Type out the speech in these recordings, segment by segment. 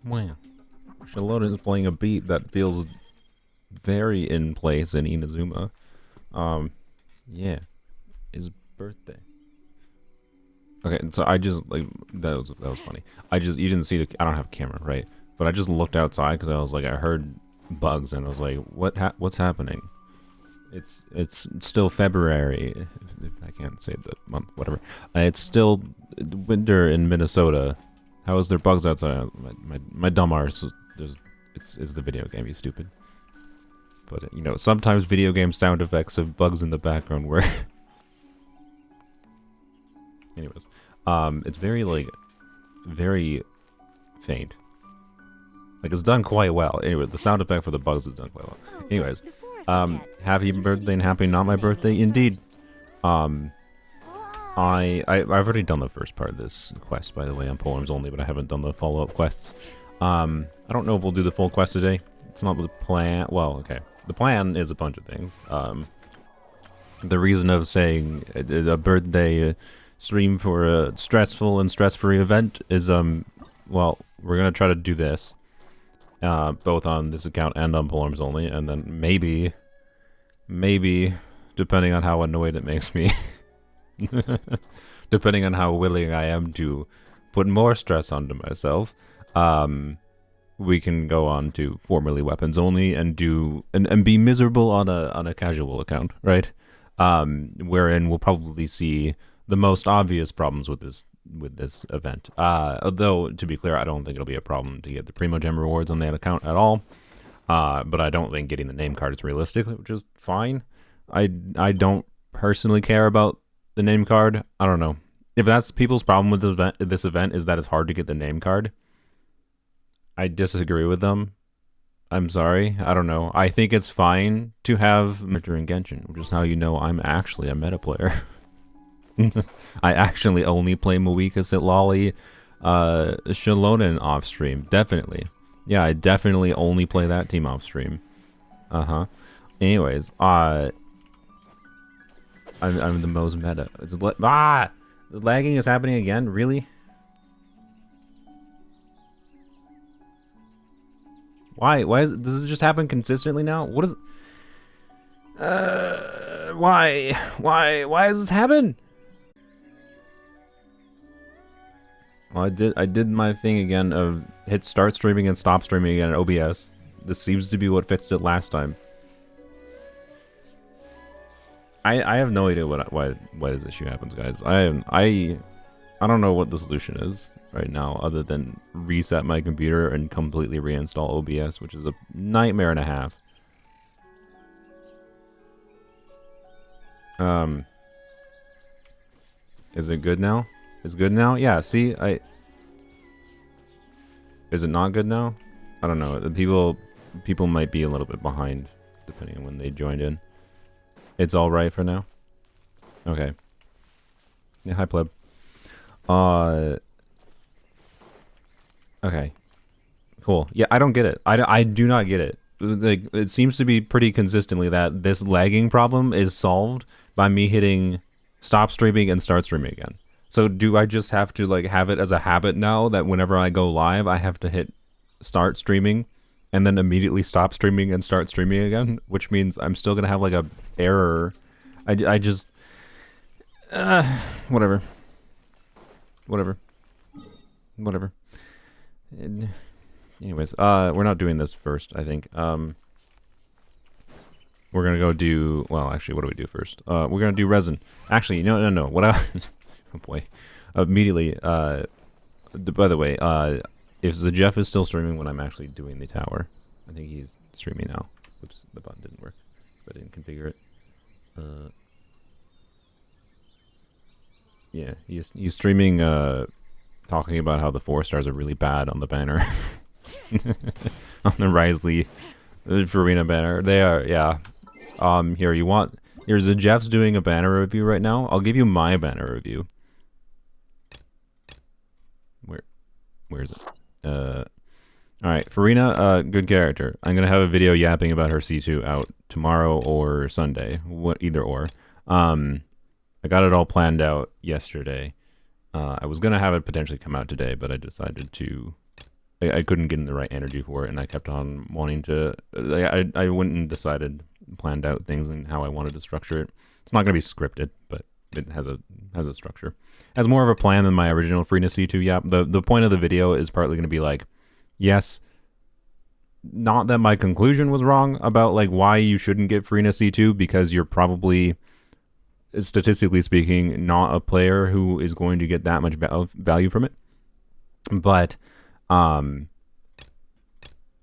Wow. Charlotte is playing a beat that feels very in place in Inazuma. Yeah. His birthday. Okay, so I just like that was funny. You didn't see the I don't have a camera, right? But I just looked outside because I was like I heard bugs and I was like what's happening? It's still February. If I can't say the month, whatever. It's still winter in Minnesota. How is there bugs outside? My dumb arse. It's the video game. You stupid. But you know, sometimes video game sound effects have bugs in the background where. Anyways, it's very faint. Like it's done quite well. Anyway, the sound effect for the bugs is done quite well. Anyways, happy birthday and happy not my birthday indeed. I've already done the first part of this quest, by the way, on Polearms only, but I haven't done the follow-up quests. I don't know if we'll do the full quest today. It's not the plan. Well, okay. The plan is a bunch of things. The reason of saying a birthday stream for a stressful and stress-free event is, well, we're gonna try to do this. Both on this account and on Polearms only, and then maybe, depending on how annoyed it makes me, depending on how willing I am to put more stress onto myself, we can go on to formerly weapons only and do and be miserable on a casual account, right? Wherein we'll probably see the most obvious problems with this event. Although, to be clear, I don't think it'll be a problem to get the Primo Gem rewards on that account at all. But I don't think getting the name card is realistic, which is fine. I don't personally care about the name card. I don't know. If that's people's problem with this event is that it's hard to get the name card, I disagree with them. I'm sorry. I don't know. I think it's fine to have Mr. in Genshin, which is how you know I'm actually a meta player. I actually only play Mavuika, Sitlolly, Shalonen off stream. Definitely. Yeah, I definitely only play that team off stream. Anyways, I'm the most meta. The lagging is happening again? Really? Why? Does this just happen consistently now? What is why? Why does this happen? Well, I did my thing again of hit start streaming and stop streaming again in OBS. This seems to be what fixed it last time. I have no idea why this issue happens, guys. I don't know what the solution is right now other than reset my computer and completely reinstall OBS, which is a nightmare and a half. Is it good now? Is good now? Yeah, see, is it not good now? I don't know. People might be a little bit behind, depending on when they joined in. It's alright for now? Okay. Yeah, hi, pleb. Okay. Cool. Yeah, I don't get it. I do not get it. Like, it seems to be pretty consistently that this lagging problem is solved by me hitting stop streaming and start streaming again. So do I just have to like have it as a habit now that whenever I go live, I have to hit start streaming and then immediately stop streaming and start streaming again, which means I'm still going to have like a error. I just whatever. Anyways, we're not doing this first, I think. We're going to go do, well, actually, what do we do first? We're going to do resin. Actually, no. What I oh boy. Immediately, by the way, if the Jeff is still streaming when I'm actually doing the tower, I think he's streaming now. Oops, the button didn't work. I didn't configure it. Yeah, he's streaming, talking about how the 4 stars are really bad on the banner. On the Wriothesley Furina banner. They are, yeah. Here's the Jeff's doing a banner review right now. I'll give you my banner review. Where is it? Alright, Furina, good character. I'm gonna have a video yapping about her C2 out tomorrow or Sunday. Either or. I got it all planned out yesterday. I was gonna have it potentially come out today, but I decided to I couldn't get in the right energy for it, and I kept on wanting to. I went and decided, planned out things and how I wanted to structure it. It's not going to be scripted, but it has a structure. It has more of a plan than my original Furina C2. Yeah, the point of the video is partly going to be like, yes, not that my conclusion was wrong about like why you shouldn't get Furina C2, because you're probably, statistically speaking, not a player who is going to get that much value from it. But I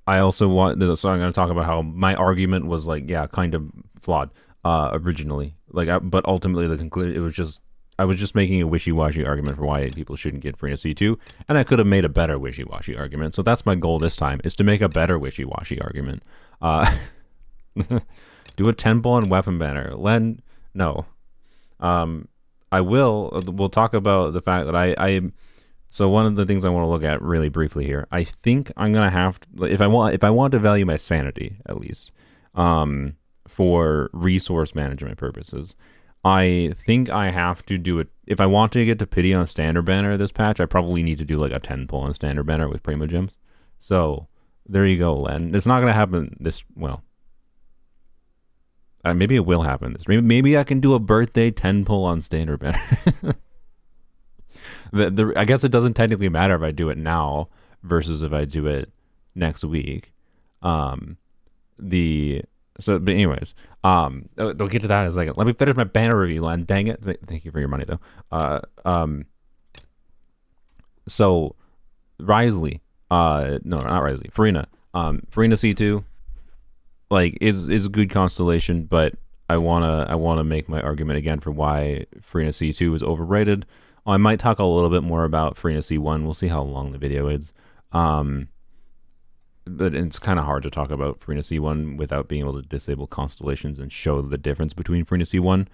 also want, so I'm going to talk about how my argument was like, yeah, kind of flawed originally. Like, but ultimately the conclusion, it was just, I was just making a wishy-washy argument for why people shouldn't get Furina C2, and I could have made a better wishy-washy argument. So that's my goal this time, is to make a better wishy-washy argument. Do a 10 pull on weapon banner. Len, no. We'll talk about the fact that so one of the things I want to look at really briefly here, I think I'm gonna have to, if I want to value my sanity at least, for resource management purposes, I think I have to do it. If I want to get to pity on standard banner this patch, I probably need to do like a 10 pull on standard banner with Primo Gems. So there you go, Len. It's not gonna happen this, well, maybe it will happen this. Maybe I can do a birthday 10 pull on standard banner. I guess it doesn't technically matter if I do it now versus if I do it next week. But anyways, we'll get to that in a second. Let me finish my banner review, Len. Dang it! Thank you for your money, though. So Wriothesley, no, not Wriothesley, Furina, Furina C2, like is a good constellation, but I wanna make my argument again for why Furina C2 is overrated. I might talk a little bit more about Furina C1. We'll see how long the video is. But it's kind of hard to talk about Furina C1 without being able to disable constellations and show the difference between Furina C1.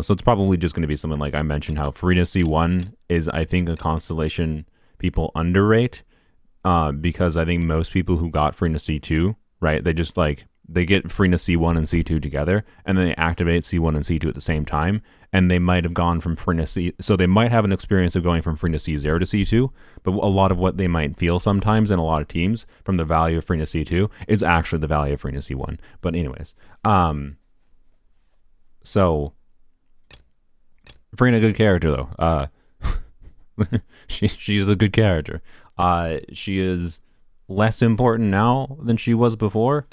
So it's probably just going to be something like I mentioned, how Furina C1 is, I think, a constellation people underrate, because I think most people who got Furina C2, right, they just like, they get Furina C1 and C2 together, and then they activate C1 and C2 at the same time, and they might have gone from Furina C, so they might have an experience of going from Furina C0 to C2, but a lot of what they might feel sometimes in a lot of teams from the value of Furina C2 is actually the value of Furina C1. But anyways, so Furina, good character though. She's a good character. She is less important now than she was before,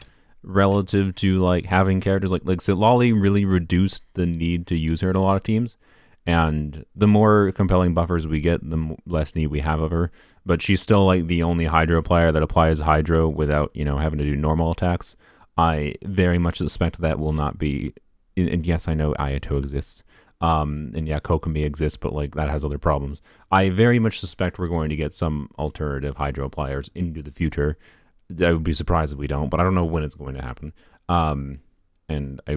relative to like having characters like Lolly really reduced the need to use her in a lot of teams, and the more compelling buffers we get, the less need we have of her. But she's still like the only Hydro player that applies Hydro without, you know, having to do normal attacks. I very much suspect that will not be, and yes, I know Ayato exists, and yeah, Kokomi exists, but like that has other problems. I very much suspect we're going to get some alternative Hydro players into the future. I would be surprised if we don't, but I don't know when it's going to happen. And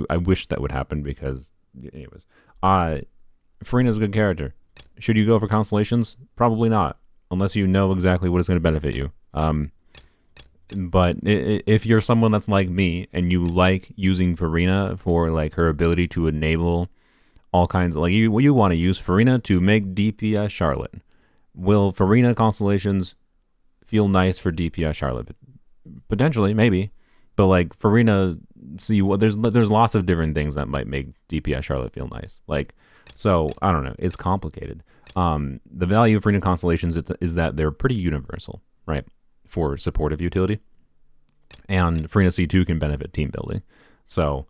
I wish that would happen, because, anyways, Furina's a good character. Should you go for constellations? Probably not, unless you know exactly what is going to benefit you. But if you're someone that's like me and you like using Furina for like her ability to enable all kinds of, like, you want to use Furina to make DPS Charlotte. Will Furina constellations feel nice for DPS Charlotte? Potentially, maybe, but like Furina, see, what there's lots of different things that might make DPS Charlotte feel nice. Like, so I don't know, it's complicated. The value of Furina constellations is that they're pretty universal, right, for supportive utility, and Furina C2 can benefit team building. So,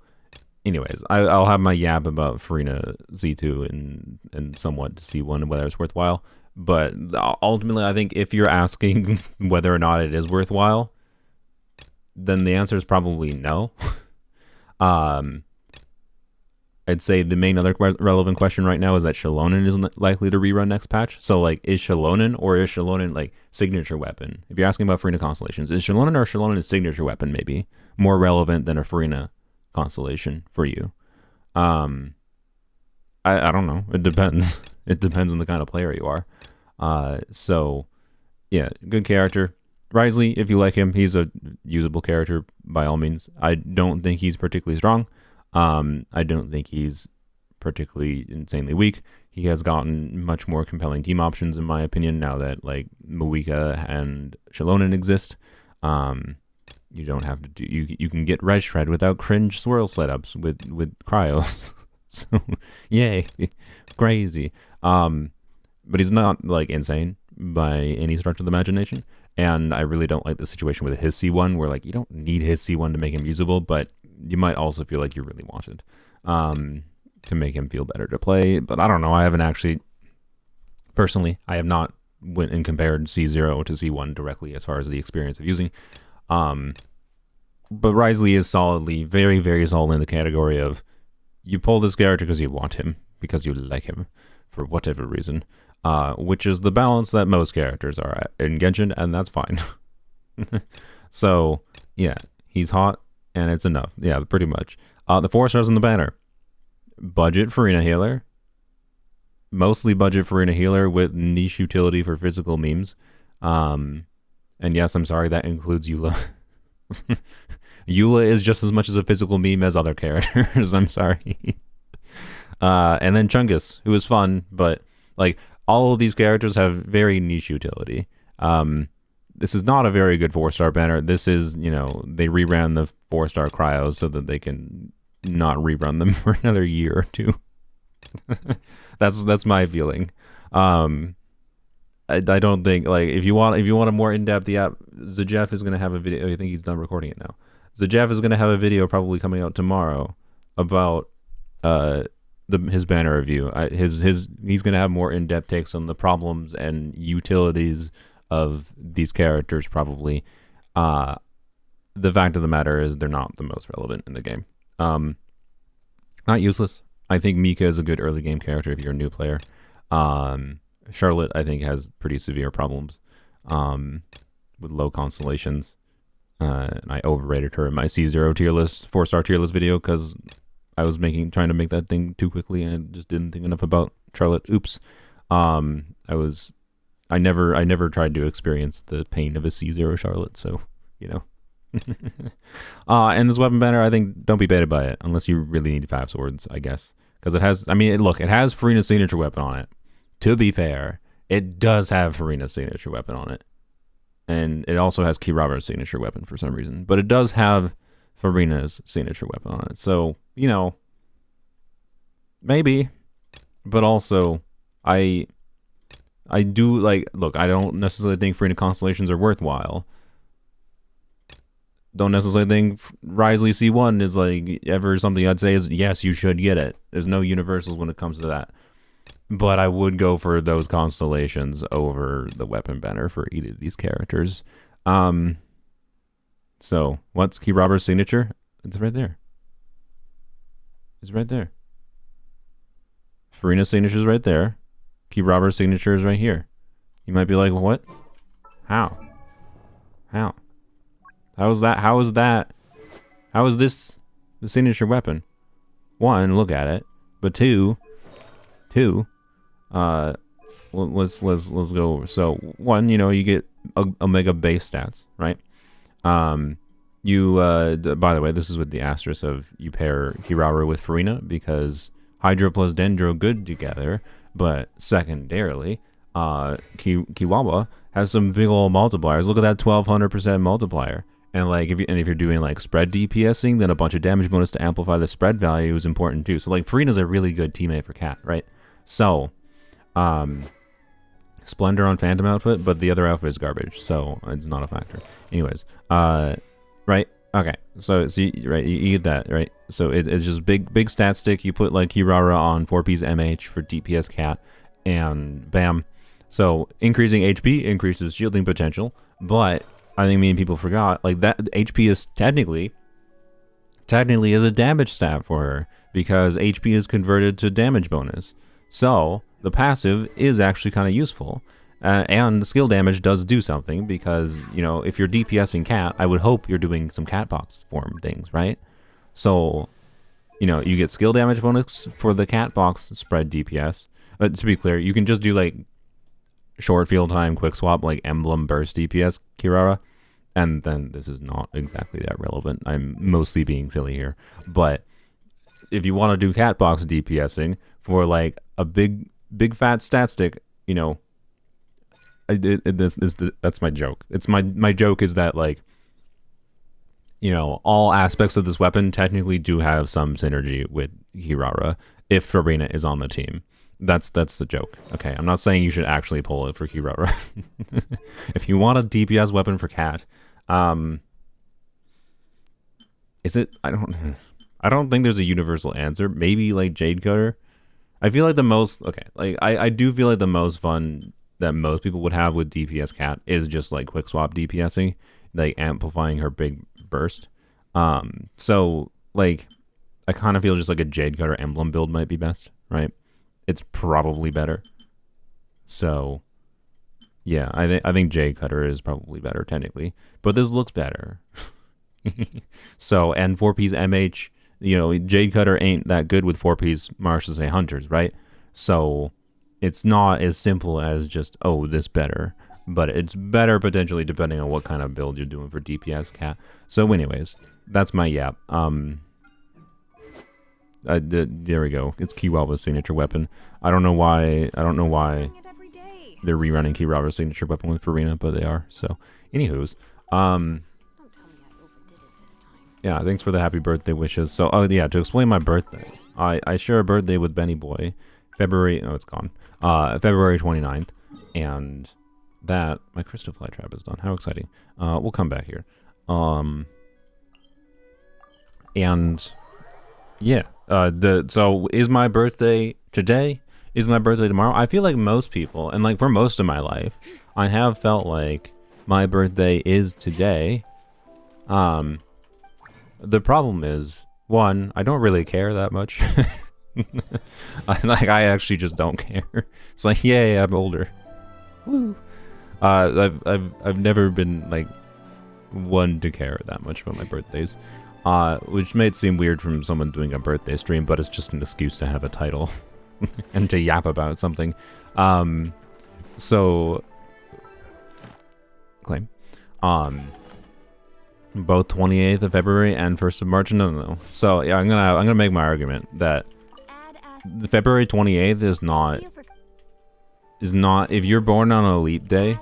anyways, I'll have my yap about Furina C2 and somewhat C1 and whether it's worthwhile. But ultimately, I think if you're asking whether or not it is worthwhile, then the answer is probably no. I'd say the main other relevant question right now is that Shallonen isn't likely to rerun next patch. So, like, is Shallonen like signature weapon? If you're asking about Furina constellations, is Shallonen signature weapon maybe more relevant than a Furina constellation for you? I don't know. It depends. It depends on the kind of player you are. So, yeah, good character. Wriothesley, if you like him, he's a usable character by all means. I don't think he's particularly strong. I don't think he's particularly insanely weak. He has gotten much more compelling team options, in my opinion, now that like Mavuika and Shalonen exist. You don't have to do you can get Red Shred without cringe swirl setups with cryos. So yay, crazy. But he's not like insane by any stretch of the imagination. And I really don't like the situation with his C1 where like you don't need his C1 to make him usable, but you might also feel like you really want it to make him feel better to play. But I don't know. I haven't actually personally. I have not went and compared C0 to C1 directly as far as the experience of using. But Wriothesley is solidly, very, very solid in the category of you pull this character because you want him, because you like him, for whatever reason, which is the balance that most characters are at in Genshin, and that's fine. So, yeah, he's hot, and it's enough. Yeah, pretty much. The 4 stars in the banner. Budget Furina healer. Mostly budget Furina healer with niche utility for physical memes. And yes, I'm sorry, that includes Eula. Eula is just as much as a physical meme as other characters. I'm sorry. And then Chungus, who is fun, but like all of these characters have very niche utility. This is not a very good 4-star banner. This is, you know, they reran the 4-star cryos so that they can not rerun them for another year or two. That's my feeling. I don't think like if you want a more in-depth, yeah, Zajeff is gonna have a video. I think he's done recording it now. Zajeff is gonna have a video probably coming out tomorrow about his banner review. He's gonna have more in-depth takes on the problems and utilities of these characters probably. The fact of the matter is they're not the most relevant in the game. Not useless. I think Mika is a good early game character if you're a new player. Charlotte, I think, has pretty severe problems with low constellations. And I overrated her in my C0 tier list, 4-star tier list video because I was trying to make that thing too quickly and I just didn't think enough about Charlotte. Oops. I never tried to experience the pain of a C0 Charlotte, so, you know. And this weapon banner, I think, don't be baited by it unless you really need 5 swords, I guess. Because it has, I mean, look, it has Furina's signature weapon on it. To be fair, it does have Furina's signature weapon on it. And it also has Kirara's signature weapon for some reason. But it does have Furina's signature weapon on it. So, you know, maybe. But also, I do, like, look, I don't necessarily think Furina constellations are worthwhile. Don't necessarily think Wriothesley C1 is, like, ever something I'd say is, yes, you should get it. There's no universals when it comes to that. But I would go for those constellations over the weapon banner for either of these characters. So, what's Kirara's signature? It's right there. It's right there. Furina's signature is right there. Kirara's signature is right here. You might be like, what? How? How? How is that? How is that? How is this the signature weapon? 1, look at it. But 2, let's go over. So 1, you know, you get Omega base stats, right? By the way, this is with the asterisk of you pair Kirara with Furina because Hydro plus Dendro good together, but secondarily, Kiwawa has some big old multipliers. Look at that 1200% multiplier. And like if you're doing like spread DPSing, then a bunch of damage bonus to amplify the spread value is important too. So like Furina's a really good teammate for Cat, right? So Splendor on Phantom outfit, but the other outfit is garbage, so it's not a factor. Anyways, right? Okay, so right, you get that, right? So it's just big stat stick. You put like Kirara on 4P's MH for DPS Cat, and bam. So increasing HP increases shielding potential, but I think many people forgot like that HP is technically is a damage stat for her because HP is converted to damage bonus. So the passive is actually kind of useful, and the skill damage does do something because, you know, if you're DPSing Cat, I would hope you're doing some cat box form things, right? So, you know, you get skill damage bonus for the cat box spread DPS. To be clear, you can just do like short field time quick swap like emblem burst DPS Kirara, and then this is not exactly that relevant. I'm mostly being silly here, but if you want to do cat box DPSing for like a big big fat stat stick, you know, that's my joke. It's my joke is that, like, you know, all aspects of this weapon technically do have some synergy with Kirara if Furina is on the team. That's the joke. Okay, I'm not saying you should actually pull it for Kirara. If you want a DPS weapon for Cat, is it? I don't think there's a universal answer. Maybe like Jade Cutter. I feel like the most I do feel like the most fun that most people would have with DPS Cat is just like quick swap DPSing, like amplifying her big burst. So like I kind of feel just like a Jade Cutter emblem build might be best, right? It's probably better. So yeah, I think Jade Cutter is probably better technically, but this looks better. So, and 4P's MH, you know, Jade Cutter ain't that good with 4P's Marshals and Hunters, right? So it's not as simple as just, oh, this better, but it's better potentially depending on what kind of build you're doing for DPS Cat. So anyways, that's my yap. There we go. It's Kiwawa's signature weapon. I don't know why they're rerunning Kiwawa's signature weapon with Furina, but they are. So, anywho's, yeah, thanks for the happy birthday wishes. So, oh yeah, to explain my birthday, I share a birthday with Benny Boy, February 29th, and that my crystal fly trap is done. How exciting! We'll come back here, and yeah, so is my birthday today? Is my birthday tomorrow? I feel like most people, and like for most of my life, I have felt like my birthday is today. The problem is, one, I don't really care that much. I actually just don't care. It's like, yay, I'm older. Woo. I've never been like one to care that much about my birthdays, which may seem weird from someone doing a birthday stream, but it's just an excuse to have a title and to yap about something. So claim. Both 28th of February and 1st of March. No. So yeah, I'm gonna make my argument that the February 28th is not if you're born on a leap day.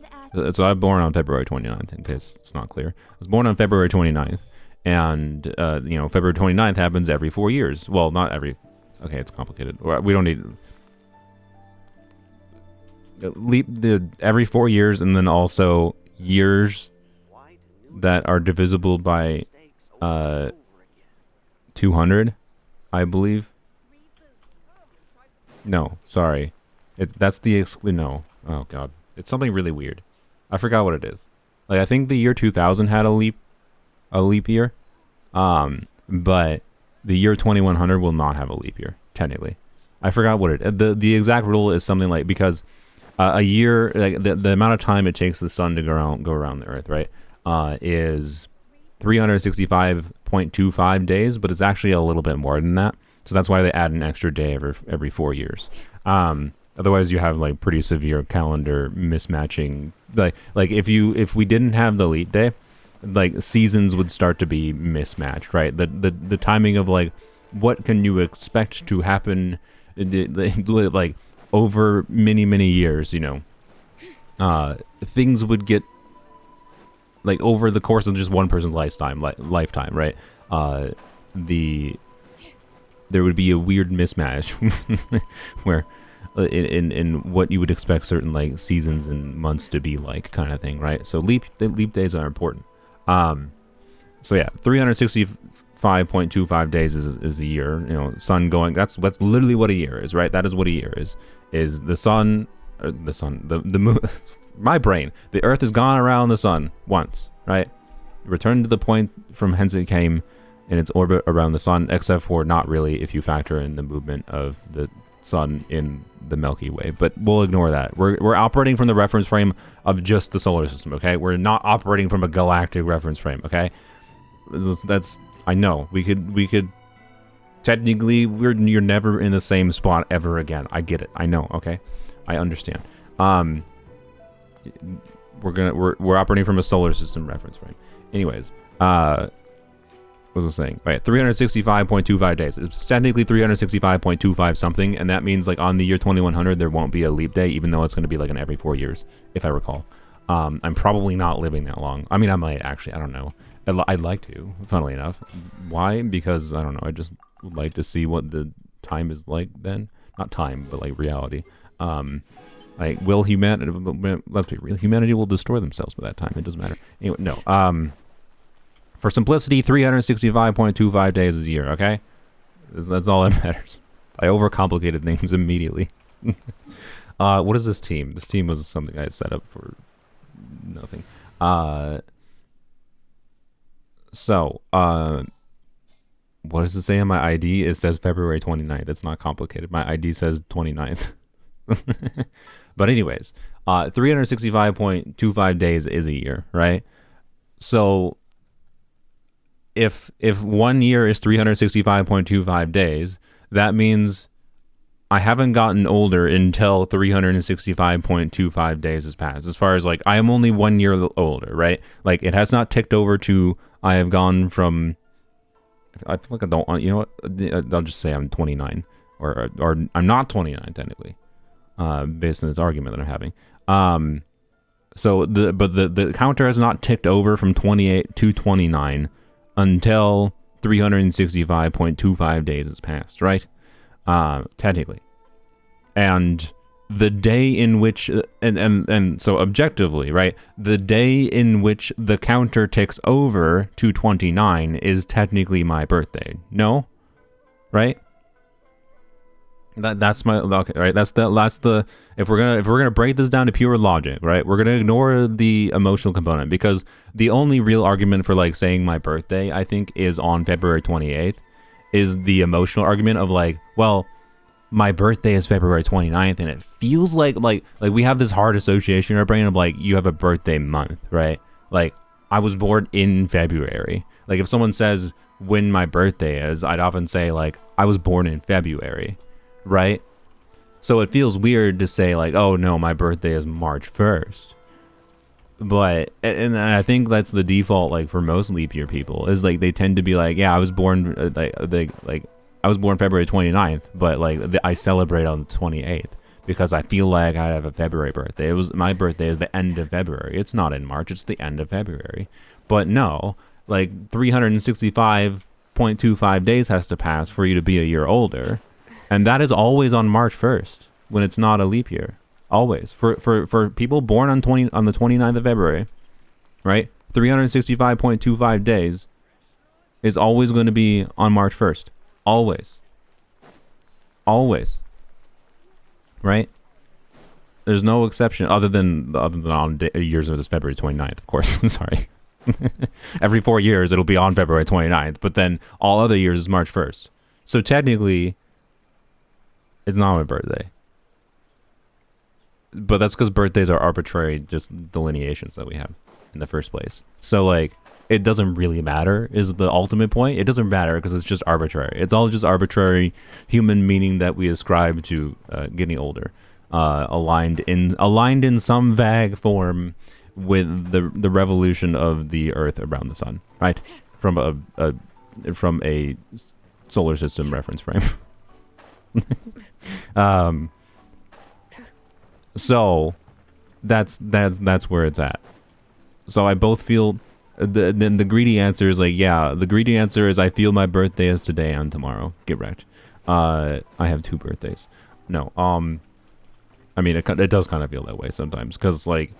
So I'm born on February 29th, in case it's not clear. I was born on February 29th, and you know, February 29th happens every 4 years. Well, not every. Okay, it's complicated. We don't need every 4 years, and then also years that are divisible by 200, I believe. No, sorry. That's the no. Oh god, it's something really weird. I forgot what it is. Like I think the year 2000 had a leap year, but the year 2100 will not have a leap year technically. I forgot what the exact rule is something like, because a year, like the amount of time it takes the sun to go around the Earth, right? Is 365.25 days, but it's actually a little bit more than that. So that's why they add an extra day every 4 years. Otherwise, you have like pretty severe calendar mismatching. Like if we didn't have the leap day, like seasons would start to be mismatched, right? The timing of like what can you expect to happen, like over many years, you know, things would get like over the course of just one person's lifetime, right? There would be a weird mismatch where in what you would expect certain like seasons and months to be like, kind of thing, right? So leap days are important. So yeah, 365.25 days is a year. You know, sun going. That's literally what a year is, right? That is what a year is. Is the sun, the moon. My brain. The Earth has gone around the sun once, right? Returned to the point from whence it came in its orbit around the sun, except for not really if you factor in the movement of the sun in the Milky Way. But we'll ignore that. We're operating from the reference frame of just the solar system, okay? We're not operating from a galactic reference frame, okay? That's I know. We could technically you're never in the same spot ever again. I get it. I know, okay? I understand. We're operating from a solar system reference frame. Anyways, What was I saying? Right, 365.25 days. It's technically 365.25 something, and that means like on the year 2100 there won't be a leap day, even though it's going to be like an every 4 years, if I recall. I'm probably not living that long. I mean, I might actually. I don't know. I'd like to, funnily enough. Why? Because I don't know. I just would like to see what the time is like then. Not time, but like reality. Like, will humanity? Let's be real. Humanity will destroy themselves by that time. It doesn't matter. Anyway, no. For simplicity, 365.25 days is a year. Okay, that's all that matters. I overcomplicated things immediately. What is this team? This team was something I had set up for nothing. What does it say on my ID? It says February 29th. It's not complicated. My ID says 29th. But anyways, 365.25 days is a year, right? So if 1 year is 365.25 days, that means I haven't gotten older until 365.25 days has passed. As far as like, I am only 1 year older, right? Like, it has not ticked over to, I have gone from, I feel like I don't want, you know what? I'll just say I'm 29 or I'm not 29 technically, based on this argument that I'm having. So the counter has not ticked over from 28 to 29 until 365.25 days has passed, right? Technically. And the day in which, and so objectively, right, the day in which the counter ticks over to 29 is technically my birthday. No? Right? That's my, okay, right? That's the if we're gonna break this down to pure logic, right? We're gonna ignore the emotional component, because the only real argument for like saying my birthday, I think, is on February 28th, is the emotional argument of like, well, my birthday is February 29th, and it feels like we have this hard association in our brain of like, you have a birthday month, right? Like, I was born in February. Like, if someone says when my birthday is, I'd often say like, I was born in February. Right? So it feels weird to say like, oh no, my birthday is March 1st. But, and I think that's the default, like, for most leap year people, is like, they tend to be like, yeah, I was born, I was born February 29th, but like, I celebrate on the 28th because I feel like I have a February birthday. My birthday is the end of February. It's not in March, it's the end of February. But no, like, 365.25 days has to pass for you to be a year older. And that is always on March 1st when it's not a leap year. Always. For people born on the 29th of February, right? 365.25 days is always going to be on March 1st. Always. Always. Right? There's no exception other than on years of this February 29th, of course. I'm sorry. Every 4 years it'll be on February 29th, but then all other years is March 1st. So technically, it's not my birthday. But that's because birthdays are arbitrary just delineations that we have in the first place. So, like, it doesn't really matter is the ultimate point. It doesn't matter because it's just arbitrary. It's all just arbitrary human meaning that we ascribe to getting older. Aligned in some vague form with the revolution of the Earth around the sun, right? From a solar system reference frame. So that's where it's at. So I both feel the greedy answer is like, yeah, the greedy answer is I feel my birthday is today and tomorrow. Get wrecked. I have 2 birthdays. No, I mean, it does kind of feel that way sometimes, because like,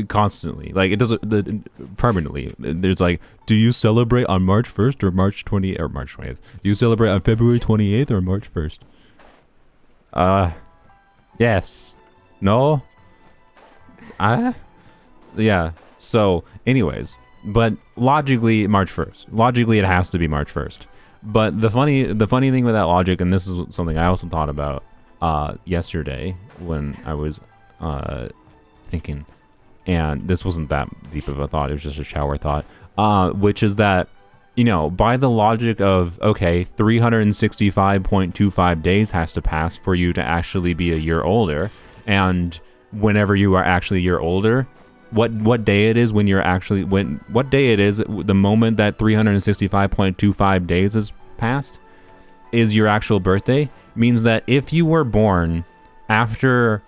constantly, like, it doesn't permanently, there's like, do you celebrate on March 1st or March 20th or March 20th? Do you celebrate on February 28th or March 1st? Yes. No. Yeah. So anyways, but logically March 1st. Logically it has to be March 1st. But the funny thing with that logic, and this is something I also thought about yesterday when I was thinking, and this wasn't that deep of a thought, it was just a shower thought, which is that, you know, by the logic of, okay, 365.25 days has to pass for you to actually be a year older, and whenever you are actually a year older, what day it is when you're actually what day it is the moment that 365.25 days has passed is your actual birthday, means that if you were born after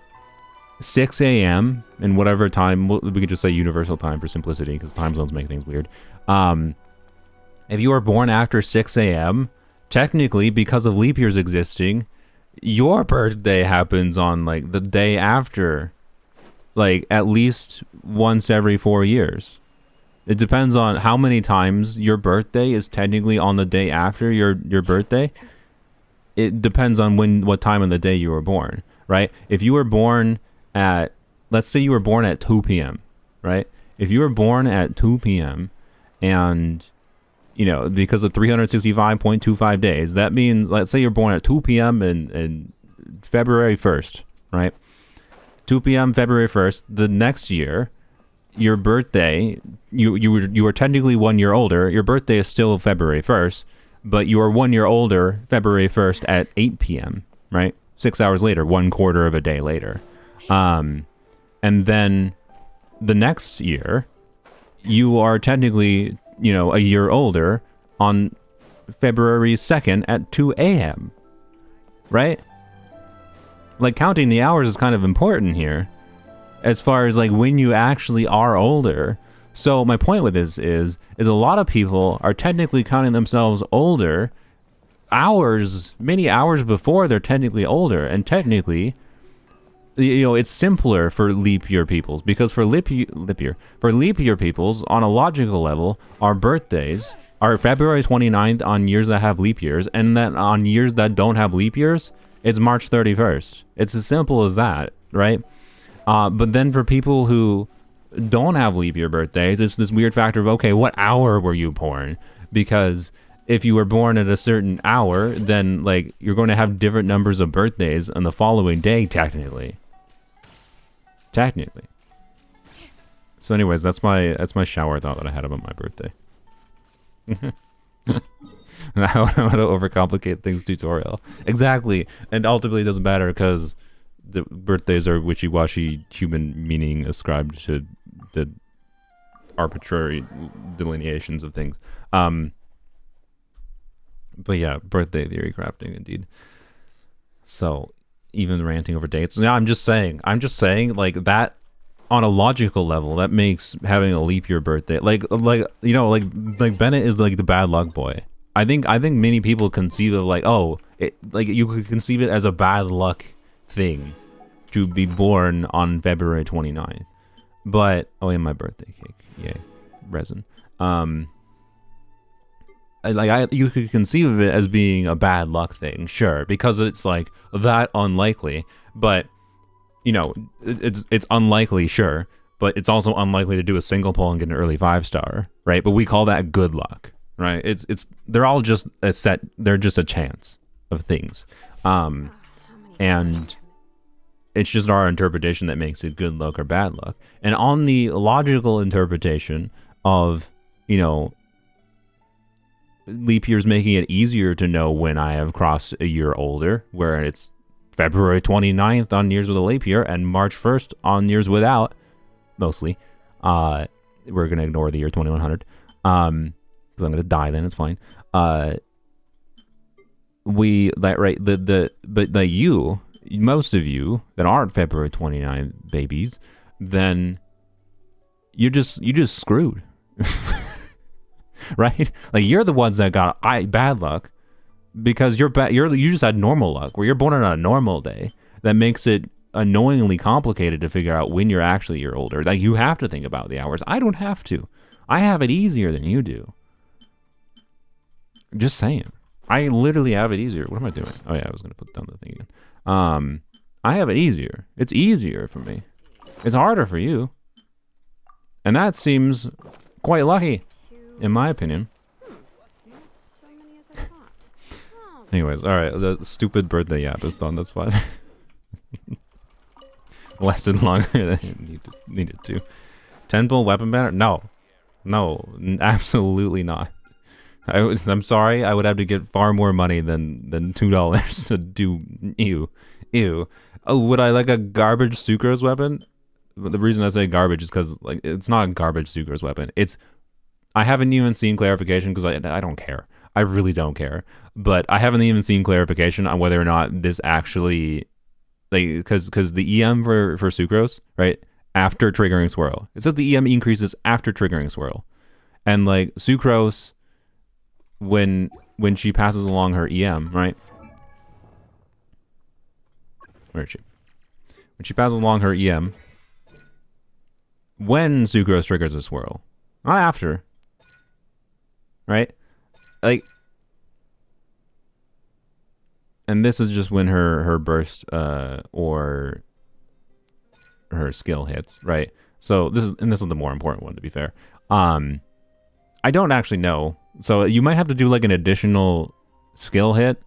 6 a.m. in whatever time, we could just say universal time for simplicity because time zones make things weird. If you were born after 6 a.m., technically, because of leap years existing, your birthday happens on like the day after, like at least once every 4 years. It depends on how many times your birthday is technically on the day after your birthday. It depends on what time of the day you were born, right? If you were born at, let's say you were born at 2 p.m., right? If you were born at 2 p.m. and you know, because of 365.25 days, that means, let's say you're born at 2 p.m. in February 1st, right? 2 p.m. February 1st, the next year, your birthday, you were technically 1 year older. Your birthday is still February 1st, but you are 1 year older February 1st at 8 p.m., right? 6 hours later, 1/4 of a day later. And then the next year, you are technically, you know, a year older on February 2nd at 2 a.m., right? Like, counting the hours is kind of important here as far as, like, when you actually are older. So my point with this is a lot of people are technically counting themselves older many hours before they're technically older. And technically, you know, it's simpler for leap year peoples, because for leap year peoples, on a logical level, our birthdays are February 29th on years that have leap years, and then on years that don't have leap years, it's March 31st. It's as simple as that, right? But then for people who don't have leap year birthdays, it's this weird factor of, okay, what hour were you born? Because if you were born at a certain hour, then like you're going to have different numbers of birthdays on the following day, technically. So anyways, that's my shower thought that I had about my birthday. How to overcomplicate things tutorial. Exactly. And ultimately it doesn't matter because the birthdays are wishy-washy human meaning ascribed to the arbitrary delineations of things. But yeah, birthday theory crafting indeed. So even ranting over dates. Yeah, I'm just saying like that on a logical level, that makes having a leap year birthday like you know, like Bennett is like the bad luck boy. I think many people conceive of like, oh, like you could conceive it as a bad luck thing to be born on February 29th. But oh, and my birthday cake. Yay. Resin. You could conceive of it as being a bad luck thing, sure, because it's like that unlikely, but you know, it's unlikely, sure, but it's also unlikely to do a single pull and get an early 5-star, right? But we call that good luck, right? They're all just they're just a chance of things. And it's just our interpretation that makes it good luck or bad luck. And on the logical interpretation of, you know, leap years making it easier to know when I have crossed a year older, where it's February 29th on years with a leap year and March 1st on years without, mostly. We're going to ignore the year 2100. Because I'm going to die then, it's fine. But most of you that aren't February 29 babies, then you're just screwed. Right? Like, you're the ones that got bad luck because you just had normal luck, where you're born on a normal day. That makes it annoyingly complicated to figure out when you're actually a year older. Like, you have to think about the hours. I don't have to. I have it easier than you do. Just saying. I literally have it easier. What am I doing? Oh yeah, I was going to put down the thing again. I have it easier. It's easier for me. It's harder for you. And that seems quite lucky, in my opinion. Anyways, alright, the stupid birthday yap is done, that's fine. Lasted longer than it needed to. 10-pull weapon banner? No. No, absolutely not. I'm sorry, I would have to get far more money than $2 to do ew. Oh, would I like a garbage sucrose weapon? the reason I say garbage is because like it's not a garbage Sucrose weapon. I haven't even seen clarification because I don't care. I really don't care. But I haven't even seen clarification on whether or not this actually, like, because the EM for Sucrose, right, after triggering Swirl, it says the EM increases after triggering Swirl, and like Sucrose, when she passes along her EM, right, where is she? When she passes along her EM, when Sucrose triggers a Swirl, not after, right, like. And this is just when her burst or her skill hits, right? So this is the more important one, to be fair. I don't actually know. So you might have to do like an additional skill hit,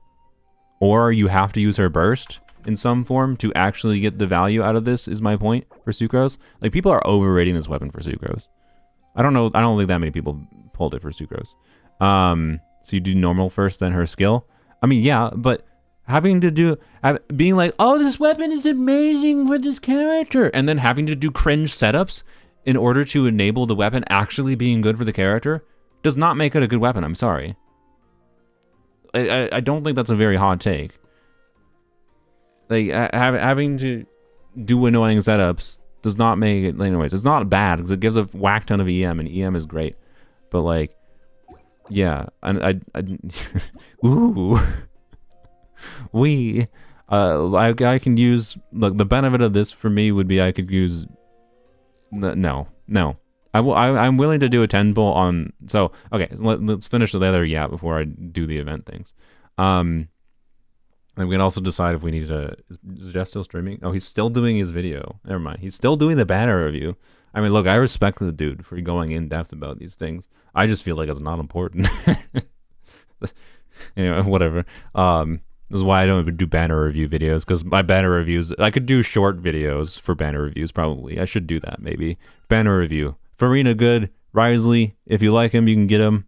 or you have to use her burst in some form to actually get the value out of this, is my point for Sucrose. Like, people are overrating this weapon for Sucrose. I don't know. I don't think that many people pulled it for Sucrose. So you do normal first, then her skill. I mean, yeah, but being like, oh, this weapon is amazing for this character, and then having to do cringe setups in order to enable the weapon actually being good for the character does not make it a good weapon. I'm sorry. I don't think that's a very hot take. Like, having to do annoying setups does not make it, anyways, it's not bad because it gives a whack ton of EM, and EM is great. But like, yeah, and I ooh. I can use, look, the benefit of this for me would be I could use, no. I'm willing to do a 10 pull on, so, okay, let's finish the other before I do the event things. And we can also decide if we need to, is Jeff still streaming? Oh, he's still doing his video. Never mind. He's still doing the banner review. I mean, look, I respect the dude for going in depth about these things. I just feel like it's not important. Anyway, whatever. This is why I don't even do banner review videos, because my banner reviews, I could do short videos for banner reviews, probably. I should do that, maybe. Banner review. Furina, good. Wriothesley, if you like him, you can get him.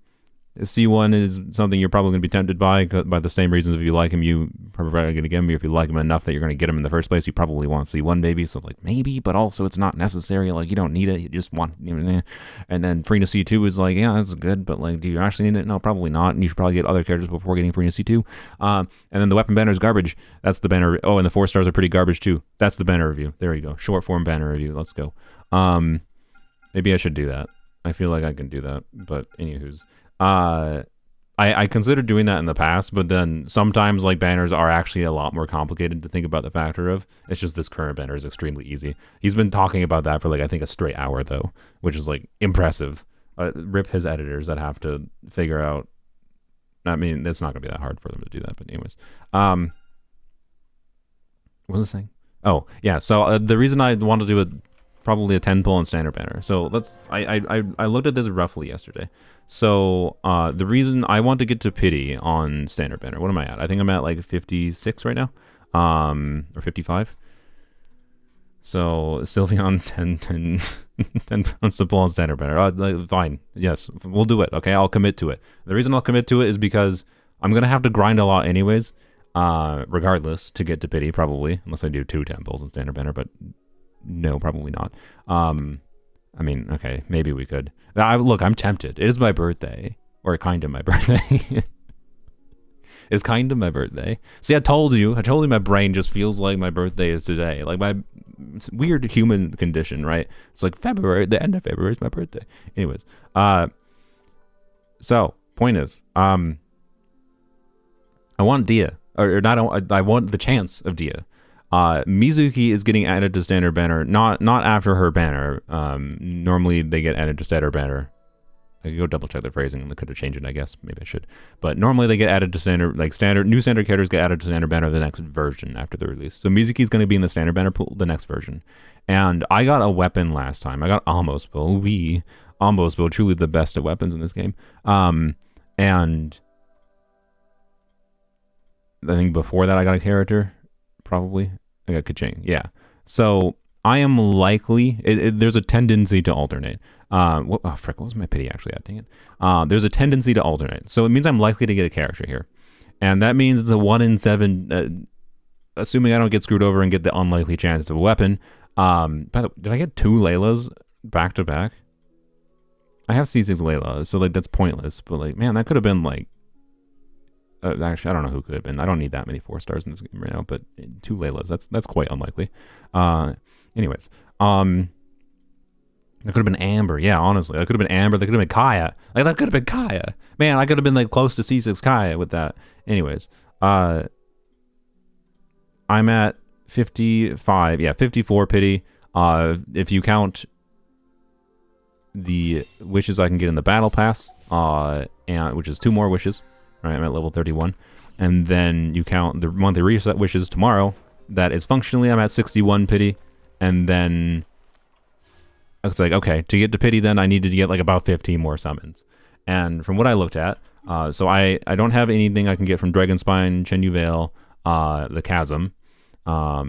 C1 is something you're probably going to be tempted by the same reasons. If you like him, you probably are going to get him. If you like him enough that you're going to get him in the first place, you probably want C1, maybe. So, like, maybe, but also it's not necessary. Like, you don't need it. You just want, and then Furina C2 is like, yeah, that's good, but, like, do you actually need it? No, probably not. And you should probably get other characters before getting Furina C2. And then the weapon banner is garbage. That's the banner. Oh, and the 4 stars are pretty garbage, too. That's the banner review. There you go. Short form banner review. Let's go. Maybe I should do that. I feel like I can do that, but anywho's. I considered doing that in the past, but then sometimes, like, banners are actually a lot more complicated to think about the factor of. It's just this current banner is extremely easy. He's been talking about that for, like, I think a straight hour, though, which is, like, impressive. Rip his editors that have to figure out. I mean, it's not going to be that hard for them to do that, but anyways. What was I saying? Oh, yeah, so the reason I want to do it, probably a 10 pull on standard banner. So I looked at this roughly yesterday. So the reason I want to get to pity on standard banner, what am I at? I think I'm at like 56 right now, or 55. So Sylveon 10 pounds to pull on standard banner. Fine, yes, we'll do it. Okay, I'll commit to it. The reason I'll commit to it is because I'm gonna have to grind a lot anyways, regardless, to get to pity, probably, unless I do 2 10 pulls on standard banner, but no, probably not. I mean, okay, maybe we could. Look, I'm tempted. It is my birthday. Or kind of my birthday. It's kind of my birthday. See, I told you my brain just feels like my birthday is today. Like, my weird human condition, right? It's like February, the end of February is my birthday. Anyways. So, point is, I want Dia. Or not, I want the chance of Dia. Mizuki is getting added to standard banner, not after her banner. Normally they get added to standard banner. I could go double check the phrasing. I could have changed it, I guess. Maybe I should. But normally they get added to standard, like new standard characters get added to standard banner the next version after the release. So Mizuki's going to be in the standard banner pool the next version. And I got a weapon last time. I got Almost Bow. Almost Bow, truly the best of weapons in this game. And I think before that I got a character, probably. I got Kaching, yeah. So I am likely, there's a tendency to alternate. What was my pity actually at? Dang it. There's a tendency to alternate. So it means I'm likely to get a character here. And that means it's a 1 in 7, assuming I don't get screwed over and get the unlikely chance of a weapon, By the way, did I get 2 Laylas back to back? I have C6 Layla, so like that's pointless. But like, man, that could have been like. Actually, I don't know who could have been. I don't need that many 4 stars in this game right now. But 2 Laylas, that's quite unlikely. Anyways, that could have been Amber. Yeah, honestly, that could have been Amber. That could have been Kaya. Like that could have been Kaya. Man, I could have been like close to C6 Kaya with that. Anyways, I'm at 55. Yeah, 54 pity. If you count the wishes I can get in the battle pass, and which is 2 more wishes. Right, I'm at level 31, and then you count the monthly reset wishes tomorrow. That is functionally I'm at 61 pity, and then it's like, okay, to get to pity, then I needed to get like about 15 more summons. And from what I looked at, so I don't have anything I can get from Dragonspine, Chenyu Vale, the Chasm, or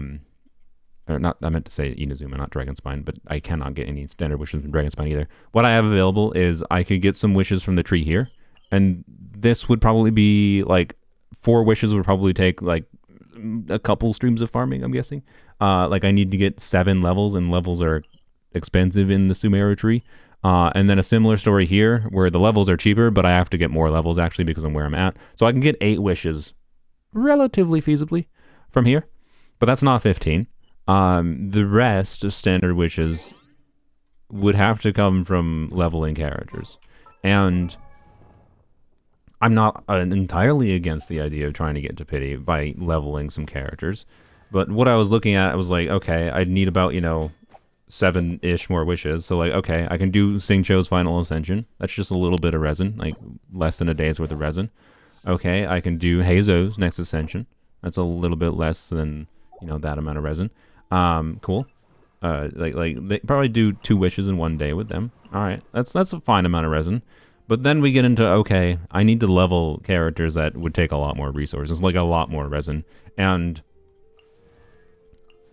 not, I meant to say Inazuma, not Dragonspine, but I cannot get any standard wishes from Dragonspine either. What I have available is I could get some wishes from the tree here, and this would probably be like 4 wishes would probably take like a couple streams of farming, I'm guessing. Like I need to get 7 levels, and levels are expensive in the Sumeru tree. And then a similar story here where the levels are cheaper, but I have to get more levels actually because I'm where I'm at. So I can get 8 wishes relatively feasibly from here, but that's not 15. The rest of standard wishes would have to come from leveling characters. And I'm not entirely against the idea of trying to get to pity by leveling some characters. But what I was looking at, I was like, okay, I'd need about, 7-ish more wishes. So like, okay, I can do Xingqiu's Final Ascension. That's just a little bit of resin, like less than a day's worth of resin. Okay, I can do Heizo's Next Ascension. That's a little bit less than, that amount of resin. Cool. Like they probably do 2 wishes in 1 day with them. All right, that's a fine amount of resin. But then we get into, okay, I need to level characters that would take a lot more resources, like a lot more resin. And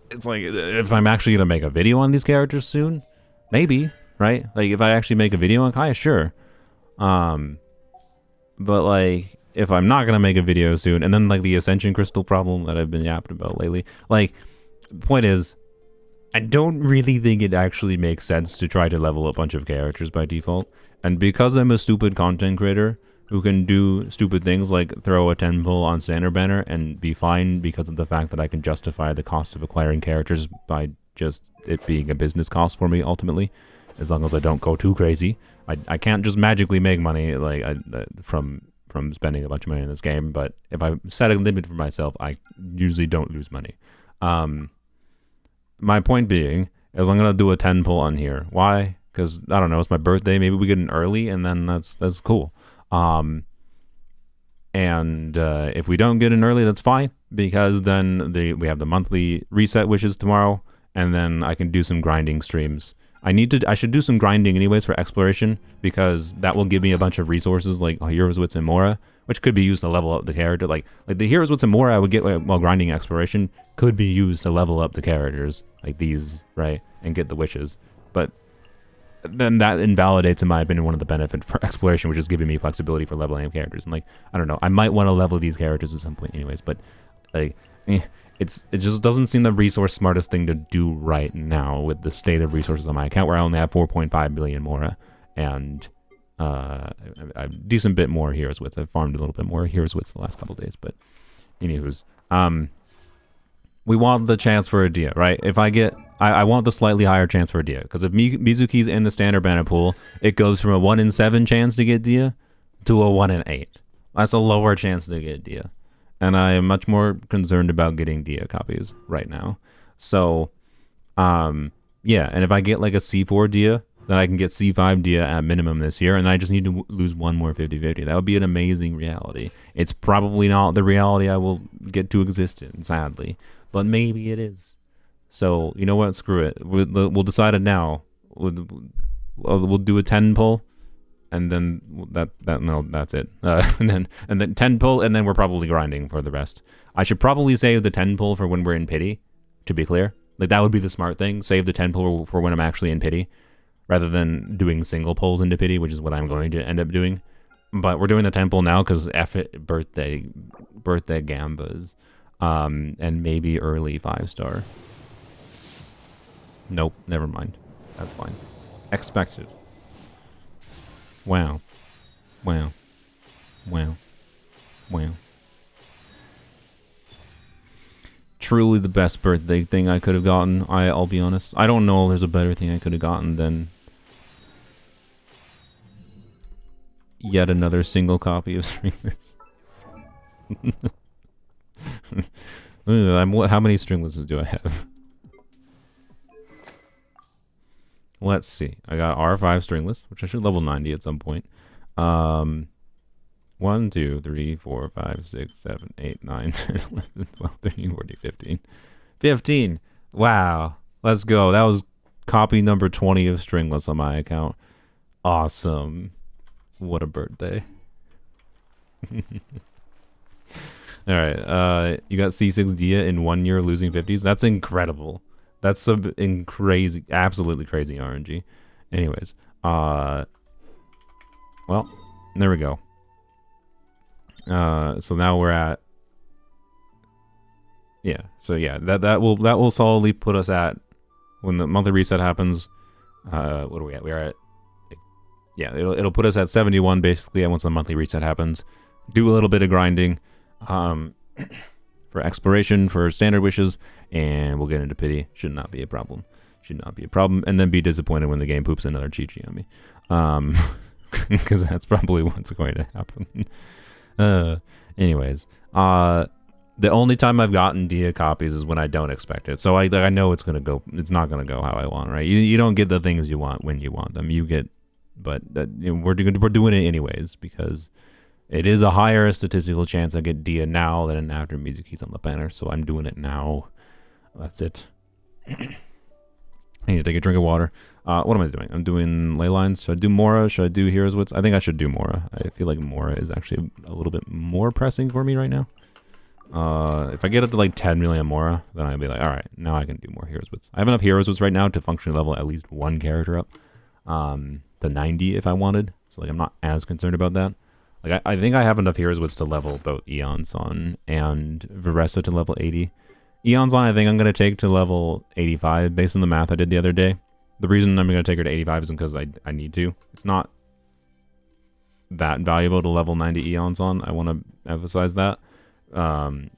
it's like, if I'm actually going to make a video on these characters soon, maybe, right? Like, if I actually make a video on Kaya, sure. But, like, if I'm not going to make a video soon, and then, like, the Ascension Crystal problem that I've been yapping about lately, like, the point is, I don't really think it actually makes sense to try to level a bunch of characters by default. And because I'm a stupid content creator who can do stupid things like throw a 10 pull on standard banner and be fine because of the fact that I can justify the cost of acquiring characters by just it being a business cost for me ultimately, as long as I don't go too crazy. I can't just magically make money like from spending a bunch of money in this game, but if I set a limit for myself, I usually don't lose money. My point being is I'm gonna do a 10 pull on here. Why? Because I don't know, it's my birthday. Maybe we get an early, and then that's cool. And if we don't get an early, that's fine, because then we have the monthly reset wishes tomorrow, and then I can do some grinding streams. I should do some grinding anyways for exploration, because that will give me a bunch of resources like Heroes Wits and Mora, which could be used to level up the character. Like the Heroes Wits and Mora I would get while grinding exploration could be used to level up the characters, like these, right, and get the wishes. But then that invalidates, in my opinion, one of the benefits for exploration, which is giving me flexibility for leveling up characters. And like, I don't know, I might want to level these characters at some point anyways, but like, it just doesn't seem the resource smartest thing to do right now with the state of resources on my account, where I only have 4.5 billion Mora, and a decent bit more Heroes Wits. I've farmed a little bit more Heroes Wits the last couple days, but anywho's, we want the chance for a Dia, right? If I want the slightly higher chance for a Dia, because if Mizuki's in the standard banner pool, it goes from a 1 in 7 chance to get Dia to a 1 in 8. That's a lower chance to get Dia. And I am much more concerned about getting Dia copies right now. So, yeah, and if I get like a C4 Dia, then I can get C5 Dia at minimum this year, and I just need to lose 1 more 50-50. That would be an amazing reality. It's probably not the reality I will get to exist in, sadly, but maybe it is. So, you know what? Screw it. We'll decide it now. We'll do a 10 pull, and then that's it. And then 10 pull, and then we're probably grinding for the rest. I should probably save the 10 pull for when we're in pity, to be clear. Like, that would be the smart thing. Save the 10 pull for when I'm actually in pity, rather than doing single pulls into pity, which is what I'm going to end up doing. But we're doing the 10 pull now because F it, birthday gambas, and maybe early 5-star. Nope, never mind. That's fine. Expected. Wow. Wow. Wow. Wow. Truly the best birthday thing I could have gotten. I'll be honest. I don't know if there's a better thing I could have gotten than yet another single copy of Stringless. How many Stringlesses do I have? Let's see. I got R5 Stringless, which I should level 90 at some point. 1, 2, 3, 4, 5, 6, 7, 8, 9, 10, 11, 12, 13, 14, 15. 15! Wow. Let's go. That was copy number 20 of Stringless on my account. Awesome. What a birthday. Alright, you got C6 Dia in 1 year losing 50s. That's incredible. That's some crazy, absolutely crazy RNG. Anyways, well, there we go. So now we're at, yeah. So yeah, that will solidly put us at, when the monthly reset happens. What are we at? We're at, yeah. It'll put us at 71 basically. And once the monthly reset happens, do a little bit of grinding, for exploration, for standard wishes, and we'll get into pity. Should not be a problem. Should not be a problem. And then be disappointed when the game poops another Chi-Chi on me. Because that's probably what's going to happen. Anyways, the only time I've gotten Dia copies is when I don't expect it. So I know it's gonna go. It's not gonna go how I want, right? You don't get the things you want when you want them. You get, but we're doing it anyways because it is a higher statistical chance I get Dia now than after music keys on the banner. So I'm doing it now. That's it. I need to take a drink of water. What am I doing? I'm doing ley lines. Should I do Mora? Should I do Heroes Wits? I think I should do Mora. I feel like Mora is actually a little bit more pressing for me right now. If I get up to like 10 million Mora, then I'll be like, all right, now I can do more Heroes Wits. I have enough Heroes Wits right now to functionally level at least one character up. The 90 if I wanted. So like I'm not as concerned about that. Like I think I have enough Heroes Wits to level both Eon's on and Veressa to level 80. Eon's on I think I'm going to take to level 85 based on the math I did the other day. The reason I'm going to take her to 85 is because I need to. It's not that valuable to level 90 Eons on. I want to emphasize that.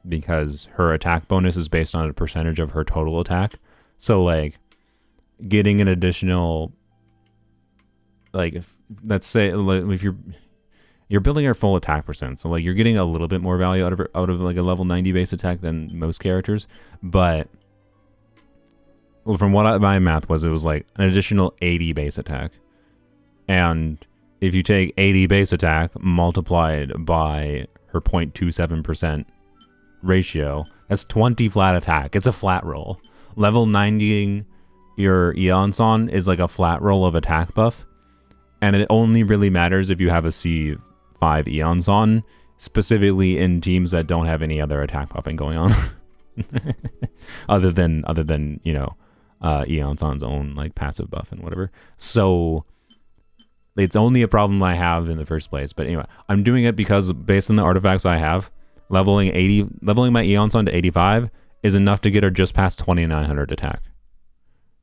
Because her attack bonus is based on a percentage of her total attack. So, like, getting an additional... Like, let's say, if you're building her full attack percent. So, like, you're getting a little bit more value out of like, a level 90 base attack than most characters. But... Well, from what my math was, it was like an additional 80 base attack. And if you take 80 base attack multiplied by her 0.27% ratio, that's 20 flat attack. It's a flat roll. Level 90ing your Eon's on is like a flat roll of attack buff. And it only really matters if you have a C5 Eon's on, specifically in teams that don't have any other attack buffing going on. other than, you know, Eon's On's own like passive buff and whatever. So it's only a problem I have in the first place. But anyway, I'm doing it because based on the artifacts I have, leveling my Eon's On to 85 is enough to get her just past 2900 attack.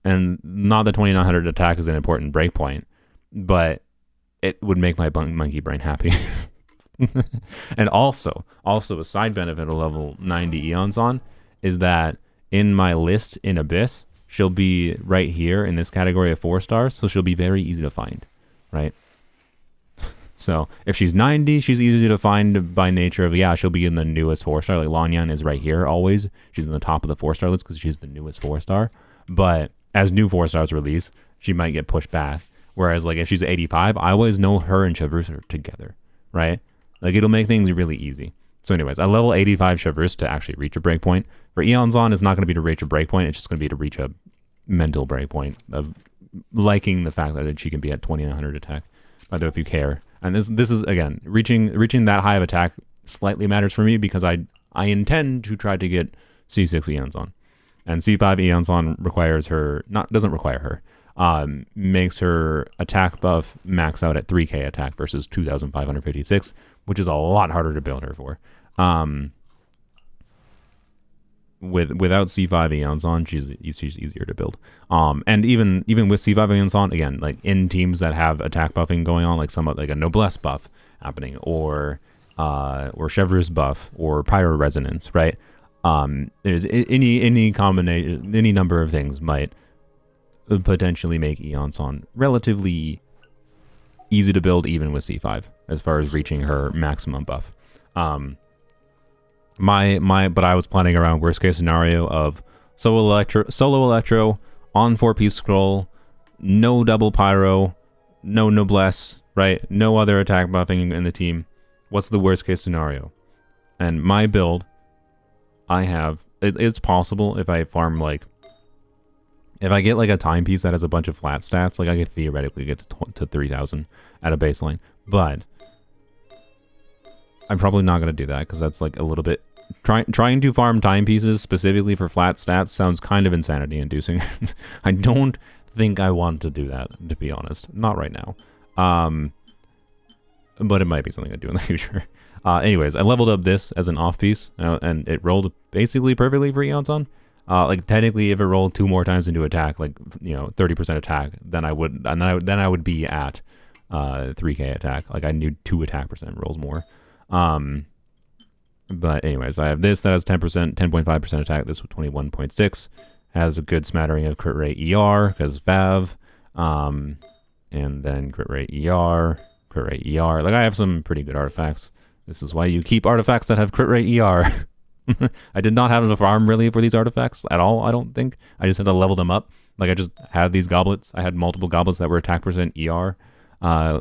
And not that 2900 attack is an important breakpoint, but it would make my monkey brain happy. And also a side benefit of level 90 Eon's On is that in my list in Abyss, she'll be right here in this category of 4 stars, so she'll be very easy to find, right? So if she's 90, she's easy to find by nature of, yeah, she'll be in the newest 4-star. Like Lanyan is right here always. She's in the top of the 4-star list because she's the newest 4-star. But as new 4-stars release, she might get pushed back. Whereas like if she's 85, I always know her and Chevreuse are together, right? Like it'll make things really easy. So anyways, I level 85 Chevreuse to actually reach a breakpoint. For Eon's On, it's not going to be to reach a breakpoint. It's just going to be to reach a mental breakpoint of liking the fact that she can be at 2900 attack. By the way, if you care. And this is, again, reaching that high of attack slightly matters for me because I intend to try to get C6 Eon's On. And C5 Eon's On requires her, doesn't require her, makes her attack buff max out at 3k attack versus 2556, which is a lot harder to build her for. without C5 Eons on, she's easier to build. And even with C5 Eons on, again, like in teams that have attack buffing going on, like somewhat like a Noblesse buff happening, or Chevreuse buff, or Pyro Resonance, right? There's any combination, any number of things might potentially make Eons on relatively easy to build, even with C5, as far as reaching her maximum buff. But I was planning around worst case scenario of solo electro on 4-piece scroll, no double pyro, no noblesse, right? No other attack buffing in the team. What's the worst case scenario? And my build, I have it's possible if I farm like, if I get like a timepiece that has a bunch of flat stats, like I could theoretically get to 3,000 at a baseline, but I'm probably not going to do that because that's like a little bit... Trying to farm timepieces specifically for flat stats sounds kind of insanity inducing. I don't think I want to do that, to be honest. Not right now. But it might be something I do in the future. Anyways, I leveled up this as an off piece, and it rolled basically perfectly for Eons on. Like technically, if it rolled 2 more times into attack, like 30% attack, then I would be at 3k attack. Like I need 2 attack percent rolls more. But anyways, I have this that has 10.5% attack. This with 21.6 has a good smattering of crit rate ER because Vav, and then crit rate ER, crit rate ER. Like I have some pretty good artifacts. This is why you keep artifacts that have crit rate ER. I did not have a farm really for these artifacts at all, I don't think. I just had to level them up. Like I just had these goblets. I had multiple goblets that were attack percent ER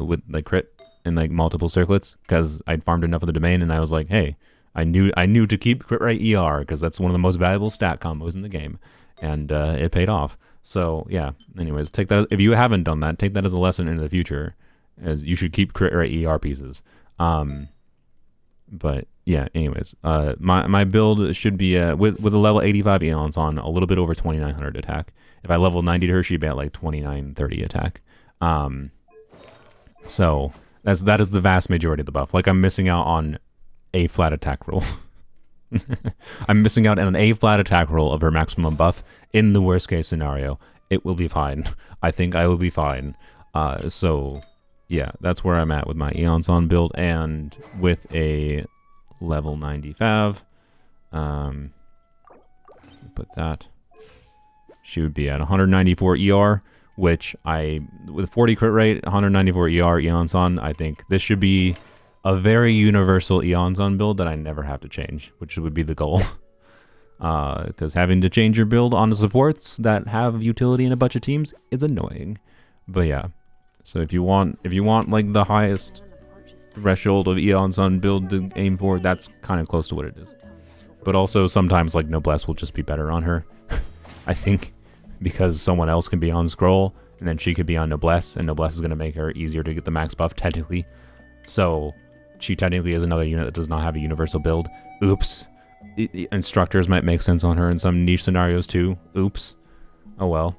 with like crit and like multiple circlets because I'd farmed enough of the domain, and I was like, hey, I knew to keep crit rate ER because that's one of the most valuable stat combos in the game, and it paid off. So yeah, anyways, take that, if you haven't done that, take that as a lesson into the future, as you should keep crit rate ER pieces. But yeah, anyways, my build should be with a level 85 Eons on, a little bit over 2,900 attack. If I level 90 to her, she'd be at like 2,930 attack. So that is the vast majority of the buff. Like I'm missing out on a flat attack roll. I'm missing out on an A flat attack roll of her maximum buff. In the worst case scenario, it will be fine. I think I will be fine. So yeah, that's where I'm at with my Eons on build, and with a level 95. Put that. She would be at 194 ER, which with 40 crit rate, 194 ER Eons on, I think this should be a very universal Eons on build that I never have to change, which would be the goal. Because having to change your build on the supports that have utility in a bunch of teams is annoying. But yeah, so if you want like the highest threshold of Eons on build to aim for, that's kind of close to what it is. But also sometimes like Noblesse will just be better on her, I think, because someone else can be on scroll and then she could be on Noblesse, and Noblesse is going to make her easier to get the max buff technically. So she technically is another unit that does not have a universal build. Oops. Instructors might make sense on her in some niche scenarios too. Oops. Oh well.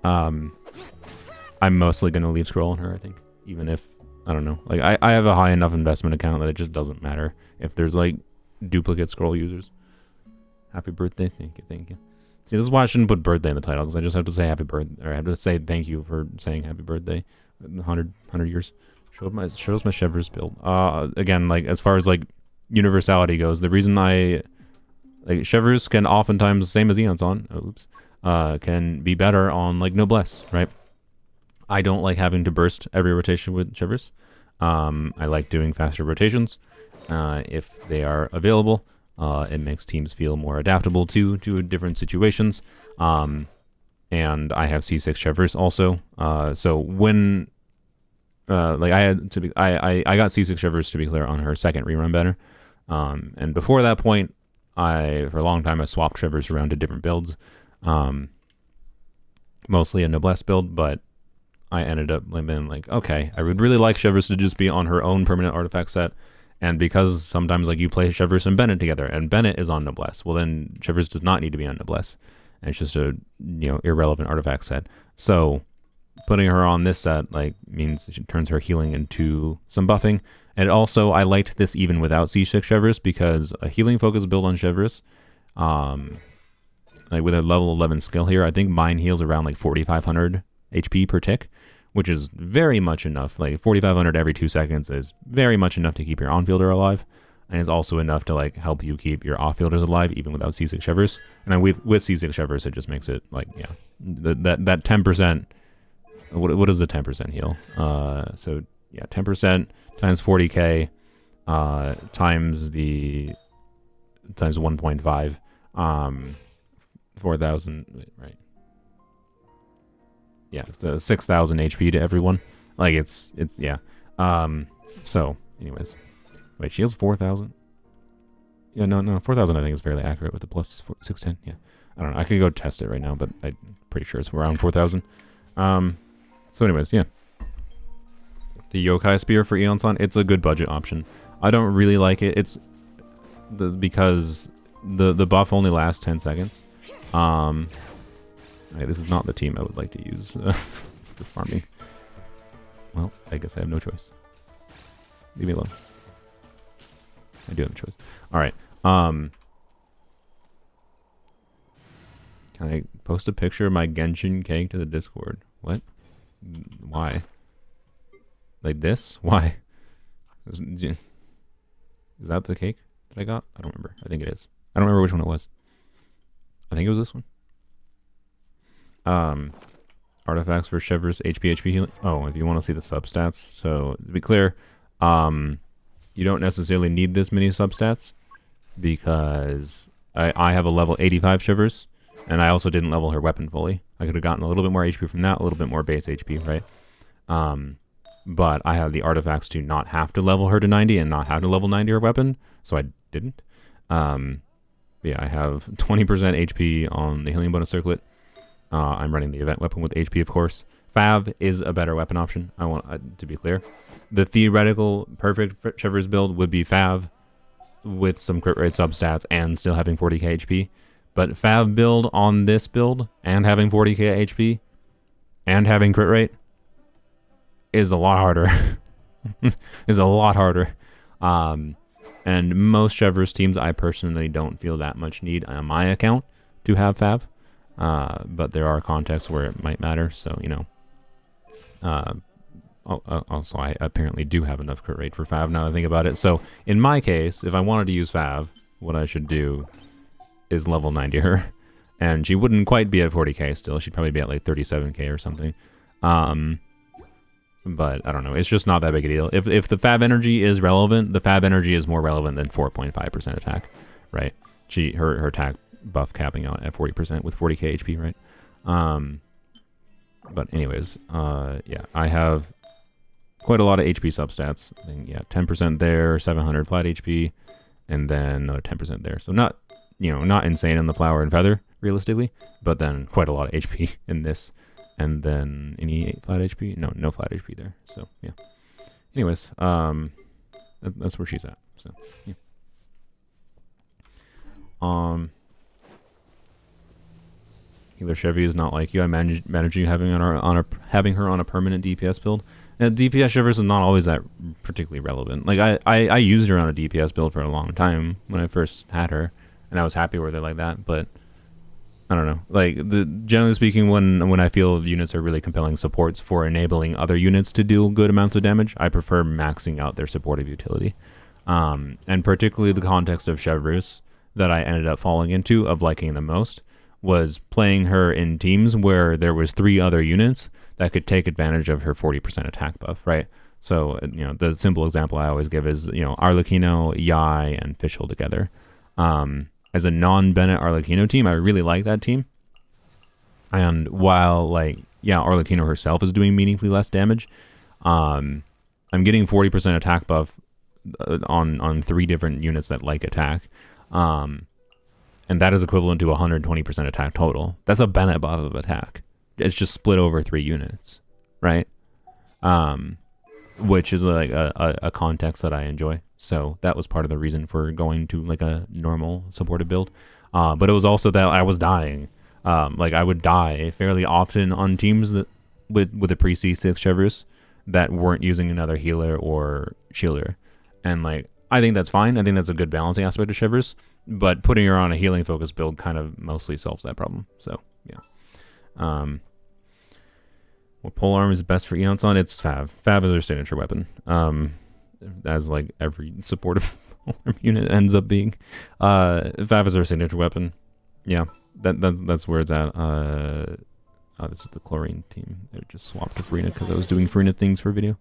I'm mostly going to leave scroll on her, I think. Even if, I don't know. Like, I have a high enough investment account that it just doesn't matter if there's, like, duplicate scroll users. Happy birthday. Thank you, thank you. See, this is why I shouldn't put birthday in the title, because I just have to say happy birthday, or I have to say thank you for saying happy birthday. 100 years. Shows my Chevreuse build. Again, like, as far as, like, universality goes, the reason like, Chevreuse can oftentimes, same as Eons on, can be better on, like, Noblesse, right? I don't like having to burst every rotation with Chevreuse. I like doing faster rotations if they are available. It makes teams feel more adaptable to different situations. And I have C6 Chevreuse also. So when like I got C6 Chevreuse, to be clear, on her second rerun banner. And before that point, for a long time I swapped Chevreuse around to different builds. Mostly a Noblesse build, but I ended up being like, okay, I would really like Chevreuse to just be on her own permanent artifact set. And because sometimes like you play Chevreuse and Bennett together, and Bennett is on Noblesse, well then Chevreuse does not need to be on Noblesse. And it's just a irrelevant artifact set. So putting her on this set like means it turns her healing into some buffing. And also I liked this even without C6 Chevreuse, because a healing focus build on Chevreuse like with a level 11 skill here, I think mine heals around like 4,500 HP per tick, which is very much enough. Like 4,500 every 2 seconds is very much enough to keep your on-fielder alive, and is also enough to like help you keep your off-fielders alive even without C6 Shivers. And with C6 Shivers, it just makes it like, yeah, that 10%. What is the 10% heal? So yeah, 10% times 40k times 1.5, 4,000, right? Yeah, it's 6,000 HP to everyone. Like it's yeah. So anyways, wait, she heals 4,000. Yeah, no, 4,000 I think is fairly accurate with the plus 610. Yeah, I don't know. I could go test it right now, but I'm pretty sure it's around 4,000. So anyways, yeah. The Yokai Spear for Aeon-san, it's a good budget option. I don't really like it. It's because the buff only lasts 10 seconds. Okay, this is not the team I would like to use for farming. Well, I guess I have no choice. Leave me alone. I do have a choice. All right. Can I post a picture of my Genshin cake to the Discord? What? Why? Like this? Why? Is that the cake that I got? I don't remember. I think it is. I don't remember which one it was. I think it was this one. Artifacts for Shivers, HP healing. Oh, if you want to see the substats. So, to be clear, you don't necessarily need this many substats because I have a level 85 Shivers, and I also didn't level her weapon fully. I could have gotten a little bit more HP from that, a little bit more base HP, right? But I have the artifacts to not have to level her to 90 and not have to level 90 her weapon, so I didn't. Yeah, I have 20% HP on the healing bonus circlet. I'm running the event weapon with HP, of course. Fav is a better weapon option, I want to be clear. The theoretical perfect Shivers build would be Fav with some crit rate substats and still having 40k HP. But Fav build on this build and having 40k HP and having crit rate is a lot harder. Is a lot harder. And most Shivers teams, I personally don't feel that much need on my account to have Fav. But there are contexts where it might matter, so, you know. Also, I apparently do have enough crit rate for Fav now that I think about it. So, in my case, if I wanted to use Fav, what I should do is level 90 her. And she wouldn't quite be at 40k still. She'd probably be at like 37k or something. But I don't know. It's just not that big a deal. If the Fav energy is relevant, the Fav energy is more relevant than 4.5% attack, right? Her attack buff capping out at 40% with 40k HP, right? But anyways, yeah, I have quite a lot of HP substats. I think, yeah, 10% there, 700 flat HP, and then another 10% there. So not, you know, not insane in the flower and feather, realistically, but then quite a lot of HP in this. And then any flat HP? No flat HP there. So yeah. Anyways, that's where she's at. So yeah. Healer Chevy is not like you. I managing having her on a permanent DPS build. And DPS Shivers is not always that particularly relevant. Like I used her on a DPS build for a long time when I first had her, and I was happy with it like that. But I don't know. Like generally speaking, when I feel units are really compelling supports for enabling other units to deal good amounts of damage, I prefer maxing out their supportive utility. And particularly the context of Chevreuse that I ended up falling into of liking the most was playing her in teams where there was 3 other units that could take advantage of her 40% attack buff, right? So, you know, the simple example I always give is, you know, Arlecchino, Yai, and Fischl together. As a non-Bennett Arlecchino team, I really like that team. And while, like, yeah, Arlecchino herself is doing meaningfully less damage, I'm getting 40% attack buff on 3 different units that like attack. And that is equivalent to 120% attack total. That's a Bennett buff of attack. It's just split over 3 units, right? Which is like a context that I enjoy. So that was part of the reason for going to like a normal supported build. But it was also that I was dying. Like I would die fairly often on teams that with a pre-C6 Chevreuse that weren't using another healer or shielder. And like I think that's fine. I think that's a good balancing aspect of Shivers. But putting her on a healing focus build kind of mostly solves that problem. So, yeah. What Polearm is best for Eonson? It's Fav. Fav is her signature weapon. As like every supportive Polearm unit ends up being. Fav is her signature weapon. Yeah, that's where it's at. Oh, this is the Chlorine team. They just swapped to Furina because I was doing Furina things for video.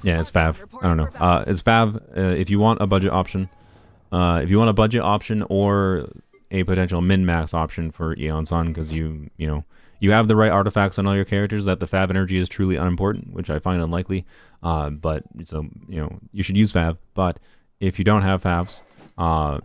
Yeah, it's Fav. I don't know. It's Fav. If you want a budget option, or a potential min-max option for Eonson, because you have the right artifacts on all your characters, that the Fav energy is truly unimportant, which I find unlikely. But so you should use Fav. But if you don't have Favs,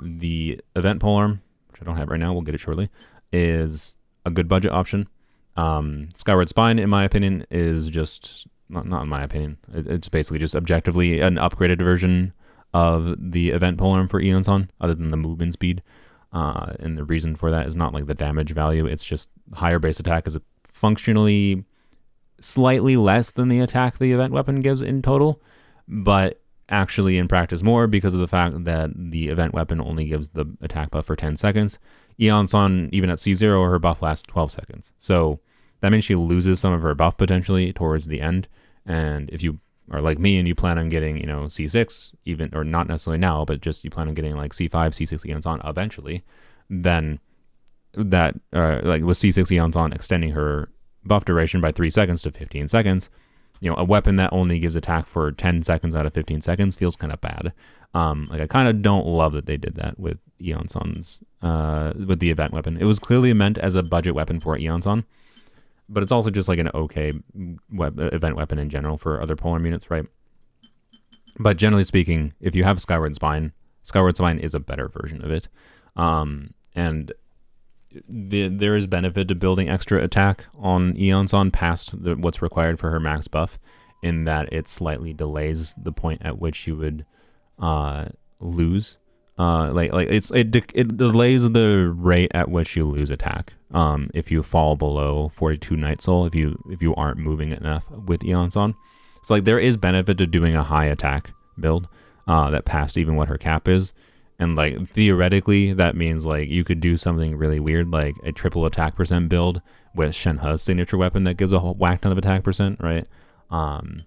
the event Polearm, which I don't have right now, we'll get it shortly, is a good budget option. Skyward Spine, in my opinion, is just not in my opinion. It's basically just objectively an upgraded version of the event Polearm for Eonson, other than the movement speed. And the reason for that is not like the damage value. It's just higher base attack is functionally slightly less than the attack the event weapon gives in total, but actually in practice more because of the fact that the event weapon only gives the attack buff for 10 seconds. Eonson, even at C0, her buff lasts 12 seconds. So that means she loses some of her buff potentially towards the end. And if you are like me and you plan on getting, C6, even, or not necessarily now, but just you plan on getting like C5, C6 Eonson eventually, then that, like with C6 Eonson extending her buff duration by 3 seconds to 15 seconds, a weapon that only gives attack for 10 seconds out of 15 seconds feels kind of bad. Like I kind of don't love that they did that with Eonson's, with the event weapon. It was clearly meant as a budget weapon for Eonson, but it's also just like an okay event weapon in general for other Polearm units, right? But generally speaking, if you have Skyward Spine is a better version of it. And there is benefit to building extra attack on Eonson past what's required for her max buff, in that it slightly delays the point at which you would lose. It delays the rate at which you lose attack. If you fall below 42 Night Soul, if you aren't moving enough with Eonson. So like there is benefit to doing a high attack build that passed even what her cap is. And like theoretically that means like you could do something really weird, like a triple attack percent build with Shenhe's signature weapon that gives a whole whack ton of attack percent, right? And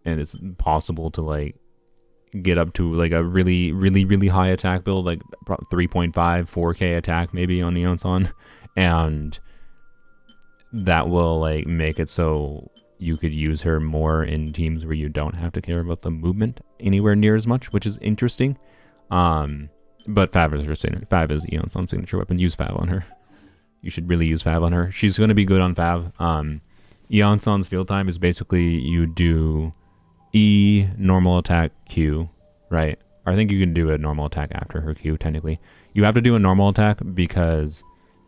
it's possible to like get up to like a really, really, really high attack build, like 3.5, 4K attack maybe on Eonson, and that will like make it so you could use her more in teams where you don't have to care about the movement anywhere near as much, which is interesting. But Fav is Eonson's signature weapon. Use Fav on her. You should really use Fav on her. She's going to be good on Fav. Eonson's field time is basically you do E, normal attack, Q, right? Or I think you can do a normal attack after her Q, technically. You have to do a normal attack because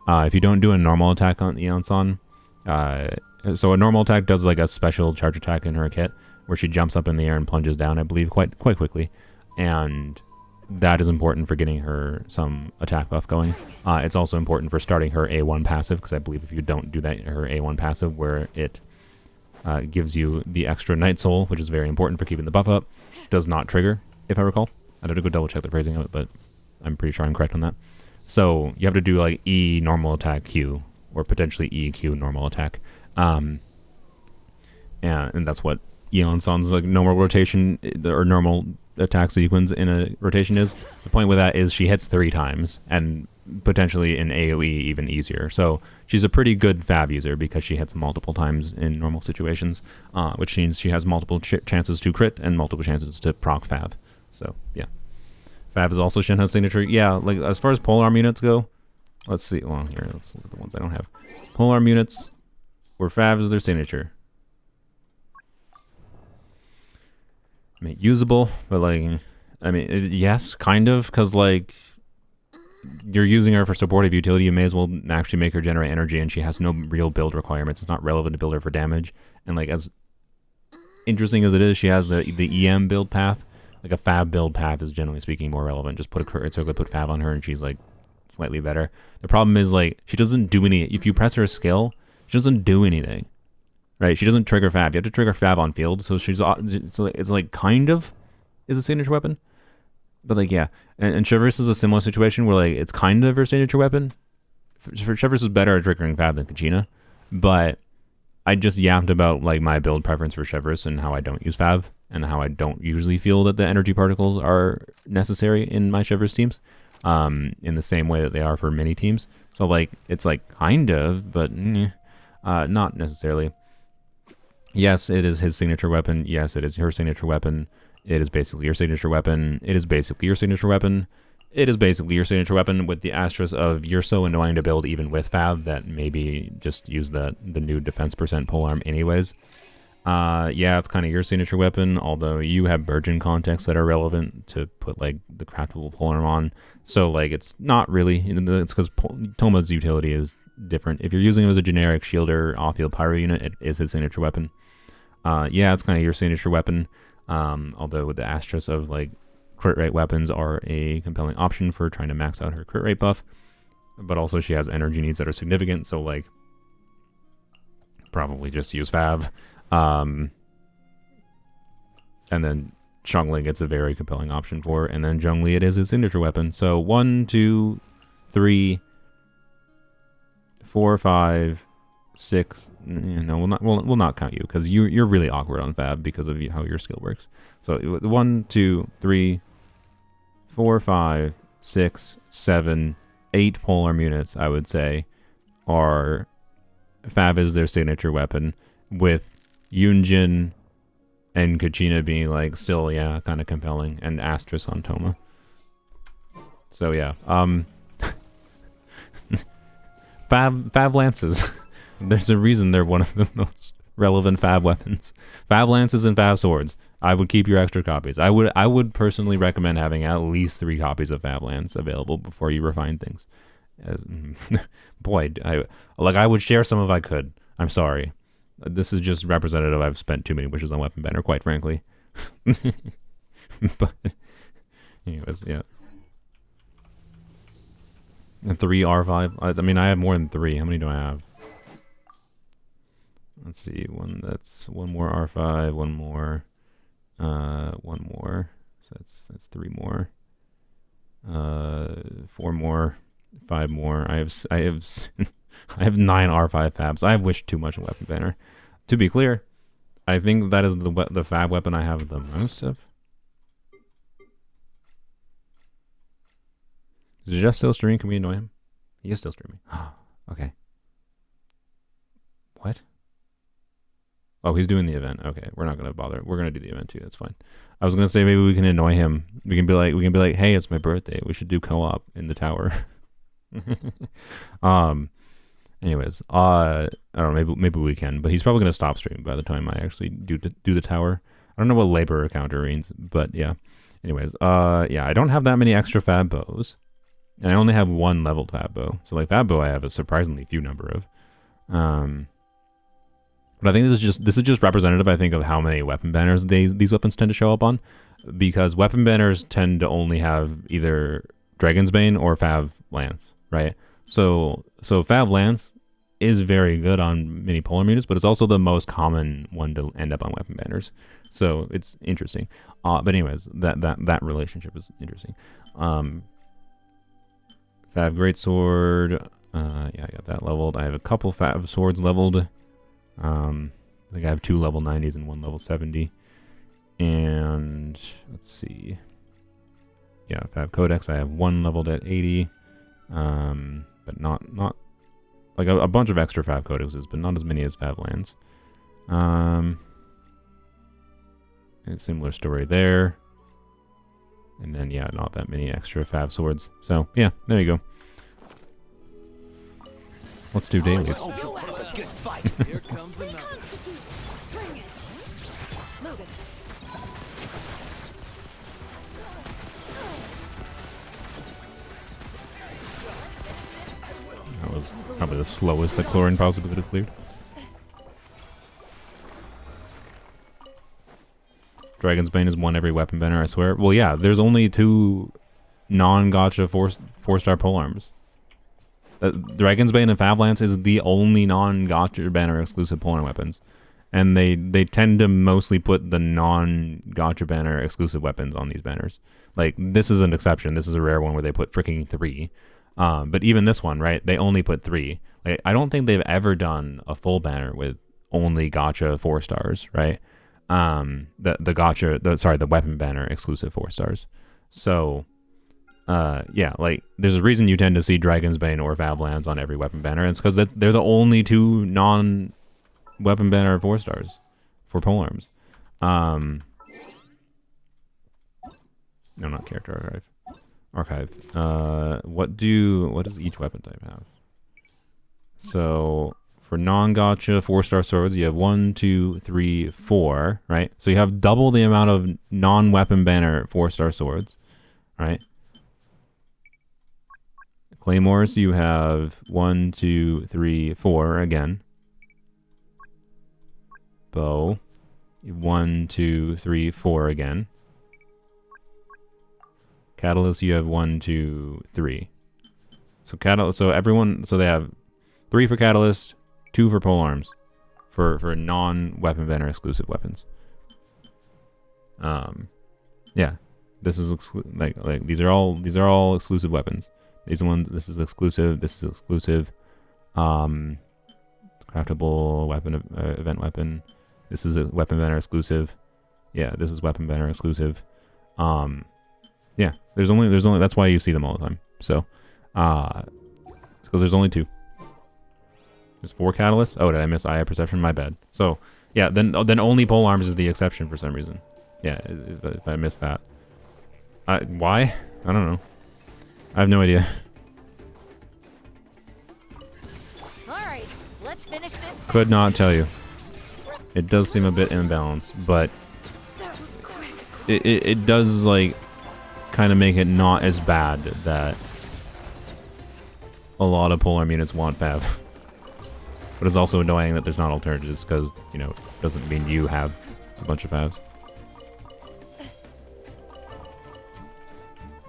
if you don't do a normal attack on Eonson, so a normal attack does like a special charge attack in her kit where she jumps up in the air and plunges down, I believe, quite quickly. And that is important for getting her some attack buff going. It's also important for starting her A1 passive, because I believe if you don't do that, her A1 passive, where it gives you the extra Night Soul, which is very important for keeping the buff up, does not trigger, if I recall. I'd have to go double check the phrasing of it, but I'm pretty sure I'm correct on that. So you have to do like E normal attack Q, or potentially E Q normal attack. And that's what Eonson's like normal rotation or normal attack sequence in a rotation is. The point with that is she hits 3 times, and potentially in AoE even easier. So she's a pretty good Fav user because she hits multiple times in normal situations, which means she has multiple chances to crit and multiple chances to proc Fav. So yeah, Fav is also Shenhe's signature. Yeah, like as far as Polearm units go, let's see. Well, here, let's look at the ones I don't have. Polearm units where Fav is their signature. I mean, usable, but like, I mean, yes, kind of, because like, you're using her for supportive utility. You may as well actually make her generate energy, and she has no real build requirements. It's not relevant to build her for damage. And like, as interesting as it is, she has the EM build path. Like a Fav build path is generally speaking more relevant. Just put Fav on her, and she's like slightly better. The problem is like she doesn't do any. If you press her skill, she doesn't do anything. right? She doesn't trigger Fab. You have to trigger Fab on field, so it's like kind of is a signature weapon, but like yeah. And Chivalrous is a similar situation where like it's kind of her signature weapon. Chivalrous is better at triggering Fab than Kachina, but I just yapped about like my build preference for Chivalrous and how I don't use Fab and how I don't usually feel that the energy particles are necessary in my Chivalrous teams, in the same way that they are for many teams. So like it's like kind of, but not necessarily. Yes, it is his signature weapon. Yes, it is her signature weapon. It is basically your signature weapon. It is basically your signature weapon. It is basically your signature weapon with the asterisk of you're so annoying to build even with Fab that maybe just use the new defense percent polearm anyways. Yeah, it's kind of your signature weapon, although you have Burgeon contexts that are relevant to put like the craftable polearm on. So like it's not really, it's because Toma's utility is different. If you're using him as a generic shielder off-field pyro unit, it is his signature weapon. Yeah, it's kind of your signature weapon, although with the asterisk of like crit rate weapons are a compelling option for trying to max out her crit rate buff, but also she has energy needs that are significant, so like probably just use Fav. And then Zhongli gets a very compelling option for, and then Zhongli it is his signature weapon. So 1, 2, 3, 4, 5, 6. No, we'll not count you because you're really awkward on Fab because of how your skill works. So 1, 2, 3, 4, 5, 6, 7, 8 polearm units, I would say, are Fab is their signature weapon, with Yunjin and Kachina being like still, yeah, kind of compelling, and asterisk on Toma. So yeah, Fab lances. There's a reason they're one of the most relevant Fab weapons. Fab lances and Fab swords. I would keep your extra copies. I would personally recommend having at least 3 copies of Fab lance available before you refine things. Boy, I would share some if I could. I'm sorry. This is just representative. I've spent too many wishes on Weapon Banner, quite frankly. But anyways, yeah. And 3 R5. I mean, I have more than 3. How many do I have? Let's see. One more R5. One more. One more. So that's 3 more. 4 more. 5 more. I have I have 9 R5 Fabs. I have wished too much on Weapon Banner. To be clear, I think that is the Fab weapon I have the most of. Is Jeff still streaming? Can we annoy him? He is still streaming. Okay. What? Oh, he's doing the event. Okay, we're not gonna bother. We're gonna do the event too. That's fine. I was gonna say maybe we can annoy him. We can be like, hey, it's my birthday. We should do co-op in the tower. Anyways, I don't know. Maybe we can. But he's probably gonna stop streaming by the time I actually do the tower. I don't know what labor counter means, but yeah. Anyways, yeah, I don't have that many extra Fab bows. And I only have 1 leveled Fab bow. So like Fab bow I have a surprisingly few number of. But I think this is just representative, I think, of how many weapon banners these weapons tend to show up on. Because weapon banners tend to only have either Dragon's Bane or Fab Lance, right? So Fab Lance is very good on mini polearm units, but it's also the most common one to end up on weapon banners. So it's interesting. But anyways, that relationship is interesting. Fab Greatsword, yeah, I got that leveled. I have a couple Fab Swords leveled. I think I have 2 level 90s and 1 level 70. And let's see. Yeah, Fab Codex, I have 1 leveled at 80. But not like a bunch of extra Fab Codexes, but not as many as Fab Lands. And similar story there. And then, yeah, not that many extra Fab Swords. So, yeah, there you go. Let's do dailies. Here comes another. Bring it. Load it. That was probably the slowest that Chlorine possibly could have cleared. Dragon's Bane is 1 every weapon banner, I swear. Well, yeah, there's only 2 non-gacha 4-star polearms. Dragon's Bane and Fab Lance is the only non-gacha banner exclusive polearm weapons. and they tend to mostly put the non-gacha banner exclusive weapons on these banners. Like, this is an exception. This is a rare one where they put freaking 3. But even this one, right? They only put 3. Like, I don't think they've ever done a full banner with only gacha 4 stars, right? The weapon banner exclusive 4 stars. So, yeah, like, there's a reason you tend to see Dragon's Bane or Favlands on every weapon banner. And it's because they're the only 2 non-weapon banner 4 stars for polearms. No, not character archive. What does each weapon type have? So for non-gacha 4-star swords, you have 1, 2, 3, 4, right? So you have double the amount of non-weapon banner 4-star swords, right? Claymores, you have 1, 2, 3, 4 again. Bow, 1, 2, 3, 4 again. Catalyst, you have 1, 2, 3. So so they have 3 for Catalyst, 2 for polearms, for non-weapon banner exclusive weapons. Yeah, this is like these are all exclusive weapons. This is exclusive. This is exclusive. Craftable weapon, event weapon. This is a weapon banner exclusive. Yeah, this is weapon banner exclusive. Yeah, there's only that's why you see them all the time. So, it's because there's only 2. There's 4 catalysts. Oh, did I miss Eye of Perception? My bad. So, yeah, then only polearms is the exception for some reason. Yeah, if I missed that. Why? I don't know. I have no idea. All right, let's finish this. Could not tell you. It does seem a bit imbalanced, but That was quick. it does, like, kind of make it not as bad that a lot of polearm units want Fav. But it's also annoying that there's not alternatives because, you know, it doesn't mean you have a bunch of Favs.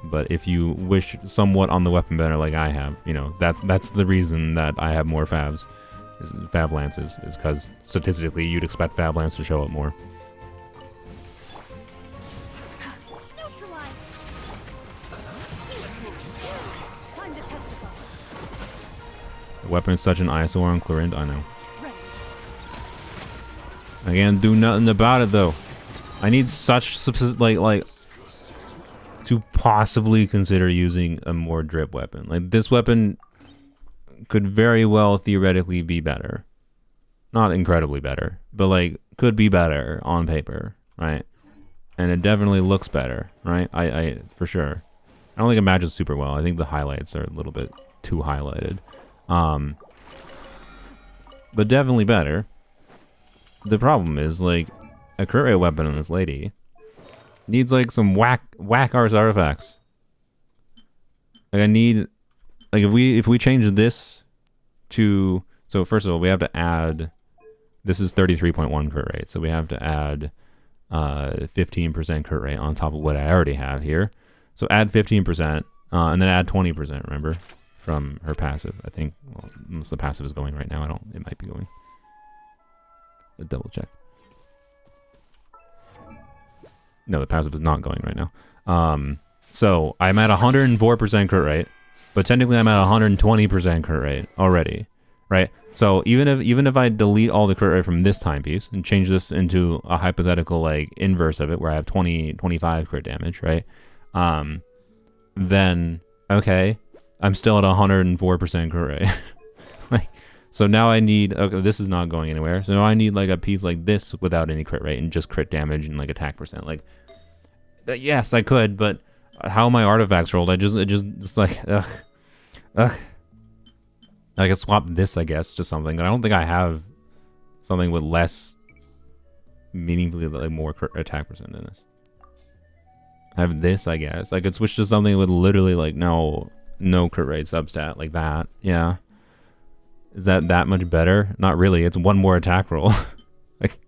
But if you wish somewhat on the weapon banner like I have, you know, that's the reason that I have more Favs, Fav Lances, is because statistically you'd expect Fav Lance to show up more. Neutralize. Time to testify. The weapon is such an eyesore on Clorinde, I know. Ready. I can't do nothing about it though. I need such like to possibly consider using a more drip weapon. Like, this weapon could very well theoretically be better. Not incredibly better, but like could be better on paper, right? And it definitely looks better, right? I for sure. I don't think it matches super well. I think the highlights are a little bit too highlighted. But definitely better. The problem is, like, a crit rate weapon on this lady needs like some whack arse artifacts. Like, I need, like, if we change this to, so first of all we have to add, this is 33.1 crit rate, so we have to add 15% crit rate on top of what I already have here. So add 15%, and then add 20%, remember, from her passive. I think, well, unless the passive is going right now, it might be going. Let's double check. No, the passive is not going right now. So I'm at 104% crit rate, but technically I'm at 120% crit rate already, right? So even if I delete all the crit rate from this timepiece and change this into a hypothetical, like, inverse of it, where I have 25 crit damage, right? Then okay, I'm still at 104% crit rate. Like, so now I need, okay, this is not going anywhere. So now I need like a piece like this without any crit rate and just crit damage and like attack percent. Like, yes, I could, but how my artifacts rolled, it's like, ugh. I could swap this, I guess, to something. I don't think I have something with less, meaningfully, like, more attack percent than this. I have this, I guess. I could switch to something with literally like no crit rate substat, like that. Yeah. Is that much better? Not really. It's one more attack roll. Like,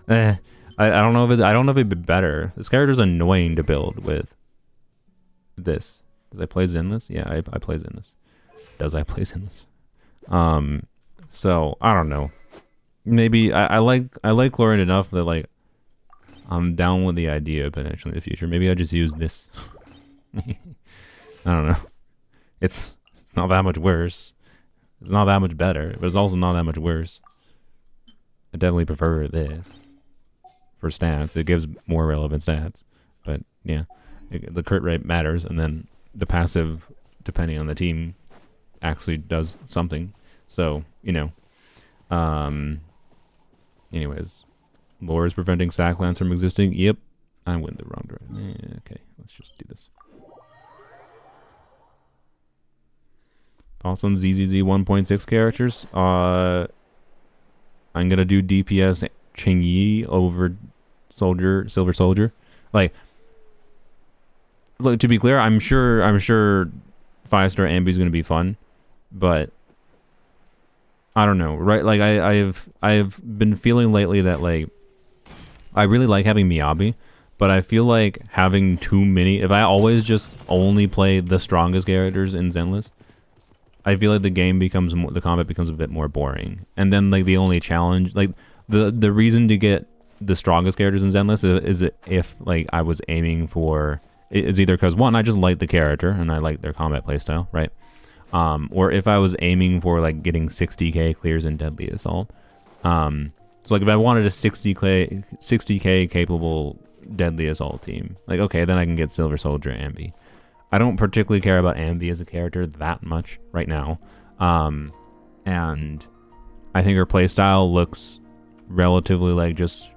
I don't know if it'd be better. This character's annoying to build with this. Does I play Zenless? Yeah, I play Zenless. Does I play Zenless? So I don't know. maybe I like Chlorine enough that like I'm down with the idea potentially in the future. Maybe I just use this. I don't know. It's not that much worse. It's not that much better, but it's also not that much worse. I definitely prefer this for stats. It gives more relevant stats. But yeah, the crit rate matters, and then the passive, depending on the team, actually does something. So, anyways, lore is preventing Sacklands from existing. Yep, I went the wrong direction. Yeah, okay, let's just do this. Thoughts on ZZZ 1.6 characters? I'm gonna do DPS Ching-Yi over Silver Soldier. Like, look, to be clear, I'm sure 5-star Ambi is gonna be fun, but I don't know, right? Like I've been feeling lately that like I really like having Miyabi, but I feel like having too many. If I always just only play the strongest characters in Zenless, I feel like the combat becomes a bit more boring. And then like the only challenge, like the reason to get the strongest characters in Zenless is if like I was aiming for is either because one, I just like the character and I like their combat playstyle, right? Or if I was aiming for like getting 60k clears in Deadly Assault. So like if I wanted a 60k capable Deadly Assault team, like okay, then I can get Silver Soldier Ambi. I don't particularly care about Ambi as a character that much right now. And I think her playstyle looks relatively like just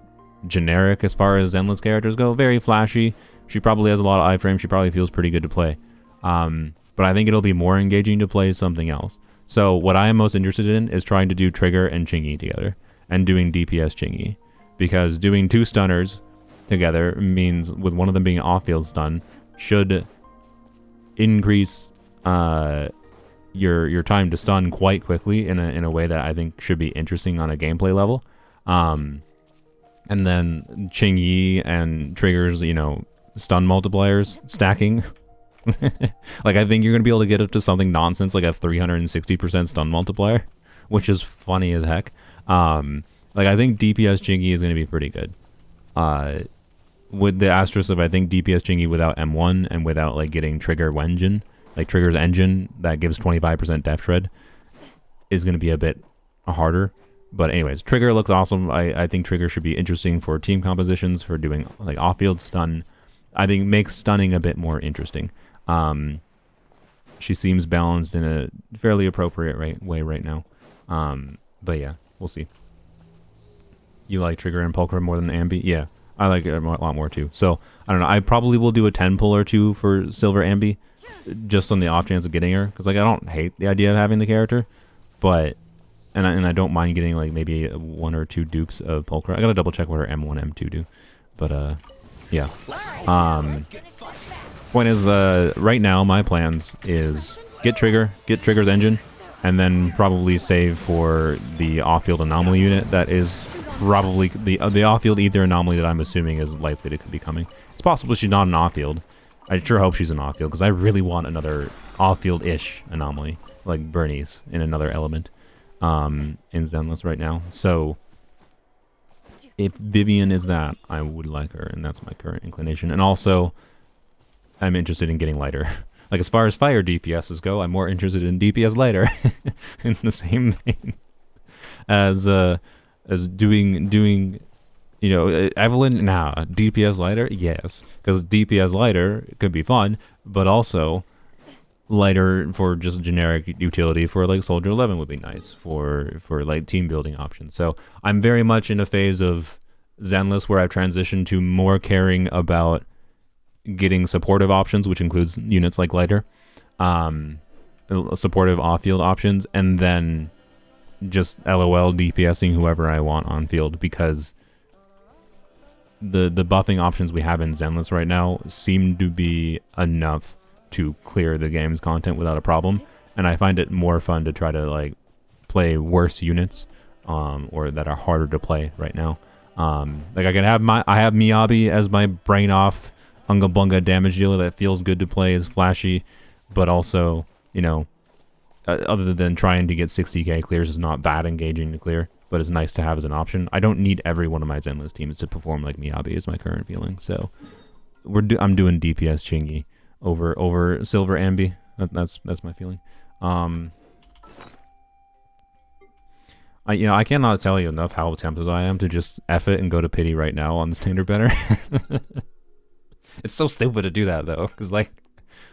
generic as far as Zenless characters go. Very flashy. She probably has a lot of iframe. She probably feels pretty good to play. But I think it'll be more engaging to play something else. So what I am most interested in is trying to do Trigger and Chingy together and doing DPS Chingy. Because doing two stunners together means with one of them being off-field stun should increase your time to stun quite quickly in a way that I think should be interesting on a gameplay level. And then Ching-Yi and Trigger's, stun multipliers stacking. Like I think you're gonna be able to get up to something nonsense like a 360% stun multiplier, which is funny as heck. Like I think DPS Chingy is gonna be pretty good. With the asterisk of I think DPS Chingy without M1 and without like getting Trigger engine, like Trigger's engine that gives 25% def shred, is gonna be a bit harder. But anyways, Trigger looks awesome. I think Trigger should be interesting for team compositions, for doing like off-field stun. I think makes stunning a bit more interesting. She seems balanced in a fairly appropriate way right now. But yeah, we'll see. You like Trigger and Polearm more than Ambi? Yeah, I like it a lot more too. So, I don't know. I probably will do a 10 pull or two for Silver Ambi, just on the off chance of getting her. Because like I don't hate the idea of having the character, but... And I don't mind getting like maybe 1 or 2 dupes of Polearm. I gotta double check what her M1, M2 do. But, yeah. Point is, right now my plans is get Trigger's engine, and then probably save for the off-field anomaly unit that is probably the off-field ether anomaly that I'm assuming is likely to be coming. It's possible she's not an off-field. I sure hope she's an off-field, because I really want another off-field-ish anomaly, like Bernie's in another element, in Zenless right now. So... if Vivian is that, I would like her, and that's my current inclination. And also, I'm interested in getting lighter. Like, as far as fire DPSs go, I'm more interested in DPS lighter in the same vein as doing Evelyn, nah, DPS lighter, yes. Because DPS lighter could be fun, but also lighter for just generic utility for like Soldier 11 would be nice for like team building options. So I'm very much in a phase of Zenless where I've transitioned to more caring about getting supportive options, which includes units like lighter, supportive off-field options, and then just LOL DPSing whoever I want on field, because the buffing options we have in Zenless right now seem to be enough to clear the game's content without a problem, and I find it more fun to try to like play worse units, or that are harder to play right now. Like I have Miyabi as my brain off Unga Bunga damage dealer that feels good to play, is flashy, but also other than trying to get 60k clears is not that engaging to clear. but it's nice to have as an option. I don't need every one of my Zenless teams to perform like Miyabi is my current feeling. So I'm doing DPS Chingy over Silver Ambi. That's my feeling. I cannot tell you enough how tempted I am to just F it and go to pity right now on the standard banner. It's so stupid to do that though, because like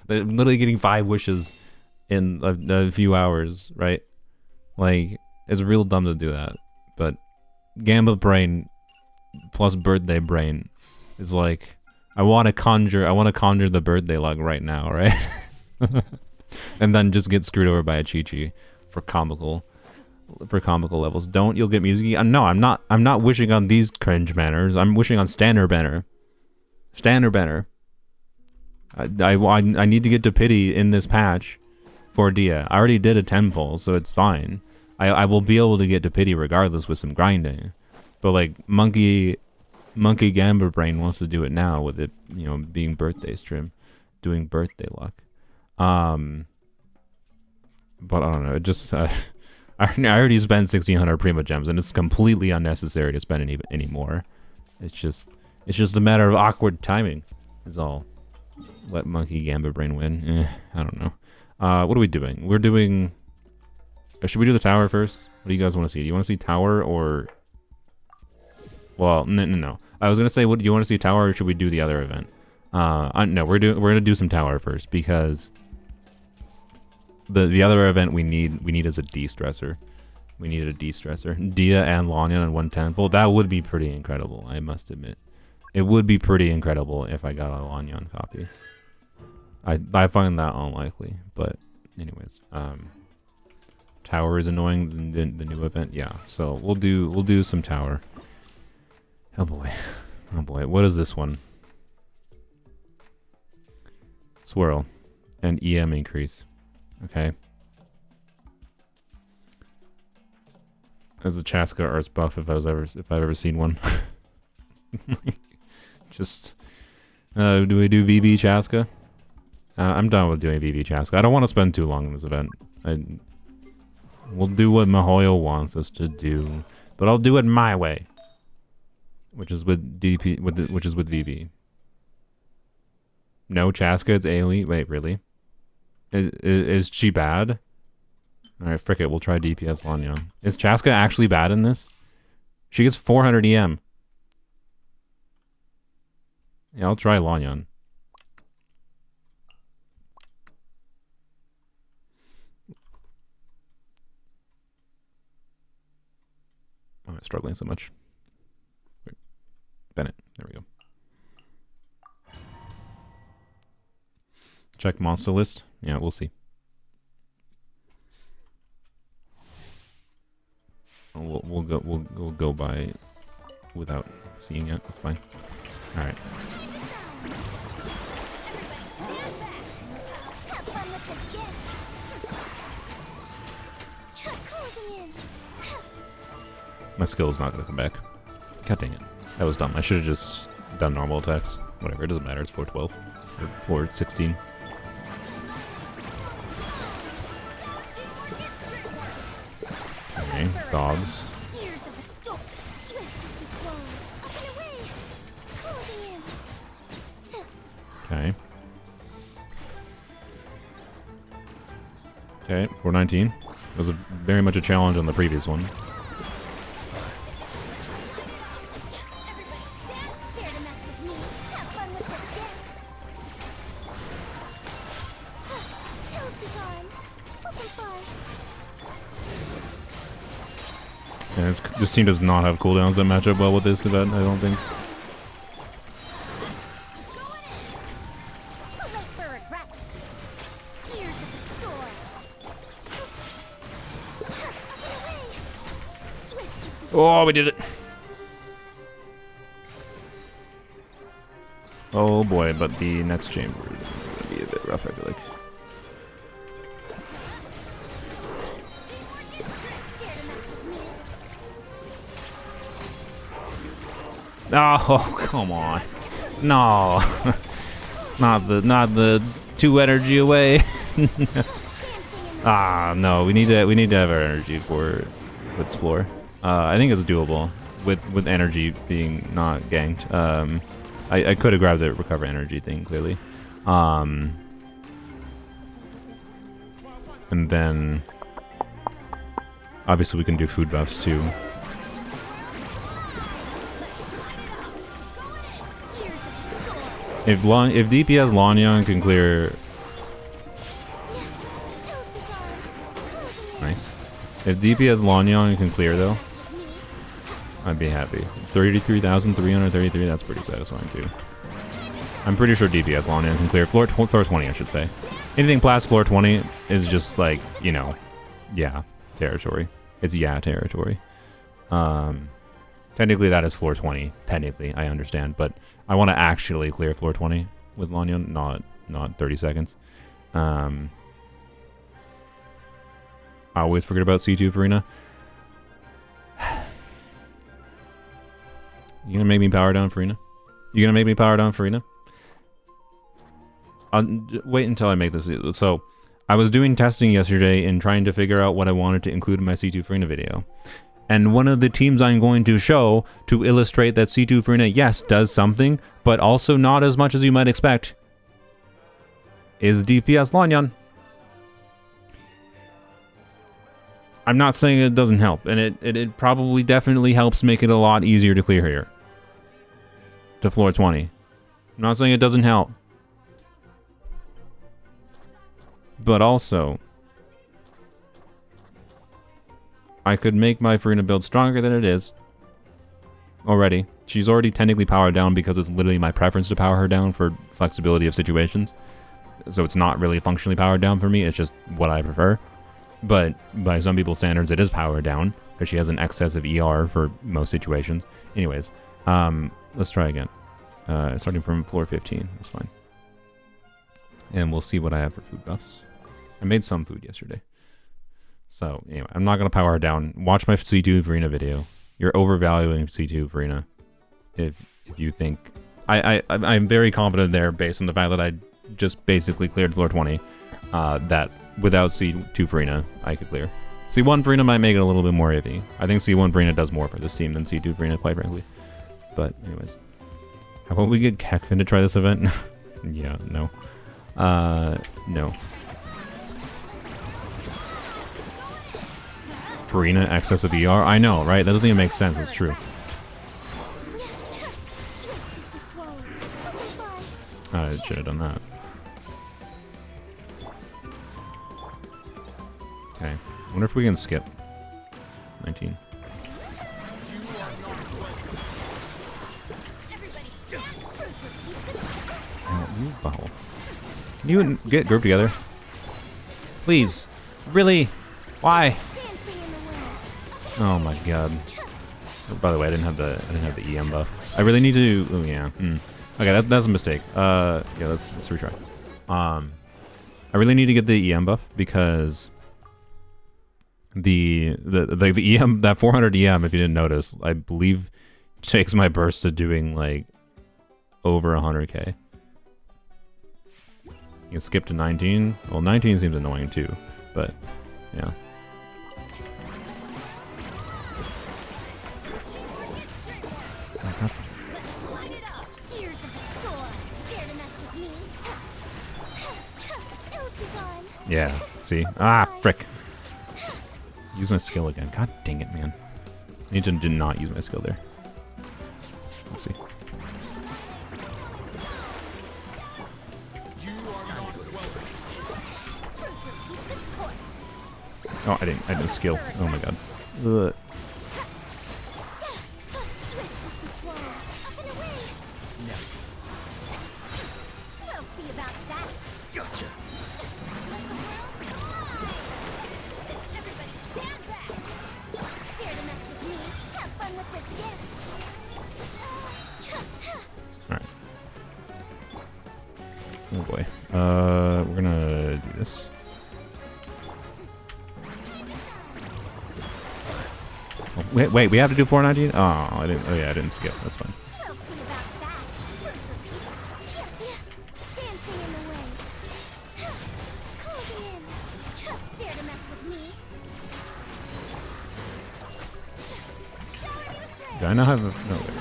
they're literally getting 5 wishes in a few hours, right? Like it's real dumb to do that. But Gambit Brain plus Birthday Brain is like I want to conjure the birthday luck right now, right? And then just get screwed over by a Chi-Chi for comical levels. You'll get music. No, I'm not wishing on these cringe banners. I'm wishing on standard banner. Standard banner. I need to get to pity in this patch for Dia. I already did a 10 pull, so it's fine. I will be able to get to pity regardless with some grinding. But like Monkey Gambler Brain wants to do it now with it, being birthday stream, doing birthday luck. But I don't know. It just I already spent 1,600 Prima Gems, and it's completely unnecessary to spend any more. It's just a matter of awkward timing. Is all. Let Monkey Gambler Brain win. I don't know. What are we doing? We're doing. Should we do the tower first? What do you guys want to see? Do you want to see tower or? Well, no. I was gonna say, what do you want to see, tower, or should we do the other event? No, we're gonna do some tower first because the other event we need is a de-stressor. We needed a de-stressor. Dia and Lanyan and 110. Well, that would be pretty incredible. I must admit, it would be pretty incredible if I got a Lanyan copy. I find that unlikely, but anyways, tower is annoying. The new event, yeah. So we'll do some tower. Oh boy. What is this one? Swirl and EM increase. Okay. As a Chaska Arts buff, if I've ever seen one. Just do we do VB Chaska? I'm done with doing VB Chaska. I don't want to spend too long in this event. We'll do what Mihoyo wants us to do, but I'll do it my way. Which is with which is with VB. No, Chaska, it's AoE. Wait, really? Is she bad? Alright, frick it, we'll try DPS Lanyan. Is Chaska actually bad in this? She gets 400 EM. Yeah, I'll try Lanyan. Oh, I'm struggling so much. Bennett. There we go. Check monster list. Yeah, we'll see. We'll go by without seeing it. That's fine. All right. My skill is not going to come back. God dang it. That was dumb. I should have just done normal attacks. Whatever, it doesn't matter. It's 412. Or 416. Okay, dogs. Okay. Okay, 419. It was very much a challenge on the previous one. Yeah, this team does not have cooldowns that match up well with this event, I don't think. Oh, we did it. Oh boy, but the next chamber is going to be a bit rough, I feel like. Oh, come on. No. not the 2 energy away. Ah, no, we need to have our energy for its floor. I think it's doable with energy being not ganked. I could have grabbed the recover energy thing clearly. And then obviously we can do food buffs too. If DPS Lanyang can clear, nice. If DPS Lanyang can clear though, I'd be happy. 33,333. That's pretty satisfying too. I'm pretty sure DPS Lanyang can clear floor 20, I should say. Anything past floor 20 is just like, you know, yeah, territory. It's yeah territory. Technically that is floor 20. Technically, I understand, but I want to actually clear floor 20 with Lanyon, not 30 seconds. I always forget about C2 Furina. You gonna make me power down Furina? You gonna make me power down Furina? I'll wait until I make this. So, I was doing testing yesterday and trying to figure out what I wanted to include in my C2 Furina video. And one of the teams I'm going to show to illustrate that C2 Furina, yes, does something, but also not as much as you might expect, is DPS Lanyon. I'm not saying it doesn't help, and it probably definitely helps make it a lot easier to clear here. To floor 20. I'm not saying it doesn't help. But also, I could make my Furina build stronger than it is. Already. She's already technically powered down because it's literally my preference to power her down for flexibility of situations. So it's not really functionally powered down for me, it's just what I prefer. But by some people's standards, it is powered down because she has an excess of ER for most situations. Anyways, let's try again. Starting from floor 15, that's fine. And we'll see what I have for food buffs. I made some food yesterday. So, anyway, I'm not going to power her down. Watch my C2 Furina video. You're overvaluing C2 Furina. If you think... I'm very confident there based on the fact that I just basically cleared floor 20. That without C2 Furina, I could clear. C1 Furina might make it a little bit more iffy. I think C1 Furina does more for this team than C2 Furina, quite frankly. But, anyways. How about we get Kekfin to try this event? Yeah, no. No. Furina, excess of ER? I know, right? That doesn't even make sense. It's true. I should have done that. Okay. I wonder if we can skip 19. Oh, can you get grouped together? Please. Really? Why? Oh my god. Oh, by the way, I didn't have the EM buff. I really need to. Oh yeah. Okay, that's a mistake. Yeah, let's retry. I really need to get the EM buff because the EM, that 400 EM, if you didn't notice, I believe takes my burst to doing like over 100k. You can skip to 19. Well, 19 seems annoying too, but yeah. Yeah, see? Ah, frick. Use my skill again. God dang it, man. I need to not use my skill there. Let's see. Oh, I didn't skill. Oh my god. Ugh. Alright. Oh boy. We're gonna do this. Oh, wait, we have to do 419? Oh, I didn't. Oh yeah, I didn't skip. That's fine. I now have a... No, wait.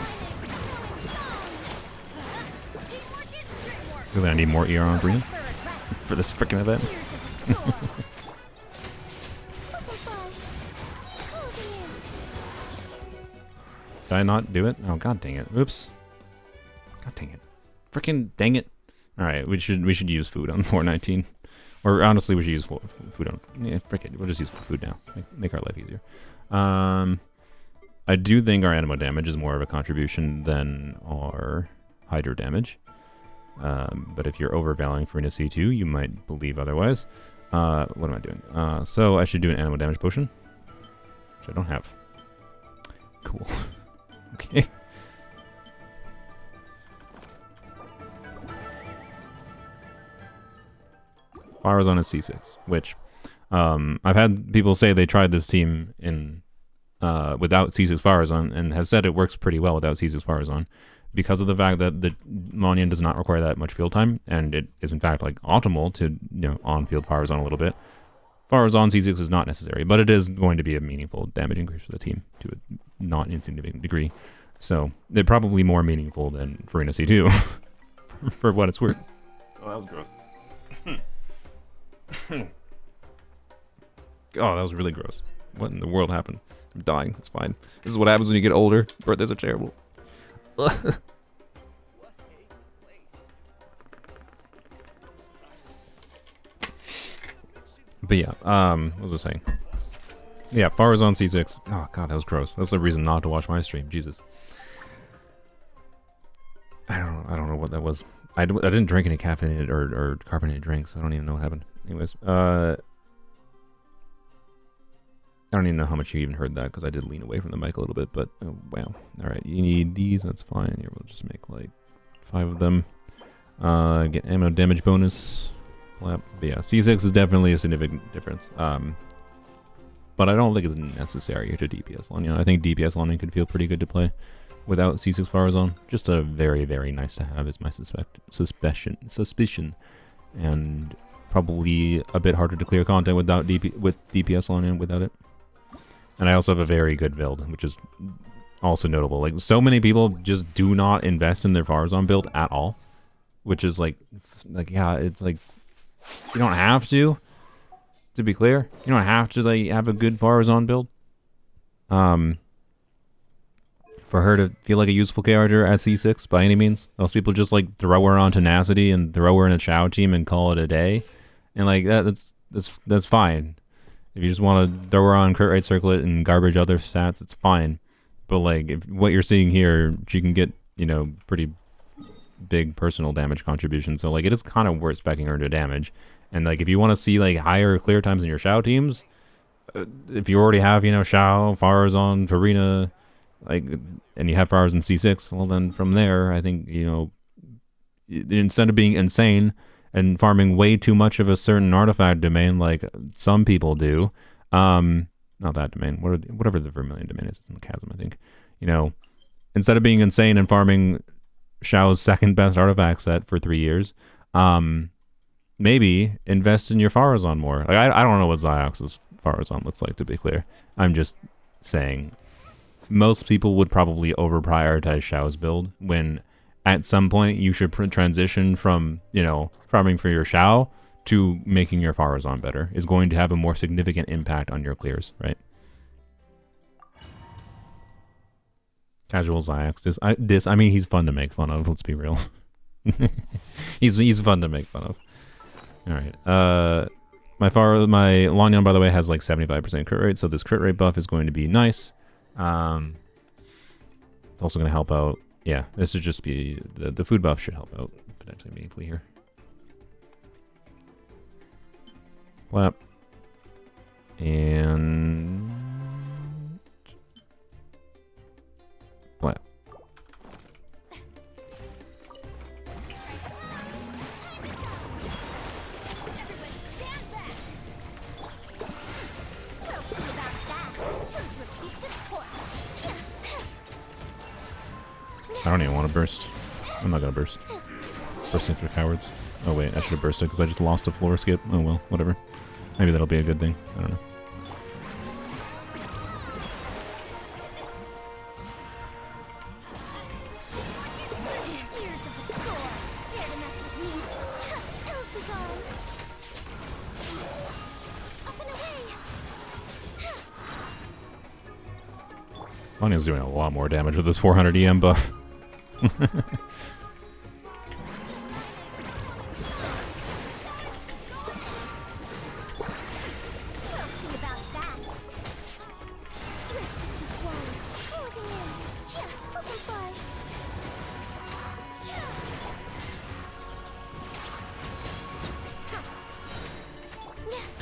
Really, I need more ER on Furina for this freaking event. Did I not do it? Oh, god dang it. Oops. God dang it. Freaking dang it. Alright, we should use food on 419. Or honestly, we should use food on... Yeah, frick it. We'll just use food now. Make our life easier. I do think our animo damage is more of a contribution than our Hydro damage. But if you're overvaluing Furina C2, you might believe otherwise. What am I doing? So I should do an animo damage potion, which I don't have. Cool. Okay. Fire Zone is C6, which I've had people say they tried this team in without C6 Fire Zone and have said it works pretty well without C6 Fire Zone because of the fact that the Lonian does not require that much field time, and it is in fact like optimal to on-field Fire Zone a little bit. Fire Zone C6 is not necessary, but it is going to be a meaningful damage increase for the team to a not insignificant degree. So they're probably more meaningful than Furina C2 for what it's worth. Oh, that was gross. Oh, that was really gross. What in the world happened? I'm dying. It's fine. This is what happens when you get older. Birthdays are terrible. But yeah, what was I saying? Yeah, Far on C6. Oh god, that was gross. That's the reason not to watch my stream. Jesus. I don't know what that was. I didn't drink any caffeinated or carbonated drinks. So I don't even know what happened. Anyways, I don't even know how much you even heard that because I did lean away from the mic a little bit, but oh, wow. Alright, you need these, that's fine. Here, we'll just make like 5 of them. Get ammo damage bonus. But yeah, C6 is definitely a significant difference. But I don't think it's necessary to DPS Lonian. I think DPS Lonian could feel pretty good to play without C6 Fire Zone. Just a very, very nice to have is my suspicion. And probably a bit harder to clear content without DPS Lonian without it. And I also have a very good build, which is also notable. Like, so many people just do not invest in their Fire Zone build at all. Which is like, yeah, it's like, you don't have to be clear. You don't have to, like, have a good Fire Zone build. For her to feel like a useful character at C6 by any means. Most people just, like, throw her on Tenacity and throw her in a Chow team and call it a day. And, like, that's fine. If you just want to throw her on Crit Rate Circlet and garbage other stats, it's fine. But, like, if what you're seeing here, she can get, pretty big personal damage contribution. So, like, it is kind of worth speccing her into damage. And, like, if you want to see, like, higher clear times in your Shao teams, if you already have, Shao, Farazon, Furina, like, and you have Faraz in C6, well, then from there, I think, instead of being insane and farming way too much of a certain artifact domain like some people do, not that domain, whatever the Vermilion domain is, it's in the Chasm, I think, instead of being insane and farming Shao's second best artifact set for 3 years, maybe invest in your Farazon more. Like, I don't know what Ziox's Farazon looks like, to be clear. I'm just saying most people would probably over-prioritize Shao's build when at some point you should transition from, farming for your Shao to making your Farazon better. Is going to have a more significant impact on your clears, right? Casual Ziox. I mean, he's fun to make fun of, let's be real. he's fun to make fun of. Alright, my Lonian, by the way, has like 75% crit rate, so this crit rate buff is going to be nice. It's also going to help out. Yeah, this should just be the food buff should help out potentially meaningfully here. Clap. And clap. I don't even want to burst. I'm not gonna burst. Bursting for cowards. Oh wait, I should have bursted because I just lost a floor skip. Oh well, whatever. Maybe that'll be a good thing. I don't know. Anya's doing a lot more damage with this 400 EM buff.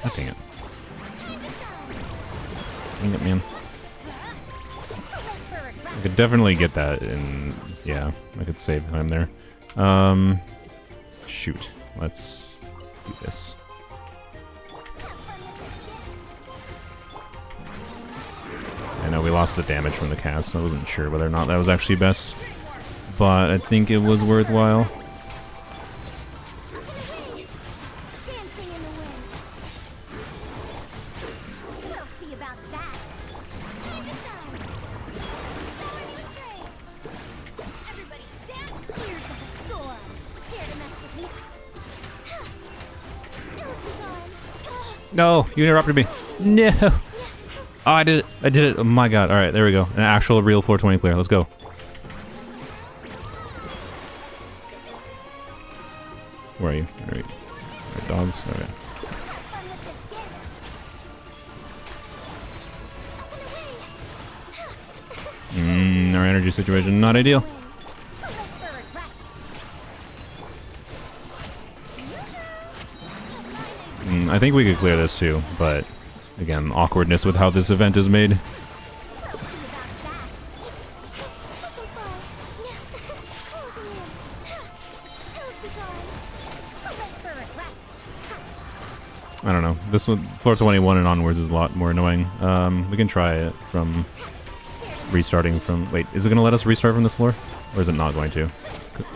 God dang it. Dang it, man. I could definitely get that in... Yeah, I could save time there. Shoot. Let's do this. I know we lost the damage from the cast, so I wasn't sure whether or not that was actually best. But I think it was worthwhile. No, you interrupted me. No. Oh, I did it. I did it. Oh my god. All right, there we go. An actual real 420 clear. Let's go. Where are you? All right. All right, dogs. Okay. Our energy situation not ideal. I think we could clear this too, but again, awkwardness with how this event is made. I don't know. This one, floor 21 and onwards, is a lot more annoying. We can try it from restarting from... Wait, is it going to let us restart from this floor? Or is it not going to?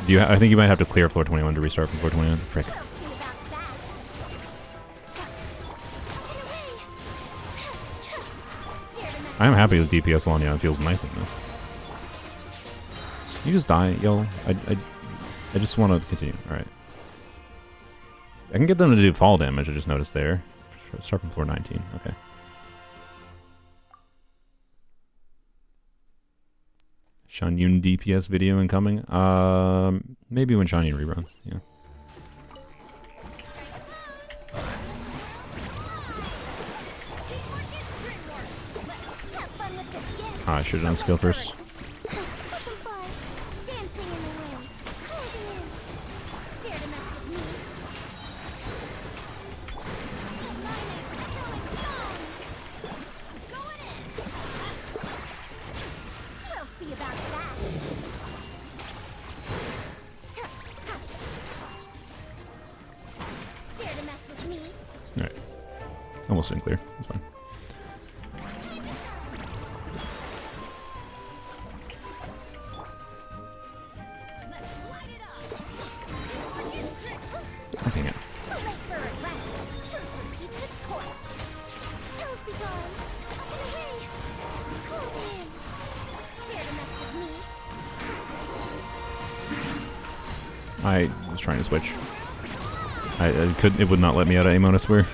Do you? I think you might have to clear floor 21 to restart from floor 21. Frick. I am happy with DPS Lanya. It feels nice in this. You just die, yo. I just want to continue. Alright. I can get them to do fall damage, I just noticed there. Start from floor 19. Okay. Shanyun DPS video incoming. Maybe when Shanyun reruns. Yeah. I should have done skill first. Alright. Almost didn't clear. That's fine. Oh, dang it. I was trying to switch. I couldn't. It would not let me out of aim, I swear.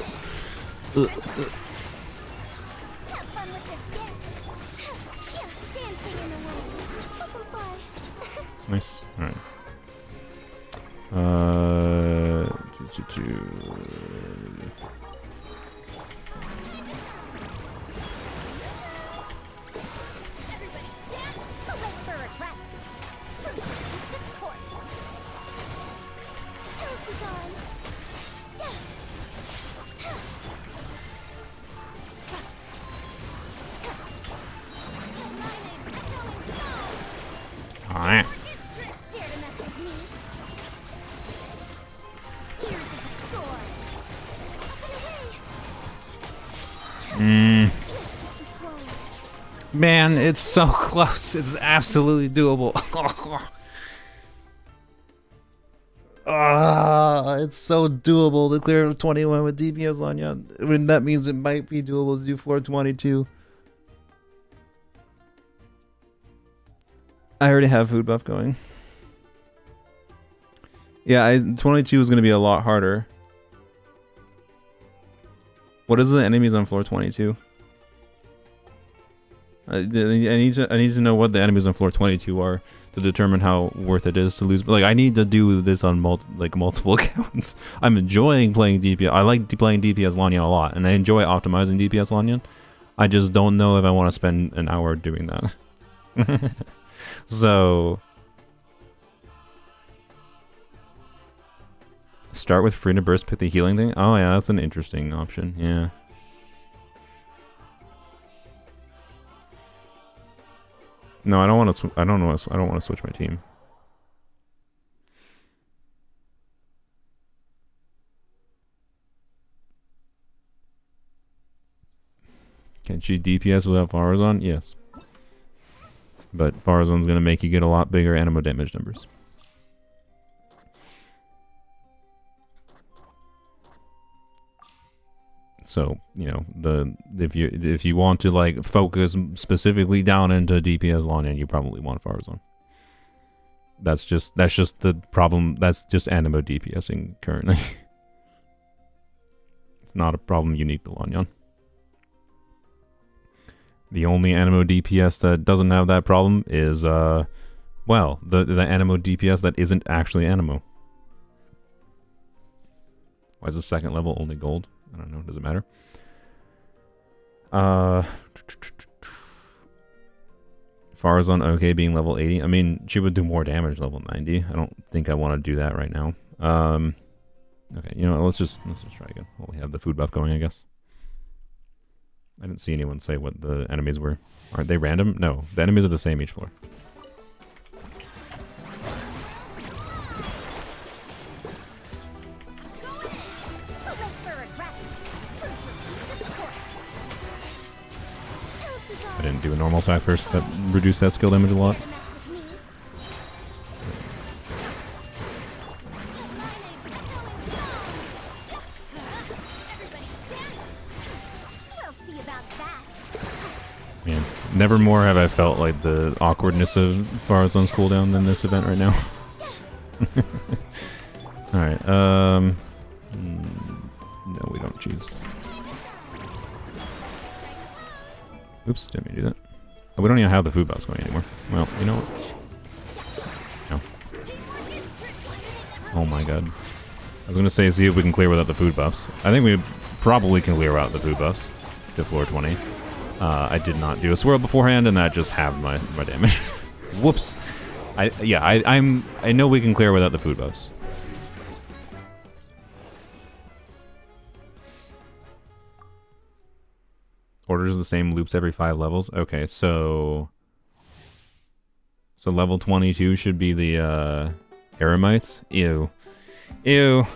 Nice. All right. Man, it's so close. It's absolutely doable. It's so doable to clear 21 with DPS Lanya. I mean, that means it might be doable to do 422. I already have food buff going. Yeah, 22 is going to be a lot harder. What is the enemies on floor 22? I need to know what the enemies on floor 22 are to determine how worth it is to lose. Like, I need to do this on multiple accounts. I'm enjoying playing DPS. I like playing DPS Lanyan a lot, and I enjoy optimizing DPS Lanyan. I just don't know if I want to spend an hour doing that. So start with Furina burst, pick the healing thing. Oh yeah, that's an interesting option. Yeah. No, I don't want to. I don't want to switch my team. Can she DPS without Farazan? Yes. But Farazan's gonna make you get a lot bigger animo damage numbers. So, you know, if you want to like focus specifically down into DPS Lanyan, you probably want Farazan. That's just the problem. That's just animo DPSing currently. It's not a problem unique to Lanyan. The only animo DPS that doesn't have that problem is well, the animo DPS that isn't actually animo. Why is the second level only gold? I don't know. Does it matter? Farazan okay being level 80. I mean, she would do more damage level 90. I don't think I want to do that right now. Okay, you know what, let's just try again. Well, we have the food buff going, I guess. I didn't see anyone say what the enemies were. Aren't they random? No, the enemies are the same each floor. I didn't do a normal attack first. That reduced that skill damage a lot. Man, never more have I felt like the awkwardness of Farazan's cooldown than this event right now. Alright, no, we don't choose. Oops, didn't mean to do that. Oh, we don't even have the food buffs going anymore. Well, you know what? No. Oh my god. I was gonna say, see if we can clear without the food buffs. I think we probably can clear without the food buffs to floor 20. I did not do a swirl beforehand, and that just halved my damage. Whoops. I know we can clear without the food buffs. Orders the same loops every 5 levels. Okay, so level 22 should be the Eremites. Ew. Ew.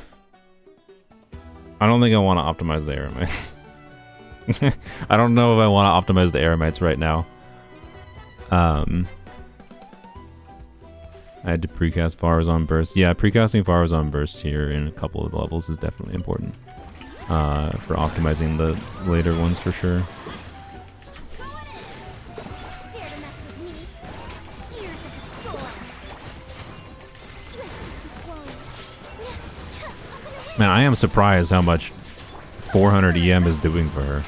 I don't think I want to optimize the Eremites. I don't know if I want to optimize the Eremites right now. I had to precast Farazan Burst. Yeah, precasting Farazan Burst here in a couple of the levels is definitely important. For optimizing the later ones for sure. Man, I am surprised how much 400 EM is doing for her.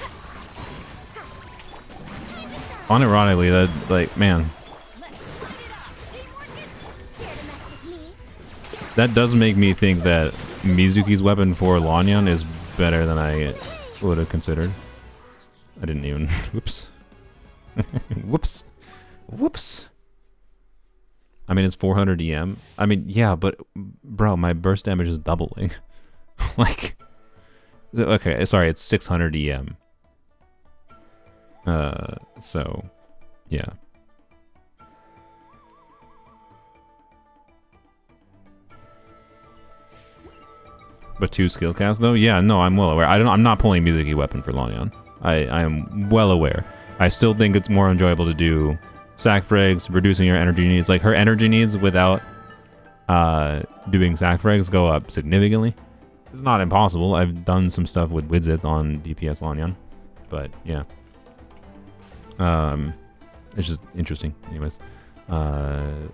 Unironically, that, like, man. That does make me think that Mizuki's weapon for Lanyan is better than I would have considered. I didn't even... Whoops. Whoops. Whoops. I mean, it's 400 EM. I mean, yeah, but... Bro, my burst damage is doubling. Like... Okay, sorry, it's 600 EM. So... Yeah. But 2 skill casts though? Yeah, no, I'm well aware. I'm not pulling Mizuki weapon for Lanyan. I am well aware. I still think it's more enjoyable to do sack frags, reducing your energy needs. Like her energy needs without doing sack frags go up significantly. It's not impossible. I've done some stuff with Widzith on DPS Lanyan. But yeah. It's just interesting. Anyways. You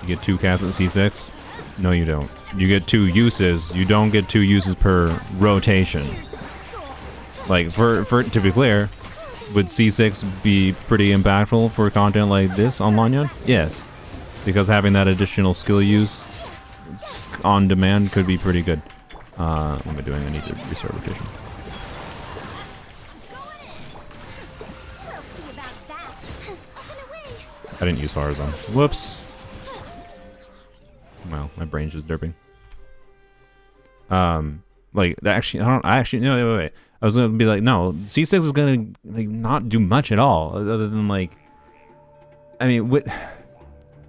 get 2 casts at C6. No, you don't. You get 2 uses. You don't get 2 uses per rotation. Like, for to be clear, would C6 be pretty impactful for content like this on Lanyon? Yes. Because having that additional skill use on demand could be pretty good. What am I doing? I need to restart rotation. I didn't use Fires on. Whoops. Wow, my brain's just derping. Like, actually, no, wait. I was gonna be like, no, C6 is gonna like not do much at all, other than like, I mean,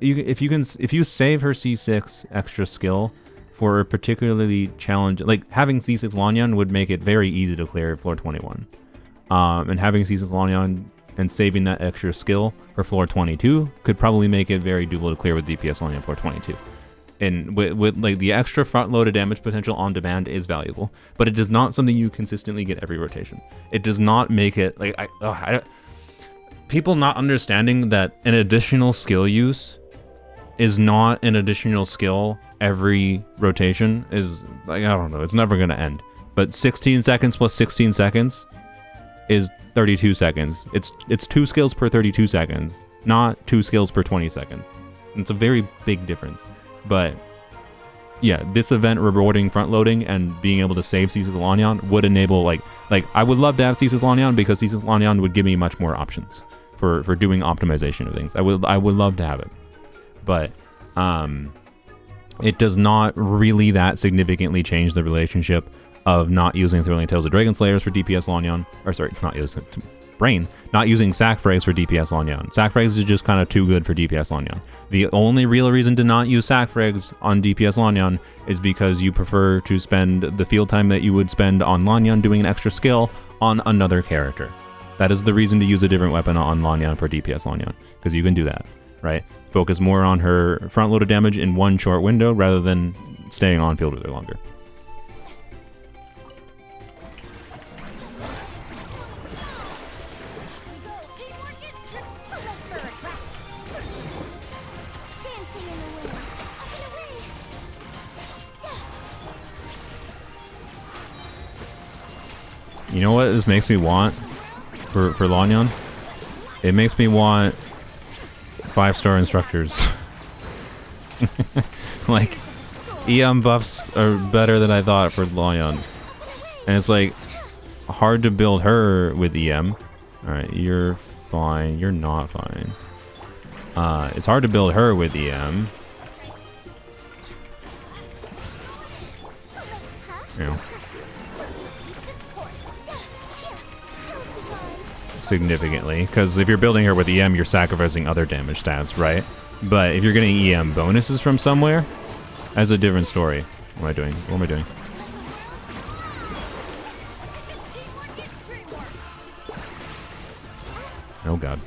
if you save her C6 extra skill for a particularly challenging, like having C6 Lanyon would make it very easy to clear floor 21, and having C6 Lanyon and saving that extra skill for floor 22 could probably make it very doable to clear with DPS Lanyon floor 22. And with like the extra front-loaded damage potential on demand is valuable, but it is not something you consistently get every rotation. It does not make it like people not understanding that an additional skill use is not an additional skill every rotation is like, I don't know, it's never gonna end. But 16 seconds plus 16 seconds is 32 seconds. It's 2 skills per 32 seconds, not 2 skills per 20 seconds. And it's a very big difference. But yeah, this event rewarding front loading and being able to save C6 Lanyon would enable like I would love to have C6 Lanyon because C6 Lanyon would give me much more options for doing optimization of things. I would love to have it. But it does not really that significantly change the relationship of not using Thrilling Tales of Dragon Slayers for DPS Lanyon, or sorry, not using not using Sack Frags for DPS Lanyon. Sack Frags is just kind of too good for DPS Lanyon. The only real reason to not use Sack Frags on DPS Lanyon is because you prefer to spend the field time that you would spend on Lanyon doing an extra skill on another character. That is the reason to use a different weapon on Lanyon for DPS Lanyon, because you can do that, right? Focus more on her front-loaded damage in one short window rather than staying on field with her longer. You know what this makes me want for Lanyon? It makes me want 5-star instructors. Like, EM buffs are better than I thought for Lanyon. And it's like hard to build her with EM. Alright, you're fine. You're not fine. It's hard to build her with EM. You know. Significantly, because if you're building her with EM, you're sacrificing other damage stats, right? But if you're getting EM bonuses from somewhere, that's a different story. What am I doing? What am I doing? Oh god.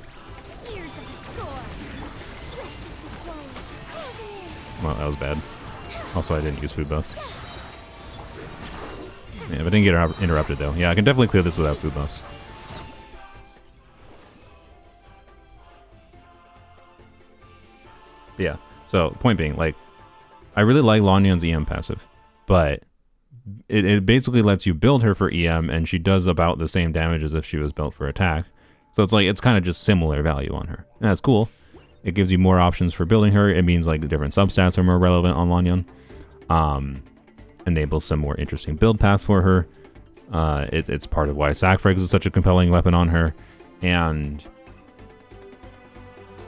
Well, that was bad. Also, I didn't use food buffs. Yeah, but I didn't get interrupted though. Yeah, I can definitely clear this without food buffs. Yeah, so point being, like, I really like Lanyon's EM passive, but it basically lets you build her for EM, and she does about the same damage as if she was built for attack. So it's like, it's kind of just similar value on her. And that's cool. It gives you more options for building her. It means like the different substats are more relevant on Lanyon. Enables some more interesting build paths for her. It's part of why Sack Frags is such a compelling weapon on her. And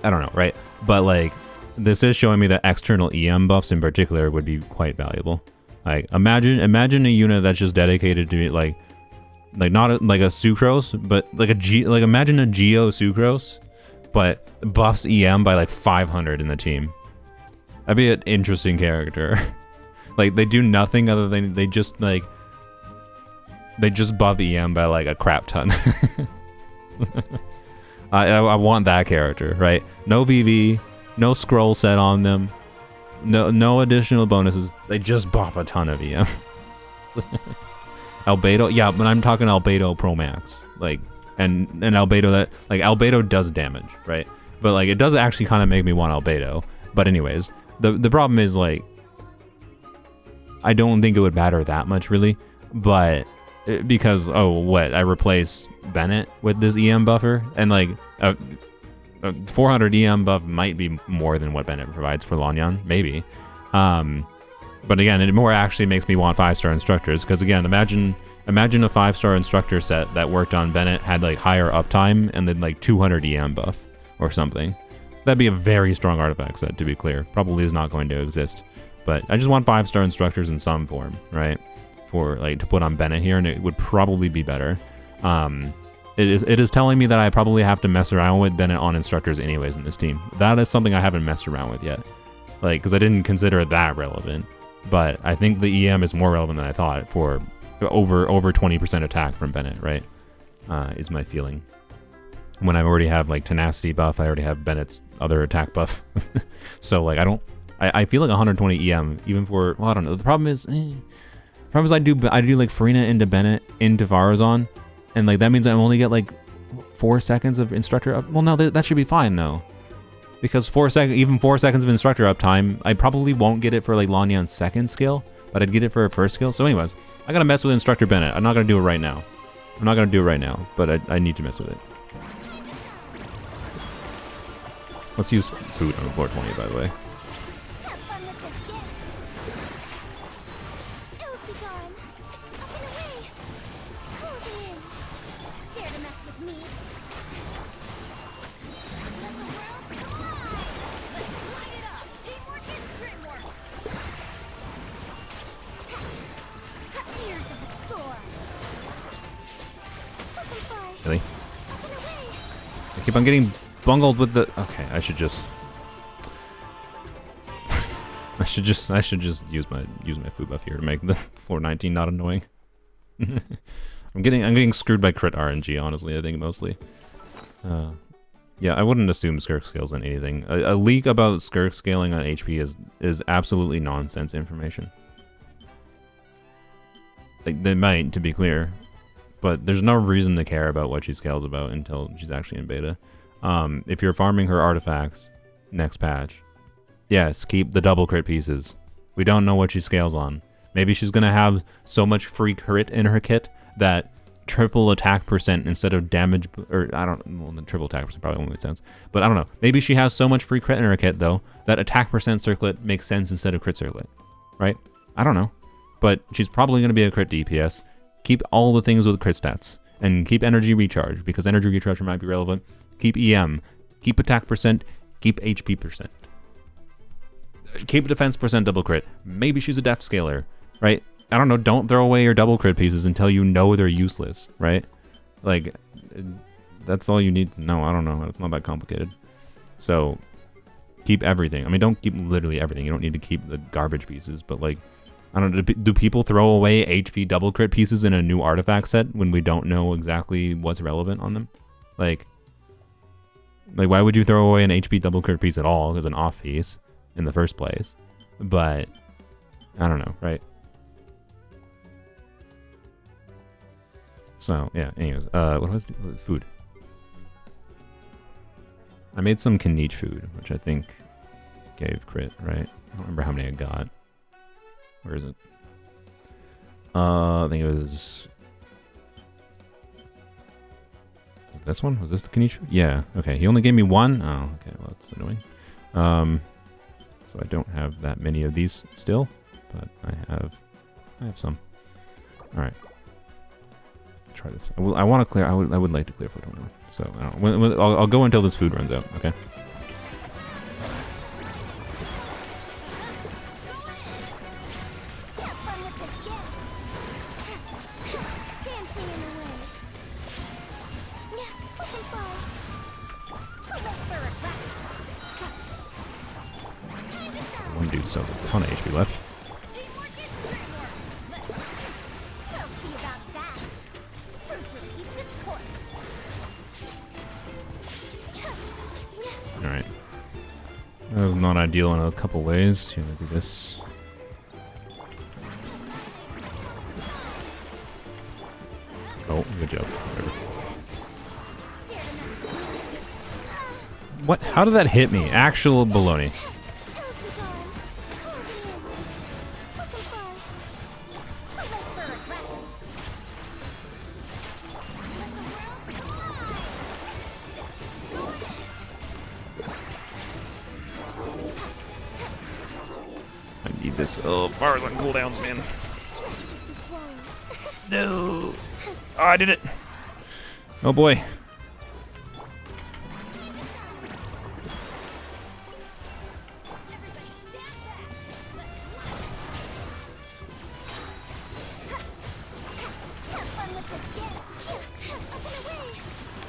I don't know, right? But like, this is showing me that external EM buffs in particular would be quite valuable. Like, imagine a unit that's just dedicated to like not like a Sucrose, but like imagine a Geo Sucrose, but buffs EM by like 500 in the team. That'd be an interesting character. Like, they do nothing other than they just buff EM by like a crap ton. I want that character, right? No VV, no scroll set on them, no additional bonuses. They just buff a ton of EM. Albedo, yeah, but I'm talking Albedo Pro Max, like, and Albedo that, like, Albedo does damage, right? But like, it does actually kind of make me want Albedo. But anyways, the problem is, like, I don't think it would matter that much really, but because what, I replace Bennett with this EM buffer, and like a 400 EM buff might be more than what Bennett provides for Lanyan, maybe. But again, it more actually makes me want 5-star instructors, because again, imagine a 5-star instructor set that worked on Bennett, had like higher uptime and then like 200 EM buff or something. That'd be a very strong artifact set, to be clear. Probably is not going to exist, but I just want 5-star instructors in some form, right? For like to put on Bennett here, and it would probably be better. It is telling me that I probably have to mess around with Bennett on instructors anyways in this team. That is something I haven't messed around with yet, like, because I didn't consider it that relevant. But I think the EM is more relevant than I thought for over 20% attack from Bennett, right? Is my feeling. When I already have like tenacity buff, I already have Bennett's other attack buff. So like I feel like 120 EM even for, well, I don't know. The problem is I do like Furina into Bennett into Farazan, and like that means I only get like 4 seconds of instructor up. Well, no, that should be fine though. Because even 4 seconds of instructor uptime, I probably won't get it for like Lanyan's second skill, but I'd get it for a first skill. So anyways, I gotta mess with Instructor Bennett. I'm not gonna do it right now. But I need to mess with it. Let's use food on floor 20, by the way. Really? I keep on getting bungled with the... Okay, I should just use my food buff here to make the floor 19 not annoying. I'm getting screwed by crit RNG, honestly, I think mostly. Yeah, I wouldn't assume Skirk scales on anything. A leak about Skirk scaling on HP is absolutely nonsense information. Like, they might, to be clear. But there's no reason to care about what she scales about until she's actually in beta. If you're farming her artifacts next patch, yes, keep the double crit pieces. We don't know what she scales on. Maybe she's going to have so much free crit in her kit that triple attack percent instead of damage, or I don't know, well, the triple attack percent probably won't make sense. But I don't know. Maybe she has so much free crit in her kit, though, that attack percent circlet makes sense instead of crit circlet. Right? I don't know. But she's probably going to be a crit DPS. Keep all the things with crit stats, and keep energy recharge, because energy recharge might be relevant. Keep EM, keep attack percent, keep HP percent. Keep defense percent double crit. Maybe she's a def scaler, right? I don't know, don't throw away your double crit pieces until you know they're useless, right? Like, that's all you need to know. I don't know, it's not that complicated. So, keep everything. I mean, don't keep literally everything. You don't need to keep the garbage pieces, but like, I don't know, do people throw away HP double crit pieces in a new artifact set when we don't know exactly what's relevant on them? Like why would you throw away an HP double crit piece at all as an off piece in the first place? But, I don't know, right? So, yeah, anyways, what was food? I made some Kniche food, which I think gave crit, right? I don't remember how many I got. Where is it? I think it was this one? Was this the Kniche? Yeah. Okay. He only gave me one. Oh, okay. Well, that's annoying. So I don't have that many of these still, but I have some. All right. Try this. I want to clear. I would like to clear food. So I don't. I'll go until this food runs out. Okay. One dude still has a ton of HP left. Alright. That was not ideal in a couple ways. Here, let's do this. Oh, good job. Whatever. What? How did that hit me? Actual baloney. need this. Oh, fires on cooldowns, man. No. Oh, I did it. Oh boy.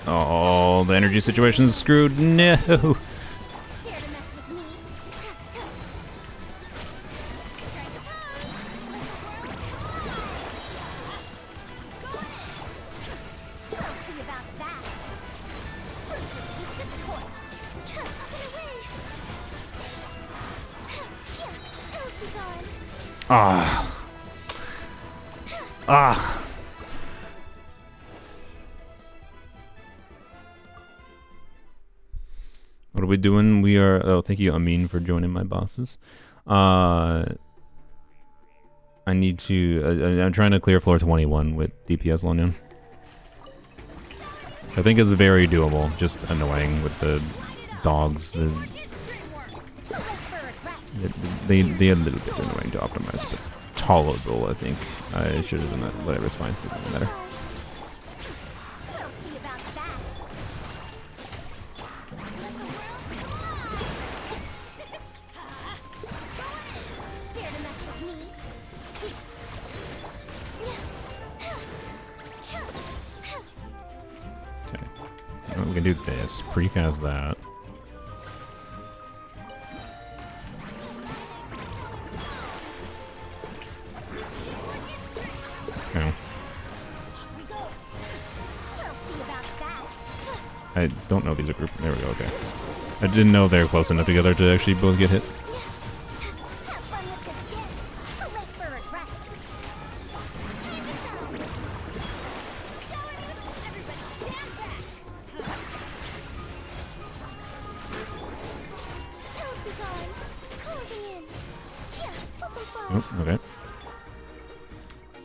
Oh, the energy situation's screwed. No. Ah. Ah. What are we doing? We are... Oh, thank you, Amin, for joining my bosses. I need to... I'm trying to clear floor 21 with DPS Lanyon. I think it's very doable. Just annoying with the dogs. They are a little bit annoying to optimize, but tolerable, I think. I should have done that. Whatever, it's fine. It doesn't matter. Okay. We can do this. Precast that. Okay. I don't know these are grouped. There we go, okay. I didn't know they were close enough together to actually both get hit.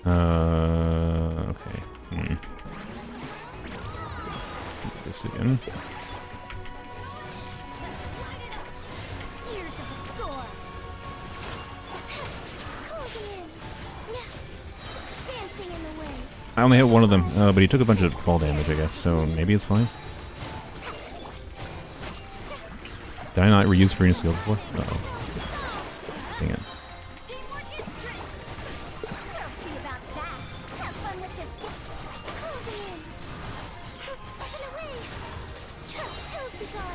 Oh, okay. Okay. Do this again. I only hit one of them, but he took a bunch of fall damage, I guess, so maybe it's fine. Did I not reuse Furina skill before? Uh-oh. Dang it.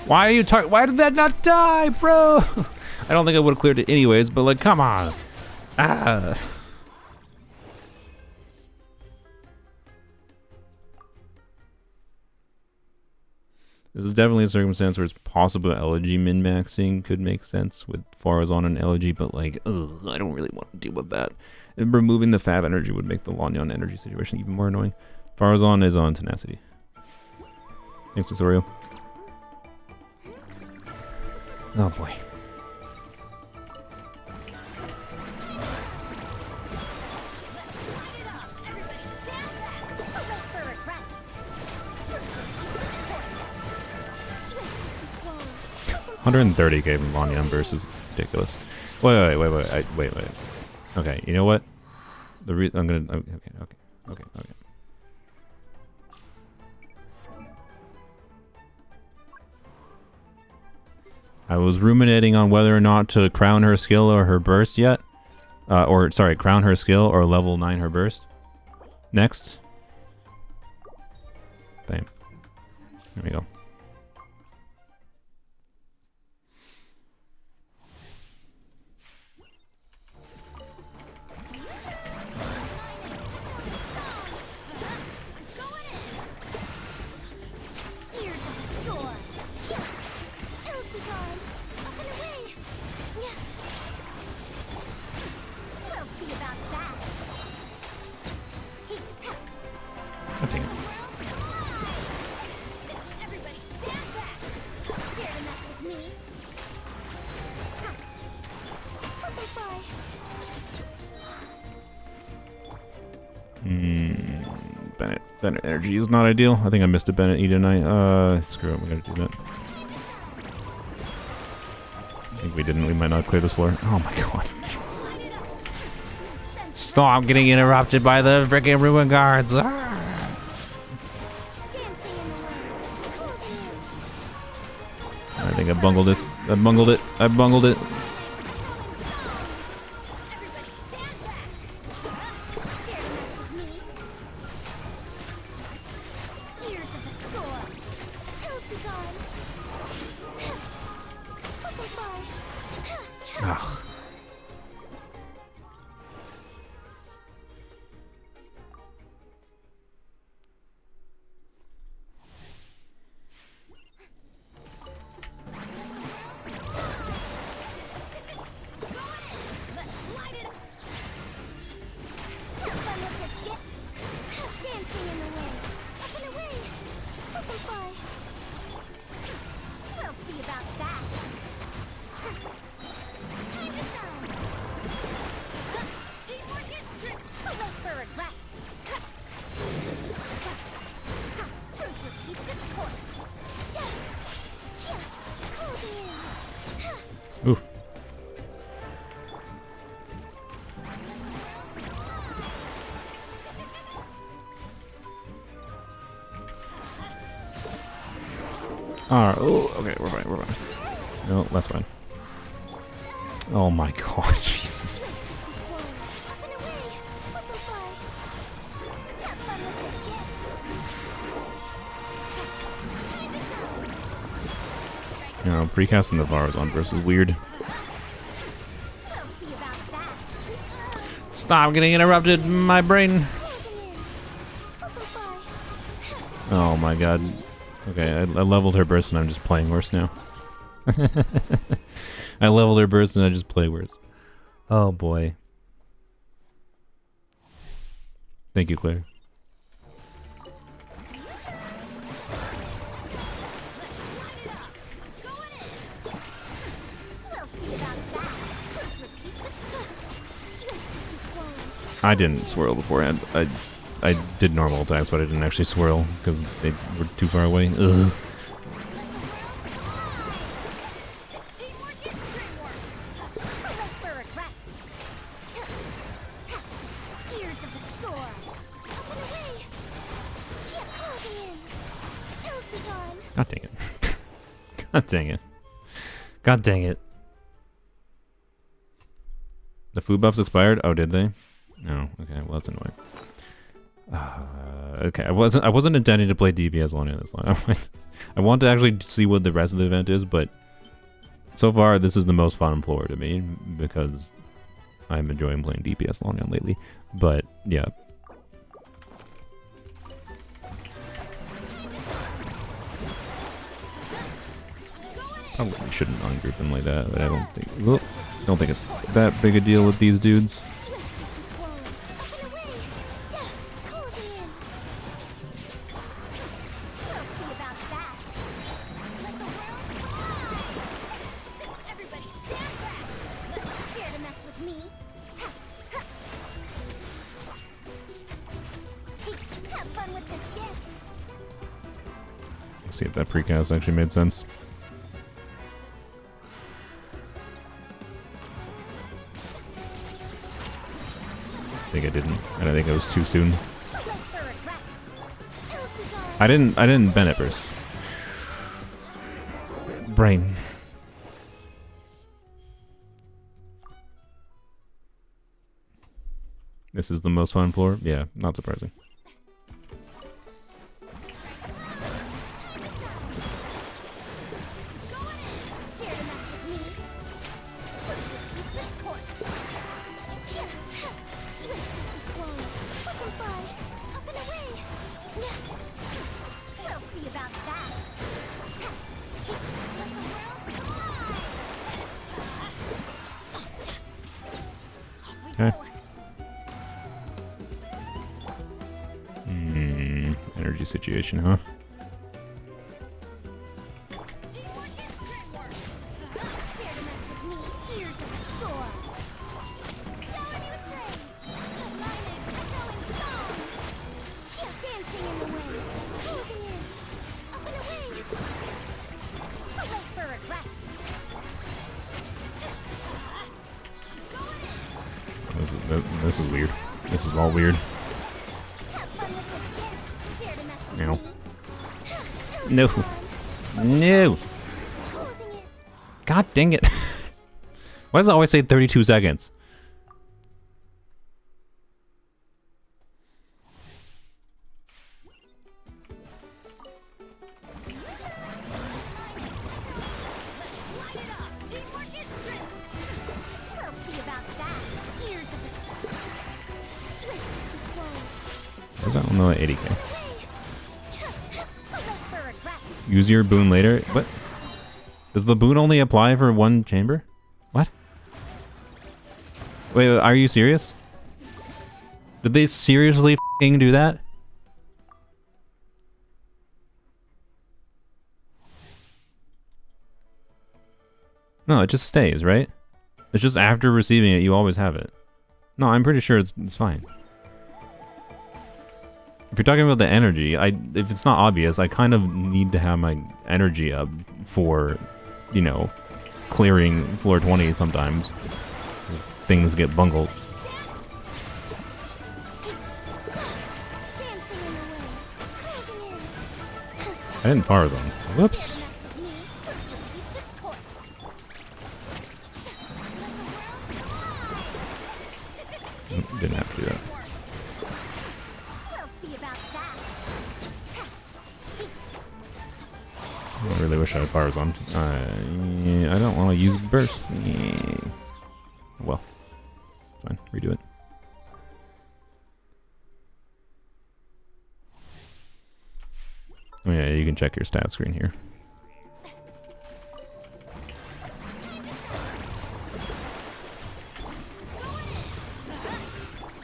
Why are you why did that not die, bro? I don't think I would have cleared it anyways, but like, come on. Ah. This is definitely a circumstance where it's possible elegy min-maxing could make sense with Farazan and elegy, but like, ugh, I don't really want to deal with that. And removing the Fab energy would make the Lanyon energy situation even more annoying. Farazan is on tenacity. Thanks, Osorio. Oh boy. $130k from Lanyon versus ridiculous. Wait. Okay, you know what? I'm gonna. Okay. I was ruminating on whether or not to crown her skill or her burst yet. Crown her skill or level 9 her burst. Next. Bam. There we go. Bennett energy is not ideal. I think I missed a Bennett E tonight. Screw it, we gotta do that. I think we didn't. We might not clear this floor. Oh my god. Stop getting interrupted by the freaking ruin guards. Ah. Dancing in the wind. Closing in. I think I bungled this. I bungled it. I bungled it. Ears of the storm. Hills be gone. Butterfly. Ugh. Dancing in the wind. Up and away. Butterfly. We'll see about that. Time to shine. Teamwork is trick. Too late for regrets. Truth repeats its course. Closing in. Ooh. Alright, oh, okay, we're fine, we're fine. No, that's fine. Oh my god, Jesus. Up and away. Butterfly. Have fun with this gift. Time to shine. You know, precasting the Varazon versus weird. We'll see about that. Stop getting interrupted, my brain. Closing in. Butterfly. Oh my god. Okay, I leveled her burst and I'm just playing worse now. I leveled her burst and I just play worse. Oh boy. Thank you, Claire. We'll see about that. Truth repeats itself. Swift as the swallow. I didn't swirl beforehand. I did normal attacks, but I didn't actually swirl because they were too far away. Ugh. Teamwork is teamwork. Too late for regrets. Ears of the storm. Up and away. Closing in. Hills be gone. God dang it. God dang it. God dang it. The food buffs expired? Oh, did they? No. Okay, well that's annoying. Okay, I wasn't intending to play DPS long this long. I want to actually see what the rest of the event is, but so far this is the most fun floor to me because I'm enjoying playing DPS long lately. But yeah. Probably shouldn't ungroup them like that, but I don't think it's that big a deal with these dudes. Swift as the swallow. Up and away. Closing in. We'll see about that. Let the world fly. Everybody stand back. Dare to mess with me? Have fun with this gift. Let's see if that precast actually made sense. I think I didn't. And I think it was too soon. Too late for regrets. Hills be gone. I didn't Bennett burst. Brain. This is the most fun floor? Yeah, not surprising. Dare to mess with me? Truth repeats its course. Swift as the swallow. Butterfly. Up and away. We'll see about that. Let the world fly. Okay. Energy situation, huh? Teamwork is teamwork. Dare to mess with me? Ears of the storm. Showering you with praise. Lightning echoing song. Dancing in the wind. Closing in. Up and away. Too late for regrets. This is weird. This is all weird. Have fun with this gift. Dare to mess with No. me. No. No. Closing it. God dang it. Why does it always say 32 seconds? We'll see about that. Here's the swift as the scroll. Where's that one? No, 80k. Too late for regret. Use your boon later. What? Does the boon only apply for one chamber? What? Wait, are you serious? Did they seriously f***ing do that? No, it just stays, right? It's just after receiving it, you always have it. No, I'm pretty sure it's fine. If you're talking about the energy, if it's not obvious, I kind of need to have my energy up for, you know, clearing floor 20 sometimes. 'Cause things get bungled. Dancing in the wind. Closing in. I didn't fire them. Whoops. Didn't have to do that. We'll see about that. I really wish I had fires on. I don't want to use burst. Well, fine. Redo it. Oh yeah, you can check your stat screen here.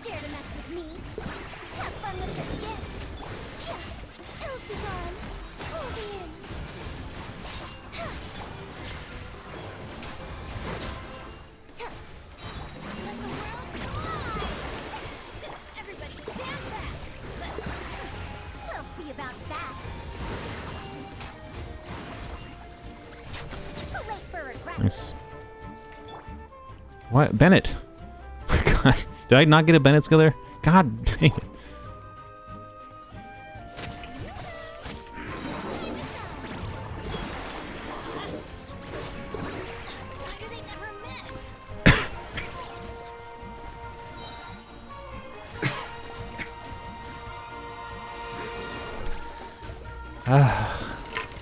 Dare to mess with me? Have fun with this gift. Hills be gone. Closing in. Let the world fly. Everybody stand back. We'll see about that. Too late for regret. Nice. What? Bennett? God, did I not get a Bennett skill there? God dang it. Why do they never miss?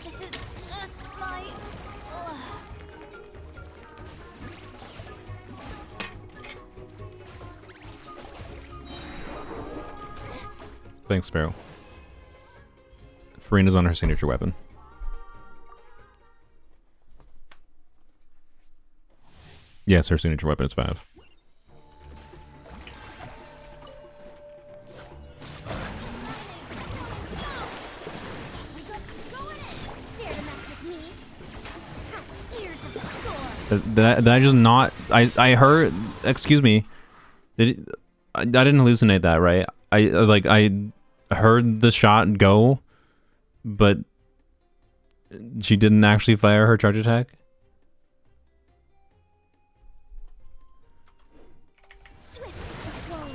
This is just my... Thanks, Sparrow. Furina's on her signature weapon. Yes, her signature weapon is 5. Dare to mess with me? Here's the score. Did I just not... I heard... Excuse me. I didn't hallucinate that, right? I heard the shot go, but she didn't actually fire her charge attack? Swift as the scroll.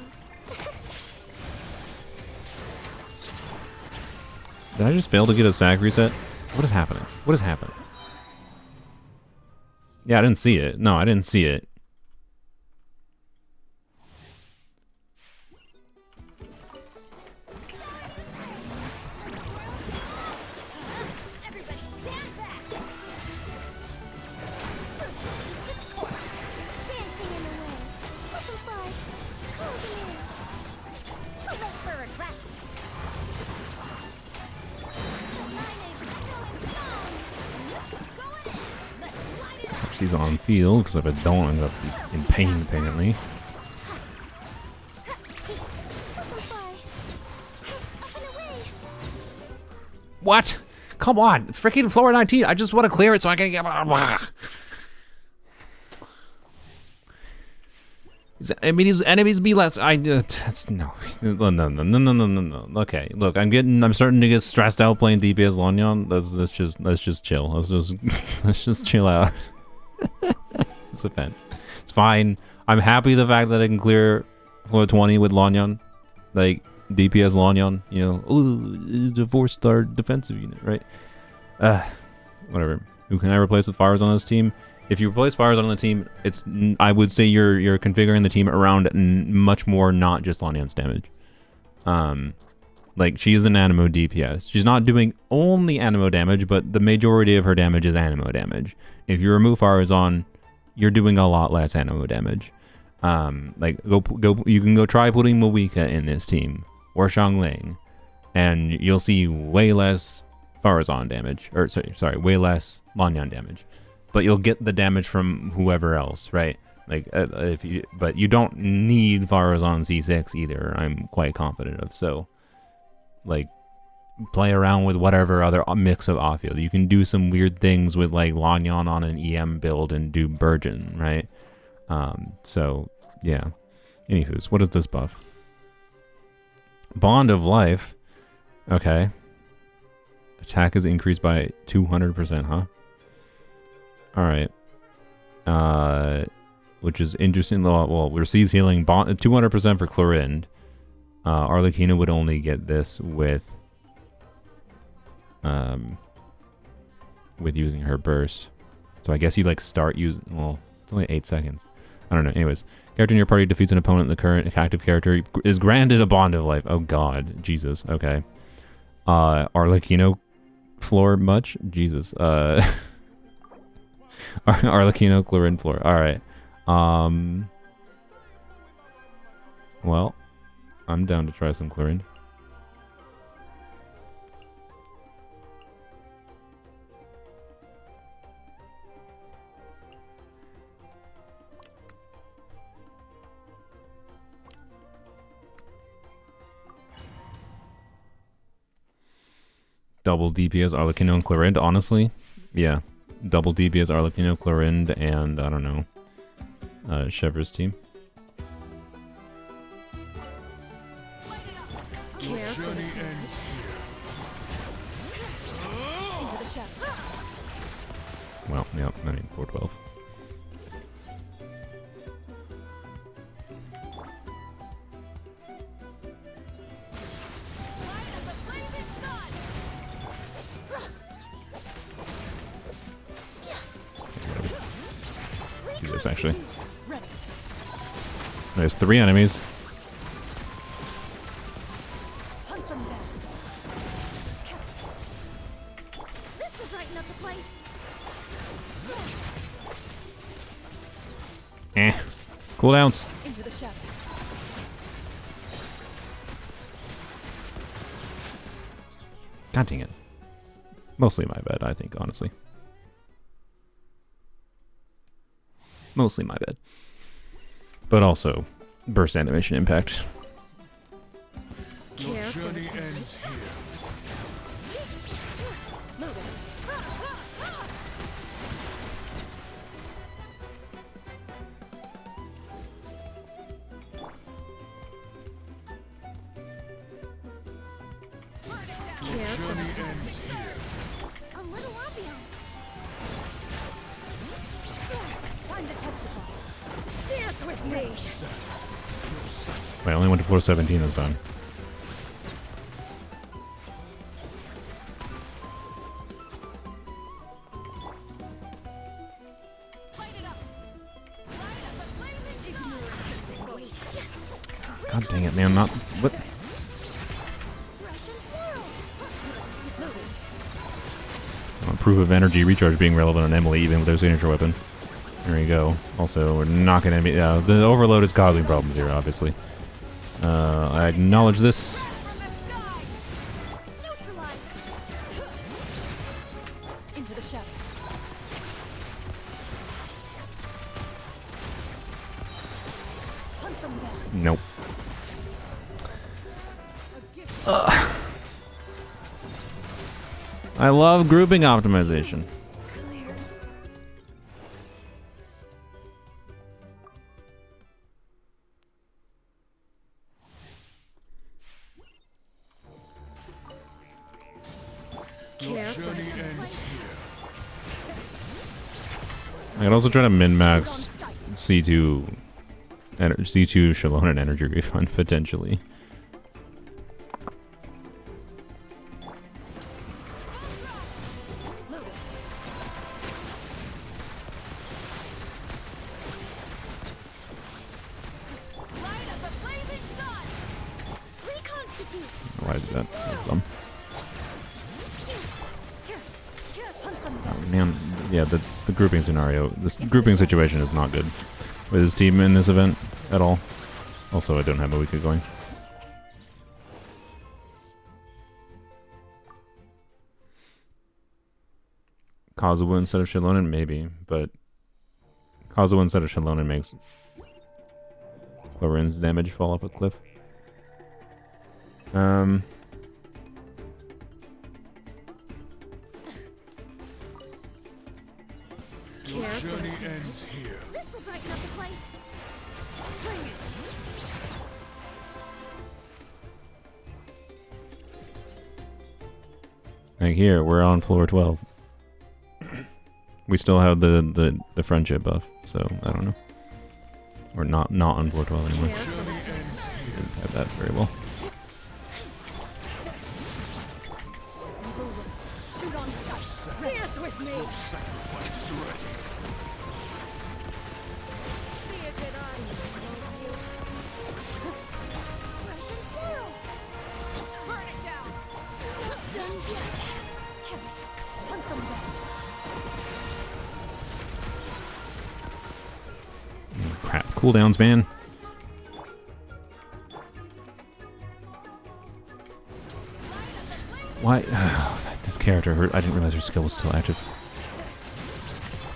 Did I just fail to get a sack reset? What is happening? What is happening? Yeah, I didn't see it. No, I didn't see it. Everybody stand back. Dancing in the wind. Open fly. Closing in. Too late for regret. Lightning, echoing song. Going in. Let's light it up. She's on field, because if I don't, end up in pain, apparently. Open fly. Up and away. What? Come on, freaking floor 19. I just want to clear it so I can get. His enemies be less. No. Okay, look, I'm starting to get stressed out playing DPS Lonyon. Let's just chill. Let's just chill out. It's a pen. It's fine. I'm happy the fact that I can clear floor 20 with Lanyan. Like, DPS Lanyan, you know. Ooh, it's a 4-star defensive unit, right? Whatever. Who can I replace with Fires on this team? If you replace Fires on the team, it's I would say you're configuring the team around much more not just Lanyan's damage. Like, she is an Animo DPS. She's not doing only Animo damage, but the majority of her damage is Animo damage. If you remove Farazan, you're doing a lot less Animo damage. Like, you can go try putting Mavuika in this team, or Xiangling, and you'll see way less Farazan damage, or sorry, way less Lanyan damage. But you'll get the damage from whoever else, right? Like, but you don't need Farazan C6 either, I'm quite confident of, so... Like, play around with whatever other mix of off-field. You can do some weird things with, like, Lanyan on an EM build and do Burgeon, right? So, yeah. Anywho's, what is this buff? Bond of Life. Okay. Attack is increased by 200%, huh? Alright. Which is interesting. Well, receives healing 200% for Clorind. Arlecchino would only get this with using her burst. So I guess you like start using, well, it's only 8 seconds. I don't know. Anyways, character in your party defeats an opponent. The current active character is granted a Bond of Life. Oh God, Jesus. Okay. Arlecchino floor much? Jesus. Arlecchino Chlorine floor. All right. Well, I'm down to try some Chlorine. Double DPS Arlecchino and Chlorinde, honestly. Yeah. Double DPS Arlecchino, Chlorinde, and I don't know. Chevr's team. Well, yeah, I mean 412. Do this actually. There's 3 enemies. Cooldowns. God dang it. Mostly my bad, I think, honestly. Mostly my bad. But also, burst animation impact. Journey ends here. Wait, I only went to floor 17 this time. God dang it, man, not... What? Proof of energy recharge being relevant on Emily, even with their signature weapon. There we go. Also, we're not going to be... the overload is causing problems here, obviously. I acknowledge this. Nope. I love grouping optimization. I can also try to min-max C2 C2 Shallonen energy refund potentially. Reconstitute. Why is that? That's dumb. Hunt them Oh, down. man, yeah, the grouping scenario, this grouping situation is not good with his team in this event at all. Also, I don't have Mavuika going. Kazuha instead of Shallonen, maybe, but Kazuha instead of Shallonen makes Florin's damage fall off a cliff. Your journey ends here. This will brighten up the place. Bring it. Like here, we're on floor 12. We still have the friendship buff, so I don't know. We're not on floor 12 anymore. Journey ends here. Didn't have that very well. Shoot on sight. Dance with me. Sacrifice is ready. See if it I you. Russian plural. Burn it down. Not done yet. Hunt them down. Crap. Cooldowns, man. Why? This character, I didn't realize her skill was still active.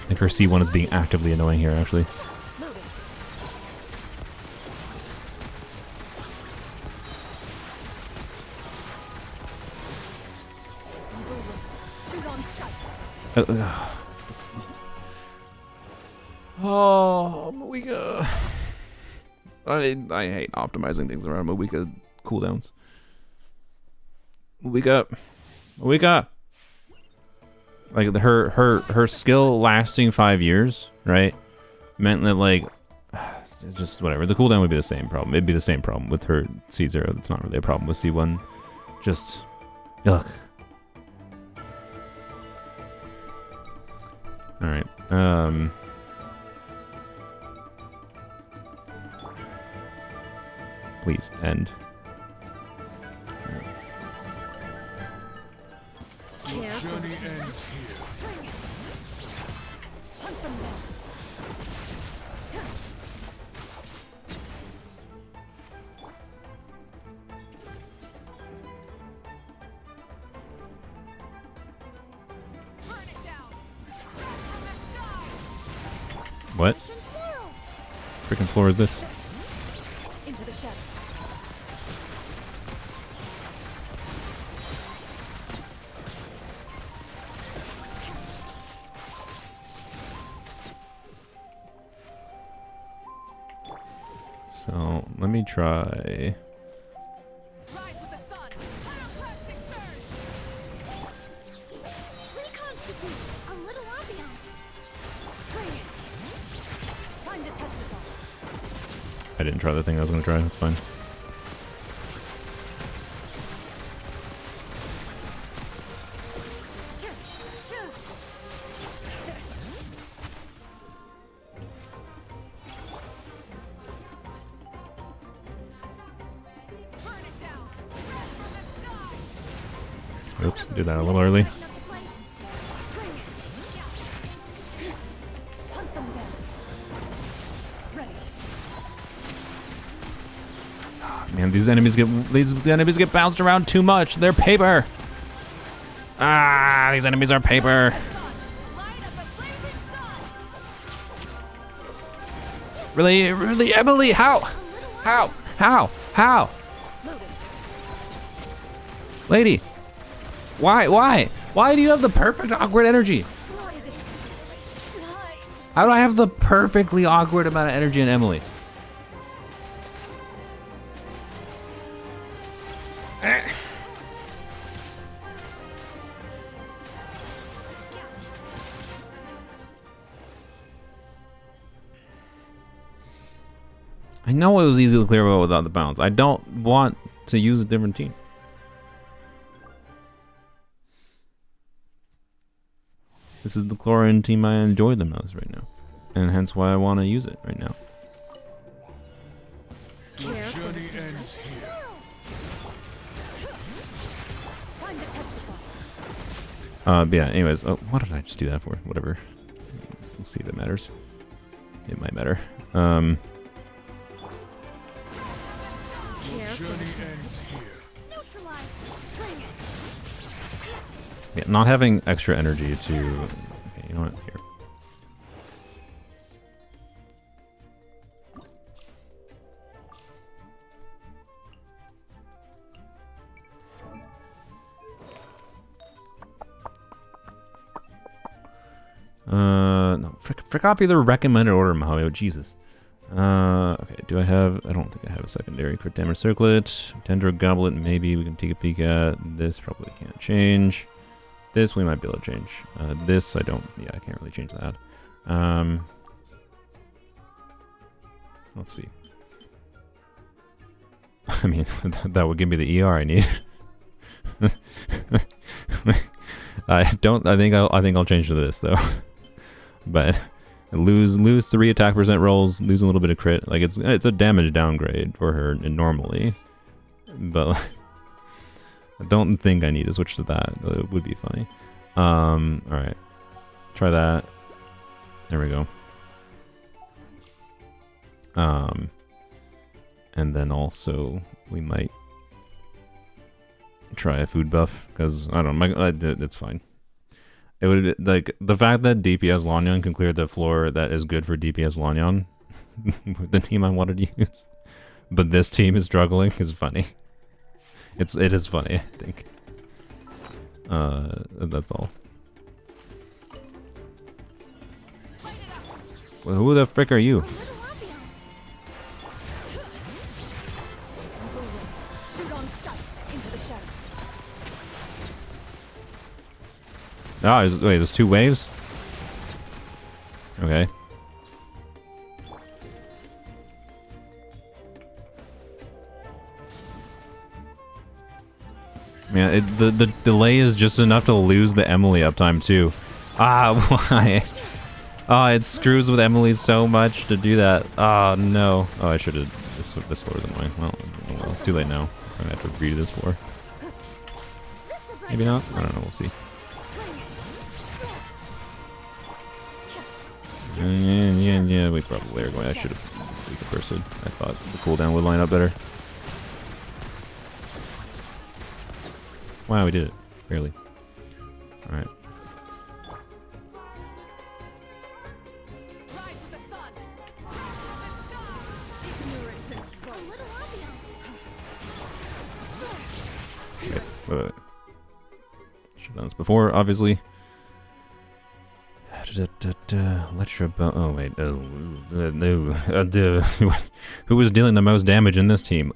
I think her C1 is being actively annoying here, actually. Moving. Shoot on sight. Oh, Mavuika. I hate optimizing things around Mavuika cooldowns. Mavuika. Like her skill lasting 5 years, right? Meant that like just whatever. The cooldown would be the same problem. It'd be the same problem with her C0. It's not really a problem with C1. Just ugh. All right. Please end. Your journey ends here. Bring it. Hunt them down. Burn it down. What Russian plural. freaking floor is this? Into the shadows. So let me try. Rise with the sun. Pyroclastic surge. Reconstitute. A little ambiance. Bring it. Time to testify. I didn't try the thing I was going to try. That's fine. Burn it down. Red from the sky. Oops, did that a little early. Bring it. Hunt them down. Ready. Man, these enemies get bounced around too much. They're paper. Ah, these enemies are paper. Light up the blazing sun. Really, Emily, how? Moving. Lady, why do you have the perfect awkward energy? Fly to fly. How do I have the perfectly awkward amount of energy in Emily? I know it was easy to clear without the bounce. I don't want to use a different team. This is the chlorine team I enjoy the most right now. And hence why I want to use it right now. Your journey ends here. Time to testify. But yeah, anyways. Oh, what did I just do that for? Whatever. We'll see if it matters. It might matter. Your journey ends here. Neutralize. Bring it. Yeah, not having extra energy to... Okay, you know what? Here. No, frick off the recommended order, Mahoyo. Jesus. Okay, do I have... I don't think I have a secondary crit damage circlet. Tender Goblet, maybe we can take a peek at. This probably can't change. This we might be able to change. This I don't... Yeah, I can't really change that. Let's see. I mean, that would give me the ER I need. I think I'll change to this though. But lose 3 attack percent rolls, lose a little bit of crit. Like it's a damage downgrade for her normally, but I don't think I need to switch to that. It would be funny. All right, try that. There we go. And then also we might try a food buff because I don't know. It's fine. It would like the fact that DPS Lanyon can clear the floor that is good for DPS Lanyon, the team I wanted to use, but this team is struggling is funny. It is funny, I think. That's all. Well, who the frick are you? Oh, wait, there's 2 waves? Okay. Yeah, the delay is just enough to lose the Emily uptime too. Ah, why? Oh, it screws with Emily so much to do that. Oh, no. Oh, I should have... This floor isn't mine. Well, too late now. I'm gonna have to agree to this floor. Maybe not? I don't know, we'll see. Yeah, we probably are going. I should have recursed. I thought the cooldown would line up better. Wow, we did it. Barely. Alright. Wait. Should have done this before, obviously. Oh wait, no. Who was dealing the most damage in this team?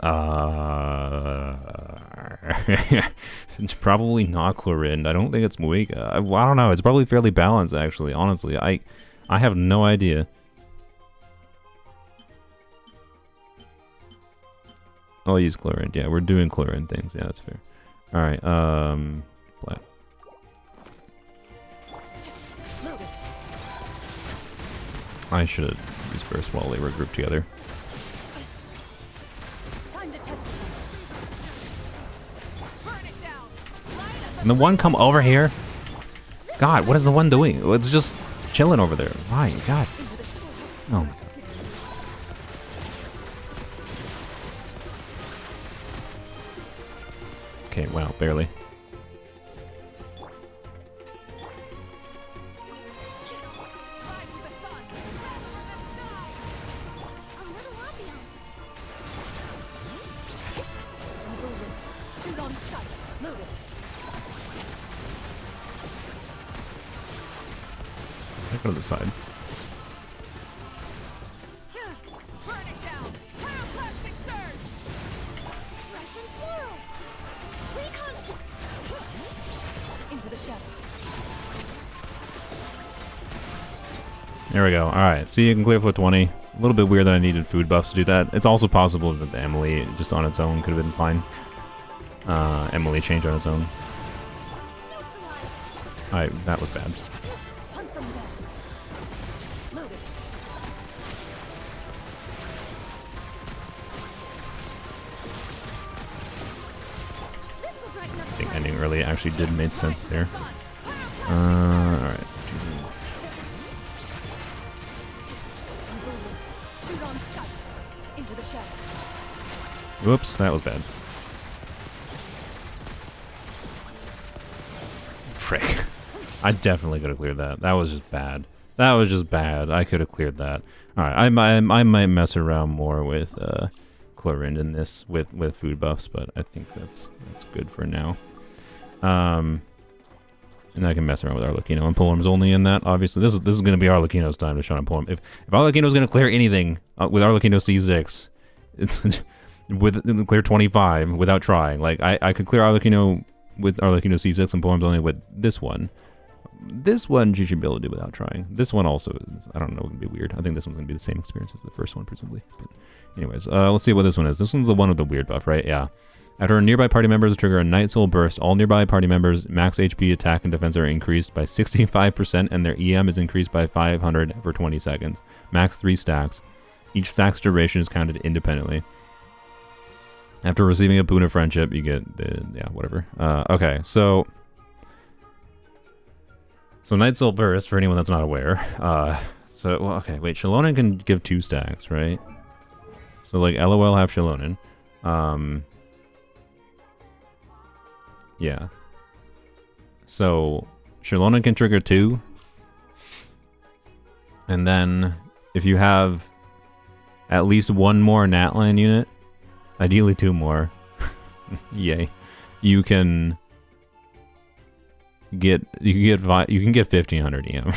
It's probably not Chlorine. I don't think it's Mavuika. I don't know. It's probably fairly balanced, actually. Honestly, I have no idea. I'll use Chlorine. Yeah, we're doing Chlorine things. Yeah, that's fair. All right. Black. I should have used burst while they were grouped together. And the one come over here? God, what is the one doing? It's just chilling over there. Why? God. Oh. Okay, wow, barely. Go to the side. There we go. All right. See, you can clear for 20. A little bit weird that I needed food buffs to do that. It's also possible that Emily, just on its own, could have been fine. Emily changed on its own. That was bad. Hunt them down. Loaded. This'll brighten up I the think fight. ending early actually did make sense there. Alright. Shoot on sight. Into the shadows. Whoops, that was bad. Frick. I definitely could have cleared that. That was just bad. That was just bad. I could have cleared that. Alright, I might mess around more with Chlorine in this with food buffs, but I think that's good for now. And I can mess around with Arlecchino, and Polearm's only in that. Obviously, this is going to be Arlecchino's time to shine on Polearm. If Arlecchino's going to clear anything with Arlecchino C6, it's with clear 25 without trying. Like I could clear Arlecchino with Arlecchino C6 and Polearm's only with this one. This one you should be able to do without trying. This one also is, I don't know, it can be weird. I think this one's going to be the same experience as the first one, presumably. But anyways, let's see what this one is. This one's the one with the weird buff, right? Yeah. After nearby party members trigger a Night Soul Burst, all nearby party members' max HP, attack, and defense are increased by 65%, and their EM is increased by 500 for 20 seconds. Max 3 stacks. Each stack's duration is counted independently. After receiving a boon of friendship, you get the, yeah, whatever. Okay, so Night Soul Burst, for anyone that's not aware. Well, okay, wait, Shalonen can give 2 stacks, right? So, like, LOL have Shalonen. Yeah. So, Shalonen can trigger 2. And then, if you have at least 1 more Natline unit, ideally 2 more, yay, you can get 1500 EM.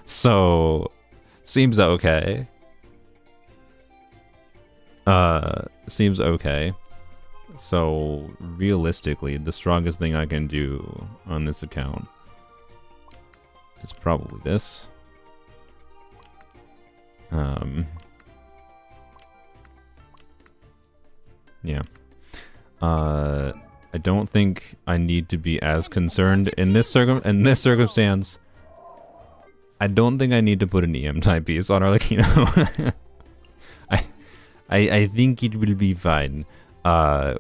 So, seems okay. Seems okay. So, realistically, the strongest thing I can do on this account is probably this. Yeah. I don't think I need to be as concerned in this circumstance. I don't think I need to put an EM type piece on Arlecchino. I think it will be fine.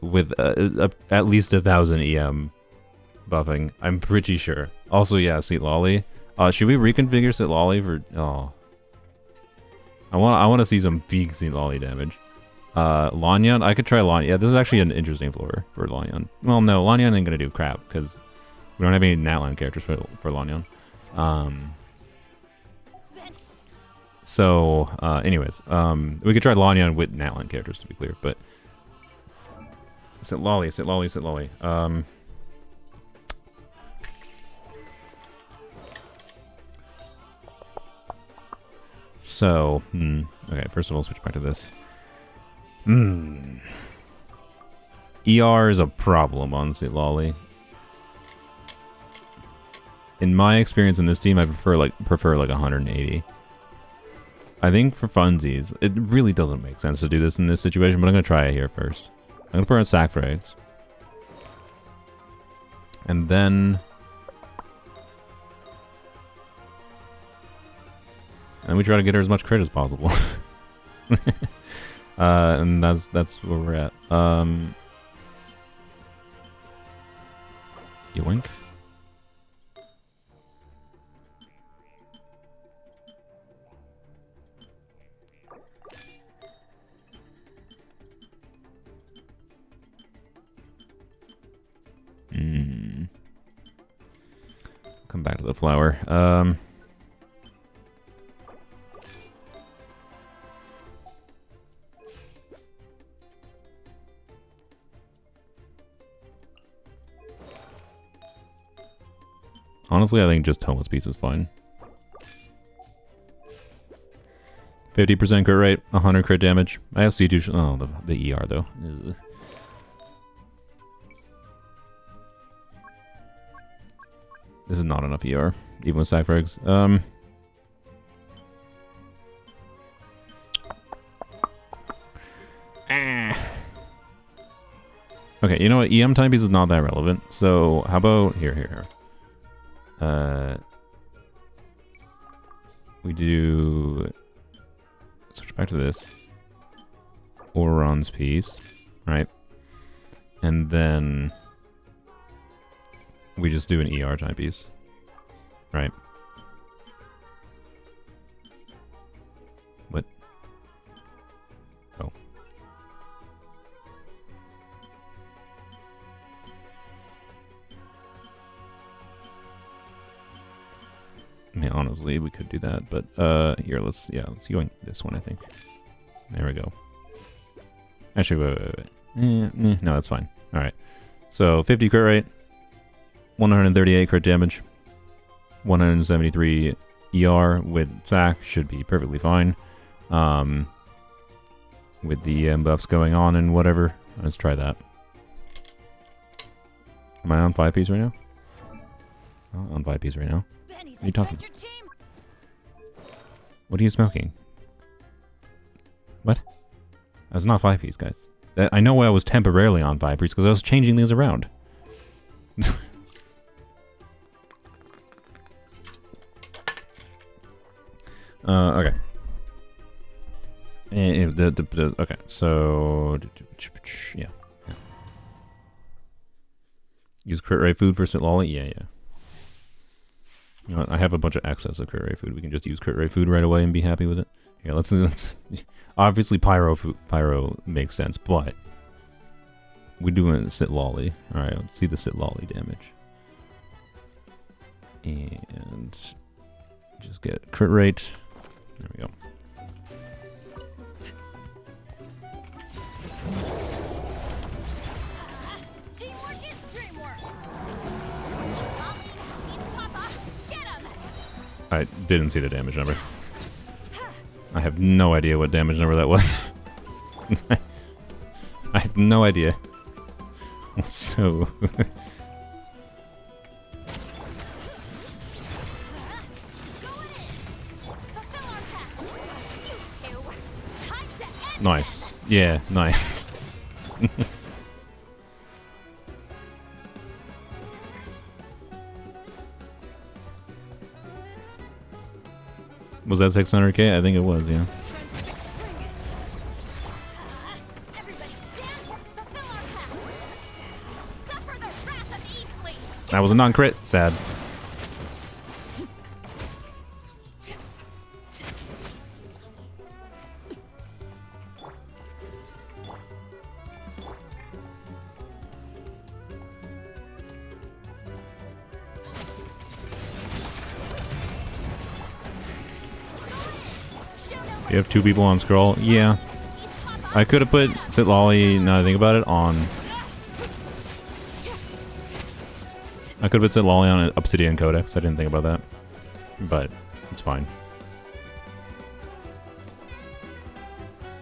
With at least 1,000 EM buffing, I'm pretty sure. Also, yeah, Seat Lolly. Should we reconfigure Seat Lolly for? Oh, I want to see some peak Seat Lolly damage. Lanyan, I could try Lanyan. Yeah, this is actually an interesting floor for Lanyan. Well, no, Lanyan ain't gonna do crap because we don't have any Natline characters for Lanyan. So, anyways, we could try Lanyan with Natline characters to be clear, but. Sit lolly. So, okay, first of all, switch back to this. ER is a problem on Sit Lolly. In my experience in this team, I prefer like 180. I think for funsies, it really doesn't make sense to do this in this situation, but I'm gonna try it here first. I'm gonna put on sack for eggs. And then we try to get her as much crit as possible. And that's where we're at. Yoink. Come back to the flower. Honestly, I think just Toma's piece is fine. 50% crit rate, 100 crit damage. I have C2. Oh, the ER though. Ugh. This is not enough ER, even with sack frags. Okay, you know what? EM timepiece is not that relevant. So how about here. We do switch back to this. Auron's piece, right? And then we just do an ER timepiece, right? What? Oh. I mean, honestly, we could do that, but here, let's go this one, I think. There we go. Actually, wait. No, that's fine. All right. So 50 crit rate, 138 crit damage, 173 ER with sack should be perfectly fine. With the buffs going on and whatever, let's try that. Am I on 5-piece right now? Oh, on 5-piece right now. What are you talking? What are you smoking? What? I was not 5-piece, guys. I know why I was temporarily on 5-piece, because I was changing these around. Okay. Okay, so... Yeah. Use crit rate food for Sit Lolly? Yeah. You know what? I have a bunch of excess of crit rate food. We can just use crit rate food right away and be happy with it. Here, let's obviously pyro makes sense, but we're doing Sit Lolly. All right, let's see the Sit Lolly damage, and just get crit rate. There we go. I didn't see the damage number. I have no idea what damage number that was. I have no idea. So... Nice. Yeah, nice. Was that 600k? I think it was, yeah. That was a non-crit. Sad. You have 2 people on scroll? Yeah. I could have put Sit Lolly, now that I think about it, on... I could have put Sit Lolly on an Obsidian Codex. I didn't think about that. But it's fine.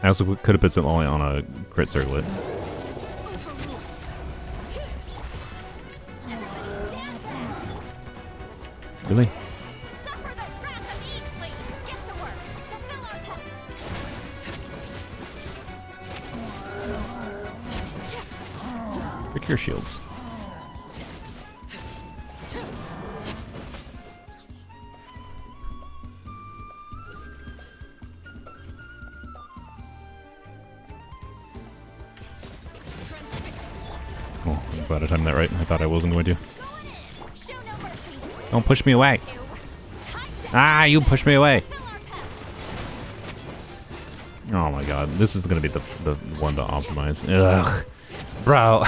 I also could have put Sit Lolly on a crit circlet. Really? Pick your shields. Oh, I'm glad I timed that right. I thought I wasn't going to. Don't push me away. Ah, you pushed me away. Oh my god, this is going to be the one to optimize. Ugh. Bro.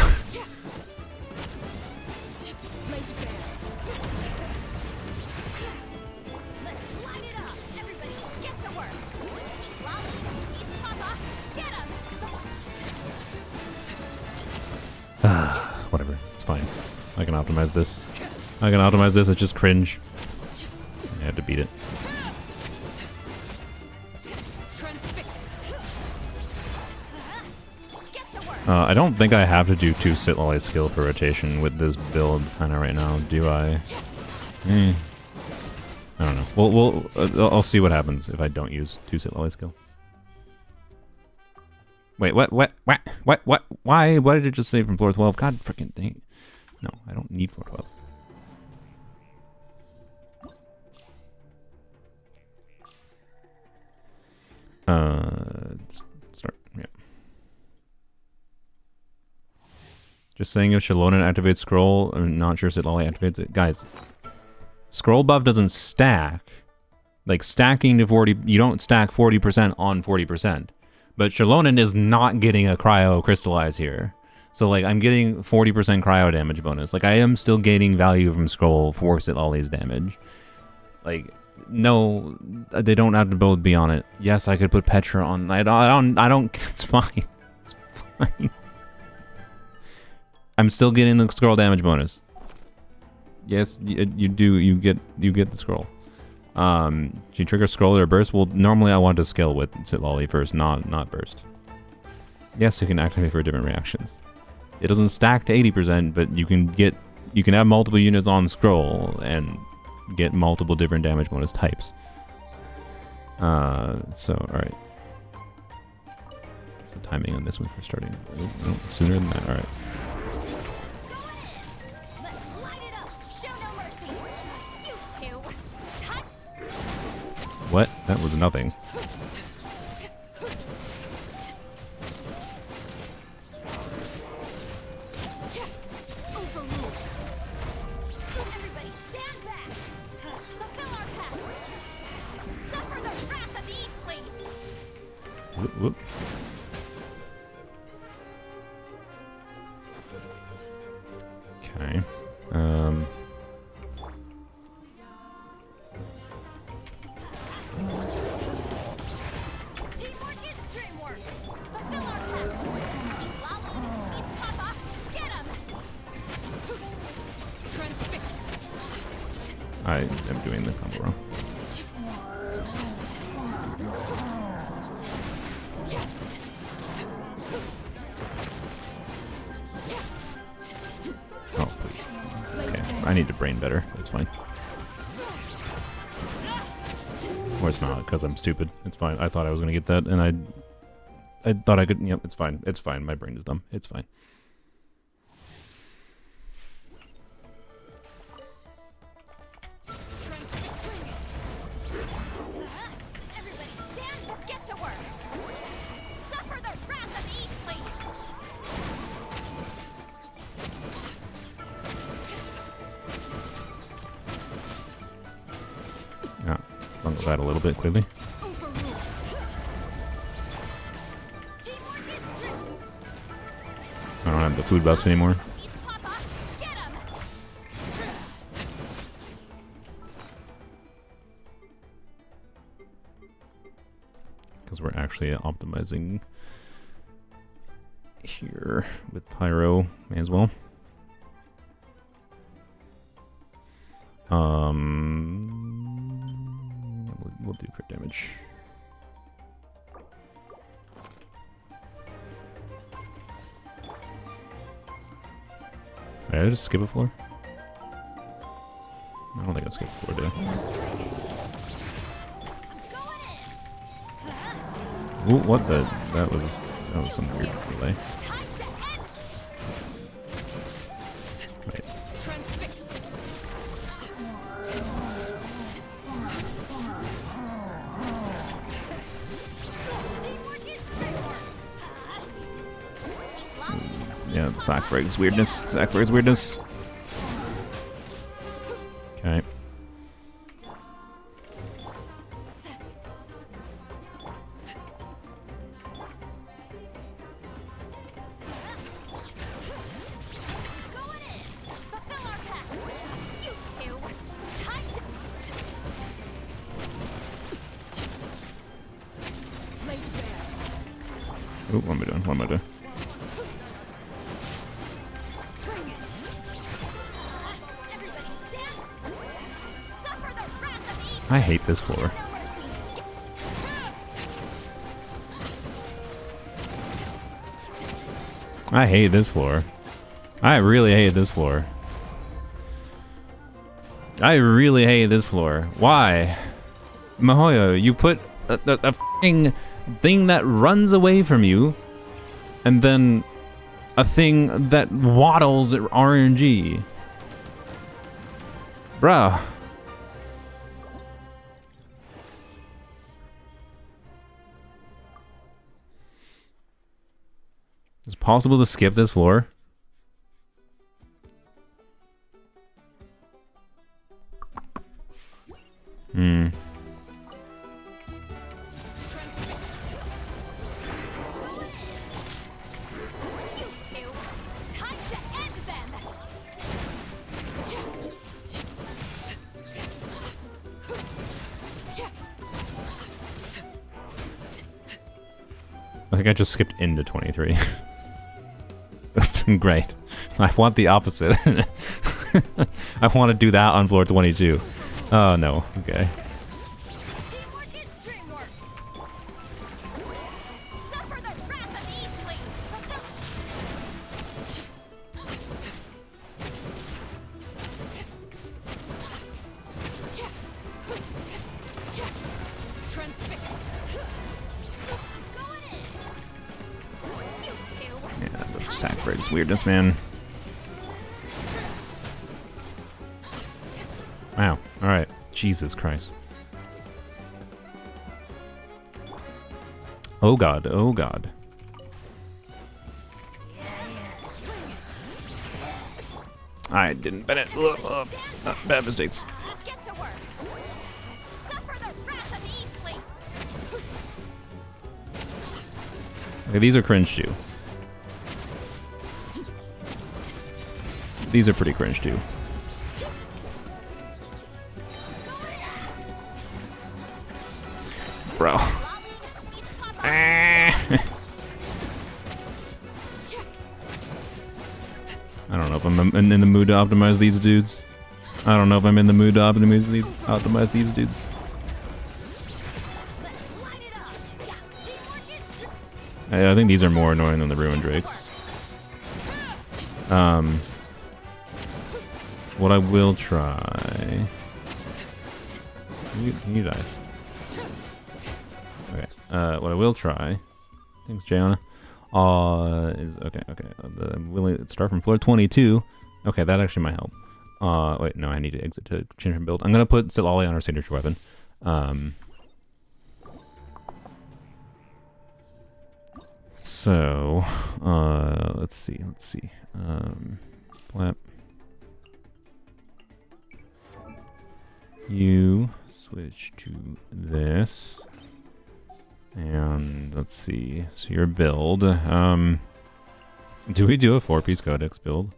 Whatever, it's fine. I can optimize this. It's just cringe. I had to beat it. I don't think I have to do 2 Sit Lolly skill per rotation with this build kind of right now, do I? I don't know. I'll see what happens if I don't use 2 Sit Lolly skill. Wait, what? Why? Why did it just say from floor 12? God freaking dang. No, I don't need floor 12. Let's start. Yeah. Just saying if Shallonen activates scroll, I'm not sure Sitlali activates it. Guys, scroll buff doesn't stack. Like stacking to 40, you don't stack 40% on 40%. But Shallonen is not getting a cryo crystallize here. So like I'm getting 40% cryo damage bonus. Like I am still gaining value from scroll for Sitlali's damage. Like no, they don't have to both be on it. Yes, I could put Petra on. I don't. It's fine. It's fine. I'm still getting the scroll damage bonus. Yes, you do. You get the scroll. She triggers scroll or burst. Well, normally I want to scale with Sitlali first, not burst. Yes, you can activate for different reactions. It doesn't stack to 80%, but you can have multiple units on scroll and get multiple different damage bonus types. So alright. What's the timing on this one for starting? Oh, sooner than that. Alright. What? That was nothing. Whoop, whoop. Okay. I am doing the combo wrong. Oh, please. Okay, I need to brain better. That's fine. Or it's not, because I'm stupid. It's fine. I thought I was going to get that, and I thought I could... Yep, it's fine. It's fine. My brain is dumb. It's fine. Bundle that a little bit quickly. I don't have the food buffs anymore. Because we're actually optimizing here with Pyro as well. We'll do crit damage. Did I just skip a floor? I don't think I skipped a floor, did I? Ooh, what the? That was some weird delay. Wait. Yeah, the Sackfrag's weirdness. Sackfrag's weirdness. Okay. Ooh, what am I doing? What am I doing? I hate this floor. I hate this floor. I really hate this floor. I really hate this floor. Why? Mihoyo, you put a f***ing thing that runs away from you and then a thing that waddles at RNG. Bruh. Is it possible to skip this floor? Hmm. I think I just skipped into 23. Great. I want the opposite. I want to do that on floor 22. Oh, no. Okay. Teamwork is dreamwork. Suffer the wrath of Easley. Transfix. Going in. You two. Yeah, the sack breaks weirdness, man. Wow. Alright. Jesus Christ. Oh god. Oh god. I didn't bet it. Bad mistakes. Get to work. Suffer the wrath of Easley. Okay, these are cringe too. These are pretty cringe too. Bro. I don't know if I'm in the mood to optimize these dudes. I don't know if I'm in the mood to optimize these dudes. I think these are more annoying than the Ruin Drakes. What I will try... Can you die? Okay. What I will try... Thanks, Jayana. Is... Okay. Willing to start from floor 22. Okay, that actually might help. Wait, no, I need to exit to change my build. I'm gonna put Silali on our signature weapon. So, let's see. Flap. You switch to this. And let's see. So your build. Do we do a 4-piece codex build?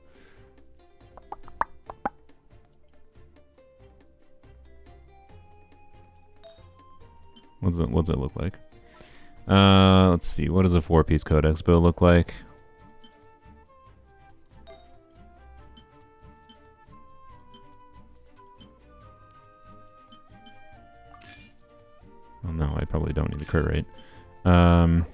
What's it look like? Let's see. What does a 4-piece codex build look like? Oh no, I probably don't need the crit rate. I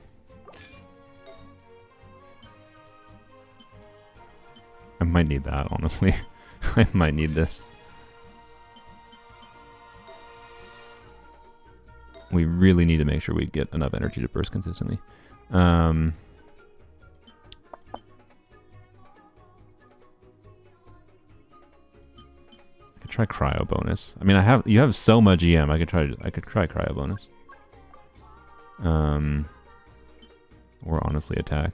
might need that, honestly. I might need this. We really need to make sure we get enough energy to burst consistently. I could try cryo bonus. I mean, you have so much EM. I could try cryo bonus. Or honestly attack.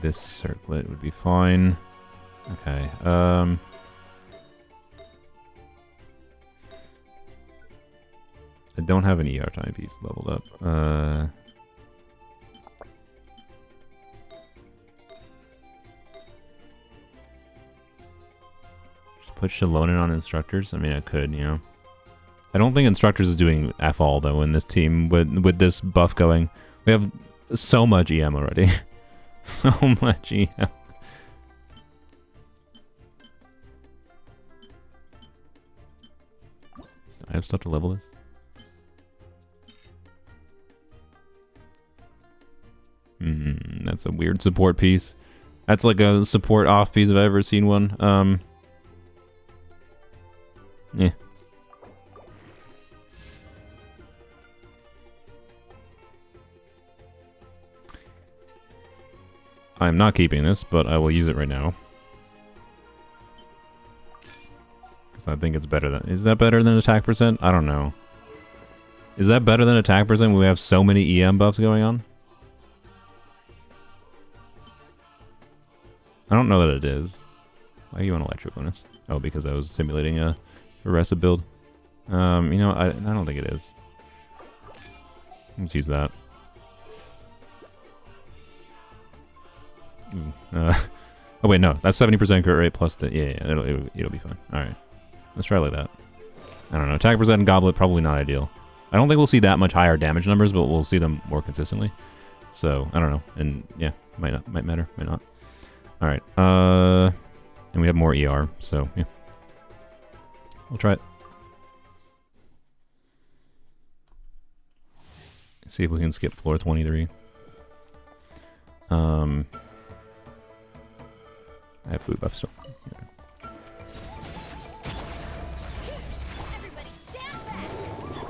This circlet would be fine. Okay. I don't have an ER timepiece leveled up. Just put Shalonin on instructors. I mean, I could, you know. I don't think instructors is doing F all though in this team with this buff going. We have so much EM already. So much EM. I have stuff to level this. That's a weird support piece. That's like a support off piece if I've ever seen one. Yeah. I'm not keeping this, but I will use it right now. Because I think it's better than... Is that better than attack percent? I don't know. Is that better than attack percent when we have so many EM buffs going on? I don't know that it is. Why do you want electric bonus? Oh, because I was simulating a Furina build. You know, I don't think it is. Let's use that. Oh wait, no, that's 70% crit rate plus the it'll be fine. All right, let's try like that. I don't know. Attack percent and goblet probably not ideal. I don't think we'll see that much higher damage numbers, but we'll see them more consistently. So I don't know, and yeah, might matter, might not. All right, and we have more ER, so yeah, we'll try it. See if we can skip floor 23. I have food buff still. Okay. Everybody stand back.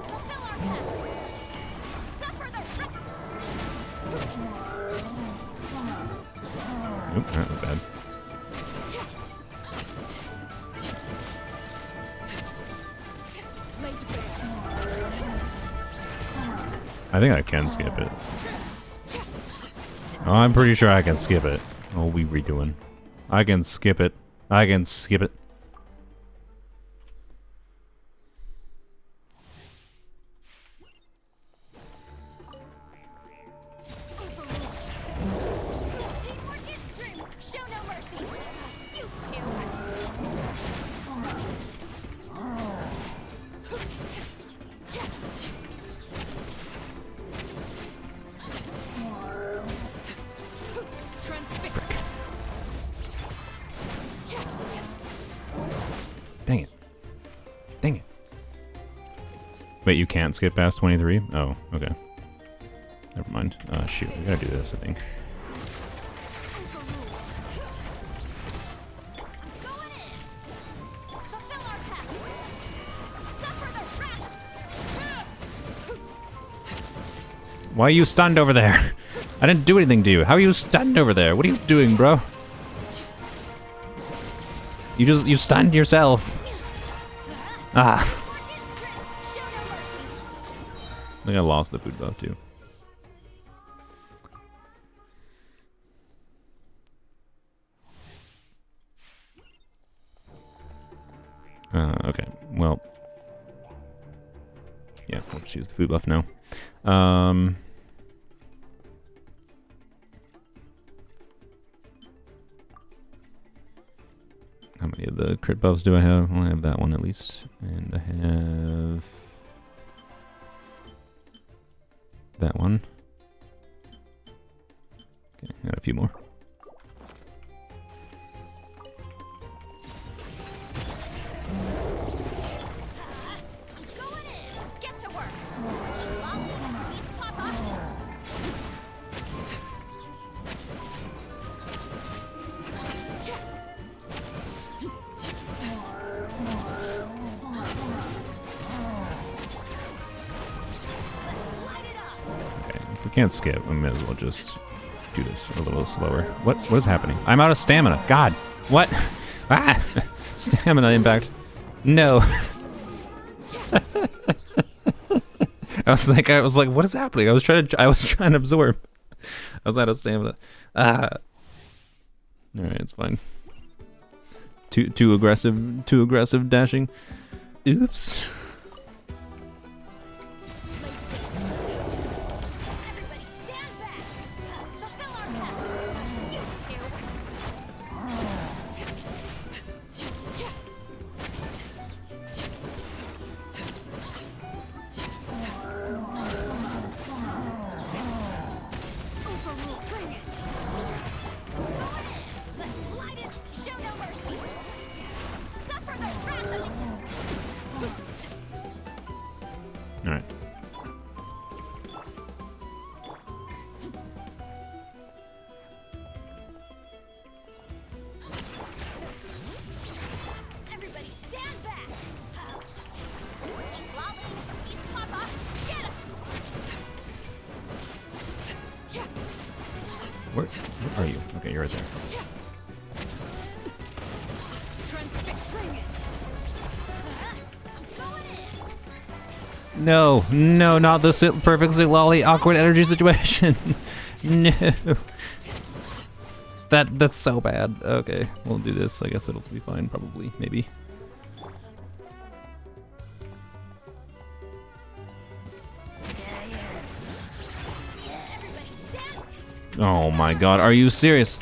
Fulfill our path. Suffer the Oop, that was bad. I think I can skip it. Oh, I'm pretty sure I can skip it. Oh, we redoing. I can skip it. I can skip it. teamwork is true. Show no mercy. You too. Dang it. Dang it. Wait, you can't skip past 23? Oh, okay. Never mind. Shoot, we gotta do this, I think. Why are you stunned over there? I didn't do anything to you. How are you stunned over there? What are you doing, bro? You stunned yourself. Ah. I think I lost the food buff too. Okay. Well. Yeah, we'll just use the food buff now. How many of the crit buffs do I have? Well, I have that one at least. And I have that one. Okay, I got a few more. Get to work. Can't skip. I may as well just do this a little slower. What is happening? I'm out of stamina. God. What? Ah! Stamina impact. No. I was like, what is happening? I was trying to absorb. I was out of stamina. Ah. All right, it's fine. Too aggressive dashing. Oops. Where are you? Okay, you're right there. No, no, not the perfect lolly awkward energy situation. No. That's so bad. Okay, we'll do this. I guess it'll be fine, probably, maybe. Oh my god, are you serious?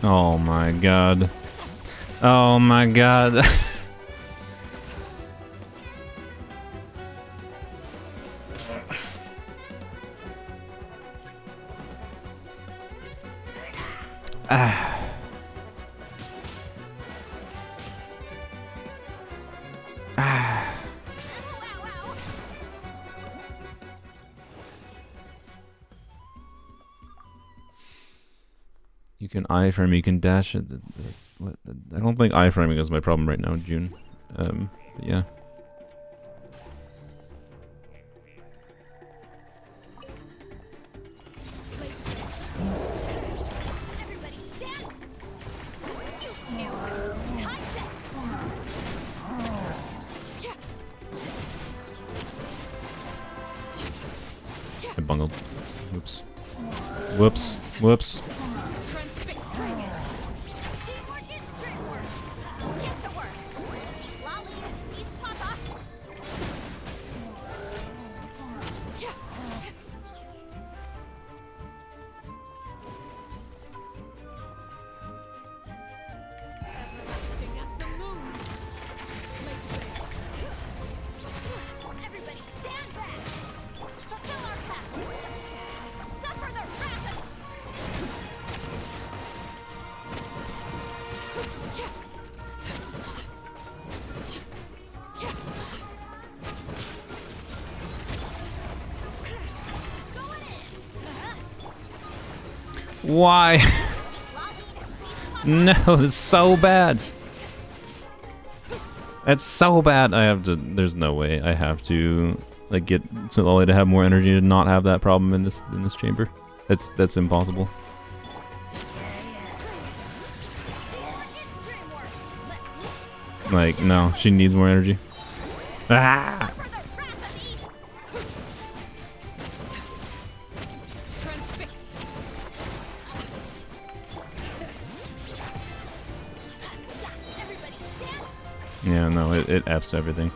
Oh my god. Oh my god. Ah. Ah. You can iframe, you can dash it. What? I don't think iframing is my problem right now, June. But yeah. I bungled. Whoops. Whoops. Whoops. Why? No, it's so bad. It's so bad. I have to. There's no way. I have to like get Lolly to have more energy to not have that problem in this chamber. That's impossible. Like no, she needs more energy. Ah! Yeah, no, it Fs everything.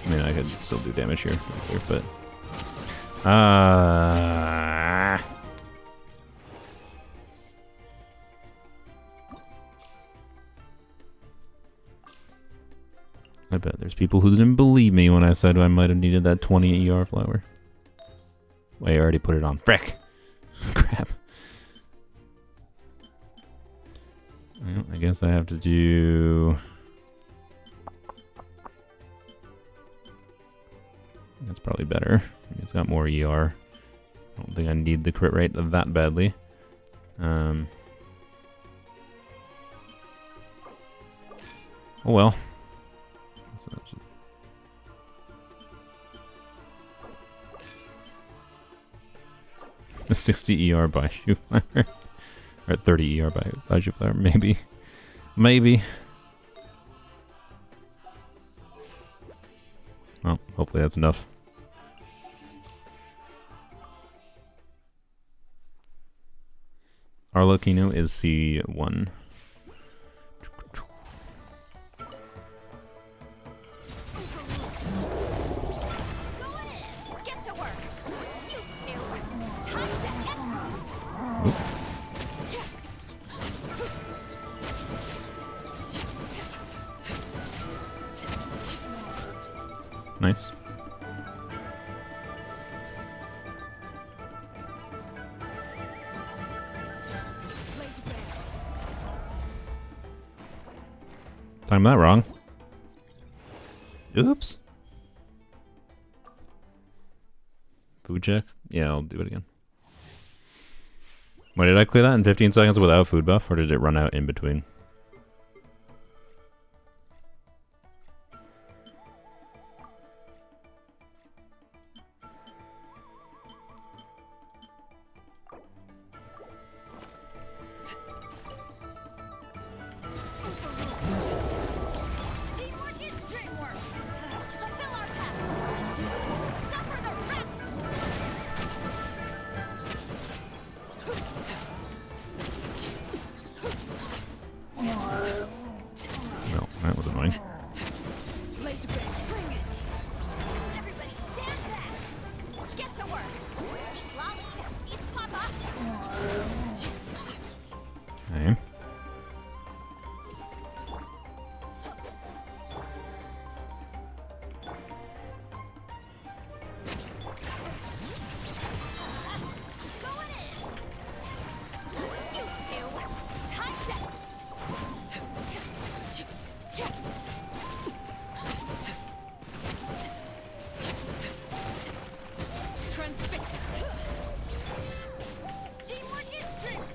I mean, I could still do damage here, but... I bet there's people who didn't believe me when I said I might have needed that 20 ER flower. Wait, I already put it on. Frick! Crap. Well, I guess I have to do... That's probably better. It's got more ER. I don't think I need the crit rate that badly. Oh well. So the 60 ER by Shoe Flower. Or 30 ER by Shoe Flower, maybe. Maybe. Well, hopefully that's enough. Arlecchino is C1. Nice. Timed that wrong. Oops. Food check? Yeah, I'll do it again. Wait, did I clear that in 15 seconds without food buff, or did it run out in between? Teamwork is dreamwork. Fulfill our path. Suffer the wrath. No, that was annoying. Bring it. Everybody stand back. Get to work. Eat Lolly. Eat Papa. Okay. Going in. You two. Time to. Transfix. Teamwork is strength.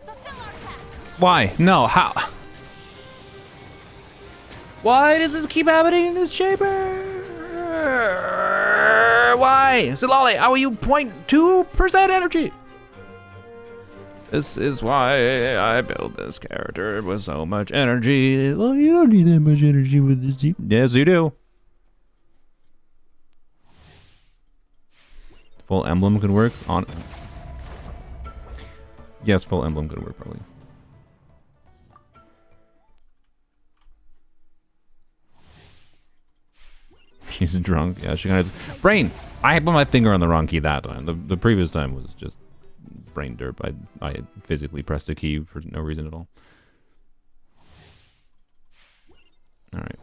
Fulfill our path. Why? No, how? Why does this keep happening in this chamber? Why? Zilali, how are you 0.2% energy? This is why I built this character with so much energy. Well, you don't need that much energy with this team. Yes, you do. Full emblem could work on. Yes, full emblem could work probably. She's drunk. Yeah, she kind of. Brain! I put my finger on the wrong key that time. The previous time was just brain derp. I had physically pressed a key for no reason at all. Alright.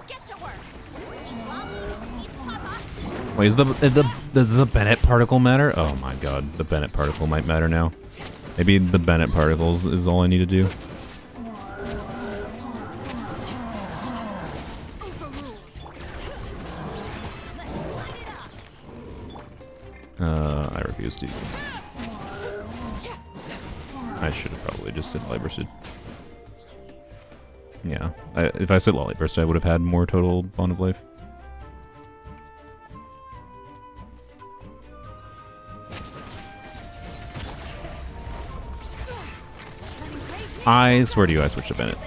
Get to work. Eat Lolly. Eat Papa. Wait, does the Bennett particle matter? Oh my god, the Bennett particle might matter now. Maybe the Bennett particles is all I need to do. I refuse to. I should have probably just said Lollybursted. Yeah, if I said Lollyburst, I would have had more total bond of life. I swear to you, I switched to Bennett.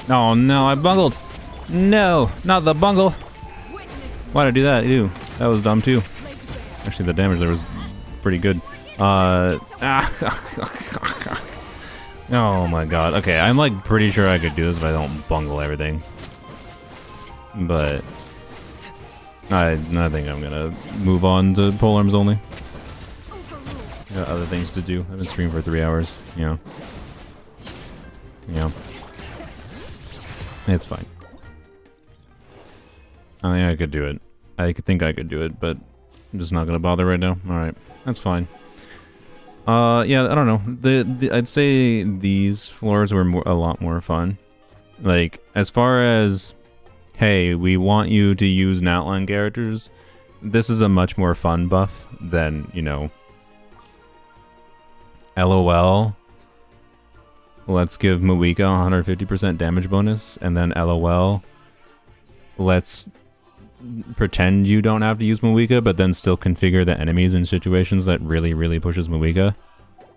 Oh no, I bungled. No, not the bungle. Why'd I do that? Ew, that was dumb too. Actually, the damage there was pretty good. Oh my god. Okay, I'm like pretty sure I could do this if I don't bungle everything. But I think I'm gonna move on to Polearms only. Got other things to do. I've been streaming for 3 hours. You know. Yeah. It's fine. I think I could do it. I think I could do it, but I'm just not gonna bother right now. Alright, that's fine. Yeah, I don't know. I'd say these floors were a lot more fun. Like, as far as, hey, we want you to use Natlan characters, this is a much more fun buff than, you know, LOL. Let's give Mavuika 150% damage bonus, and then LOL. Let's pretend you don't have to use Mavuika, but then still configure the enemies in situations that really, really pushes Mavuika.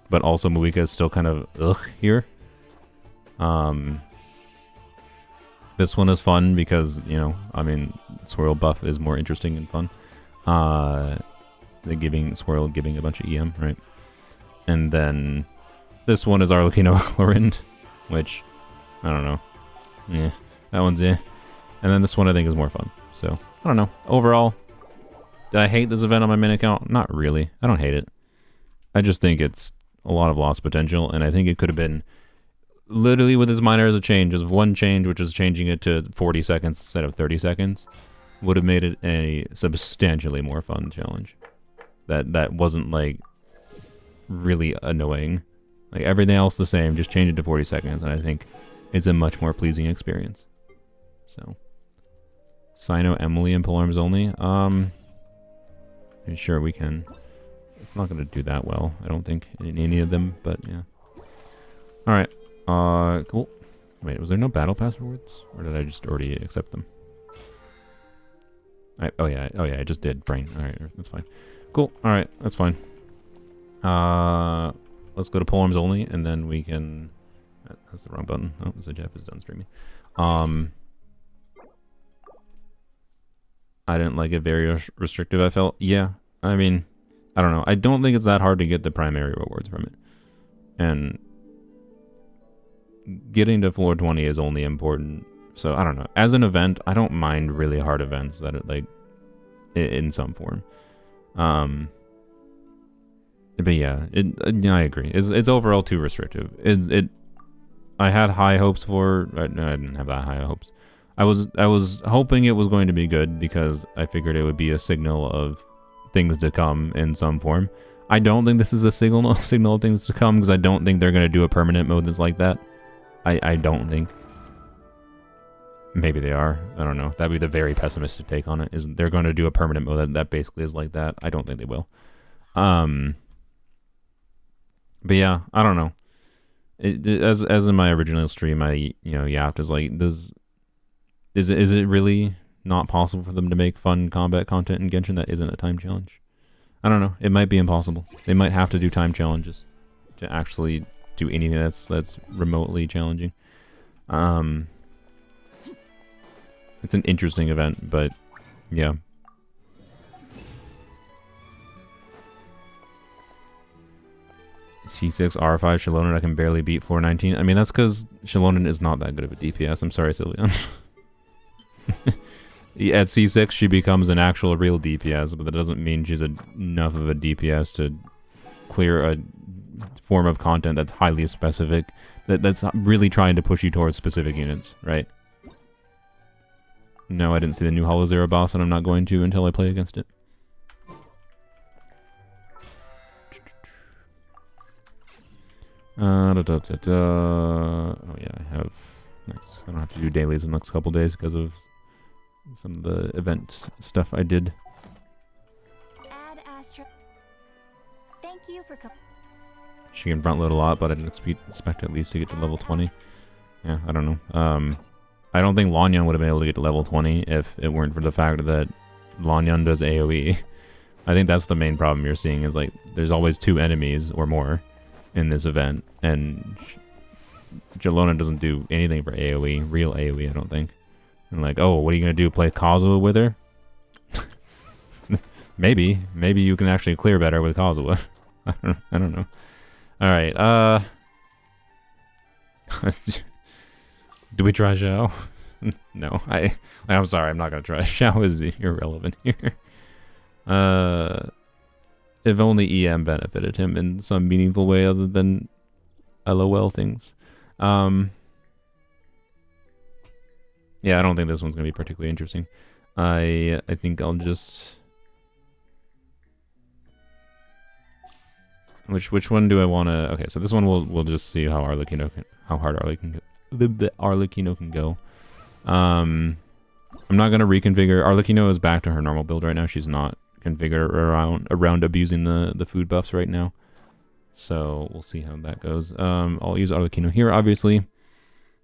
But also Mavuika is still kind of ugh here. This one is fun because, you know, I mean, Swirl buff is more interesting and fun. The giving Swirl giving a bunch of EM, right? And then this one is Arlecchino Chlorinde, which, I don't know. Yeah, that one's And then this one I think is more fun. So, I don't know. Overall, do I hate this event on my main account? Not really. I don't hate it. I just think it's a lot of lost potential, and I think it could have been literally with as minor as a change, as one change, which is changing it to 40 seconds instead of 30 seconds, would have made it a substantially more fun challenge. That wasn't, like, really annoying. Like, everything else the same, just change it to 40 seconds, and I think it's a much more pleasing experience. So, Sino, Emily, and Polearms only. Sure, we can. It's not going to do that well, I don't think, in any of them, but yeah. Alright. Cool. Wait, was there no battle pass rewards? Or did I just already accept them? Oh yeah, I just did. Brain. Alright, that's fine. Cool. Alright, that's fine. Let's go to Polearms only, and then we can... That's the wrong button. Oh, Jeff is done streaming. I didn't like it. Very restrictive, I felt. Yeah, I mean, I don't know. I don't think it's that hard to get the primary rewards from it. And getting to floor 20 is only important. So, I don't know. As an event, I don't mind really hard events that are, like, in some form. But yeah, I agree. It's overall too restrictive. I had high hopes for... No, I didn't have that high hopes. I was hoping it was going to be good because I figured it would be a signal of things to come in some form. I don't think this is a signal of things to come because I don't think they're going to do a permanent mode that's like that. I don't think. Maybe they are. I don't know. That'd be the very pessimistic take on it. Is they're going to do a permanent mode that basically is like that. I don't think they will. But yeah, I don't know. As in my original stream, I yapped is like, is it really not possible for them to make fun combat content in Genshin that isn't a time challenge? I don't know. It might be impossible. They might have to do time challenges to actually do anything that's remotely challenging. It's an interesting event, but yeah. C6, R5, Shallonen, I can barely beat floor 19. I mean, that's because Shallonen is not that good of a DPS. I'm sorry, Sylveon. At C6, she becomes an actual real DPS, but that doesn't mean she's enough of a DPS to clear a form of content that's highly specific, that's really trying to push you towards specific units, right? No, I didn't see the new Hollow Zero boss, and I'm not going to until I play against it. Oh yeah, I have... Nice. I don't have to do dailies in the next couple days because of some of the event stuff I did. Add Astro. Thank you for She can front load a lot, but I didn't expect at least to get to level 20. Yeah, I don't know. I don't think Lanyan would have been able to get to level 20 if it weren't for the fact that Lanyan does AoE. I think that's the main problem you're seeing is like there's always 2 enemies or more in this event, and Shallonen doesn't do anything for AoE, real AoE, I don't think. And like, oh, what are you gonna do? Play Kazuha with her? Maybe you can actually clear better with Kazuha. I don't know. All right, do we try Xiao? No, I'm sorry, I'm not gonna try. Xiao is irrelevant here. If only EM benefited him in some meaningful way other than LOL things. Yeah, I don't think this one's gonna be particularly interesting. I think I'll just... Which one do I want to... Okay, so this one we'll just see how hard Arlecchino can go. I'm not gonna reconfigure. Arlecchino is back to her normal build right now. She's not configured around abusing the food buffs right now. So we'll see how that goes. I'll use Arlecchino here, obviously.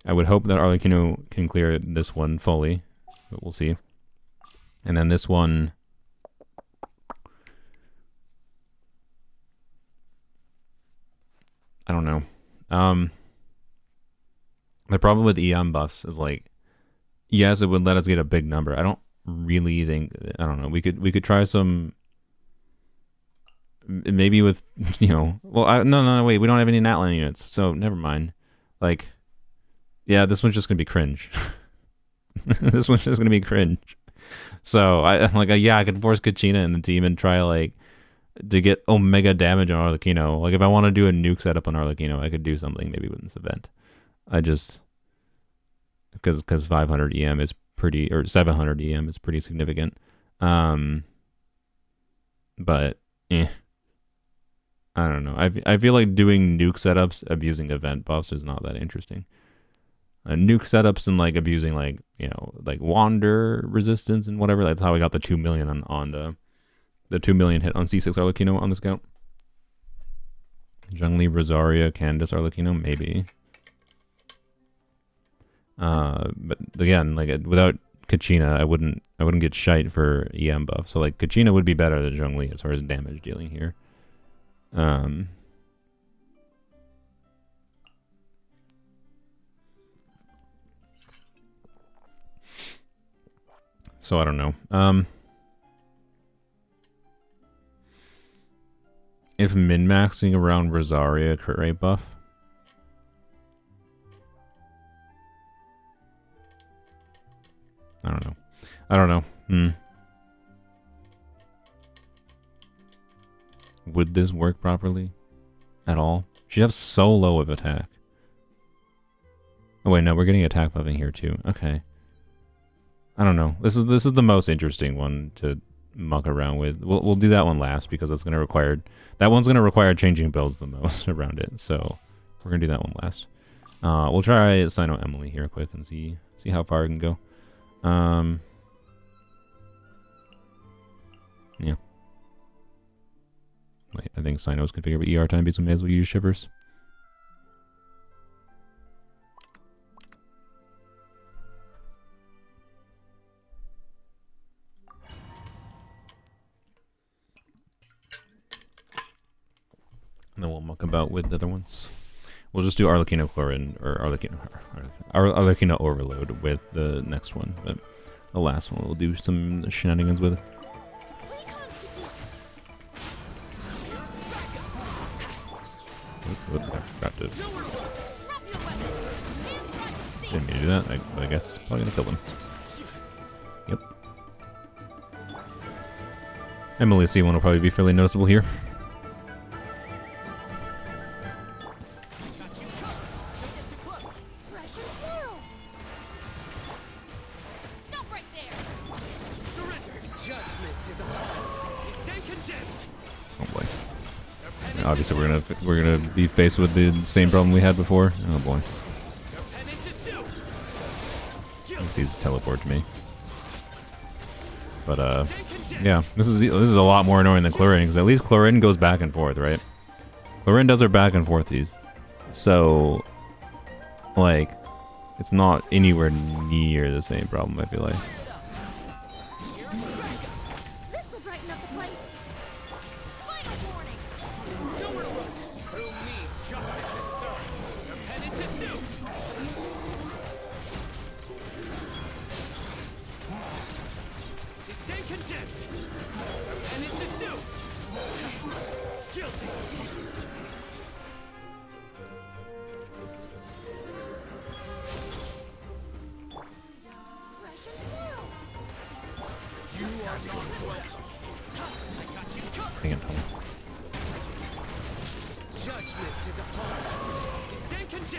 I would hope that Arlecchino can clear this one fully, but we'll see. And then this one... I don't know. The problem with EM buffs is like yes, it would let us get a big number. I don't really think. I don't know. We could try some. Maybe with Well, no, wait. We don't have any Natlan units, so never mind. Like, yeah, this one's just gonna be cringe. This one's just gonna be cringe. So yeah, I could force Kachina in the team and try like to get Omega damage on Arlecchino. Like if I want to do a nuke setup on Arlecchino, I could do something maybe with this event. I just because 500 EM is pretty, or 700 EM is pretty significant. But I don't know. I feel like doing nuke setups abusing event buffs is not that interesting. Nuke setups and like abusing like like wander resistance and whatever. That's how we got the 2 million on the 2 million hit on C6 Arlecchino on the scout. Zhongli, Rosaria, Candace, Arlecchino, maybe. But again, like without Kachina, I wouldn't get shite for EM buff. So like Kachina would be better than Zhongli as far as damage dealing here. So I don't know. If min-maxing around Rosaria crit rate buff. I don't know. Would this work properly? At all? She'd have so low of attack. Oh wait, no, we're getting attack buffing here too. Okay. I don't know. This is the most interesting one to muck around with. We'll do that one last because it's gonna require changing builds the most around it. So we're gonna do that one last. We'll try Sino Emily here quick and see how far it can go. Yeah. Wait, I think Sino is configured with ER time base, so we may as well use Shivers. And then we'll muck about with the other ones. We'll just do Arlecchino Chlorine, or Arlecchino Overload with the next one. But the last one we'll do some shenanigans with. Didn't mean to do that, but I guess it's probably gonna kill them. Yep. Emily C1 will probably be fairly noticeable here. Obviously, we're gonna be faced with the same problem we had before. Oh boy! He sees teleport to me, but yeah, this is a lot more annoying than Chlorine because at least Chlorine goes back and forth, right? Chlorine does her back and forthies, so like it's not anywhere near the same problem. I feel like.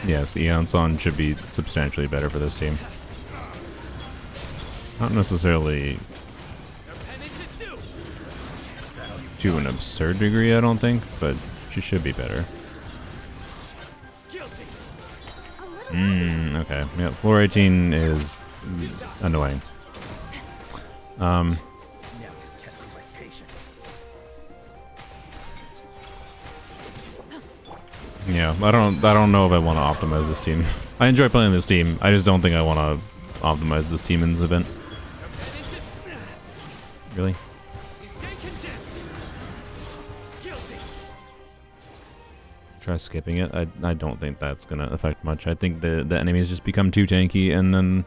Yes, Eon-san should be substantially better for this team. Not necessarily to an absurd degree, I don't think, but she should be better. Okay. Yeah, floor 18 is annoying. Yeah, I don't know if I want to optimize this team. I enjoy playing this team. I just don't think I want to optimize this team in this event. Really? Try skipping it. I don't think that's gonna affect much. I think the enemies just become too tanky, and then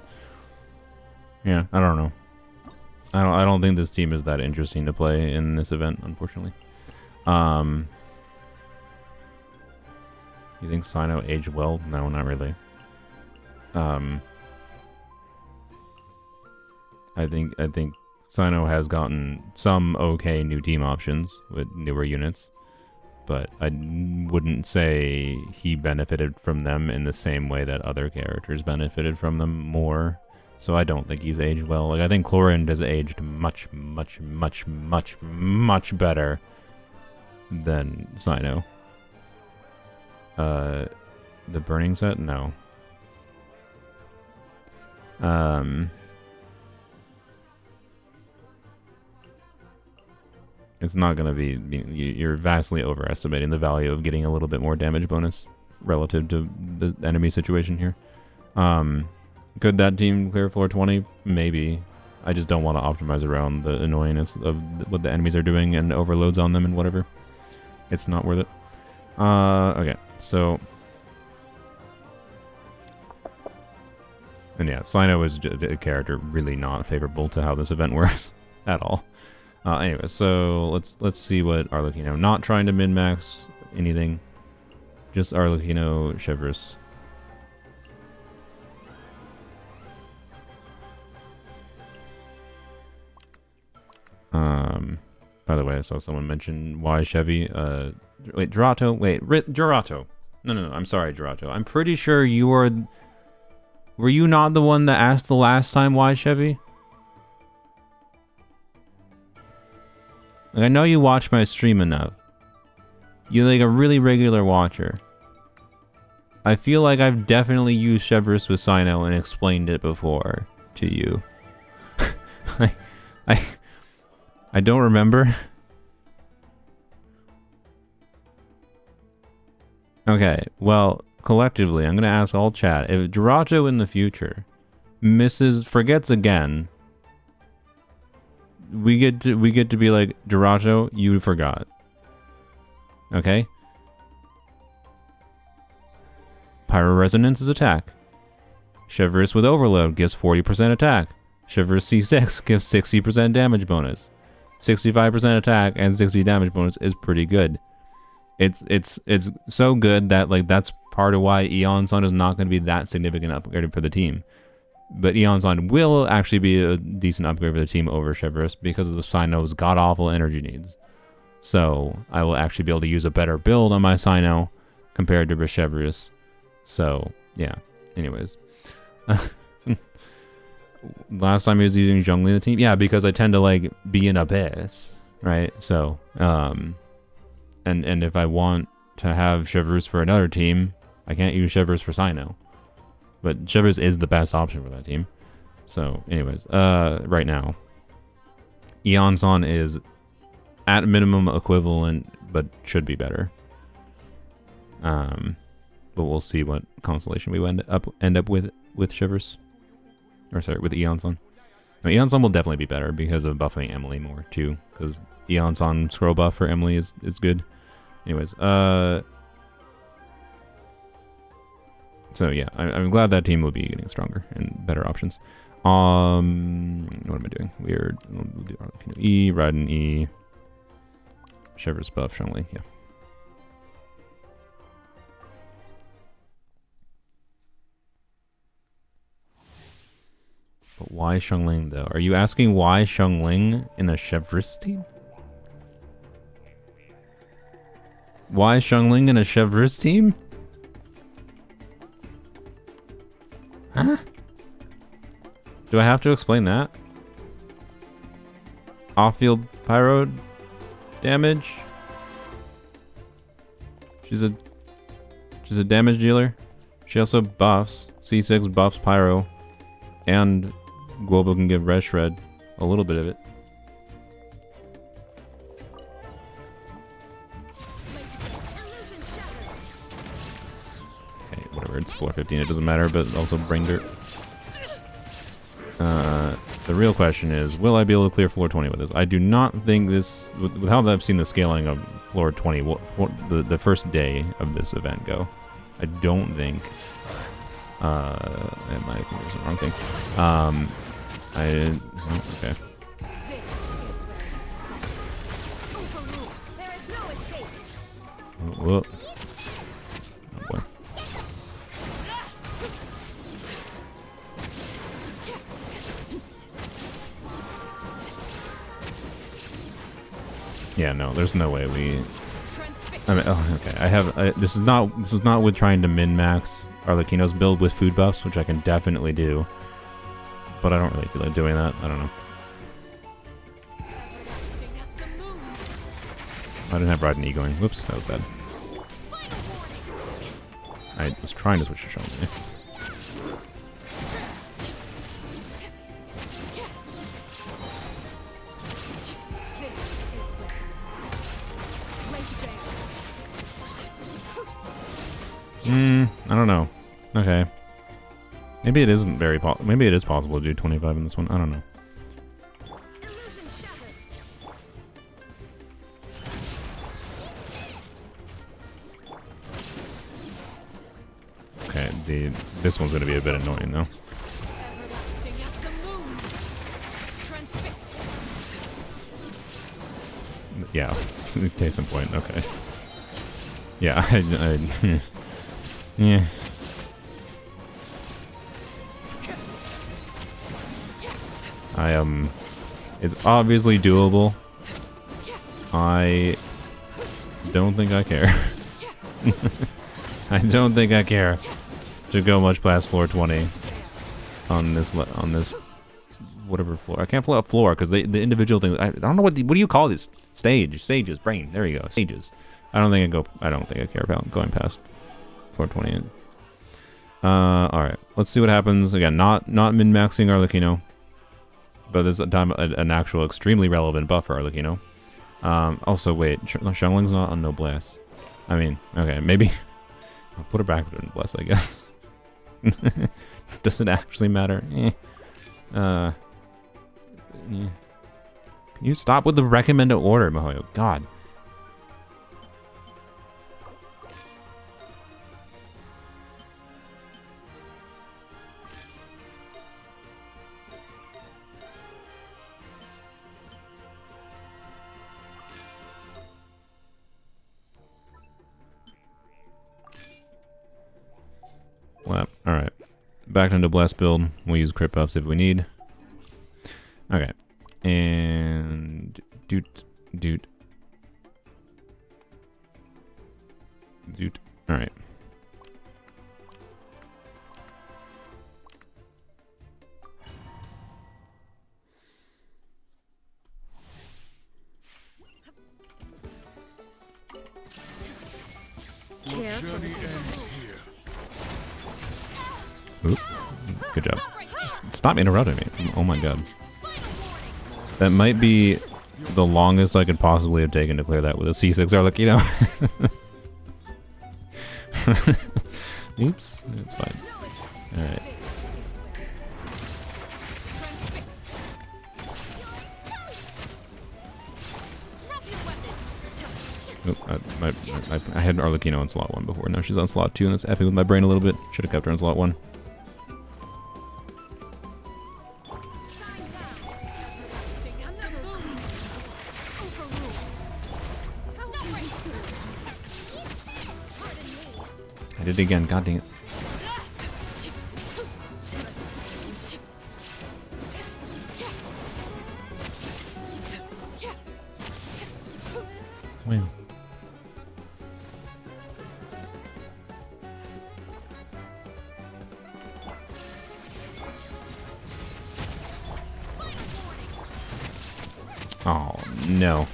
Yeah, I don't know. I don't think this team is that interesting to play in this event, unfortunately. You think Sino aged well? No, not really. I think Sino has gotten some okay new team options with newer units, but I wouldn't say he benefited from them in the same way that other characters benefited from them more. So I don't think he's aged well. Like, I think Chlorinde has aged much, much, much, much, much better than Sino. The burning set? No. It's not going to be... You're vastly overestimating the value of getting a little bit more damage bonus relative to the enemy situation here. Could that team clear floor 20? Maybe. I just don't want to optimize around the annoyingness of what the enemies are doing and overloads on them and whatever. It's not worth it. Okay, so... And yeah, Sino is a character really not favorable to how this event works at all. Anyway, so let's see what Arlecchino. Not trying to min-max anything. Just Arlecchino, Chevreuse. By the way, I saw someone mention why Chevy. Wait, Gerato. Wait, Gerato. No. I'm sorry, Gerato. I'm pretty sure you are. Were you not the one that asked the last time why Chevy? Like, I know you watch my stream enough. You're like a really regular watcher. I feel like I've definitely used Chevreuse with Sino and explained it before to you. I don't remember. Okay, well, collectively, I'm gonna ask all chat, if Gerato in the future forgets again, we get to be like, Gerato, you forgot. Okay? Pyro Resonance is attack. Chevreuse with Overload gives 40% attack. Chevreuse C6 gives 60% damage bonus. 65% attack and 60 damage bonus is pretty good. It's so good that, like, that's part of why Aeon Sun is not going to be that significant upgrade for the team. But Aeon Sun will actually be a decent upgrade for the team over Chevreuse because of the Sino's god-awful energy needs. So I will actually be able to use a better build on my Sino compared to Chevreuse. So, yeah. Anyways. Last time he was using Zhongli in the team? Yeah, because I tend to, like, be in Abyss, right? So, and if I want to have Chevreuse for another team, I can't use Chevreuse for Sino. But Chevreuse is the best option for that team. So, anyways, right now, Aeon Sun is at minimum equivalent, but should be better. But we'll see what constellation we end up with Chevreuse. Or sorry, with Aeon Sun. No, Aeon Sun will definitely be better because of buffing Emily more too. Because Aeon Sun scroll buff for Emily is good. Anyways, so yeah, I'm glad that team will be getting stronger and better options. What am I doing? We'll do E, Raiden E, Chevreuse buff, Zhongli, yeah. But why Xiangling, though? Are you asking why Xiangling in a Chevreuse team? Why Xiangling in a Chevreuse team? Huh? Do I have to explain that? Off-field pyro damage? She's a damage dealer. She also buffs. C6 buffs pyro. And Guobo can give Res Shred a little bit of it. Okay, whatever, it's floor 15, it doesn't matter, but also Brain Dirt. The real question is, will I be able to clear floor 20 with this? I do not think this, with how I've seen the scaling of floor 20, the first day of this event go, I don't think, my fingers are the wrong thing. I didn't. Oh, okay. There is no escape. Whoa. Oh boy. Yeah, no, there's no way we. I mean, oh, okay. This is not with trying to min max Arlecchino's build with food buffs, which I can definitely do. But I don't really feel like doing that. I don't know. I didn't have Ride and E going. Whoops, that was bad. I was trying to switch to Shelby. I don't know. Okay. Maybe it isn't very maybe it is possible to do 25 in this one. I don't know. Okay, this one's gonna be a bit annoying though. Yeah, case in point. Okay. Yeah, yeah. It's obviously doable. I don't think I care. I don't think I care to go much past floor 20 on this whatever floor. I can't pull out floor because the individual things. I don't know what do you call this? Stages, brain. There you go. Stages. I don't think I care about going past floor 20. All right. Let's see what happens. Again, not min-maxing Arlecchino, but this time an actual extremely relevant buff for Arlecchino. Also, wait, Shunling's not on Noblesse. I mean, okay, maybe I'll put her back to Noblesse, I guess. Does it actually matter? Yeah. Can you stop with the recommended order, Mahoyo? God. Well, alright. Back into Blast build. We'll use crit buffs if we need. Okay. And doot. Alright. Your journey ends here. Oop. Good job. Stop interrupting me. Oh my god. That might be the longest I could possibly have taken to clear that with a C6 Arlecchino. Oops. It's fine. Alright. I had Arlecchino on slot 1 before. Now she's on slot 2, and that's effing with my brain a little bit. Should have kept her on slot 1. I did it again. God dang it. Wow. Oh, no.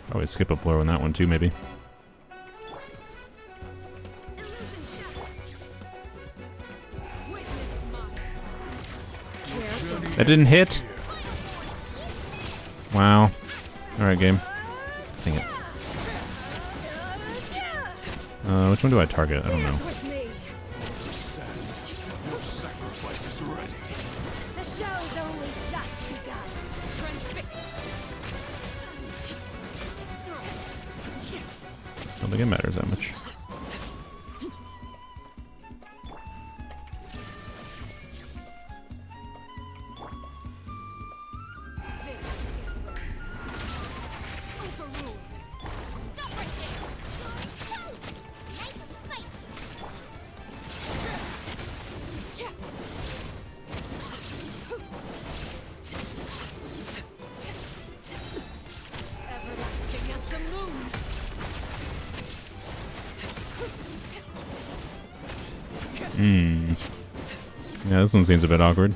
Probably skip a floor on that one too, maybe. That didn't hit. Wow. All right, game. Dang it. Which one do I target? I don't know. Your sacrifice is ready. The show's only just begun. Transfixed. I don't think it matters that much. Overruled. Stop right there. Nice and spicy. Everlasting as the moon. Yeah, this one seems a bit awkward.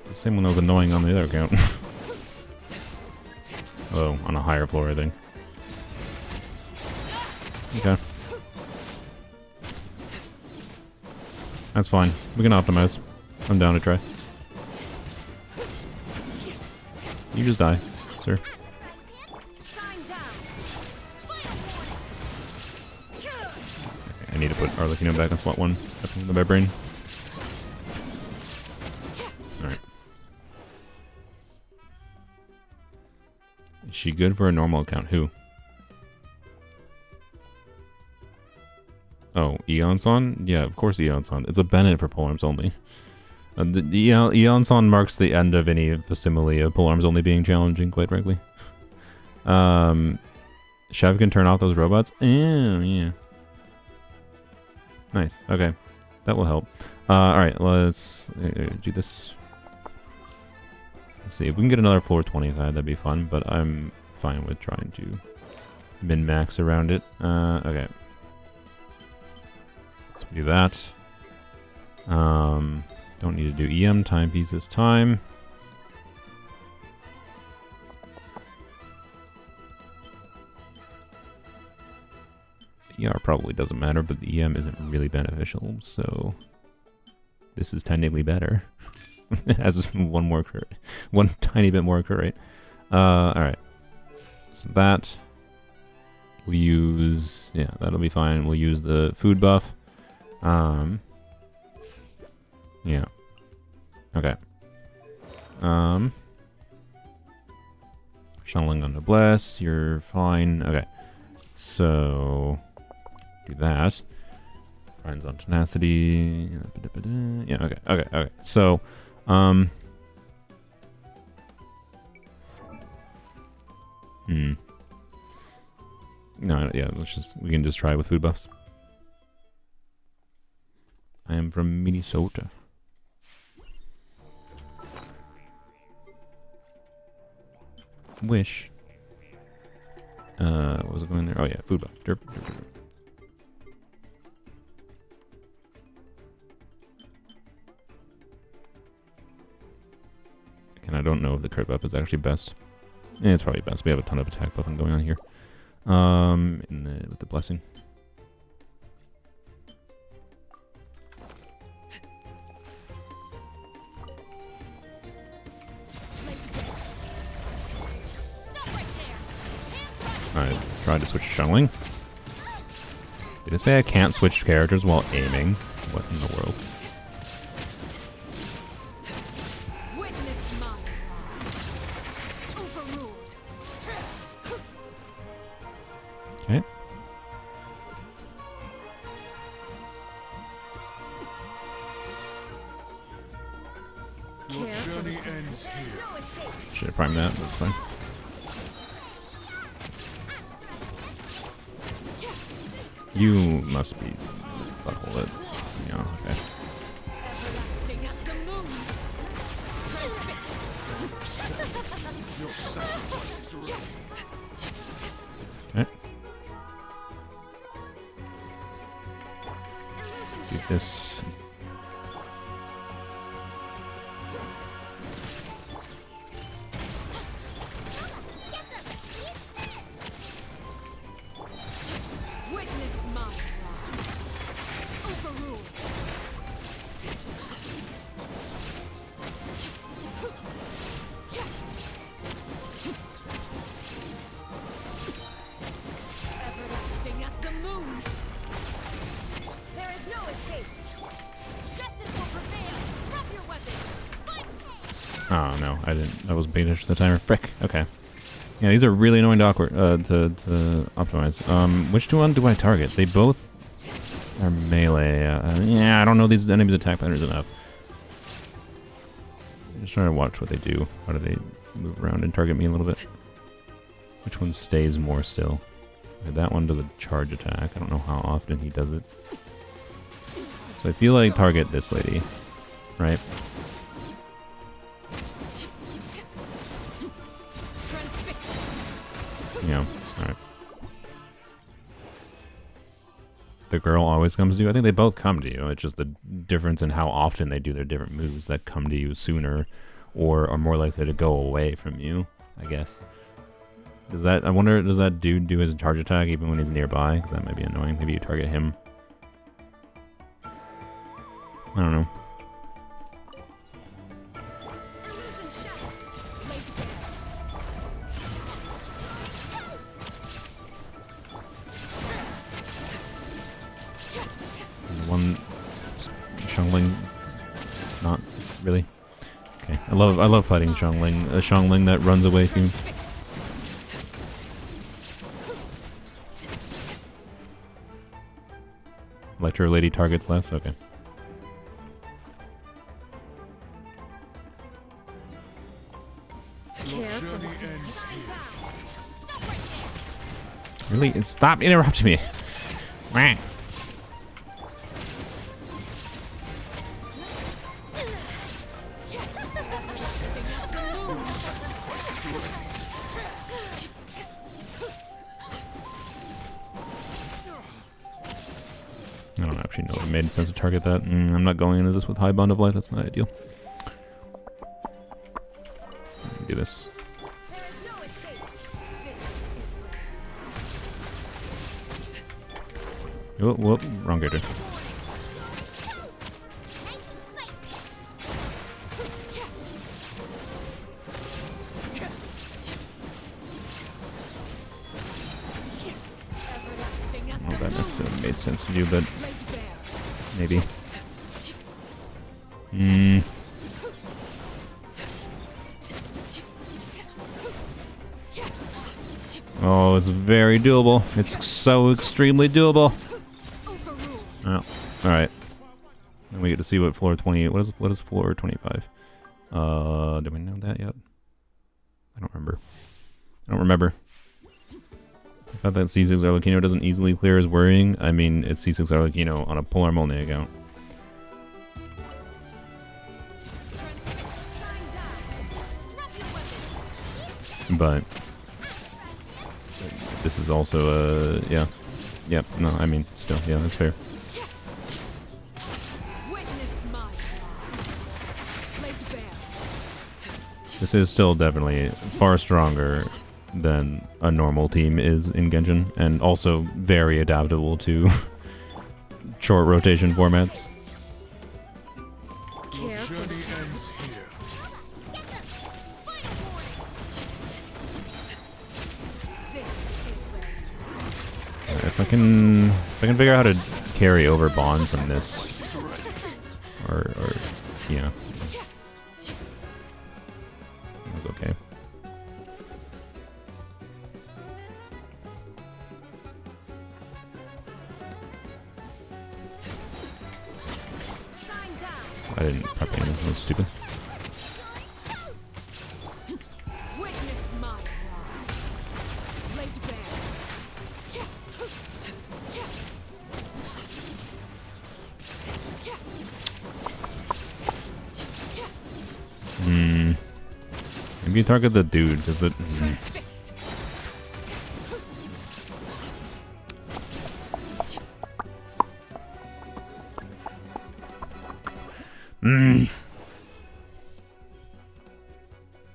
It's the same one that was annoying on the other account. Oh, on a higher floor, I think. Okay. That's fine. We can optimize. I'm down to try. You just die, sir. Shine down. Final warning. I need to put Arlecchino back on slot 1. Definitely my brain. Alright. Is she good for a normal account? Who? Oh, Eonson? Yeah, of course Eonson. It's a Bennett for Polearms only. The Eonson marks the end of any facsimile of Polearms only being challenging, quite frankly. Chev can turn off those robots? Yeah. Nice. Okay. That will help. Alright, let's do this. Let's see. If we can get another floor 25, that'd be fun, but I'm fine with trying to min-max around it. Okay. Let's do that. Don't need to do EM timepiece this time. ER probably doesn't matter, but the EM isn't really beneficial, so this is technically better. It has one more crit, one tiny bit more crit rate. Alright. So that we use, yeah, that'll be fine. We'll use the food buff. Yeah. Okay. Shuttling on the bless, you're fine. Okay. So do that. Finds on tenacity. Yeah, okay. So no, yeah, we can just try with food buffs. I am from Minnesota. Wish. What was it going there? Oh yeah, food buff. Derp. And I don't know if the crit buff is actually best. Yeah, it's probably best. We have a ton of attack buffing going on here. With the blessing. Alright, try to switch shuttling. Did it say I can't switch characters while aiming? What in the world? Okay. Your journey ends here. Should have primed that, but it's fine. You must be butthole it. Yeah, okay. Everlasting as the moon. Your sacrifice is ready. Okay. Do this. Witness my rise. Overruled. Oh no, I didn't. I was baited the timer. Frick. Okay. Yeah, these are really annoying to to optimize. Which one do I target? They both are melee. Yeah, I don't know these enemies' attack patterns enough. I'm just trying to watch what they do. How do they move around and target me a little bit? Which one stays more still? Okay, that one does a charge attack. I don't know how often he does it. So I feel like target this lady, right? Yeah, alright. The girl always comes to you. I think they both come to you. It's just the difference in how often they do their different moves that come to you sooner or are more likely to go away from you, I guess. Does that, I wonder, does that dude do his charge attack even when he's nearby? Because that might be annoying. Maybe you target him. I don't know. One Xiangling, not really. Okay, I love fighting Xiangling. A Xiangling that runs away from you. Electro Lady targets less. Okay. Really? Stop interrupting me. Wah. I don't actually know if it made sense to target that. I'm not going into this with high bond of life. That's not ideal. Do this. Oh, whoop, wrong gator. Well, that necessarily made sense to do, but maybe. Oh, it's very doable. It's so extremely doable. Oh, alright. And we get to see what floor 28. What is floor 25? Do we know that yet? I don't remember. I don't remember. The fact that C6 Arlecchino doesn't easily clear is worrying. I mean, it's C6 Arlecchino on a Polearm only account. But this is also a yeah. Yep, no, I mean still, yeah, that's fair. This is still definitely far stronger than a normal team is in Genshin, and also very adaptable to short rotation formats. If I can figure out how to carry over Bond from this, or yeah, it was okay. I didn't prep anything. That was stupid. Maybe you target the dude, because it...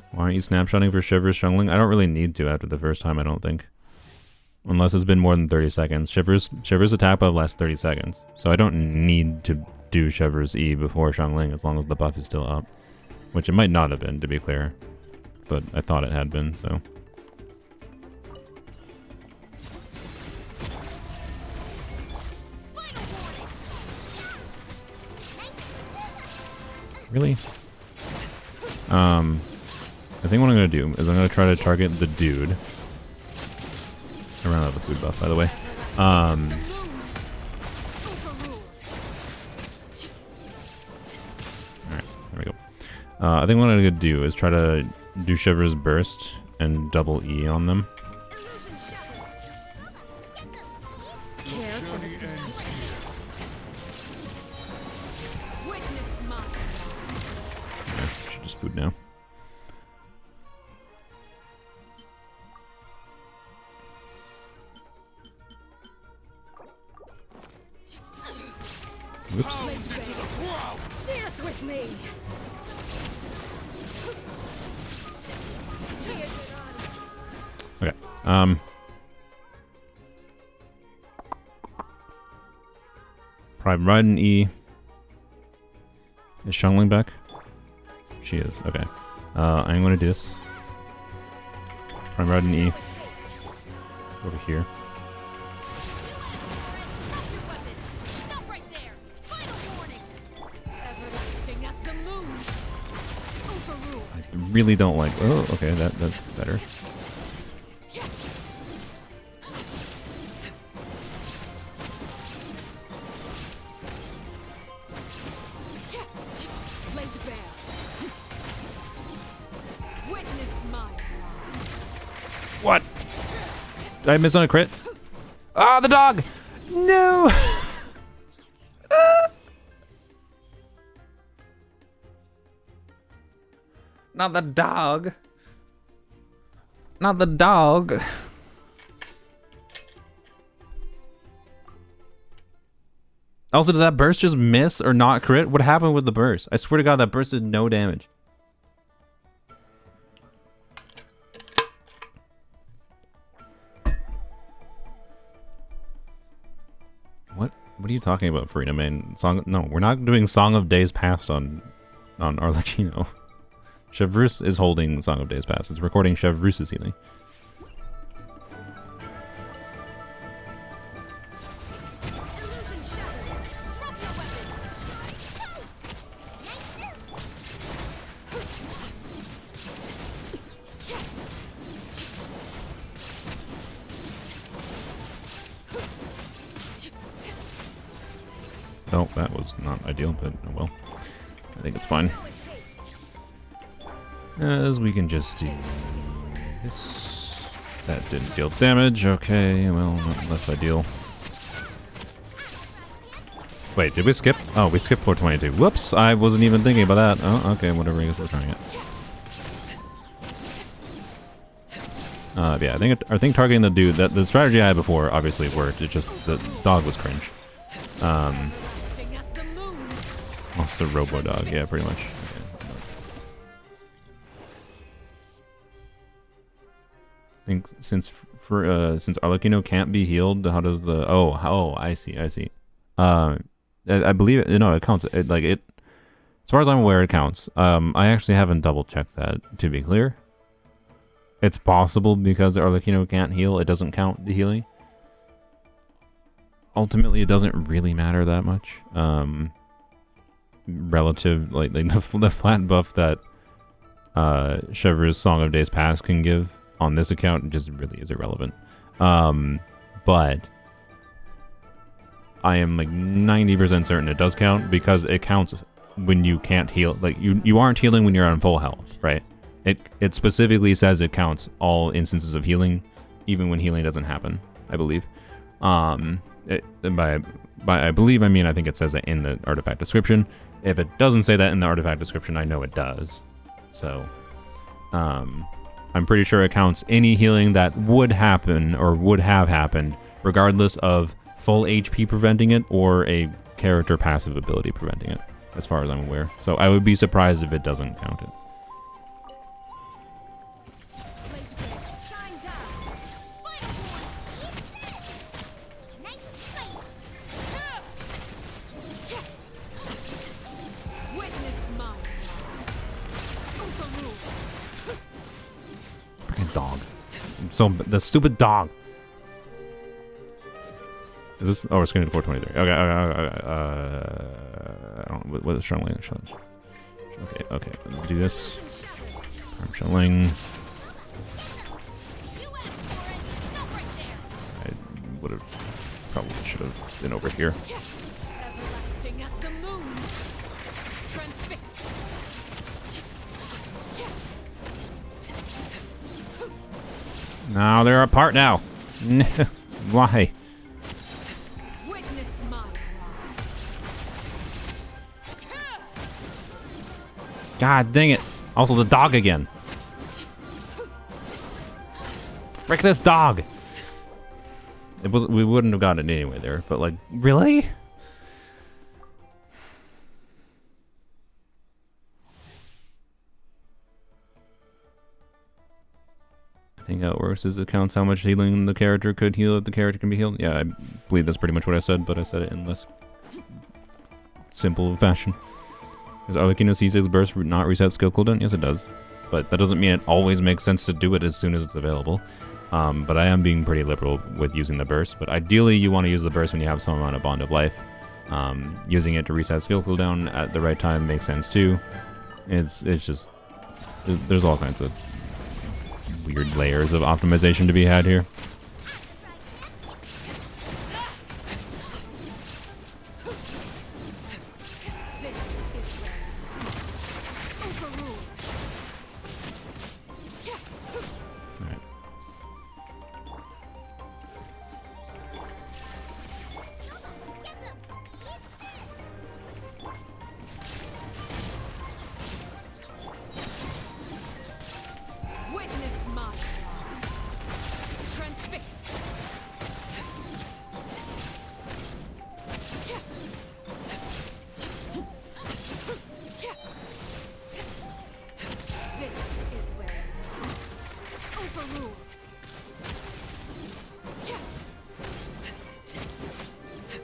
Why aren't you snapshotting for Shivers Xiangling? I don't really need to after the first time, I don't think. Unless it's been more than 30 seconds. Shivers attack buff lasts 30 seconds. So I don't need to do Shivers E before Xiangling as long as the buff is still up. Which it might not have been, to be clear. But I thought it had been, so... Really? I think what I'm gonna do is I'm gonna try to target the dude. I ran out of the food buff, by the way. Alright, there we go. I think what I'm gonna do is try to do Shiver's Burst and double E on them. Journey ends here. Yeah, should just food now. Whoops. Dance with me. Okay. Prime Ride and E. Is Shungling back? She is. Okay. I'm gonna do this. Prime Ride and E. Over here. Stop right there. Final warning. Everlasting as the moon. Overruled. I really don't like. Oh, okay. That's better. What? Did I miss on a crit? Ah, the dog! No! Not the dog. Not the dog. Also, did that burst just miss or not crit? What happened with the burst? I swear to God, that burst did no damage. What are you talking about, Furina, man? No, we're not doing Song of Days Past on Arlecchino. Chevrus is holding Song of Days Past. It's recording Chevrus's healing. Oh, that was not ideal, but oh well. I think it's fine. As we can just do this. That didn't deal damage. Okay, well, not less ideal. Wait, did we skip? Oh, we skipped 422. Whoops, I wasn't even thinking about that. Oh, okay, whatever, I guess we're trying it. Yeah, I think targeting the dude, the strategy I had before obviously worked. It just, the dog was cringe. What's the robo dog? Yeah, pretty much. I think since Arlecchino can't be healed, how does the I see. I believe it. No, it counts. As far as I'm aware, it counts. I actually haven't double checked that, to be clear. It's possible because Arlecchino can't heal, it doesn't count the healing. Ultimately, it doesn't really matter that much. Relative, like the flat buff that Chevrus's Song of Days Past can give on this account just really is irrelevant. But I am like 90% certain it does count because it counts when you can't heal. Like you aren't healing when you're on full health, right? It specifically says it counts all instances of healing, even when healing doesn't happen, I believe. By I believe, I mean I think it says it in the artifact description. If it doesn't say that in the artifact description, I know it does. So, I'm pretty sure it counts any healing that would happen or would have happened, regardless of full HP preventing it or a character passive ability preventing it, as far as I'm aware. So I would be surprised if it doesn't count it. Dog. So the stupid dog. Is this? Oh, we're screening 423. Okay. I don't. What is strongly? Okay. We'll do this. I'm chilling. You asked for it. Stop right there. I would have probably should have been over here. Everlasting as the moon. Transfixed. Now they're apart now. Why? Witness my rise. God dang it. Also the dog again. Frick this dog. It was we wouldn't have gotten it anyway there, but like really? I think how it works is it counts how much healing the character could heal if the character can be healed. Yeah, I believe that's pretty much what I said, but I said it in less simple fashion. Does Arlecchino C6 burst not reset skill cooldown? Yes, it does. But that doesn't mean it always makes sense to do it as soon as it's available. But I am being pretty liberal with using the burst. But ideally, you want to use the burst when you have some amount of Bond of Life. Using it to reset skill cooldown at the right time makes sense too. It's just... There's all kinds of weird layers of optimization to be had here.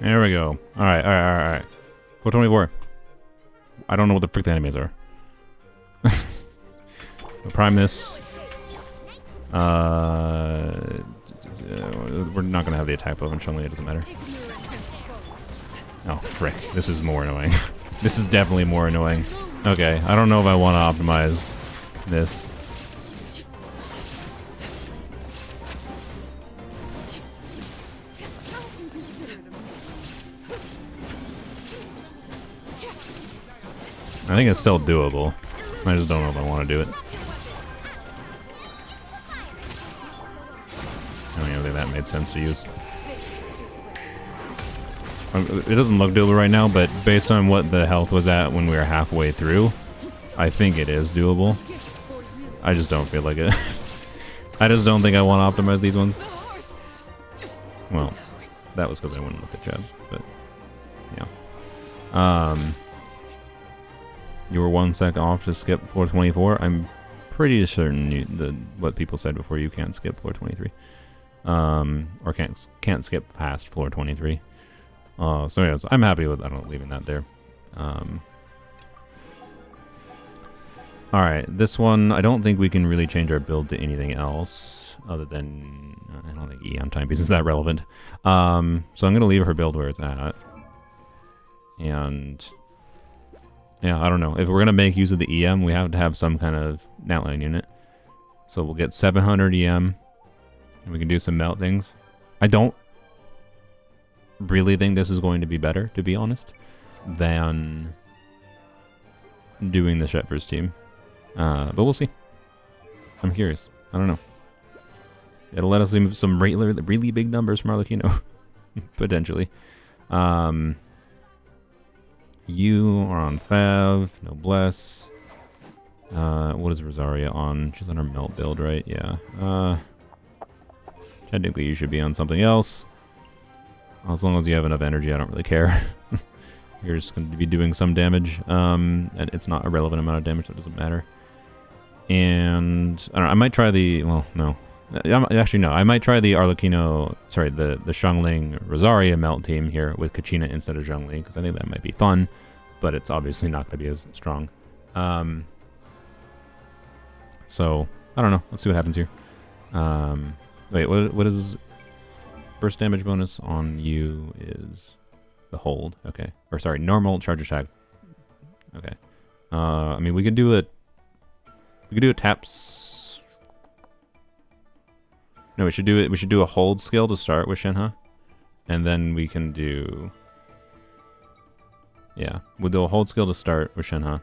There we go. Alright. 424. I don't know what the frick the enemies are. We'll prime this. We're not gonna have the attack buff on Chun-Li, it doesn't matter. Oh, frick. This is more annoying. This is definitely more annoying. Okay, I don't know if I want to optimize this. I think it's still doable. I just don't know if I want to do it. I don't even think that made sense to use. It doesn't look doable right now, but based on what the health was at when we were halfway through, I think it is doable. I just don't feel like it. I just don't think I want to optimize these ones. Well, that was because I wouldn't look at Chad, but yeah. You were 1 sec off to skip floor 24. I'm pretty certain what people said before, you can't skip floor 23. Or can't skip past floor 23. So yes, I'm happy with leaving that there. Alright, this one, I don't think we can really change our build to anything else other than, I don't think EM timepiece is that relevant. So I'm going to leave her build where it's at. And yeah, I don't know. If we're going to make use of the EM, we have to have some kind of outline unit. So we'll get 700 EM, and we can do some melt things. I don't really think this is going to be better, to be honest, than doing the Shetver's team. But we'll see. I'm curious. I don't know. It'll let us see some really big numbers from Arlecchino, potentially. You are on Fav, Noblesse. What is Rosaria on? She's on her melt build, right? Yeah. Technically, you should be on something else. As long as you have enough energy, I don't really care. You're just going to be doing some damage. And it's not a relevant amount of damage, so it doesn't matter. And I don't know, I might try the... Well, no. Actually, no. I might try the Arlecchino... Sorry, the Xiangling Rosaria melt team here with Kachina instead of Zhongli, because I think that might be fun. But it's obviously not going to be as strong. So, I don't know. Let's see what happens here. Wait, what is... Burst damage bonus on you is the hold. Okay. Or sorry, normal charge attack. Okay. I mean, we could do We could do a taps. No, we should do it. We should do a hold skill to start with Shenhe, and then we can do. Yeah, we'll do a hold skill to start with Shenhe.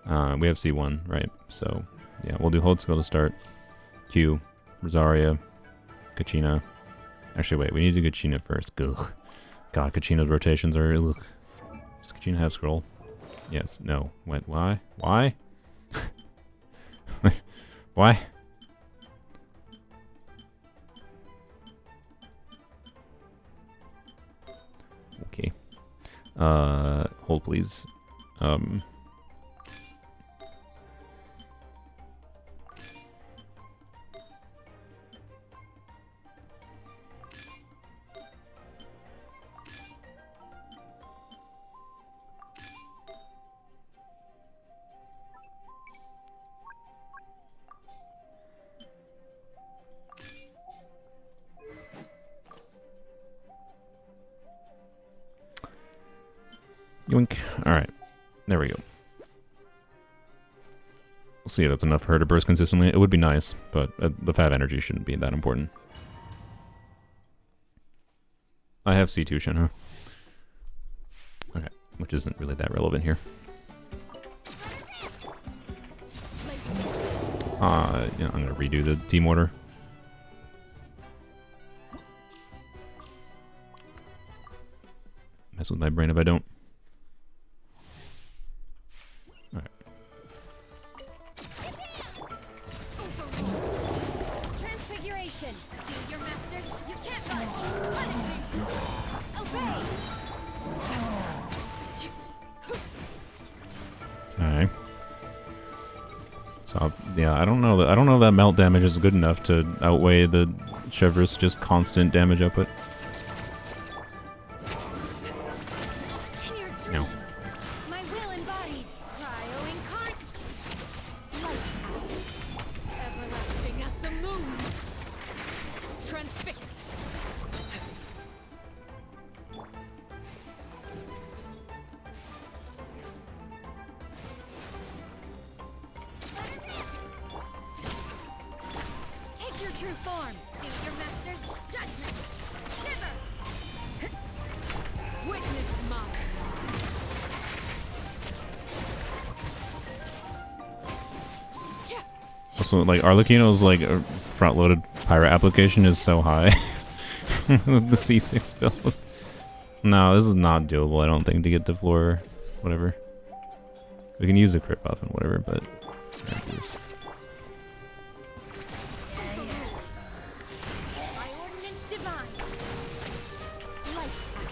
We have C1, right? So yeah, we'll do hold skill to start. Q, Rosaria, Kachina. Actually, wait, we need to do Kachina first. Ugh. God, Kachina's rotations are. Ugh. Does Kachina have scroll? Yes. No. Wait. Why? Why? Why? Okay. Hold please. Yoink. Alright. There we go. We'll see if that's enough for her to burst consistently. It would be nice, but the Fav energy shouldn't be that important. I have C2 Shenhe. Okay, which isn't really that relevant here. Yeah, I'm gonna redo the team order. Mess with my brain if I don't. Alright. Transfiguration. Do your masters. You can't run. Obey. Okay. So yeah, I don't know that that melt damage is good enough to outweigh the Chevre's just constant damage output. In your dreams, No. my will embodied. Cryo incarnate. Lights out. Everlasting as the moon. Transfixed. Take your true form. Do your master's judgment. Shiver. Witness my Also, like, Arlecchino's, like, front-loaded pirate application is so high. With the C6 build. No, this is not doable, I don't think, to get to floor, whatever. We can use the crit buff and whatever, but... yeah, just- by ordinance divine. Lights out.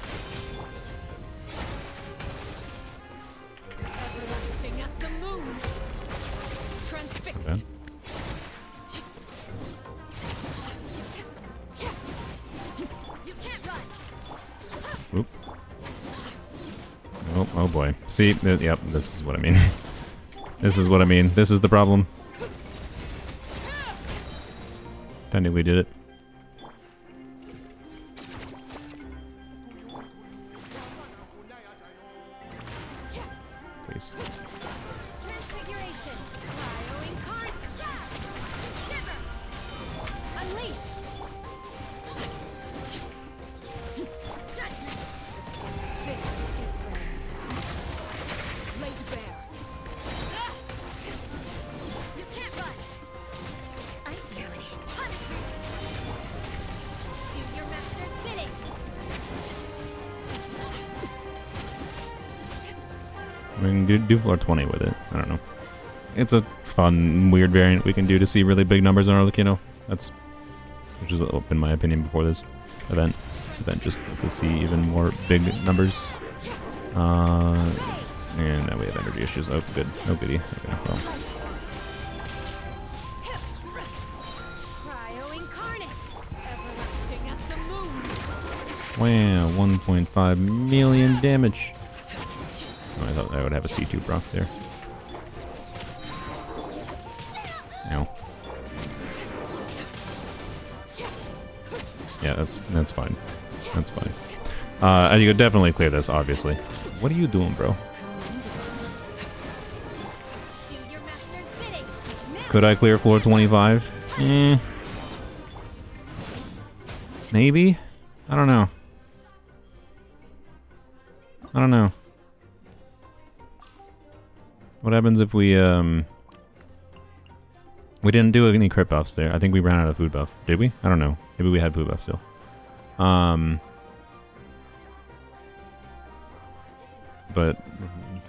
Everlasting as the moon. Transfixed. Okay. You can't run. Oop. Oh boy. See, yep, this is what I mean. This is what I mean. This is the problem. Technically did it. Please. Transfiguration. Cryo incarnate. Shiver. Unleash. Judgment. This is when. Laid bare. You can't run. I see how it is. Punishment. Do your master's bidding. We can do floor 20 with it. I don't know. It's a fun, weird variant we can do to see really big numbers on Arlecchino. That's... which is, in my opinion, before this event. This event just to see even more big numbers. And now we have energy issues. Oh, good. No goodie. Okay, well. Cryo incarnate. Everlasting as the moon. Wow, 1.5 million damage. Oh, I thought I would have a C2 proc there. Ow. Yeah, that's fine. That's fine. You could definitely clear this, obviously. What are you doing, bro? Do your master's bidding. Could I clear floor 25? Maybe? I don't know. I don't know. What happens if we didn't do any crit buffs there. I think we ran out of food buff. Did we? I don't know. Maybe we had food buff still. But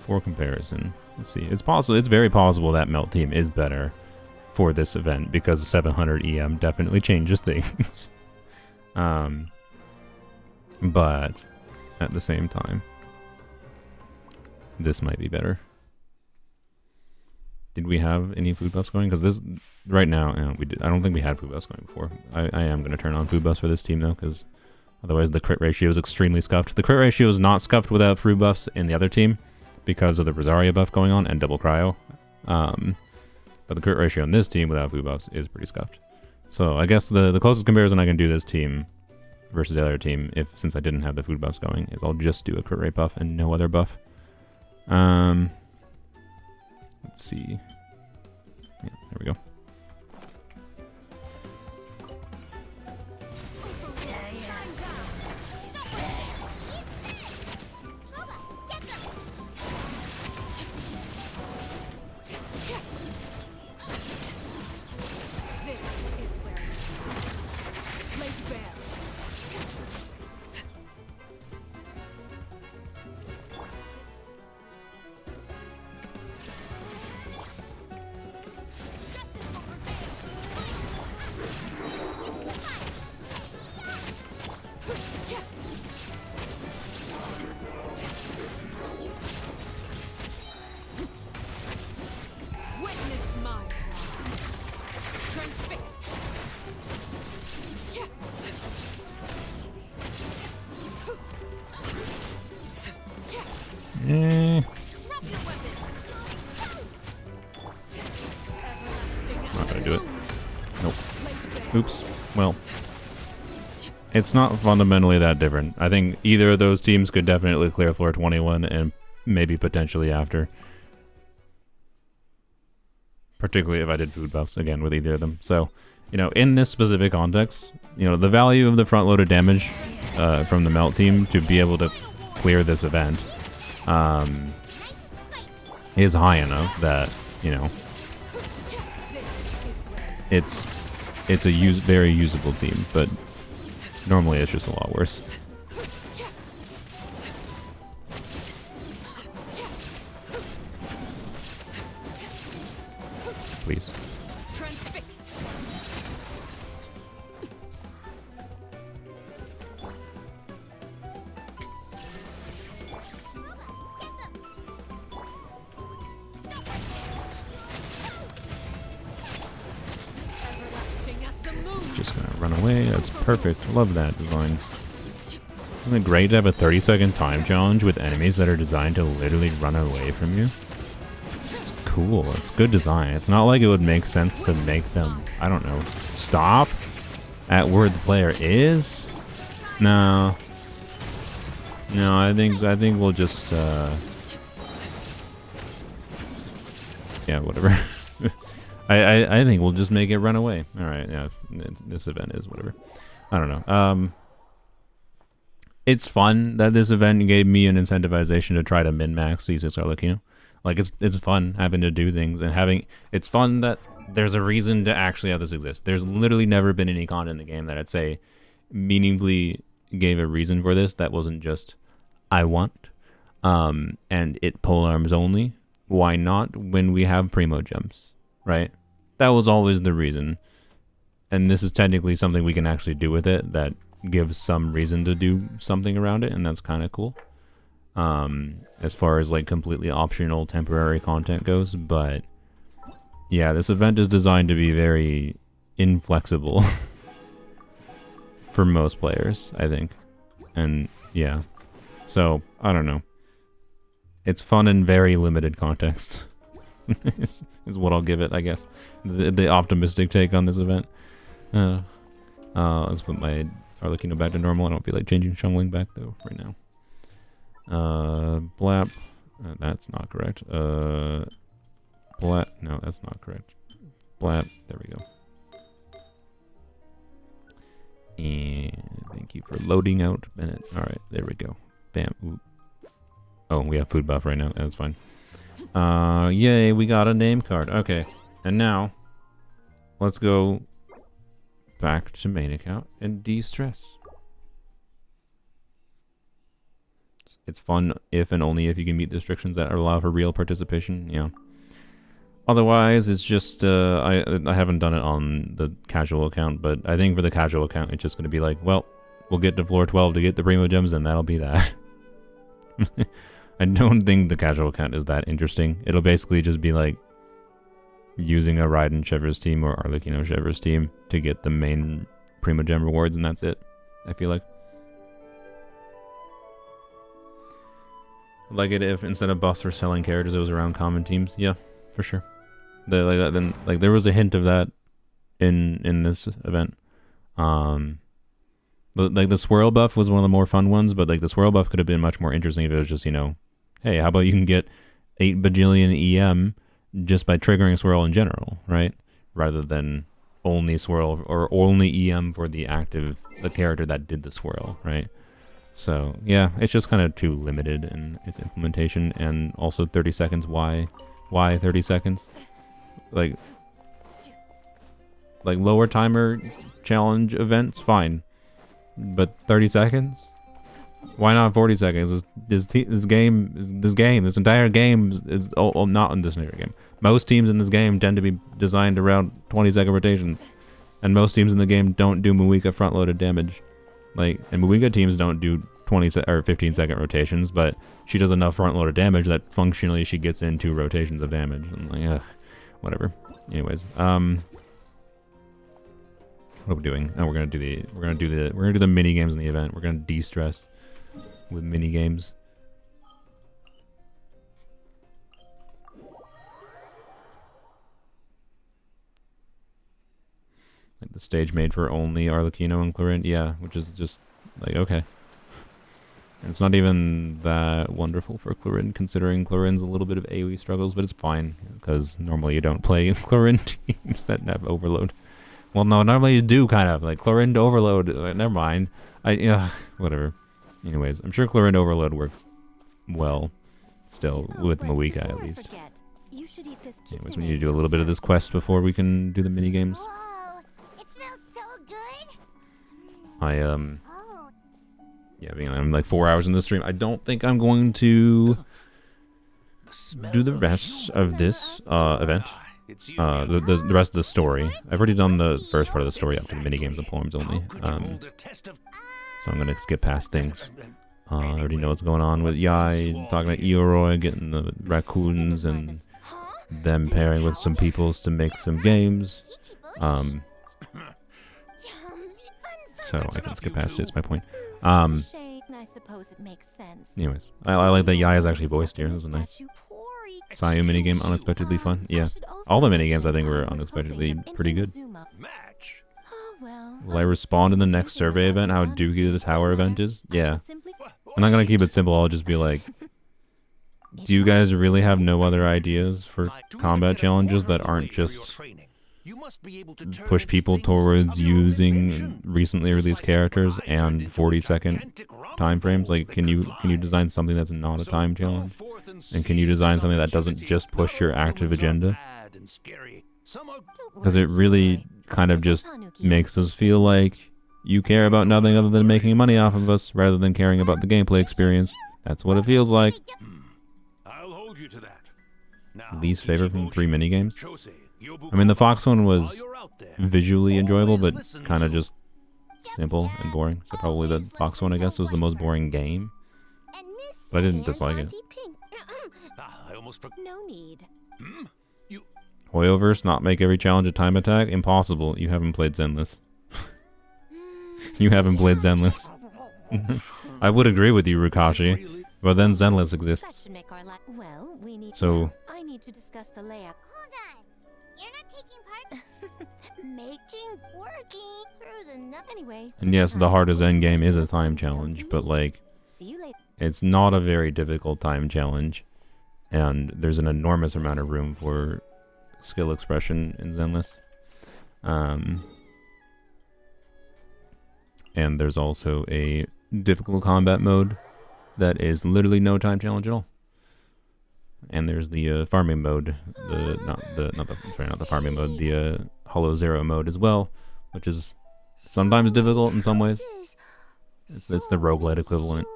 for comparison, let's see. It's possible. It's very possible that Melt Team is better for this event because 700 EM definitely changes things. But at the same time, this might be better. Did we have any food buffs going? Because this right now, we did. I don't think we had food buffs going before. I am going to turn on food buffs for this team though, because otherwise the crit ratio is extremely scuffed. The crit ratio is not scuffed without food buffs in the other team because of the Rosaria buff going on and double cryo. But the crit ratio in this team without food buffs is pretty scuffed. So I guess the closest comparison I can do this team versus the other team, since I didn't have the food buffs going, is I'll just do a crit rate buff and no other buff. Let's see. Yeah, there we go. Not gonna do it. Nope. Oops. Well, it's not fundamentally that different. I think either of those teams could definitely clear floor 21 and maybe potentially after. Particularly if I did food buffs again with either of them. So, you know, in this specific context, you know, the value of the front-loaded damage from the Melt team to be able to clear this event is high enough that, you know, it's a very usable team, but normally it's just a lot worse. Please. Just gonna run away. That's perfect. Love that design. Isn't it great to have a 30-second time challenge with enemies that are designed to literally run away from you? It's cool. It's good design. It's not like it would make sense to make them, I don't know, stop at where the player is? No. No, I think we'll just yeah, whatever. I think we'll just make it run away. Alright, yeah, this event is whatever. I don't know. It's fun that this event gave me an incentivization to try to min-max C6 Arlecchino. Like, it's fun having to do things and it's fun that there's a reason to actually have this exist. There's literally never been any content in the game that I'd say meaningfully gave a reason for this that wasn't just, I want, and it polearms only. Why not when we have primo gems, right? That was always the reason. And this is technically something we can actually do with it that gives some reason to do something around it, and that's kind of cool. As far as like completely optional temporary content goes, but yeah, this event is designed to be very inflexible for most players, I think. And yeah, so I don't know. It's fun in very limited context. is what I'll give it, I guess. The optimistic take on this event. Let's put my Arlecchino back to normal. I don't feel like changing Shungling back though right now. Blap. That's not correct. No, that's not correct. Splat. There we go. And thank you for loading out. Bennett. Alright, there we go. Bam. Ooh. Oh, we have food buff right now. That's fine. Yay, we got a name card. Okay. And now, let's go back to main account and de-stress. It's fun if and only if you can meet the restrictions that allow for real participation. Yeah. Otherwise, it's just, I haven't done it on the casual account, but I think for the casual account, it's just going to be like, well, we'll get to floor 12 to get the Primo Gems, and that'll be that. I don't think the casual account is that interesting. It'll basically just be like using a Raiden Shevers team or Arlecchino Shevers team to get the main Primo Gem rewards, and that's it, I feel like. Like it if instead of buffs for selling characters, it was around common teams. Yeah, for sure. Like there was a hint of that in this event. Like the swirl buff was one of the more fun ones, but like the swirl buff could have been much more interesting if it was just, you know, hey, how about you can get 8 bajillion EM just by triggering swirl in general, right? Rather than only swirl or only EM for the character that did the swirl, right? So yeah, it's just kind of too limited in its implementation, and also 30 seconds. Why 30 seconds? Like lower timer challenge events, fine, but 30 seconds? Why not 40 seconds? This entire game is not in this entire game. Most teams in this game tend to be designed around 20-second rotations, and most teams in the game don't do Mavuika front-loaded damage. Like, and Mavuika teams don't do 15-second rotations, but she does enough front-loaded damage that functionally she gets in 2 rotations of damage. And like, ugh, whatever. Anyways, what are we doing? Oh, we're gonna do the mini games in the event. We're gonna de-stress with mini games. Like the stage made for only Arlecchino and Clorinde, yeah, which is just like, okay. And it's not even that wonderful for Clorinde, considering Clorinde's a little bit of AoE struggles, but it's fine, because normally you don't play Clorinde teams that have overload. Well, no, normally you do, kind of. Like, Clorinde overload, never mind. Whatever. Anyways, I'm sure Clorinde overload works well, still, with Mavuika at least. Anyways, we need to do a little bit of this quest before we can do the minigames. Whoa, it smells so good. Yeah, I'm like 4 hours in the stream. I don't think I'm going to do the rest of this event. The rest of the story. I've already done the first part of the story up to the minigames and Polearms only. So I'm going to skip past things. I already know what's going on with Yai, talking to Ioroi, getting the raccoons, and them pairing with some peoples to make some games. So I can skip past it, is my point. I suppose it makes sense. Anyways, I like that Yai is actually voiced here. This was nice. Sayu minigame, unexpectedly fun. Yeah, all the minigames I think were unexpectedly pretty good. Will I respond in the next survey event how dookie the tower event is? Yeah. I'm not gonna keep it simple, I'll just be like, do you guys really have no other ideas for combat challenges that aren't just push people towards using recently released characters and 40-second time frames? Like, can you design something that's not a time challenge? And can you design something that doesn't just push your active agenda? Because it really kind of just makes us feel like you care about nothing other than making money off of us rather than caring about the gameplay experience. That's what it feels like. I'll hold you to that. Least favorite from 3 minigames? I mean, the Fox one was visually enjoyable, but kind of just simple and boring. So probably the Fox one, I guess, was the most boring game. But I didn't dislike it. No need. Hoyoverse, not make every challenge a time attack? Impossible. You haven't played Zenless. You haven't played Zenless. I would agree with you, Rukashi, but then Zenless exists. So I need to discuss the layout. Hold on. You're not taking part. Working through the anyway. And yes, the hardest endgame is a time challenge, but like, it's not a very difficult time challenge, and there's an enormous amount of room for skill expression in Zenless. And there's also a difficult combat mode that is literally no time challenge at all. And there's the farming mode, not the farming mode, the Hollow Zero mode as well, which is sometimes difficult in some ways. It's the roguelite equivalent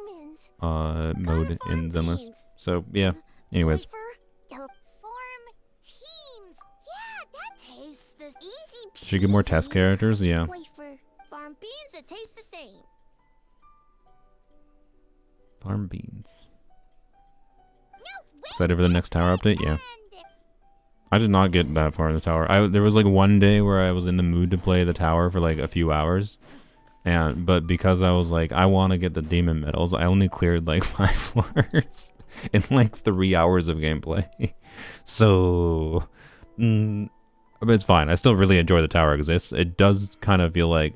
mode in Zenless. So yeah. Anyways. Farm teams. Yeah, that tastes the easy. Should you get more test characters? Yeah. Wait for farm beans that taste the same. Farm beans. Excited for the next tower update? Yeah. I did not get that far in the tower. There was like one day where I was in the mood to play the tower for like a few hours. But because I was like, I want to get the demon medals, I only cleared like 5 floors in like 3 hours of gameplay. So, but it's fine. I still really enjoy the tower because it does kind of feel like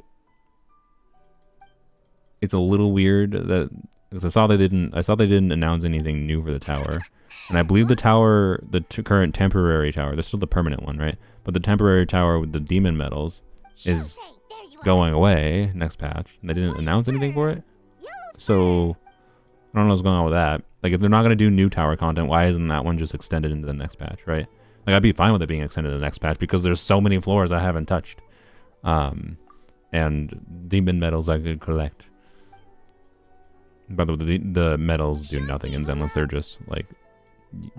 it's a little weird that because I saw they didn't announce anything new for the tower, and I believe the tower, the current temporary tower, there's still the permanent one, right? But the temporary tower with the demon medals is going away next patch. And they didn't announce anything for it, so I don't know what's going on with that. Like, if they're not going to do new tower content, why isn't that one just extended into the next patch, right? Like, I'd be fine with it being extended to the next patch because there's so many floors I haven't touched. And demon medals I could collect. By the way, the medals do nothing in Zenless. They're just, like,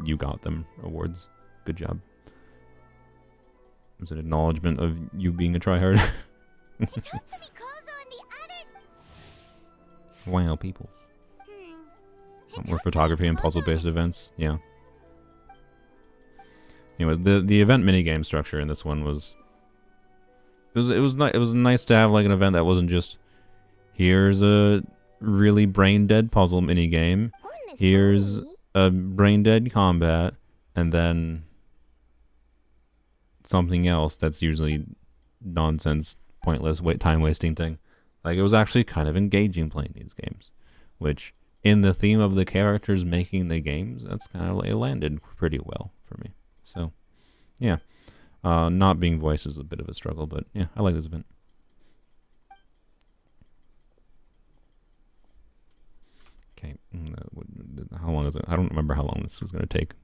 you got them awards. Good job. It was an acknowledgement of you being a tryhard. Wow, peoples. More photography and puzzle-based events. Yeah. Anyway, the event minigame structure in this one was it was nice to have like an event that wasn't just here's a really brain dead puzzle minigame, here's a brain dead combat, and then something else that's usually nonsense, pointless, time wasting thing. Like, it was actually kind of engaging playing these games, which in the theme of the characters making the games, that's kind of like, it landed pretty well for me. So, yeah. Not being voiced is a bit of a struggle, but yeah, I like this event. Okay, how long is it? I don't remember how long this is going to take.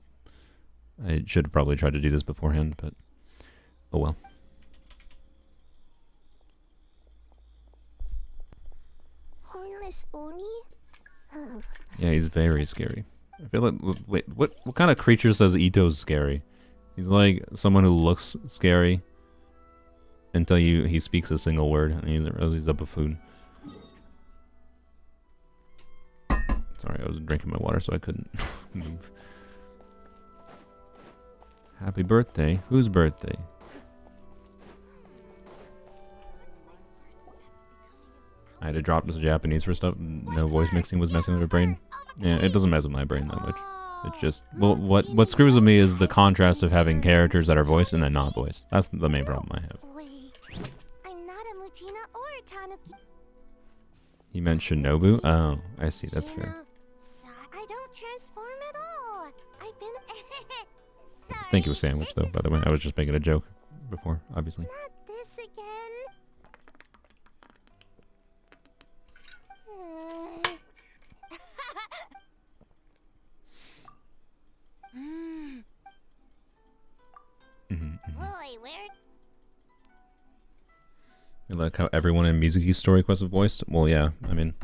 I should have probably tried to do this beforehand, but oh well. Hornless Oni? Oh. Yeah, he's very scary. I feel like, wait, what kind of creature says Ito's scary? He's like someone who looks scary until he speaks a single word and he's a buffoon. Sorry, I was drinking my water so I couldn't move. Happy birthday. Whose birthday? I had to drop this Japanese for stuff. No voice mixing was messing with her brain. Yeah, it doesn't mess with my brain that much. It's just, well, what screws with me is the contrast of having characters that are voiced and then not voiced. That's the main problem I have. Wait, I'm not a Mutina or a Tanuki. You meant Shinobu? Oh, I see. That's fair. I don't transform at all. I've been. Sorry. Thank you, Sandwich, though, by the way. I was just making a joke before, obviously. Not this again. Boy, where? You like how everyone in Mizuki's story quest is voiced? Well, yeah. I mean,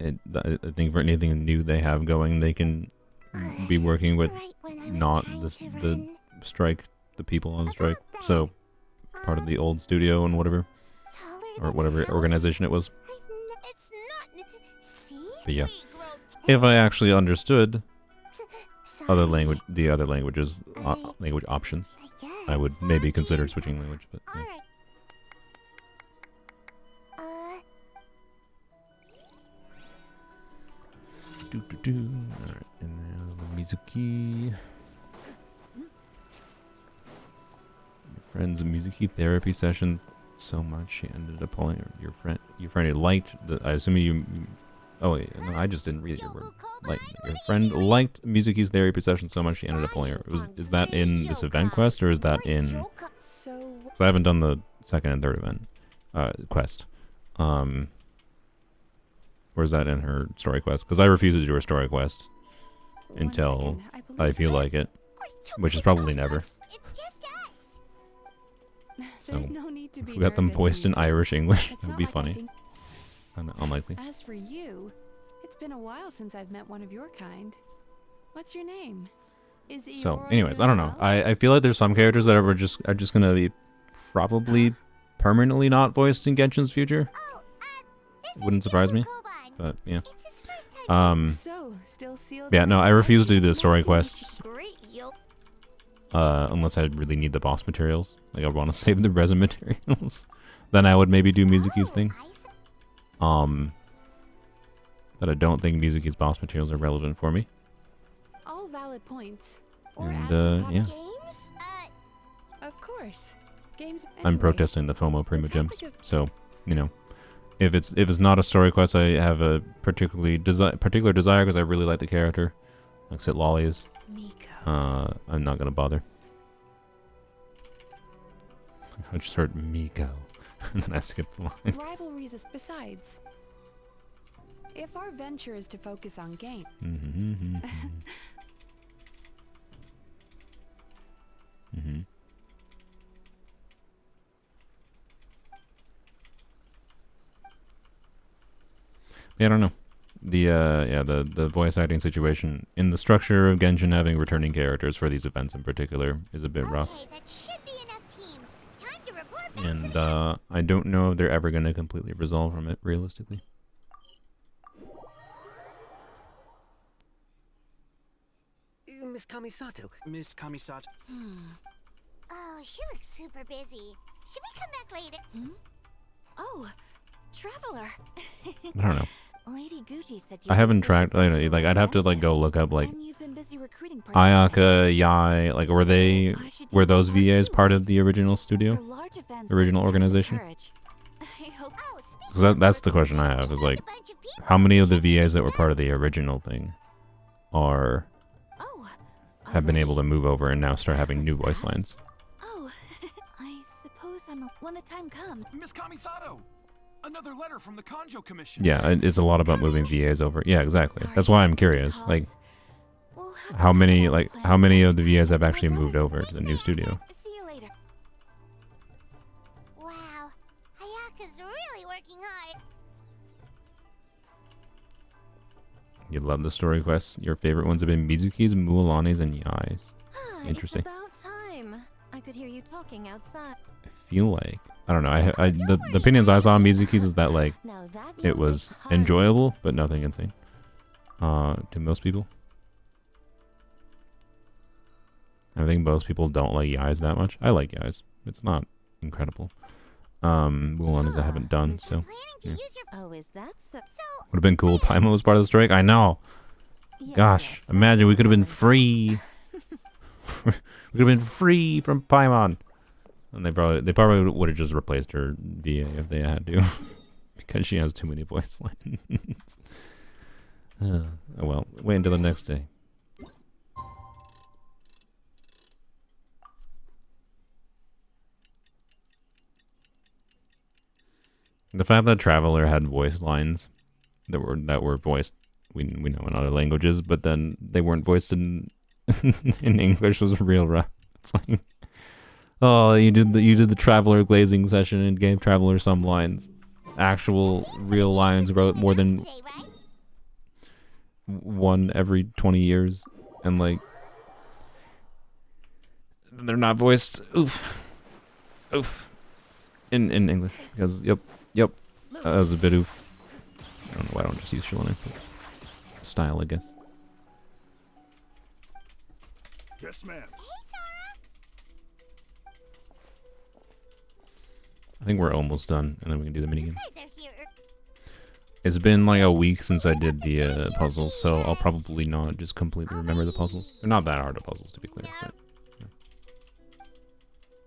I think for anything new they have going, they can be working with not the strike, the people on strike. So, part of the old studio and whatever, or whatever organization it was. But yeah, if I actually understood the other languages, language options, I would maybe consider switching language. But yeah. Alright, and now Mizuki. Your friend's Mizuki therapy session so much she ended up pulling your friend. Your friend liked the. I assume you Oh wait, no, I just didn't read your word. Like your friend liked Mizuki's theory perception so much she ended up pulling her. Is that in this event quest or is that in? So So I haven't done the second and third event quest. Or is that in her story quest? Because I refuse to do her story quest until I feel like it, which is probably never. it's just us. So no need to if be we got them nervous, voiced in you two. Irish English, It's that would not be like I funny. think- Unlikely. As for you, it's been a while since I've met one of your kind. What's your name? Is it So, anyways, I don't know. I feel like there's some characters that are just gonna be probably permanently not voiced in Genshin's future. Oh, this Wouldn't is surprise me. Kyogo Koban. But yeah. It's his first time. So, still sealed. Yeah, no, I refuse to do the story Nice to meet you. quests Great, yo. unless I really need the boss materials. Like I want to save the resin materials. Then I would maybe do Mizuki's thing. I see. But I don't think Mizuki's boss materials are relevant for me. All valid points. Or And, add some pop- yeah. Games? Of course. Games. I'm anyway. protesting the FOMO Prima topic Gems. of- So, you know, if it's not a story quest, I have a particular desire because I really like the character, like Sit Lollies. Miko. I'm not gonna bother. I just heard Miko, and then I skipped the line. Rivalries is besides. If our venture is to focus on game, Yeah, I don't know. The voice acting situation in the structure of Genshin having returning characters for these events in particular is a bit rough. Okay, that should be enough teams. Time to report back to And the I don't know if they're ever going to completely resolve from it, realistically. Miss Kamisato. Miss Kamisato. Oh, she looks super busy. Should we come back later? Oh, Traveler. I don't know. Lady Gucci said I haven't tracked, like I'd have to like go look up like And you've been busy recruiting Ayaka, Yai, like were those VAs part of the original studio? For large events Original like Test of organization? Courage. I hope Oh, speaking So of that's the work, question I we have is found like a bunch of people. how many of the Should we VAs that check were it part out? of the original thing are Oh, have been able to already? move over and now start having new voice lines? Oh, I suppose when the time comes. Miss Kamisato! Another letter from the Kanjo Commission. Yeah, it's a lot about moving VAs over. Yeah, exactly. That's why I'm curious. Like We'll have to how talk many about like plans how many later. of the VAs have My actually moved brother's over to the new amazing. studio? See you later. Wow, Hayaka's really working hard. You love the story quests. Your favorite ones have been Mizuki's, Mualani's, and Yai's. Interesting. It's about time. I could hear you talking outside. I feel like I don't know. The opinions I saw on Mizuki's is that like Now that it young was hard. enjoyable, but nothing insane. To most people. I think most people don't like Yai's that much. I like Yai's. It's not incredible. Mulan I haven't done, I'm so planning to yeah. use your Oh, is that so? would have been cool if Paimon was part of the strike. I know. Yes, Gosh, yes, imagine that's we could have been valid. free. We could have been free from Paimon. And they probably would have just replaced her VA if they had to, because she has too many voice lines. Oh well, wait until the next day. The fact that Traveler had voice lines that were voiced, we know in other languages, but then they weren't voiced in in English was real rough. It's like, oh, you did the Traveler glazing session and gave Traveler some lines, actual real lines wrote more than today, right? one every 20 years, and like they're not voiced. Oof. In English because yep. That was a bit oof. I don't know why I don't just use Shilane. Style, I guess. Yes, ma'am. Hey, Sora. I think we're almost done, and then we can do the You minigame. guys are here. It's been like a week since I did the puzzles, so I'll probably not just completely remember the puzzles. They're not that hard of puzzles, to be clear. No.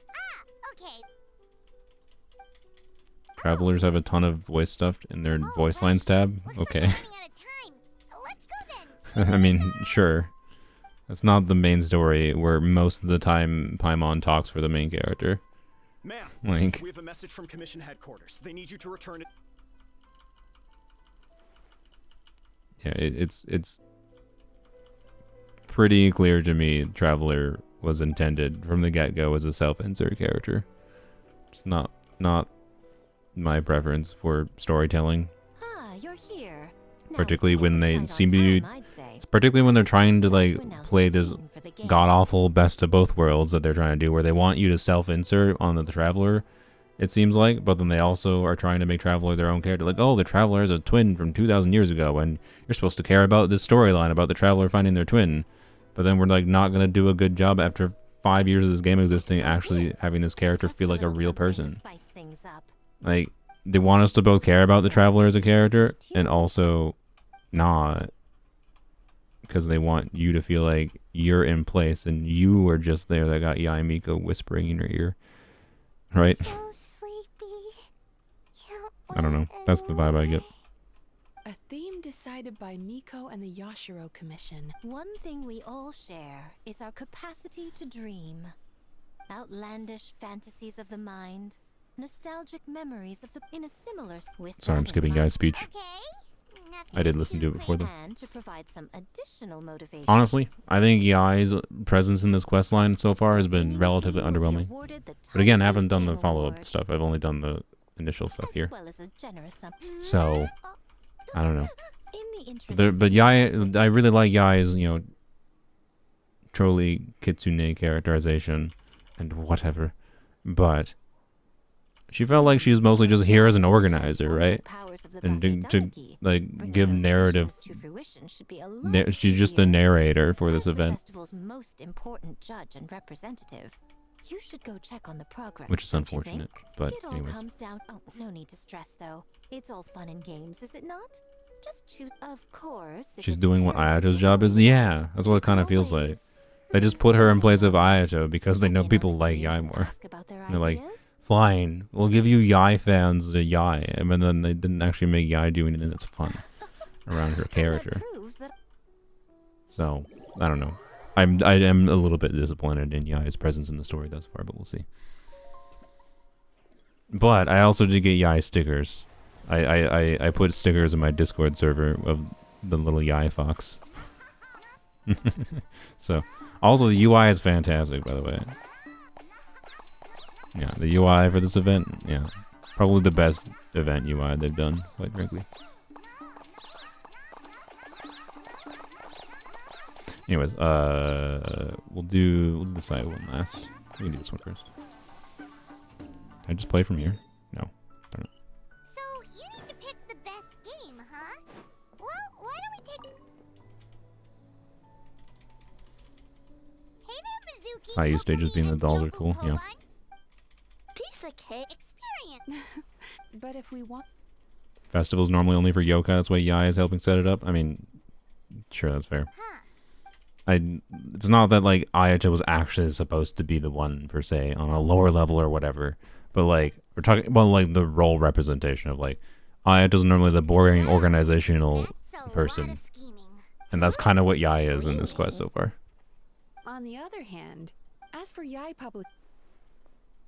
But Okay. Travelers have a ton of voice stuff in their voice lines tab. Okay. I mean, sure. That's not the main story where most of the time Paimon talks for the main character. Ma'am, Like, we have a message from Commission Headquarters. They need you to return it. yeah, it's pretty clear to me Traveler was intended from the get-go as a self-insert character. It's not my preference for storytelling. Ah, you're here. Now Particularly we when can they find seem on to time, I'd say. particularly when they're trying to like announce play the this theme for the games. god-awful best of both worlds that they're trying to do, where they want you to self-insert on the Traveler, it seems like, but then they also are trying to make Traveler their own character. Like, oh, the Traveler is a twin from 2,000 years ago, and you're supposed to care about this storyline about the Traveler finding their twin. But then we're like not going to do a good job after 5 years of this game existing actually having this character Just feel like a little real something to person. spice things up. Like, they want us to both care about the Traveler as a character, and also not, because they want you to feel like you're in place and you were just there that got Yae Miko whispering in your ear. Right? So sleepy. I don't know. That's the vibe I get. A theme decided by Miko and the Yashiro Commission. One thing we all share is our capacity to dream. Outlandish fantasies of the mind, nostalgic memories of the in a similar with Sorry, I'm that in skipping mind, Guy's speech. I did listen to it before, though. and to provide some additional motivation. Honestly, I think Yae's presence in this questline so far has been relatively underwhelming. But again, I haven't done the follow-up stuff. I've only done the initial stuff here. As well as a generous sum. So, I don't know. In the interest of But Yae, I really like Yae's, you know, trolley kitsune characterization and whatever. But she felt like she was mostly just here as an organizer, right? And to like give narrative. She's just the narrator for this The event, festival's most important judge and representative. You should go check on the progress. which is don't you unfortunate. think? But It all anyways, comes down. Oh, no need to stress though. It's all fun and games, is it not? Just choose. Of course. if she's its doing what appearance Ayato's is job is. proposed. Yeah, that's what it kind of feels like. Always. They just put her in place of Ayato because they know Check in people on the like teams Yae and more. ask about their They're like, ideas. fine, we'll give you Yae fans the Yae, and then they didn't actually make Yae do anything that's fun around her That character. proves that So I don't know. I am a little bit disappointed in Yae's presence in the story thus far, but we'll see. But I also did get Yae stickers. I put stickers in my Discord server of the little Yae fox. So also the UI is fantastic, by the way. Yeah, the UI for this event, yeah, probably the best event UI they've done, quite frankly. Anyways, we'll decide one last. We can do this one first. Can I just play from here? No. Darn it. So you need to pick the best game, huh? Well, why don't we take... Hey there, Mizuki. High use stages being the dolls are cool, yeah. Piece of cake experience. But if we want... Festival's normally only for Yoka, that's why Yae is helping set it up. I mean, sure, that's fair. Huh. It's not that like Ayato was actually supposed to be the one per se on a lower level or whatever, but like we're talking about like the role representation of like Ayato's normally the boring organizational That's a person, lot of scheming. and that's kind of what Yae is in this quest so far. On the other hand, as for Yae public...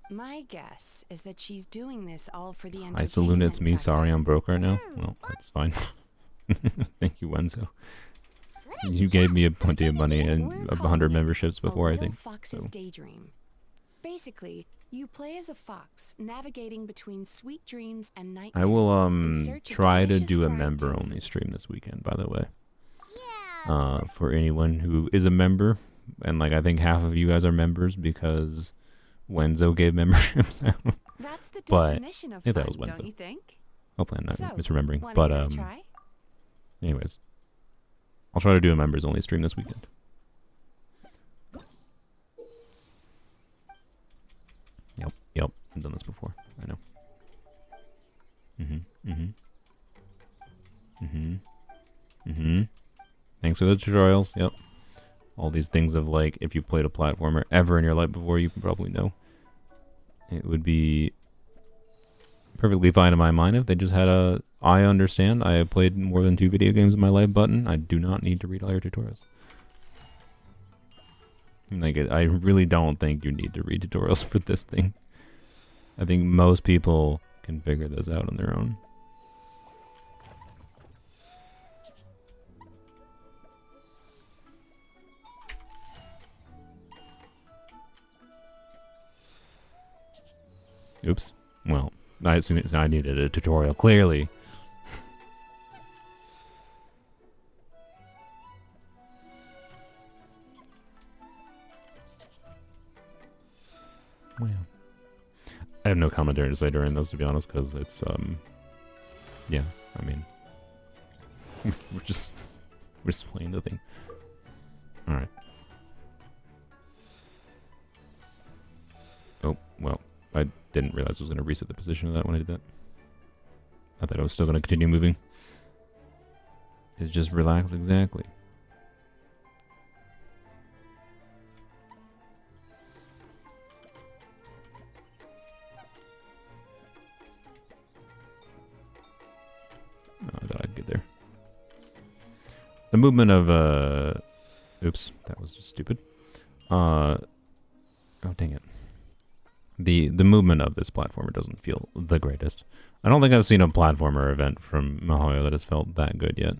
My guess is that she's doing this all for the entertainment Hi Saluna, it's me. factor. Sorry, I'm broke right now. Well, that's fine. Thank you, Wenzo. You gave me plenty of money and We're 100 calling it memberships A before, I Little think. Fox's so. Daydream. Basically, you play as a fox, navigating between sweet dreams and nightmares. I will in search of try to delicious do a fried member tofu. only stream this weekend, by the way. Yeah. For anyone who is a member, and like I think half of you guys are members because Wenzo gave memberships out. That's the but definition of if fun, that was don't Wenzo. you think? Hopefully I'm not So, misremembering. wanna But give it a try? anyways, I'll try to do a members only stream this weekend. Yep, I've done this before. I know. Thanks for the tutorials. Yep. All these things of like, if you played a platformer ever in your life before, you can probably know. It would be perfectly fine in my mind if they just had a I understand, I have played more than 2 video games in my life button. I do not need to read all your tutorials. Like, I really don't think you need to read tutorials for this thing. I think most people can figure this out on their own. Oops. Well, I assume I needed a tutorial, clearly. Well, I have no commentary to say during this, to be honest, because it's, yeah, I mean, we're just playing the thing. Alright. Oh, well, I didn't realize I was going to reset the position of that when I did that. I thought I was still going to continue moving. It's just relax, exactly. Oh, I thought I'd get there. The movement of, oops, that was just stupid. Oh, dang it. The movement of this platformer doesn't feel the greatest. I don't think I've seen a platformer event from Mahoyo that has felt that good yet.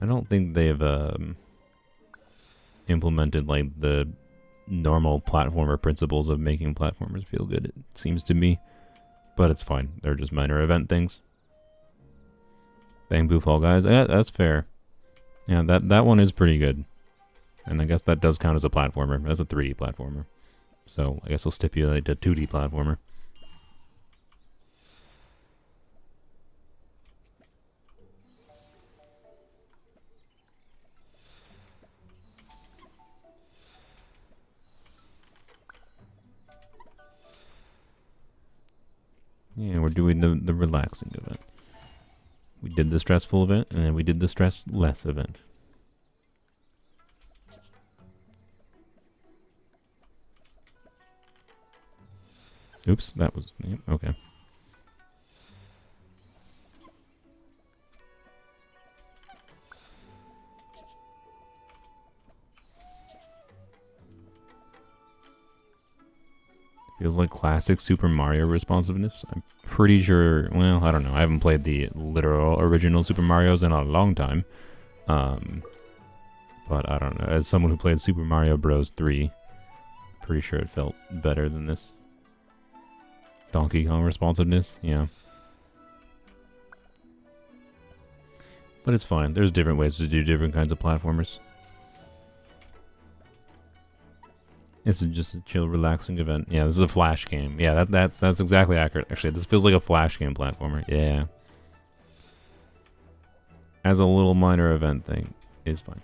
I don't think they've implemented like the normal platformer principles of making platformers feel good, it seems to me. But it's fine. They're just minor event things. Bang Boo Fall Guys. That's fair. Yeah, that one is pretty good. And I guess that does count as a platformer. That's a 3D platformer. So I guess I'll stipulate a 2D platformer. Yeah, we're doing the relaxing event. We did the stressful event, and then we did the stress less event. Oops, that was... yeah, okay. Feels like classic Super Mario responsiveness. I'm pretty sure... well, I don't know. I haven't played the literal original Super Marios in a long time. But I don't know. As someone who played Super Mario Bros. 3, pretty sure it felt better than this. Donkey Kong responsiveness, yeah. But it's fine. There's different ways to do different kinds of platformers. This is just a chill, relaxing event. Yeah, this is a Flash game. Yeah, that's exactly accurate. Actually, this feels like a Flash game platformer. Yeah. As a little minor event thing, is fine.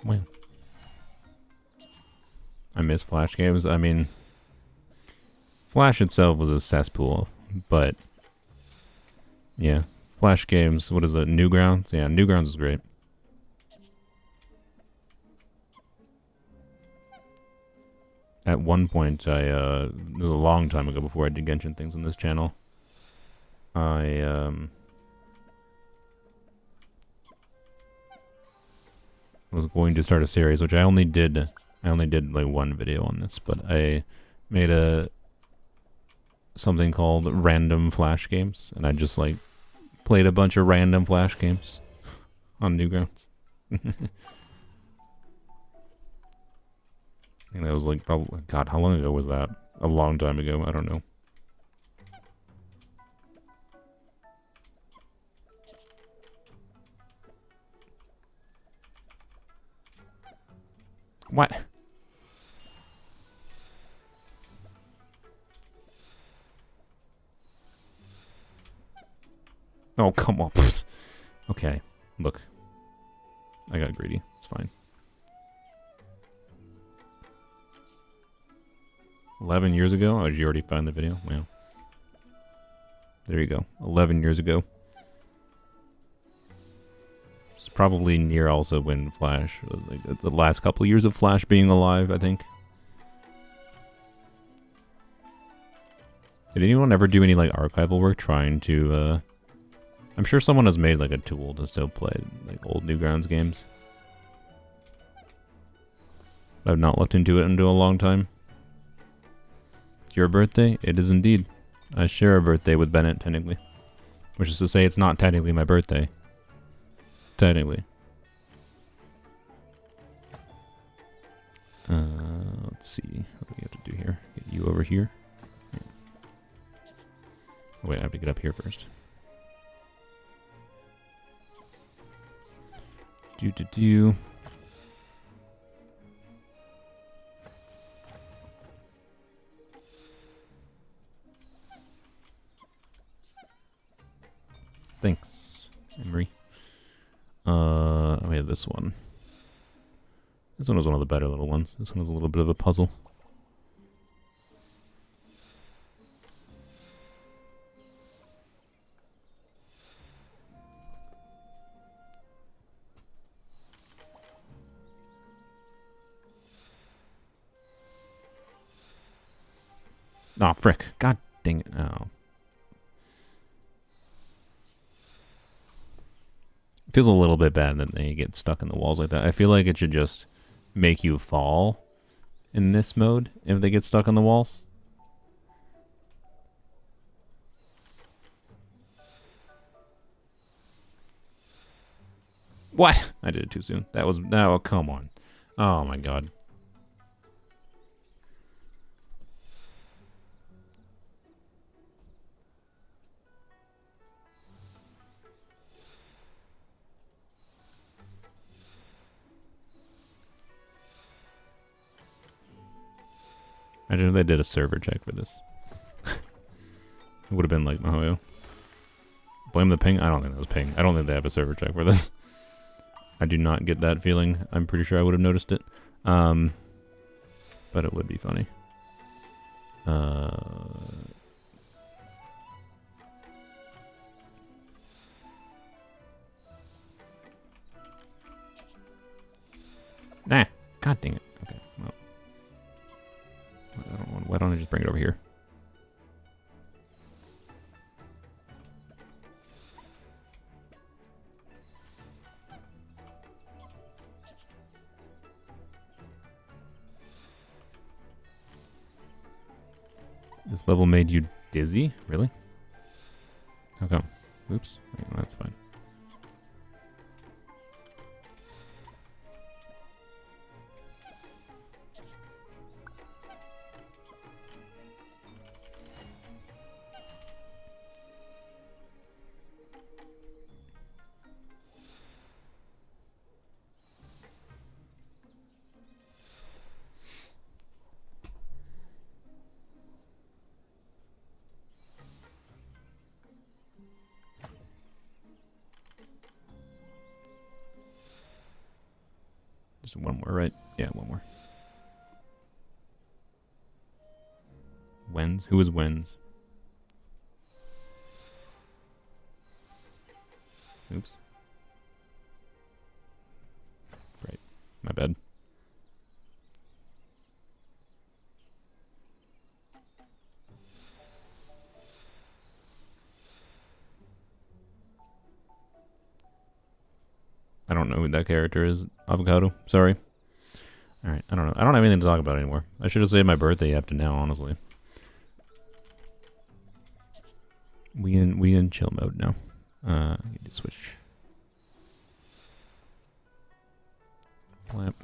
Well, I miss Flash games. I mean, Flash itself was a cesspool, but yeah, Flash games. What is it? Newgrounds? Yeah, Newgrounds is great. At one point, this was a long time ago before I did Genshin things on this channel. I was going to start a series, which I only did like one video on this, but I made something called Random Flash Games, and I just like played a bunch of random Flash games on Newgrounds. I think that was like probably, God, how long ago was that? A long time ago, I don't know. What? Oh, come on. Okay, look. I got greedy. It's fine. 11 years ago? Oh, did you already find the video? Wow. There you go. 11 years ago. It's probably near also when Flash, like the last couple of years of Flash being alive, I think. Did anyone ever do any like archival work trying to, I'm sure someone has made like a tool to still play like old Newgrounds games. I've not looked into it into a long time. It's your birthday? It is indeed. I share a birthday with Bennett, technically. Which is to say, it's not technically my birthday. Technically. Let's see. What do we have to do here? Get you over here. Yeah. Oh, wait, I have to get up here first. Do. Thanks, Emery. We have this one. This one was one of the better little ones. This one was a little bit of a puzzle. Oh, frick. God dang it. Oh. It feels a little bit bad that they get stuck in the walls like that. I feel like it should just make you fall in this mode if they get stuck on the walls. What? I did it too soon. That was... Oh, come on. Oh, my God. Imagine if they did a server check for this. It would have been like, oh, yeah. Blame the ping? I don't think that was ping. I don't think they have a server check for this. I do not get that feeling. I'm pretty sure I would have noticed it. But it would be funny. Nah. God dang it. Okay, well. Why don't I just bring it over here? This level made you dizzy? Really? How come? Oops. Oh, that's fine. Just one more, right? Yeah, one more. Wens? Who is Wens? Oops. Right. My bad. I don't know who that character is. Avocado. Sorry. Alright, I don't know. I don't have anything to talk about anymore. I should have saved my birthday up to now, honestly. We in chill mode now. I need to switch. Lamp.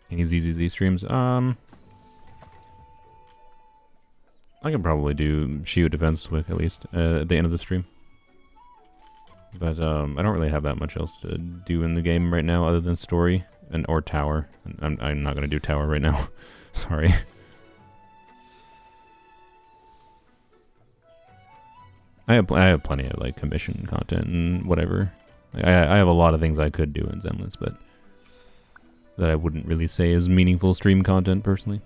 Any ZZZ streams? I can probably do Shield Defense Wick at least at the end of the stream. But I don't really have that much else to do in the game right now other than story and or tower. I'm not gonna do tower right now. Sorry. I have plenty of like commission content and whatever. Like, I have a lot of things I could do in Zenless, but that I wouldn't really say is meaningful stream content personally.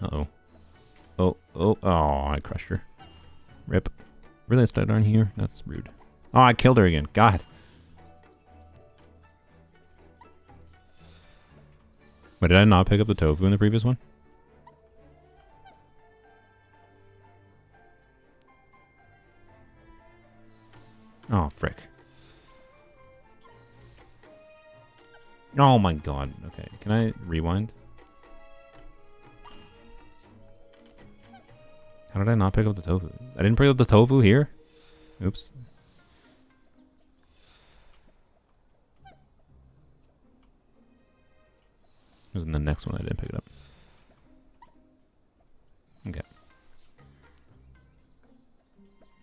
Uh-oh. Oh, I crushed her. Rip. Really, I started on here? That's rude. Oh, I killed her again. God. Wait, did I not pick up the tofu in the previous one? Oh, frick. Oh my god. Okay, can I rewind? How did I not pick up the tofu? I didn't pick up the tofu here? Oops. It was in the next one I didn't pick it up. Okay.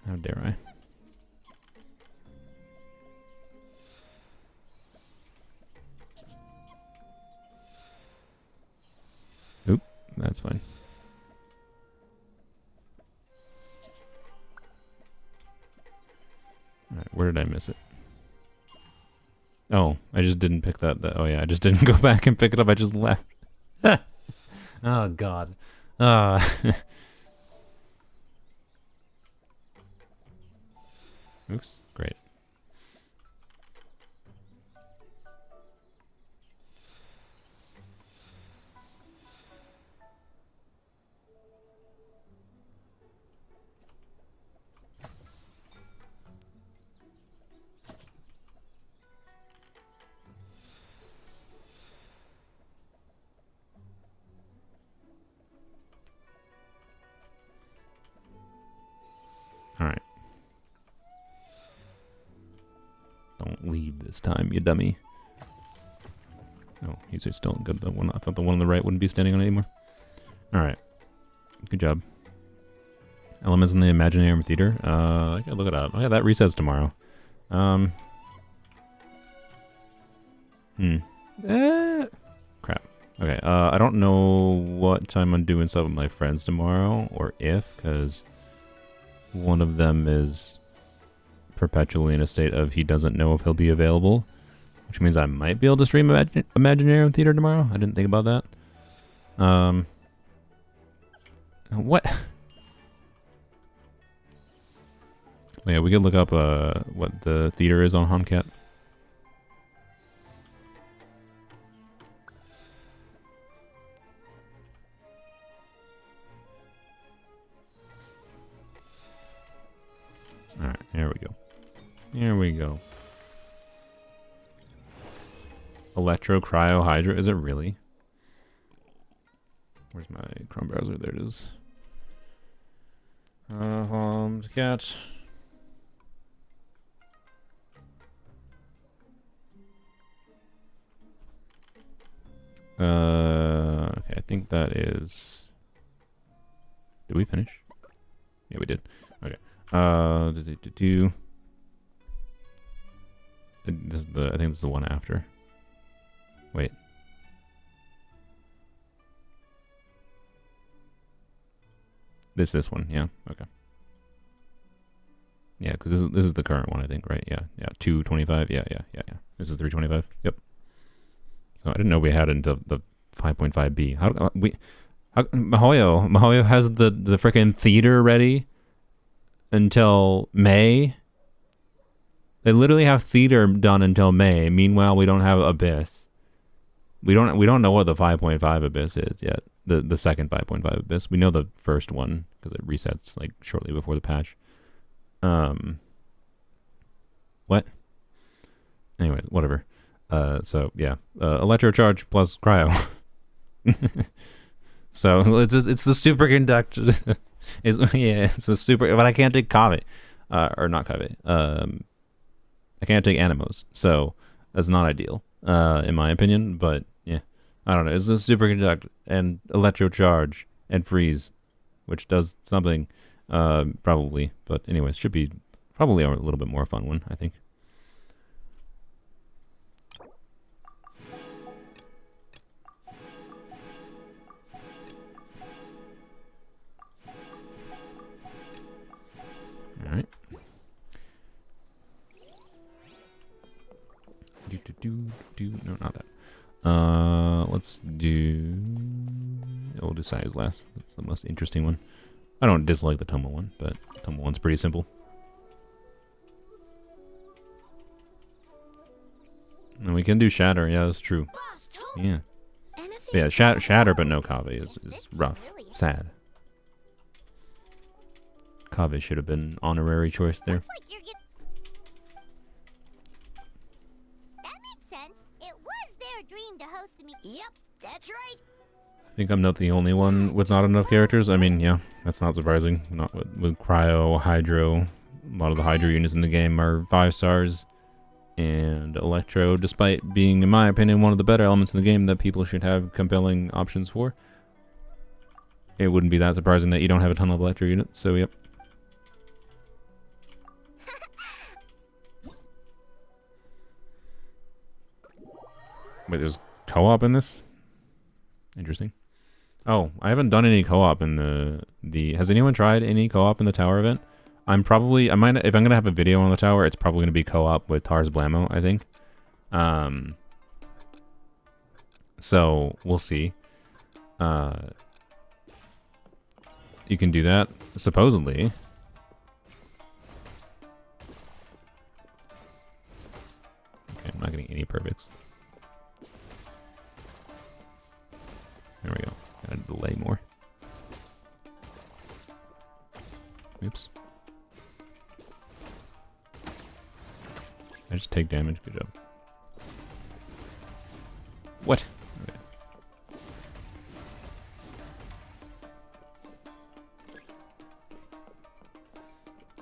How dare I? Oop, that's fine. Alright, where did I miss it? Oh, I just didn't pick that. Oh yeah, I just didn't go back and pick it up. I just left. Oh god. Oops, great. Alright. Don't leave this time, you dummy. Oh, he's still good. The one I thought the one on the right wouldn't be standing on it anymore. Alright. Good job. Elements in the Imaginarium Theater. I gotta look it up. Oh yeah, that resets tomorrow. Crap. Okay, I don't know what time I'm doing stuff with my friends tomorrow, or if, because one of them is perpetually in a state of he doesn't know if he'll be available, which means I might be able to stream Imaginarium Theater tomorrow. I didn't think about that. What? Yeah, we could look up what the theater is on Honcat. Alright, here we go. Here we go. Electro Cryo Hydra, is it really? Where's my Chrome browser? There it is. Cat. Okay, I think that is... Did we finish? Yeah, we did. Okay. This is the, I think this is the one after. Wait. This one, yeah, okay. Yeah, because this is the current one, I think, right? Yeah, 225, yeah. This is 325, yep. So I didn't know we had until the 5.5B. Mahoyo has the freaking theater ready until May. They literally have theater done until May. Meanwhile, we don't have Abyss. We don't know what the 5.5 Abyss is yet. The second 5.5 Abyss. We know the first one because it resets like shortly before the patch. What? Anyways, whatever. So yeah, electrocharge plus cryo. So it's the superconductor. It's the super. But I can't take kave, or not kave. I can't take animos, so that's not ideal, in my opinion. But yeah, I don't know. It's the superconduct and electrocharge and freeze, which does something, probably. But anyways, should be probably a little bit more fun one, I think. Alright. No, not that. Let's do. We'll do size last. That's the most interesting one. I don't dislike the Toma one, but Toma one's pretty simple. And we can do Shatter. Yeah, that's true. Yeah. But yeah, Shatter, but no Kave is rough. Sad. Kave should have been honorary choice there. Looks like you're That makes sense. It was their dream to host me. Yep, that's right. I think I'm not the only one with not enough characters. I mean, yeah, that's not surprising. Not with Cryo, Hydro. A lot of the Hydro units in the game are 5 stars. And Electro, despite being, in my opinion, one of the better elements in the game that people should have compelling options for. It wouldn't be that surprising that you don't have a ton of Electro units, so yep. Wait, there's co-op in this? Interesting. Oh, I haven't done any co-op in the... Has anyone tried any co-op in the tower event? I might, if I'm going to have a video on the tower, it's probably going to be co-op with Tars Blamo, I think. So, we'll see. You can do that, supposedly. Okay, I'm not getting any perfects. There we go. Gotta delay more. Oops. I just take damage. Good job. What? Okay.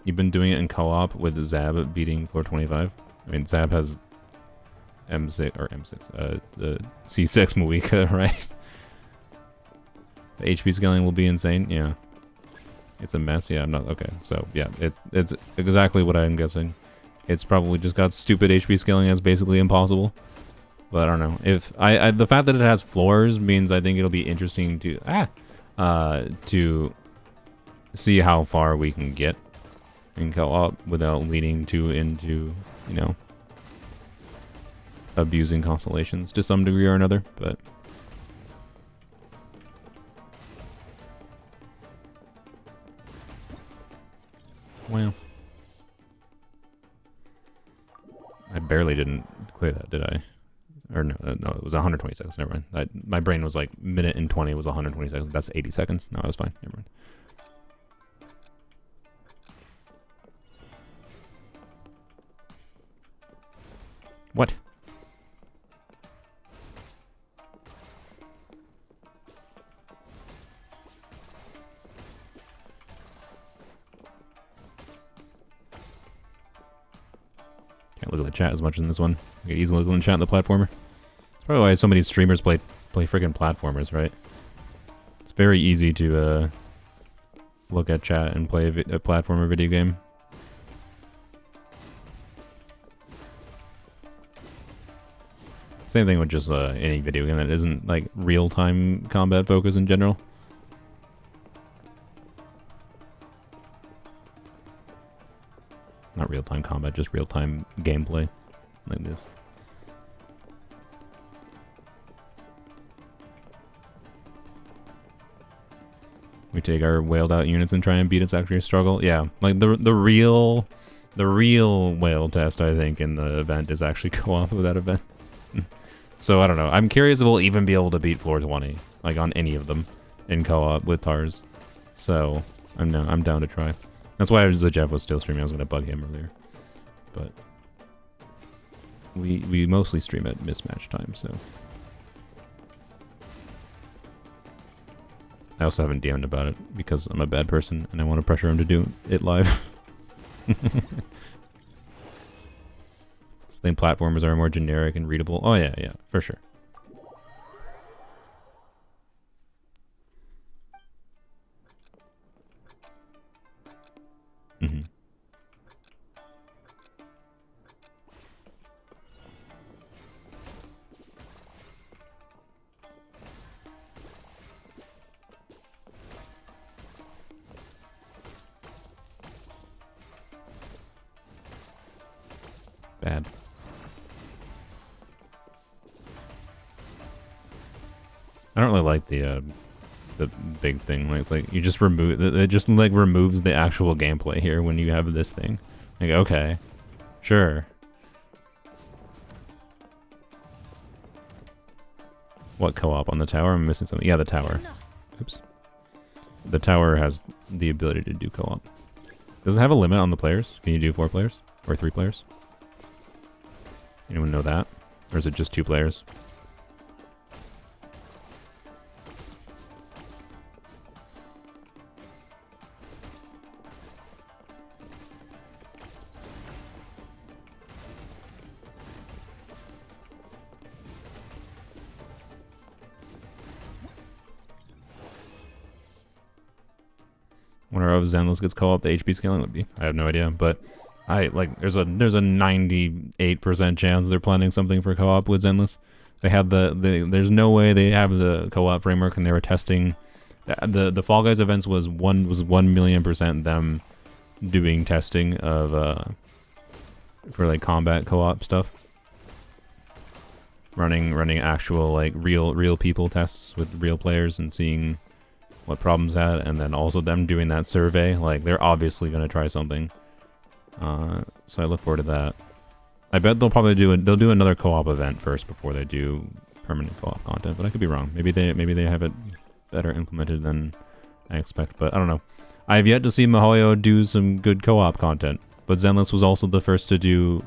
You've been doing it in co-op with Zab beating floor 25? I mean, Zab has M6, or M6, the C6 Mavuika, right? The HP scaling will be insane, yeah. It's a mess, yeah, I'm not, okay. So, yeah, it's exactly what I'm guessing. It's probably just got stupid HP scaling that's basically impossible. But I don't know. If the fact that it has floors means I think it'll be interesting to see how far we can get in co-op without leading into, you know, abusing constellations to some degree or another, but well, I barely didn't clear that, did I? Or no, no, it was 120 seconds. Never mind. My brain was like minute and 20 was 120 seconds. That's 80 seconds. No, I was fine. Never mind. What? Can't look at the chat as much in this one. I can easily look at the chat in the platformer. That's probably why so many streamers play freaking platformers, right? It's very easy to look at chat and play a platformer video game. Same thing with just any video game that isn't like real-time combat focus in general. Not real-time combat, just real-time gameplay like this. We take our whaled out units and try and beat its actually a struggle. Yeah, like the real whale test I think in the event is actually co-op with that event. So I don't know. I'm curious if we'll even be able to beat floor 20, like on any of them, in co-op with Tars. So I'm down to try. That's why Jeff was still streaming. I was gonna bug him earlier, but we mostly stream at mismatch time. So I also haven't DM'd about it because I'm a bad person and I want to pressure him to do it live. I think platformers are more generic and readable. Oh yeah, yeah, for sure. Mm-hmm. Bad. I don't really like the big thing. Like, it's like you just remove it. Just like removes the actual gameplay here when you have this thing. Like, okay, sure. What co-op on the tower? I'm missing something. Yeah, the tower. Oops. The tower has the ability to do co-op. Does it have a limit on the players? Can you do 4 players or 3 players? Anyone know that, or is it just 2 players? Wonder if Zenless gets co-op, the HP scaling would be. I have no idea, but there's a 98% chance they're planning something for co-op with Zenless. They have there's no way they have the co-op framework, and they were testing the Fall Guys events was 1,000,000% them doing testing of for like combat co-op stuff. Running actual like real people tests with real players and seeing what problems had, and then also them doing that survey. Like, they're obviously going to try something. So I look forward to that. I bet they'll probably they'll do another co-op event first before they do permanent co-op content, but I could be wrong. Maybe they have it better implemented than I expect, but I don't know. I've yet to see MiHoYo do some good co-op content, but Zenless was also the first to do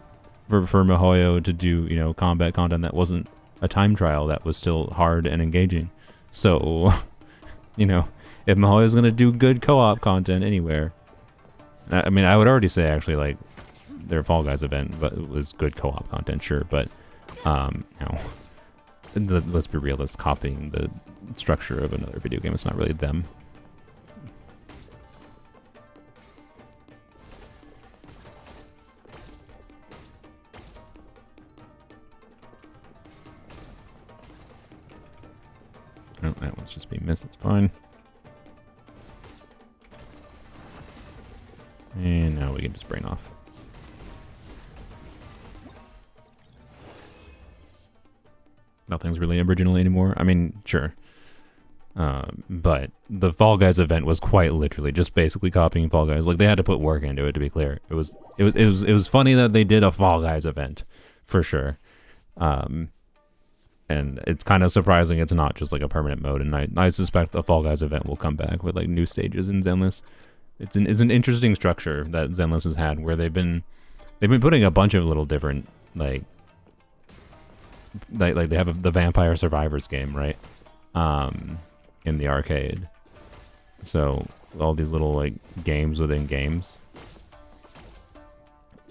for MiHoYo to do, you know, combat content that wasn't a time trial, that was still hard and engaging. So you know, if MiHoYo is going to do good co-op content anywhere, I mean, I would already say actually like their Fall Guys event, but it was good co-op content, sure. But you know, let's be real, it's copying the structure of another video game. It's not really them. Oh, that one's just being missed. It's fine. And now we can just brain off. Nothing's really original anymore. I mean, sure. But the Fall Guys event was quite literally just basically copying Fall Guys. Like, they had to put work into it, to be clear. It was funny that they did a Fall Guys event, for sure. And it's kind of surprising it's not just like a permanent mode, and I suspect the Fall Guys event will come back with like new stages in Zenless. It's an interesting structure that Zenless has had, where they've been putting a bunch of little different like they have the Vampire Survivors game, right? In the arcade. So all these little like games within games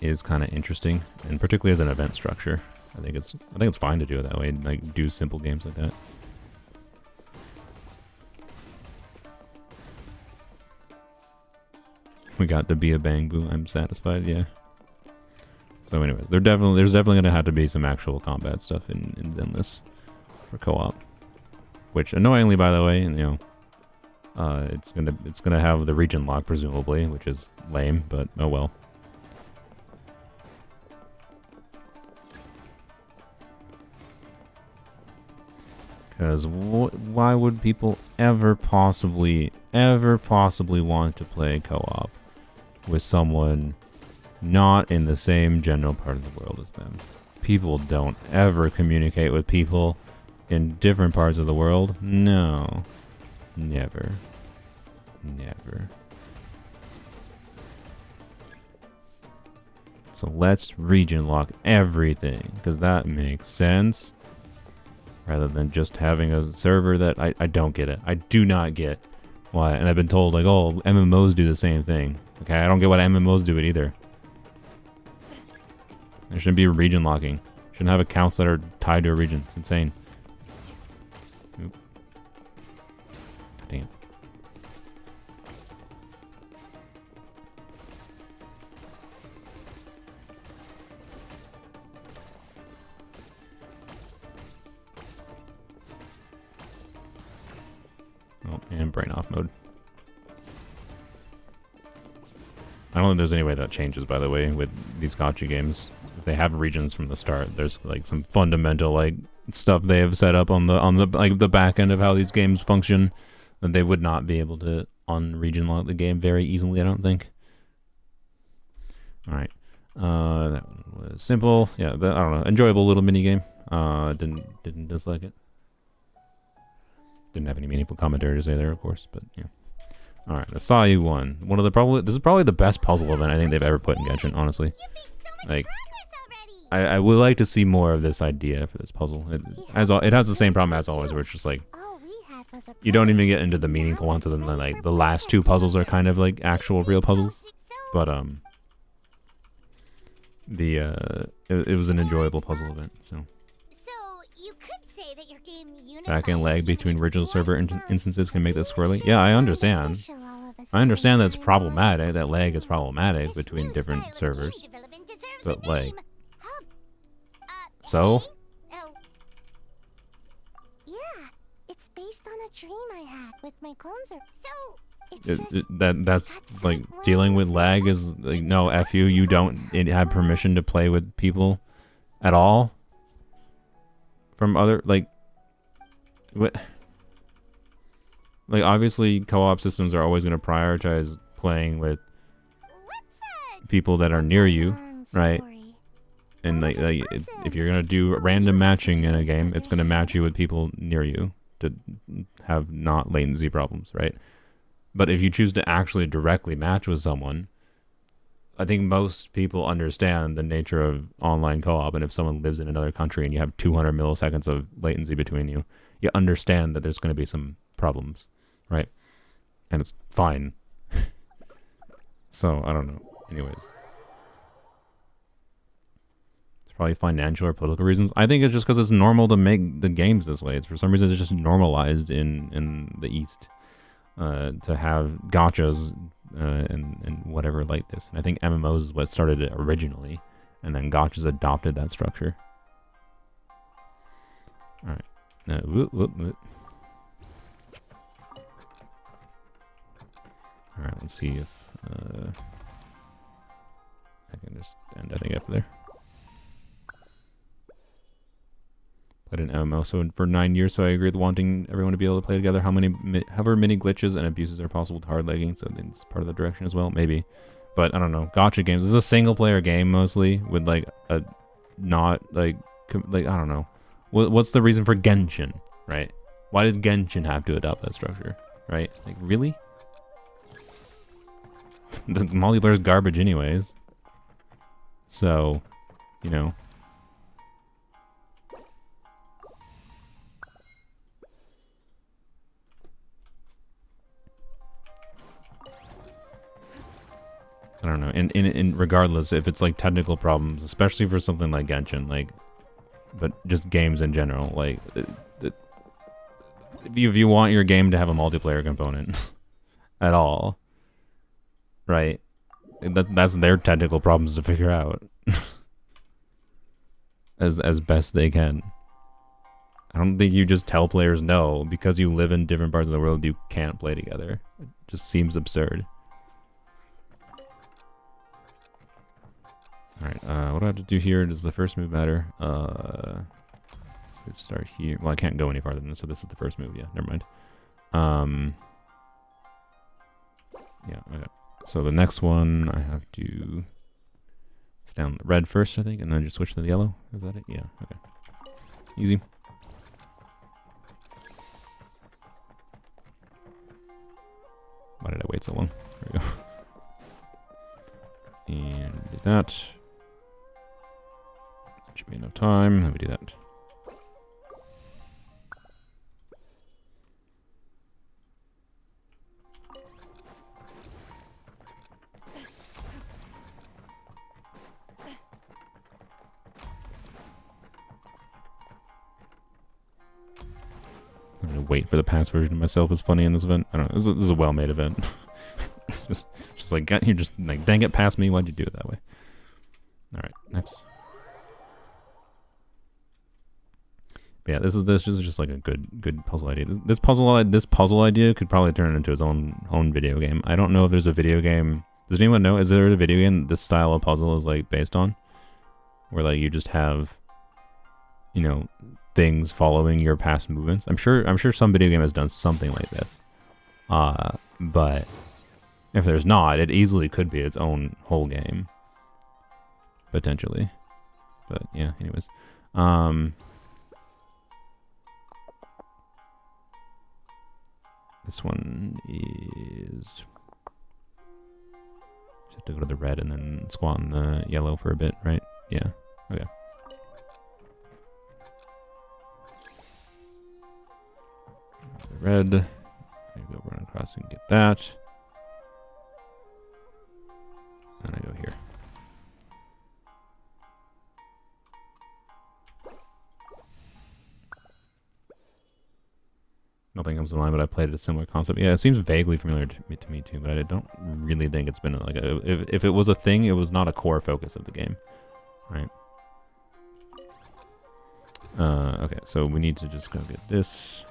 is kind of interesting, and particularly as an event structure. I think it's fine to do it that way, like do simple games like that. We got to be a bang boo. I'm satisfied. Yeah. So, anyways, there's definitely gonna have to be some actual combat stuff in Zenless for co-op. Which, annoyingly, by the way, you know, it's gonna have the region lock presumably, which is lame, but oh well. Because why would people ever possibly want to play co-op with someone not in the same general part of the world as them? People don't ever communicate with people in different parts of the world. No. Never. Never. So let's region lock everything, because that makes sense. Rather than just having a server that I don't get it. I do not get why. And I've been told, like, oh, MMOs do the same thing. Okay, I don't get why MMOs do it either. There shouldn't be region locking. Shouldn't have accounts that are tied to a region. It's insane. Oop. Damn. Oh, and brain off mode. I don't think there's any way that changes, by the way, with these gotcha games. If they have regions from the start, there's like some fundamental like stuff they have set up on the like the back end of how these games function, that they would not be able to unregional the game very easily, I don't think. All right, that one was simple. Yeah, I don't know, enjoyable little mini game. Didn't dislike it. Didn't have any meaningful commentary to say there, of course, but yeah. All right, Asayu won. This is probably the best puzzle event I think they've ever put in Genshin, honestly. Like, I would like to see more of this idea for this puzzle. It has the same problem as always, where it's just like you don't even get into the meaningful ones, and then like the last two puzzles are kind of like actual real puzzles. But it was an enjoyable puzzle event. So you could say that your game back end lag between original server instances can make this squirrely. Yeah, I understand. I understand that's problematic. That lag is problematic between different servers. But like, so? Yeah, it's based on a dream I had with my clones. That's like dealing with lag is like, no, F you. You don't have permission to play with people at all from other like what. Like, obviously, co-op systems are always going to prioritize playing with people that are near you, right? And like if you're going to do random matching in a game, it's going to match you with people near you to have not latency problems, right? But if you choose to actually directly match with someone, I think most people understand the nature of online co-op, and if someone lives in another country and you have 200 milliseconds of latency between you, you understand that there's going to be some problems, right? And it's fine. So, I don't know. Anyways. It's probably financial or political reasons. I think it's just because it's normal to make the games this way. It's for some reason it's just normalized in the East to have gachas and whatever like this. And I think MMOs is what started it originally, and then gachas adopted that structure. All right. Whoop, whoop, whoop. All right, let's see if I can just end, I think, after there. Played an MMO for 9 years, so I agree with wanting everyone to be able to play together. However many glitches and abuses are possible with hard lagging, so it's part of the direction as well, maybe. But I don't know. Gacha games. This is a single player game mostly, with like a not like I don't know. What's the reason for Genshin, right? Why does Genshin have to adopt that structure, right? Like, really? The multiplayer is garbage anyways. So, you know. I don't know. And regardless, if it's like technical problems, especially for something like Genshin, like, but just games in general, like, if you want your game to have a multiplayer component at all, right? That's their technical problems to figure out as best they can. I don't think you just tell players no because you live in different parts of the world you can't play together. It just seems absurd. Alright, what do I have to do here? Does the first move matter? Let's start here. Well, I can't go any farther than this, so this is the first move. Yeah, never mind. Yeah, okay. So the next one, I have to stay on the red first, I think, and then just switch to the yellow. Is that it? Yeah, okay. Easy. Why did I wait so long? There we go. And do that. That should be enough time. Let me do that. I'm gonna wait for the past version of myself is funny in this event. I don't know. This is a well-made event. It's just like, you're just like, dang it, past me. Why'd you do it that way? All right, next. But yeah, this is just like a good puzzle idea. This puzzle idea could probably turn into its own video game. I don't know if there's a video game. Does anyone know? Is there a video game this style of puzzle is like based on, where like you just have you know, things following your past movements. I'm sure some video game has done something like this. But if there's not, it easily could be its own whole game. Potentially. But yeah, anyways. This one is... Just have to go to the red and then squat in the yellow for a bit, right? Yeah. Okay. The red. I go run across and get that. And I go here. Nothing comes to mind, but I played a similar concept. Yeah, it seems vaguely familiar to me too, but I don't really think it's been like a... If it was a thing, it was not a core focus of the game, right? Okay, so we need to just go get this.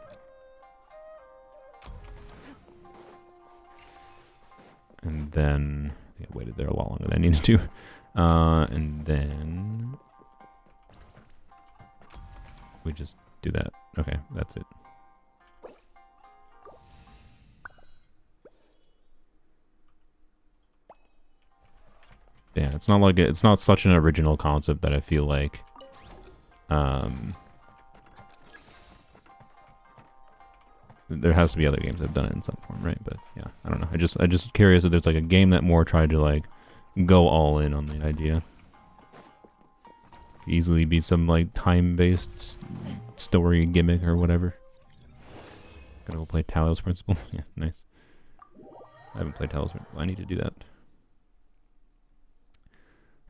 And then... I think I waited there a lot longer than I needed to. And then... we just do that. Okay, that's it. Yeah, it's not like it's not such an original concept that I feel like there has to be other games that have done it in some form, right? But yeah, I don't know. I just curious if there's like a game that more tried to like go all in on the idea. Easily be some like time-based story gimmick or whatever. Gotta go play Talos Principle. Yeah, nice. I haven't played Talos Principle. I need to do that.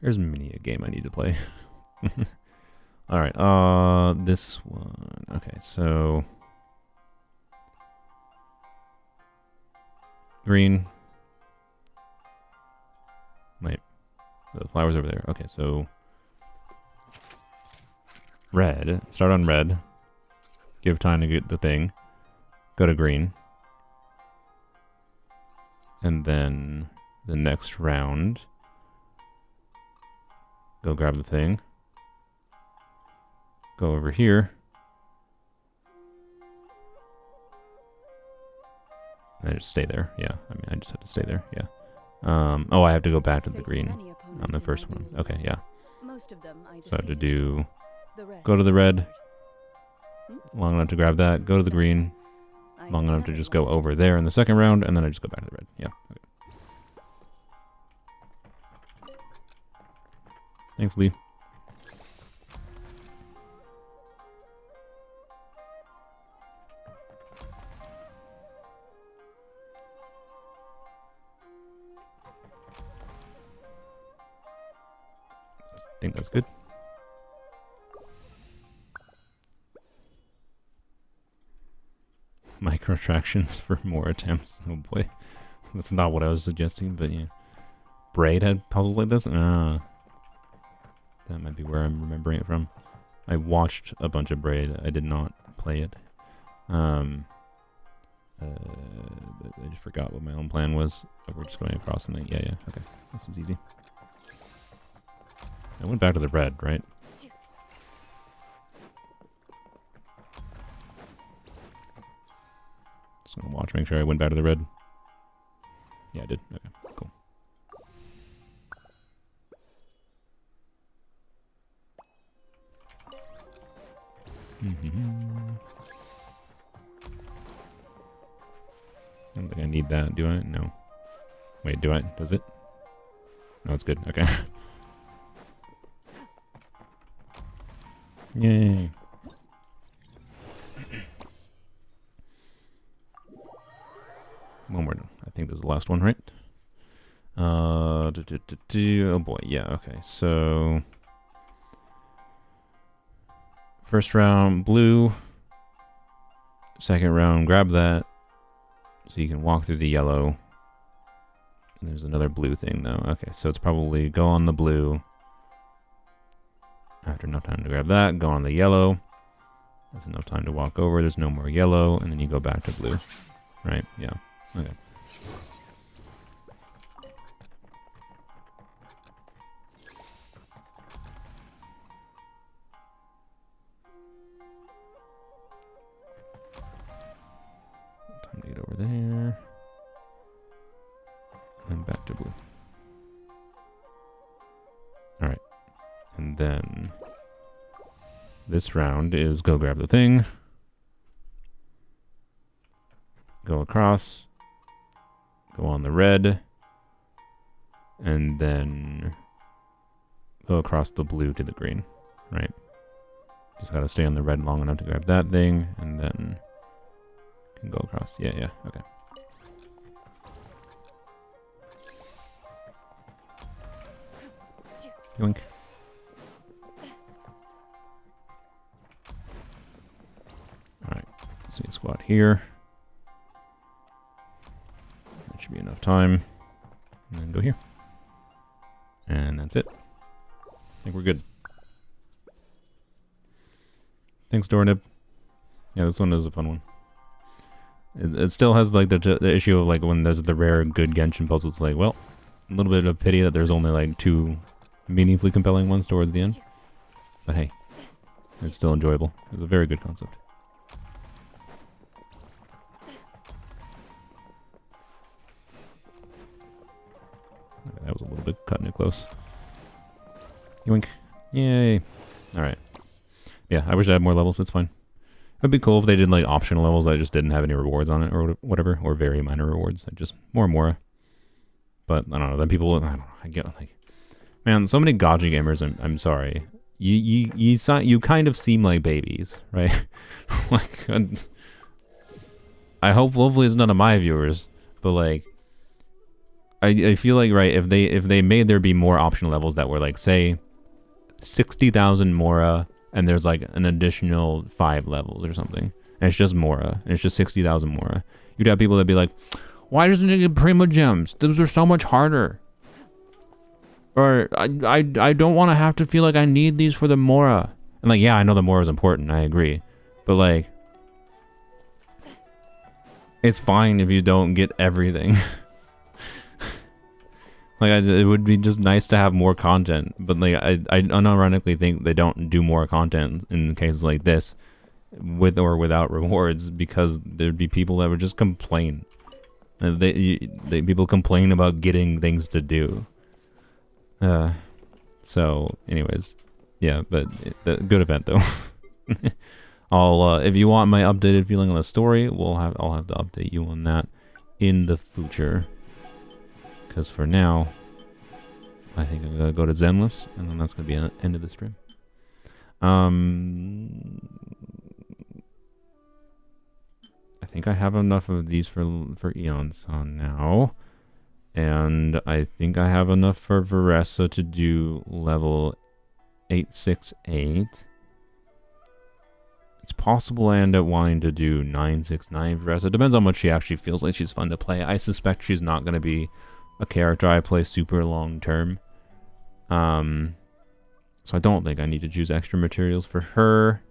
There's many a game I need to play. Alright, this one. Okay, so... green. Wait. The flower's over there. Okay, so... red. Start on red. Give time to get the thing. Go to green. And then the next round... go grab the thing. Go over here. And I just stay there. Yeah, I mean, I just have to stay there. Yeah. Oh, I have to go back to the green on the first one. Okay, yeah. So I have to do... go to the red. Long enough to grab that. Go to the green. Long enough to just go over there in the second round. And then I just go back to the red. Yeah. Okay. Thanks, Lee. I think that's good. Microtractions for more attempts. Oh boy. That's not what I was suggesting, but yeah. Braid had puzzles like this? That might be where I'm remembering it from. I watched a bunch of Braid. I did not play it. I just forgot what my own plan was. Oh, we're just going across the night. Yeah, yeah. Okay. This is easy. I went back to the red, right? Just gonna watch, make sure I went back to the red. Yeah, I did. Okay, cool. I don't think I need that, do I? No. Wait, do I? Does it? No, it's good. Okay. Yay. One more. I think this is the last one, right? Oh boy, yeah, okay. So... first round, blue. Second round, grab that. So you can walk through the yellow. And there's another blue thing, though. Okay, so it's probably go on the blue. After enough time to grab that, go on the yellow. There's enough time to walk over. There's no more yellow. And then you go back to blue. Right? Yeah. Okay. then this round is go grab the thing, go across, go on the red, and then go across the blue to the green, right? Just gotta stay on the red long enough to grab that thing, and then can go across. Yeah, okay. Yoink. Alright, see a squad here. That should be enough time. And then go here. And that's it. I think we're good. Thanks, Dornib. Yeah, this one is a fun one. It still has like the issue of like when there's the rare good Genshin puzzles, like, well, a little bit of pity that there's only like 2 meaningfully compelling ones towards the end. But hey, it's still enjoyable. It's a very good concept. Okay, that was a little bit cutting it close. Yoink. Yay. Alright. Yeah, I wish I had more levels. It's fine. It'd be cool if they did like optional levels that just didn't have any rewards on it or whatever, or very minor rewards. Just more and more. But I don't know. Then people, I don't know. I get like, man, so many gacha gamers. I'm sorry. You kind of seem like babies, right? Like, I hope hopefully it's none of my viewers, but like, I feel like, right, if they made there be more optional levels that were like, say, 60,000 Mora, and there's like an additional 5 levels or something, and it's just Mora, and it's just 60,000 Mora, you'd have people that'd be like, why doesn't it get Prima Gems? Those are so much harder. Or, I don't want to have to feel like I need these for the Mora. And like, yeah, I know the Mora is important, I agree. But like, it's fine if you don't get everything. Like, it would be just nice to have more content, but like, I unironically think they don't do more content in cases like this, with or without rewards, because there'd be people that would just complain. People complain about getting things to do. So, anyways, yeah, but good event though. I'll if you want my updated feeling on the story, I'll have to update you on that in the future. Because for now, I think I'm gonna go to Zenless, and then that's gonna be the end of the stream. I think I have enough of these for Eons on now, and I think I have enough for Veressa to do level 868. It's possible I end up wanting to do 969 Veressa. It depends on how much she actually feels like she's fun to play. I suspect she's not gonna be a character I play super long term. So I don't think I need to choose extra materials for her.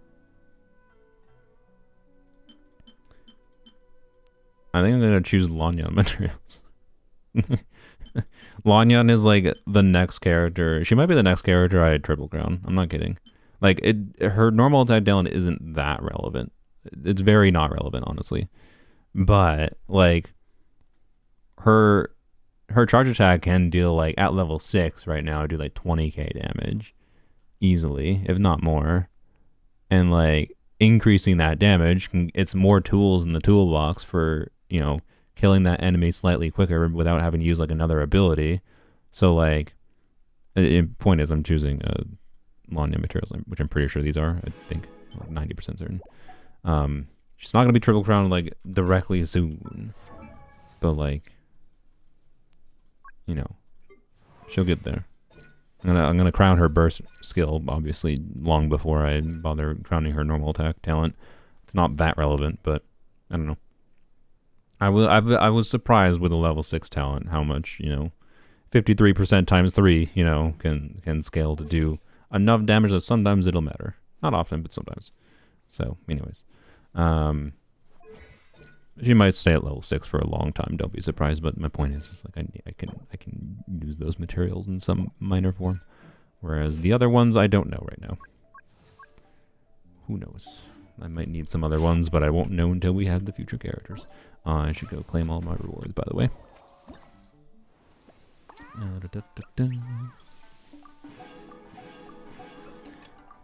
I think I'm gonna choose Lanyan materials. Lanyan is like the next character. She might be the next character I triple crown. I'm not kidding. Like, her normal attack talent isn't that relevant. It's very not relevant, honestly. But like, her charge attack can deal, like, at level 6 right now, do like 20k damage easily, if not more. And like, increasing that damage, it's more tools in the toolbox for, you know, killing that enemy slightly quicker without having to use like another ability. So like, point is, I'm choosing Lanyan materials, which I'm pretty sure these are. I think like 90% certain. She's not gonna be triple crowned like directly soon, but like, you know, she'll get there. I'm gonna crown her burst skill, obviously, long before I bother crowning her normal attack talent. It's not that relevant, but I don't know. I was surprised with a level 6 talent how much, you know, 53% times 3, you know, can scale to do enough damage that sometimes it'll matter. Not often, but sometimes. So, anyways, she might stay at level 6 for a long time. Don't be surprised. But my point is like, I can use those materials in some minor form, whereas the other ones I don't know right now. Who knows? I might need some other ones, but I won't know until we have the future characters. I should go claim all my rewards, by the way.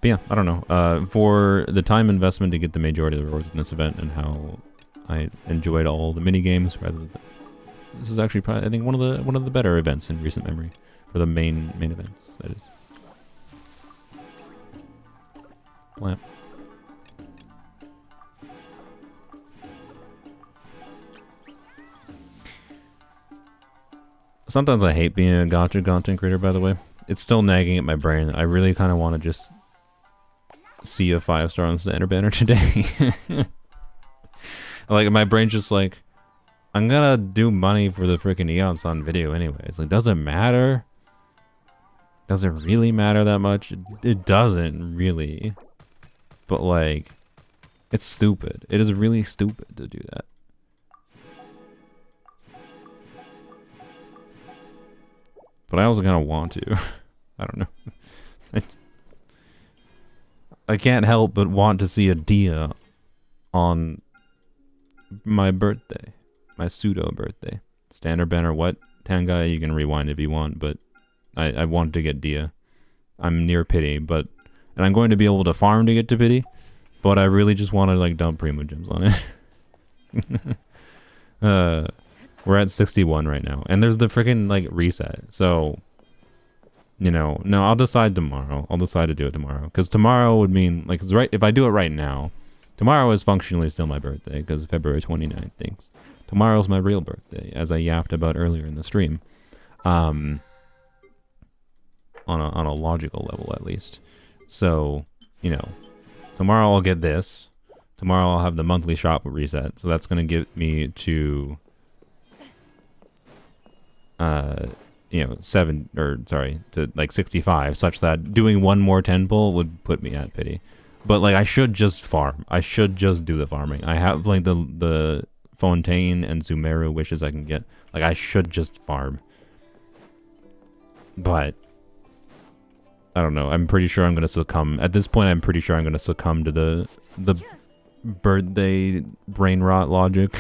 But yeah, I don't know. For the time investment to get the majority of the rewards in this event and how I enjoyed all the mini games rather than this is actually probably I think one of the better events in recent memory for the main events. That is. Lamp. Sometimes I hate being a gacha content creator, by the way. It's still nagging at my brain. I really kind of want to just see a 5-star on the standard banner today. Like, my brain's just like, I'm gonna do money for the freaking Neon Sun video anyways. Like, does it matter? Does it really matter that much? It doesn't really. But, like, it's stupid. It is really stupid to do that. But I also kind of want to. I don't know. I can't help but want to see a Dia on my birthday. My pseudo birthday. Standard banner, what? Tangai, you can rewind if you want, but I want to get Dia. I'm near pity, but... And I'm going to be able to farm to get to pity, but I really just want to, like, dump Primo Gems on it. We're at 61 right now, and there's the freaking like reset. So, you know, no, I'll decide tomorrow. I'll decide to do it tomorrow, because tomorrow would mean like, 'cause right, if I do it right now, tomorrow is functionally still my birthday because February 29th. Thanks. Tomorrow's my real birthday, as I yapped about earlier in the stream. On a logical level, at least. So, you know, tomorrow I'll get this. Tomorrow I'll have the monthly shop reset, so that's gonna get me to. You know, to like 65, such that doing one more 10 pull would put me at pity. But like, I should just farm. I should just do the farming. I have like the Fontaine and Sumeru wishes I can get. Like, I should just farm. But I don't know. I'm pretty sure I'm gonna succumb. At this point, I'm pretty sure I'm gonna succumb to the birthday brain rot logic.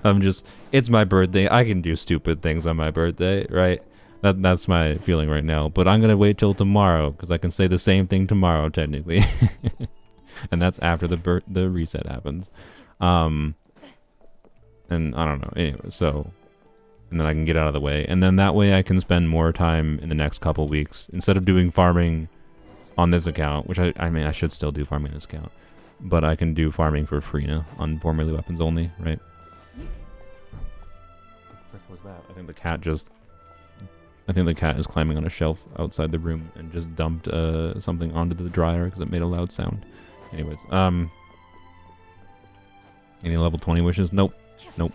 I'm just, it's my birthday, I can do stupid things on my birthday, right? That's my feeling right now. But I'm gonna wait till tomorrow because I can say the same thing tomorrow technically. And that's after the reset happens. And I don't know, anyway, so, and then I can get out of the way, and then that way I can spend more time in the next couple weeks instead of doing farming on this account, which I mean, I should still do farming on this account. But I can do farming for Furina on formerly weapons only, right? What the frick was that? I think the cat is climbing on a shelf outside the room and just dumped something onto the dryer because it made a loud sound. Anyways, any level 20 wishes? Nope. Nope.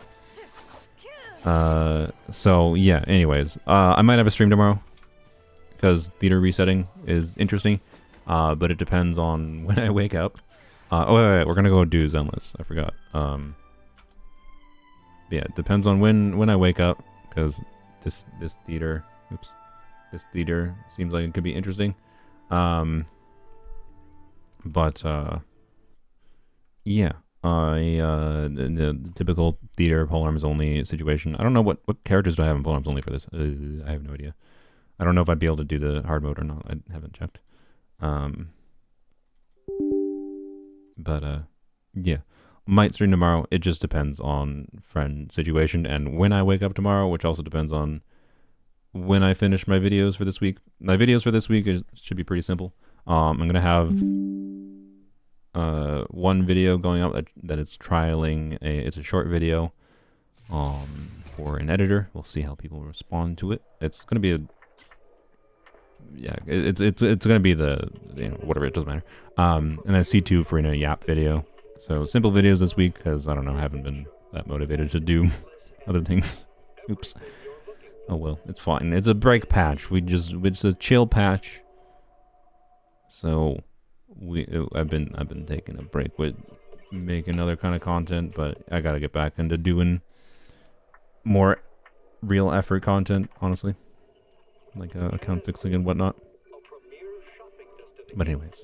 So yeah, anyways, I might have a stream tomorrow because theater resetting is interesting, but it depends on when I wake up. Oh wait, we're gonna go do Zenless. I forgot. Yeah, it depends on when I wake up, because this theater, this theater seems like it could be interesting. But yeah, the typical theater Polearms only situation. I don't know what characters do I have in Polearms only for this. I have no idea. I don't know if I'd be able to do the hard mode or not. I haven't checked. But yeah, might stream tomorrow. It just depends on friend situation and when I wake up tomorrow, which also depends on when I finish my videos for this week. My videos for this week should be pretty simple. I'm gonna have one video going up that is trialing it's a short video for an editor. We'll see how people respond to it. It's gonna be it's gonna be the, you know, whatever, it doesn't matter. And then C2 for a Yap video. So simple videos this week because I don't know, I haven't been that motivated to do other things. Oops. Oh well, it's fine. It's a break patch. It's a chill patch. So I've been taking a break with making other kind of content, but I gotta get back into doing more real effort content, honestly. Like account fixing and whatnot. But anyways,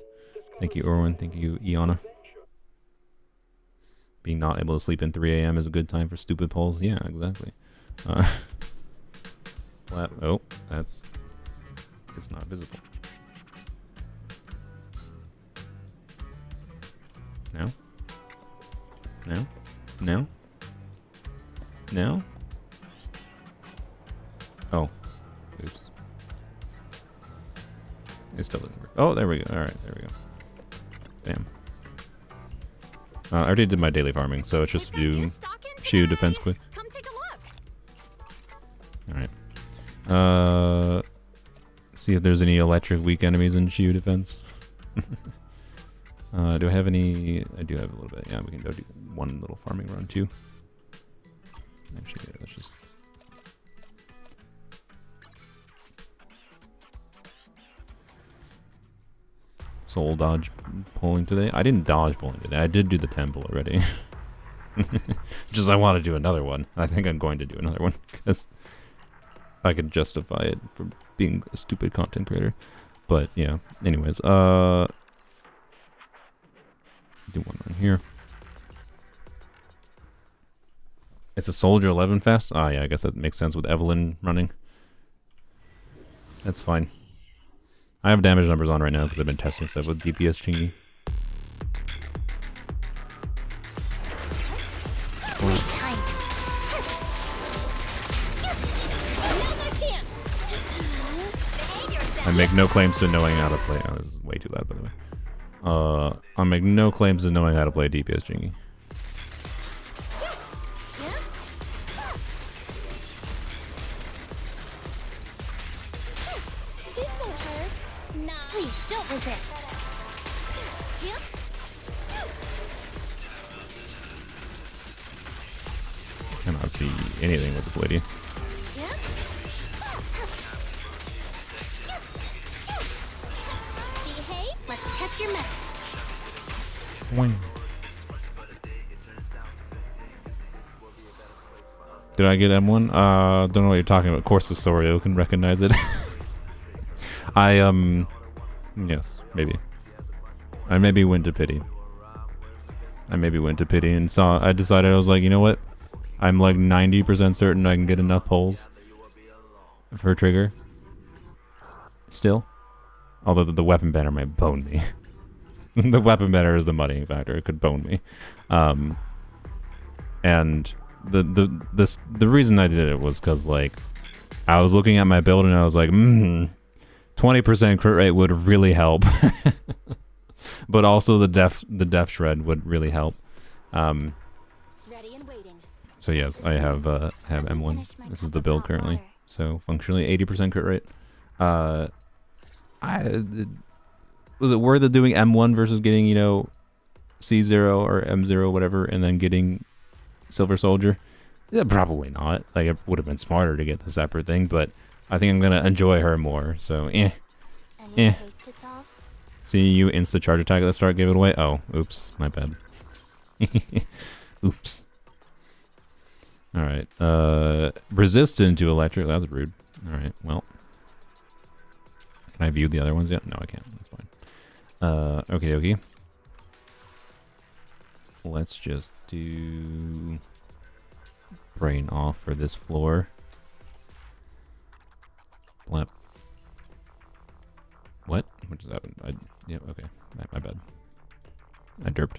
thank you, Orwin. Thank you, Iana. Being not able to sleep in 3 a.m. is a good time for stupid polls. Yeah, exactly. Oh, it's not visible. No? No? No? No? Oh. Oops. It still didn't work. Oh, there we go. Alright, there we go. Bam. I already did my daily farming, so it's just to do shield defense quick. Come take a look. Alright. See if there's any electric weak enemies in shield defense. Do I have any? I do have a little bit. Yeah, we can go do one little farming run too. Actually, yeah, let's just. Soul dodge pulling today. I didn't dodge pulling today. I did do the temple already. Just I want to do another one. I think I'm going to do another one because I can justify it for being a stupid content creator. But yeah. Anyways, do one run here. It's a Soldier 11 fast? Ah, yeah, I guess that makes sense with Evelyn running. That's fine. I have damage numbers on right now because I've been testing stuff with DPS Chingy. I make no claims to knowing how to play. Oh, this is way too loud, by the way. I make no claims to knowing how to play DPS Chingy. Cannot see anything with this lady. Behave. Let's test your mettle. Wing. Did I get M1? Don't know what you're talking about. Course Sorio can recognize it. Yes, maybe. I maybe went to pity. And I decided, I was like, you know what? I'm like 90% certain I can get enough pulls for a trigger. Still. Although the weapon banner might bone me. The weapon banner is the muddying factor. It could bone me. And the reason I did it was because, like, I was looking at my build and I was like, 20% crit rate would really help. But also the death shred would really help. Ready and waiting. So yes, I have M1. This is the build currently. So functionally 80% crit rate. Was it worth it doing M1 versus getting, you know, C0 or M0, whatever, and then getting Silver Soldier? Yeah, probably not. Like, it would have been smarter to get the separate thing, but I think I'm gonna enjoy her more. So See you insta charge attack at the start, gave it away. Oh, oops, my bad. Oops. All right. Resistant to electric. That's rude. All right. Well, can I view the other ones yet? No, I can't. That's fine. Okie dokie. Let's just do brain off for this floor. Blep. What? What just happened? Yeah, okay. My bad. I derped.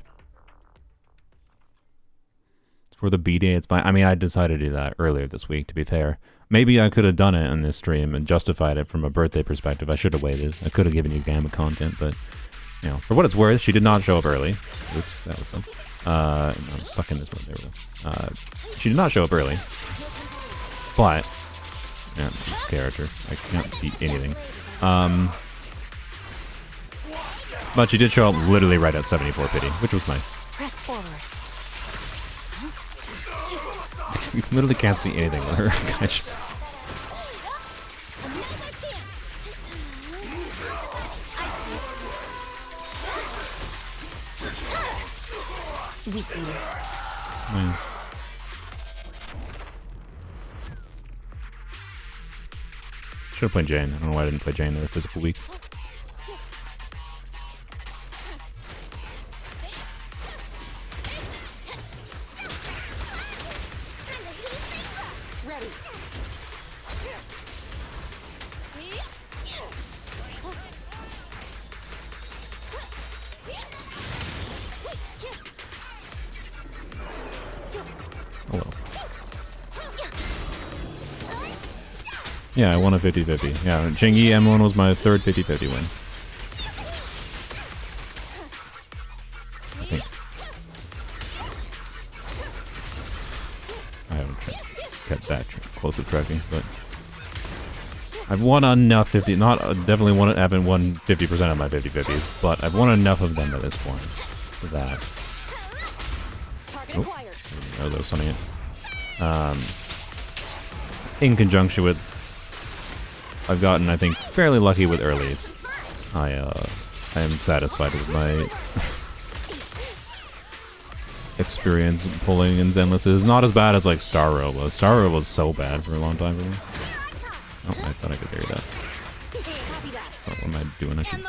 For the B-Day, it's fine. I mean, I decided to do that earlier this week, to be fair. Maybe I could have done it on this stream and justified it from a birthday perspective. I should have waited. I could have given you Gamma content, but, you know, for what it's worth, she did not show up early. Oops, that was fun. I'm stuck in this one. There we go. She did not show up early. But, yeah, I'm scared her. I can't see anything. But she did show up literally right at 74 pity, which was nice. Press forward. You literally can't see anything with her. I just... Should have played Jane. I don't know why I didn't play Jane in the physical week. Yeah, I won a 50-50. Yeah, Chingy M1 was my third 50-50 win. I think. I haven't kept that close to tracking, but I've won enough 50. Not definitely won. Haven't won 50% of my 50-50s, but I've won enough of them at this point for that. Oh, that was sunning it. In conjunction with, I've gotten, I think, fairly lucky with earlies. I am satisfied with my experience pulling in Zenless. It's not as bad as like Star Row was. Star Row was so bad for a long time for me. Oh, I thought I could parry that. So what am I doing? I should...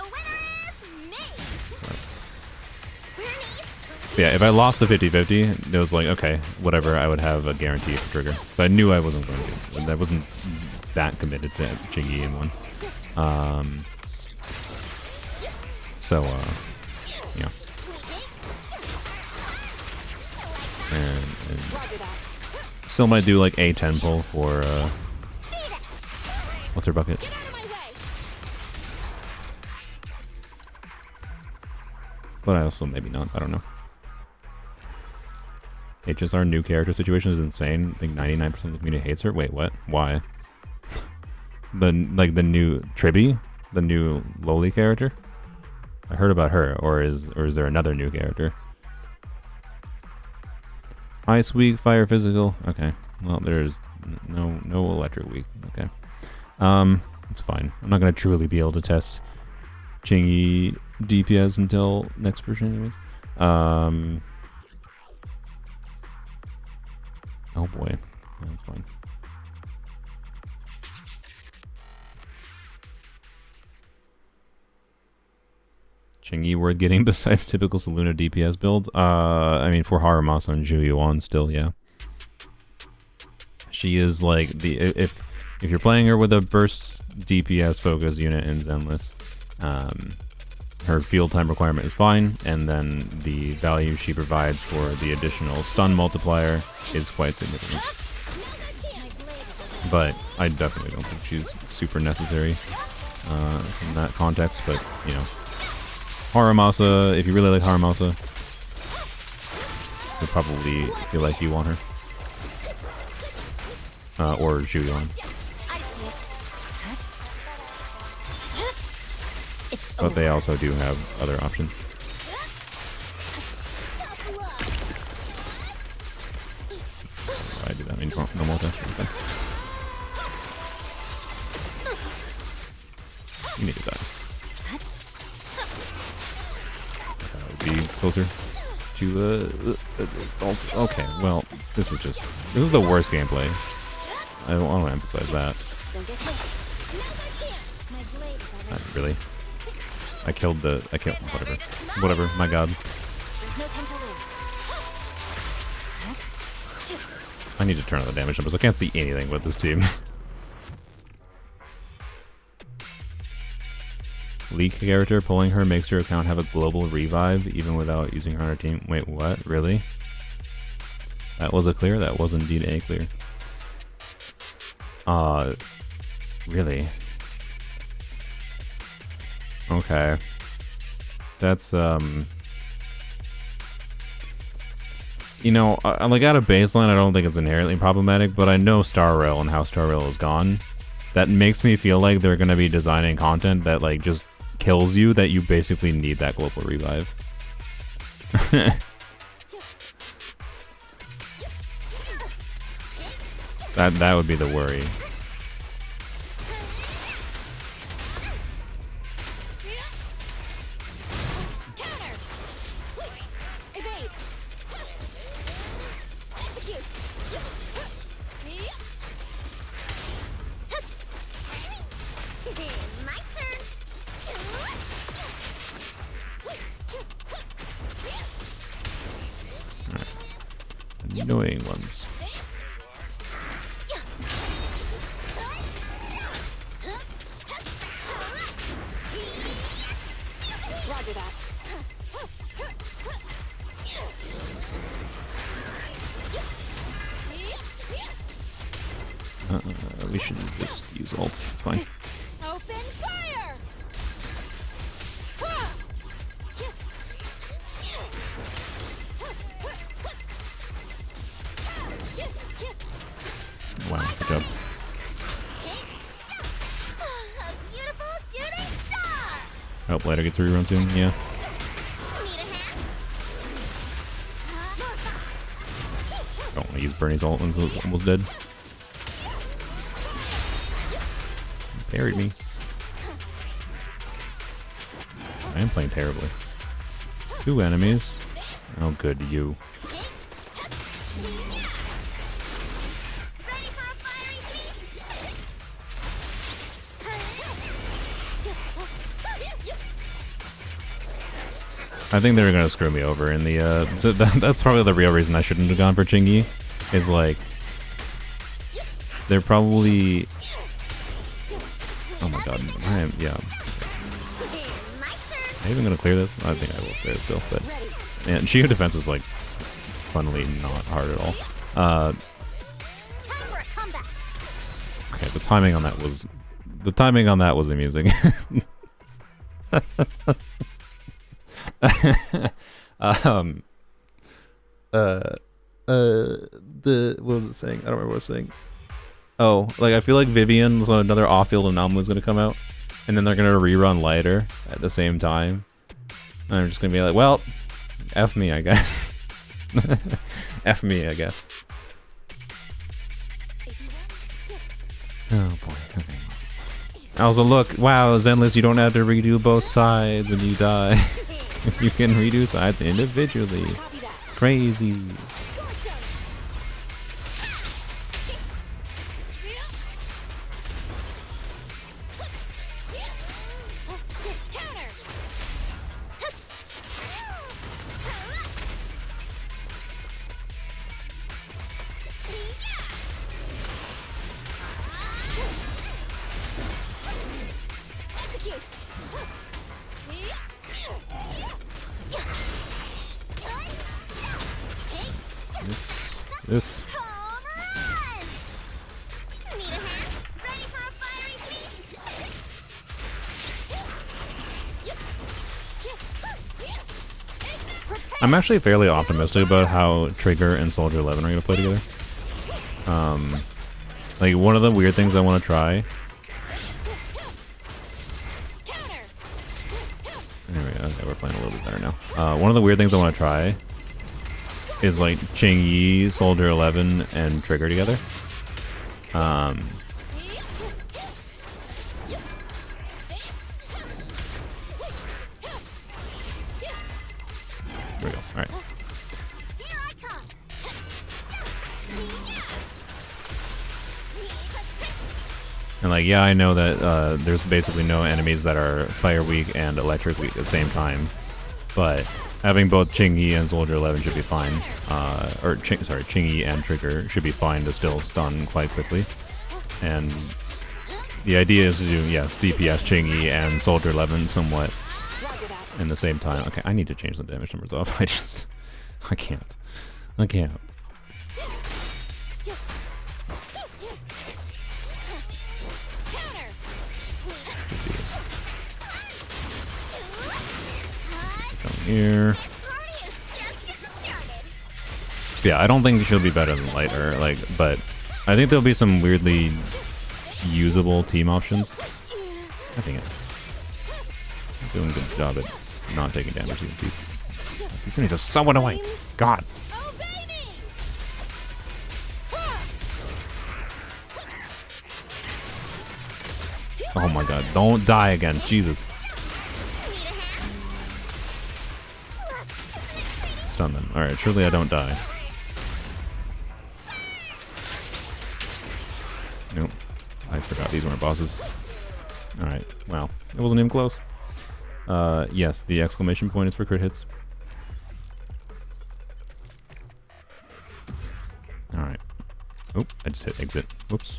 Yeah, if I lost the 50-50, it was like, okay, whatever, I would have a guarantee of a trigger. So I knew I wasn't going to. I wasn't that committed to Chingy in one. Yeah. And still might do like a 10 pull for, what's her bucket? But I also maybe not, I don't know. HSR new character situation is insane. I think 99% of the community hates her. Wait, what? Why? The new Tribby? The new lowly character? I heard about her, or is there another new character? Ice weak, fire physical. Okay. Well, there's no electric weak. Okay. It's fine. I'm not gonna truly be able to test Chingy DPS until next version anyways. Oh boy. That's fine. Chingy worth getting besides typical Saluna DPS builds? I mean, for Haramasa and Zhuyuan still, yeah. She is like the if you're playing her with a burst DPS focused unit in Zenless, her field time requirement is fine, and then the value she provides for the additional stun multiplier is quite significant. But I definitely don't think she's super necessary in that context, but you know. Haramasa, if you really like Haramasa, you'll probably feel like you want her. Or Zhuyuan. But they also do have other options. I do that in normal test. Okay. You need to die. Be closer to okay, well, this is the worst gameplay. I don't want to emphasize that. Really. I killed whatever, my god. I need to turn on the damage numbers. I can't see anything with this team. Leak character, pulling her makes your account have a global revive even without using her on her team. Wait, what? Really? That was a clear? That was indeed a clear. Really? Okay. That's, you know, like at a baseline, I don't think it's inherently problematic, but I know Star Rail and how Star Rail is gone. That makes me feel like they're going to be designing content that, like, just kills you, that you basically need that global revive. That would be the worry. Annoying ones. We should just use ult. It's fine. Open fire! Wow, good job. A beautiful shooting star! I hope later gets a rerun soon. Yeah. Need a hand? Don't want to use Bernie's ult when it's almost dead. Parried me. I am playing terribly. 2 enemies. Oh, good, you. Ready for a fiery I think they were gonna screw me over in the. So that's probably the real reason I shouldn't have gone for Chingy. Is like, they're probably. Oh my god! Yeah. My turn! Am I even gonna clear this? I think I will clear it still, but yeah, Shield defense is like, funnily not hard at all. Time for a comeback! Okay, the timing on that was amusing. What was it saying? I don't remember what it was saying. Oh, like I feel like Vivian's another off-field anomaly is gonna come out, and then they're gonna rerun Lighter at the same time. And I'm just gonna be like, well, F me, I guess. F me, I guess. Oh boy. Okay. Also, look, wow, Zenless, you don't have to redo both sides when you die. You can redo sides individually. Crazy. This. Home run! Need a hand? Ready for a fiery feast? I'm actually fairly optimistic about how Trigger and Soldier 11 are going to play together. Like, one of the weird things I want to try... Anyway, okay, we're playing a little bit better now. One of the weird things I want to try is, like, Ching-Yi, Soldier 11, and Trigger together. There we go, alright. Here I come! And like, yeah, I know that there's basically no enemies that are fire weak and electric weak at the same time, but having both Ching-Yi and Soldier 11 should be fine. Ching-Yi and Trigger should be fine to still stun quite quickly. And the idea is to do, yes, DPS Ching-Yi and Soldier 11 somewhat in the same time. Okay, I need to change the damage numbers off. I can't. Here. Yeah, I don't think she'll be better than Lighter, like, but I think there'll be some weirdly usable team options. I think I'm doing a good job at not taking damage against these. These enemies are somewhat away. God. Oh my god, don't die again, Jesus. Stun them. Alright, surely I don't die. Nope. I forgot these weren't bosses. Alright, wow. It wasn't even close. Yes, the exclamation point is for crit hits. Alright. Oh, I just hit exit. Whoops.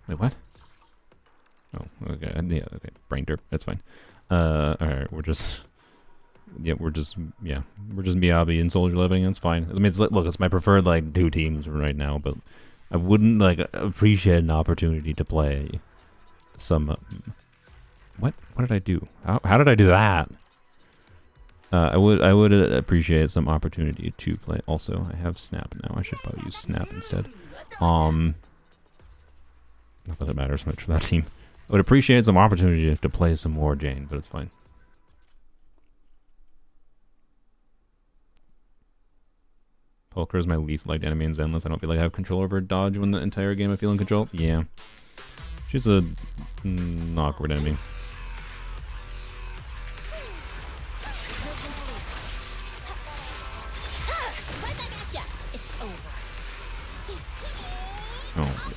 Wait, what? Oh, okay. Yeah, okay. Brain dirt. character. It's fine. Alright, we're just Miyabi and Soldier Living. It's fine. I mean, look, it's my preferred like 2 teams right now, but I wouldn't like appreciate an opportunity to play some. What did I do? How did I do that? I would appreciate some opportunity to play. Also, I have Snap now. I should probably use Snap instead. Not that it matters much for that team. I would appreciate some opportunity to play some more Jane, but it's fine. Polka is my least liked enemy in Zenless. I don't feel like I have control over dodge when the entire game I feel in control. Yeah. She's a awkward enemy.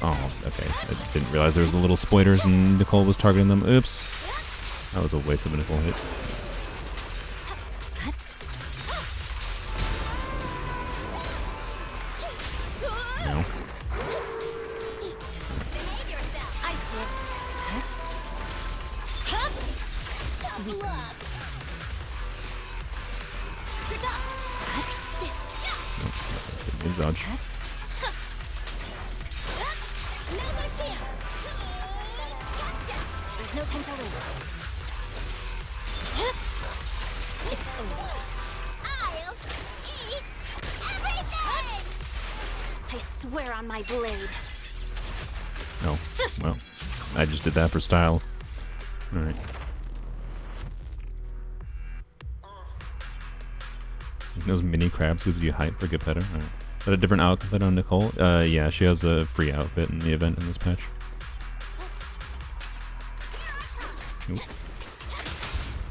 Oh, okay. I didn't realize there was a little spoilers and Nicole was targeting them. Oops. That was a waste of a Nicole hit. No. Good dodge. There's no time to lose. It's over. I'll eat everything! I swear on my blade. Oh, well. I just did that for style. Alright. Those mini crabs gives you height for Geppetto. Alright. Is that a different outfit on Nicole? Yeah, she has a free outfit in the event in this patch. Oop.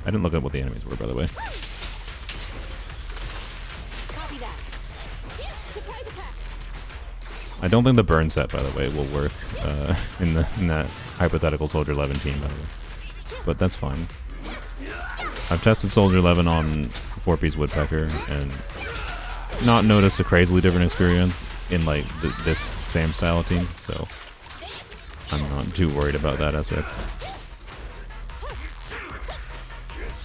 I didn't look at what the enemies were, by the way. Copy that. Surprise attack. I don't think the burn set, by the way, will work in that hypothetical Soldier 11 team, by the way. But that's fine. I've tested Soldier 11 on 4-piece Woodpecker and not noticed a crazily different experience in like this same style of team, so I'm not too worried about that aspect.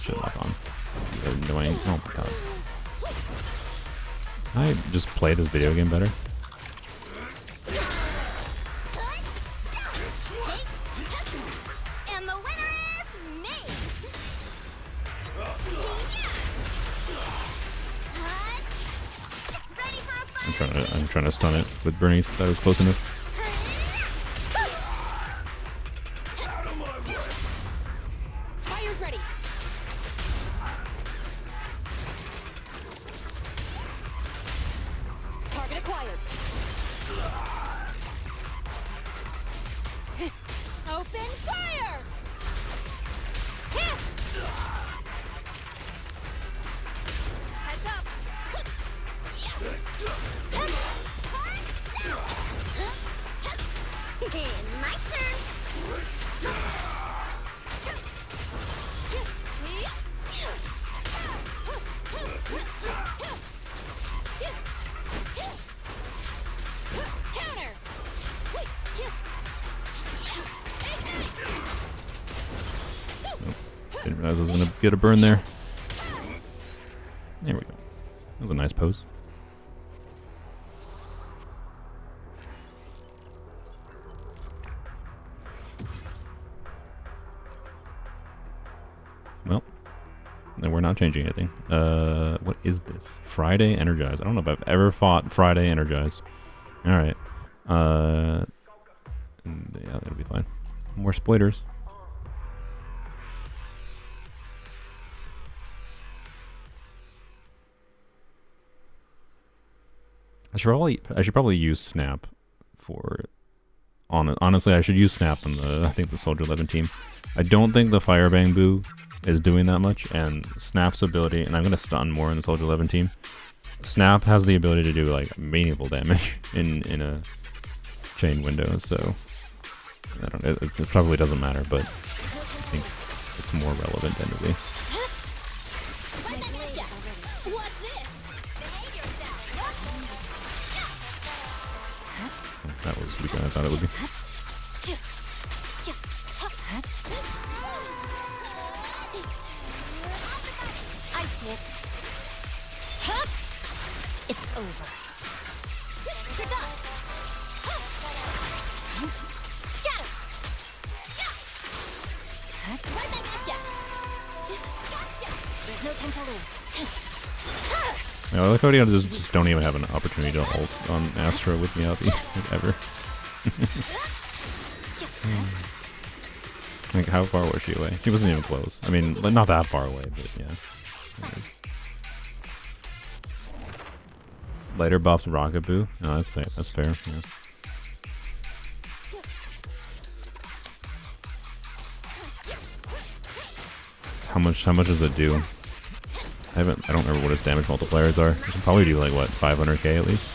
Should lock on. You're annoying. Oh my god. Can I just play this video game better? And the winner is me. Ready for a fight? I'm trying to stun it with Bernice if that was close enough. Fire's ready. Target acquired. Open fire! Heads up! My turn! Counter! Didn't realize I was gonna get a burn there. There we go. That was a nice pose. Well, then we're not changing anything. What is this? Friday Energized. I don't know if I've ever fought Friday Energized. Alright. Yeah, that'll be fine. More spoilers. I should probably use Snap for honestly I should use Snap on I think the Soldier 11 team. I don't think the Fire Bang Boo is doing that much, and Snap's ability, and I'm gonna stun more in the Soldier 11 team. Snap has the ability to do like meaningful damage in a chain window, so I don't know, it probably doesn't matter, but I think it's more relevant anyway. What's this? That was weaker than I thought it would be. There's no time to lose. I like how you just don't even have an opportunity to ult on Astra with Meowth ever. Like, how far was she away? She wasn't even close. I mean, not that far away, but yeah. Lighter buffs Rocket Boo. No, that's fair. Yeah. How much does it do? I don't remember what his damage multipliers are. It can probably do like what, 500k at least.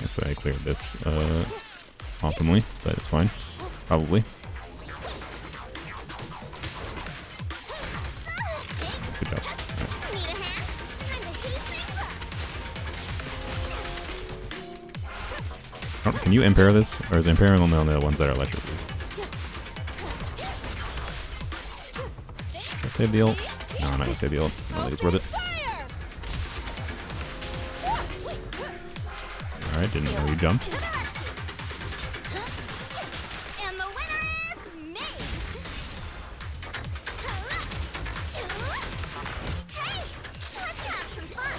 So I cleared this optimally, but it's fine. Probably. Good job. Right. Can you impair this? Or is impairing only on the ones that are electric? Should I save the ult? No, I'm not gonna save the ult. I don't think it's worth it. Alright, didn't know you jumped. And the winner is me! Hey, let's have some fun!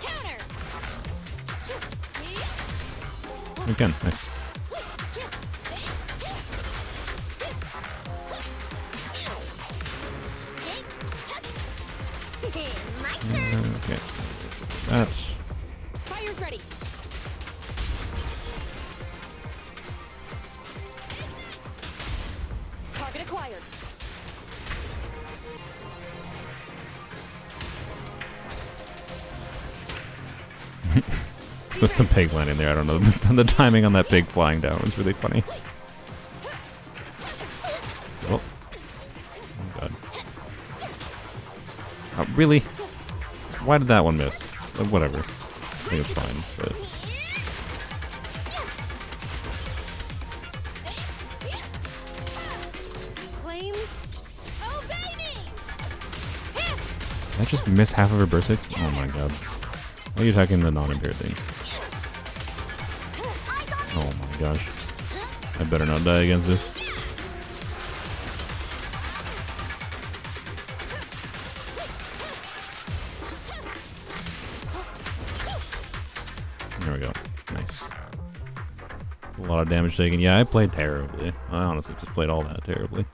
Counter! Again, nice. Okay. That's... Fire's ready. Target acquired. With the pig landing there, I don't know. The timing on that pig flying down was really funny. Oh. Oh god. Oh, really? Why did that one miss? Whatever. I think it's fine, but... Did I just miss half of her burst hits? Oh my god. Why are you attacking the non-impaired thing? Oh my gosh. I better not die against this. There we go. Nice. That's a lot of damage taken. Yeah, I played terribly. I honestly just played all that terribly.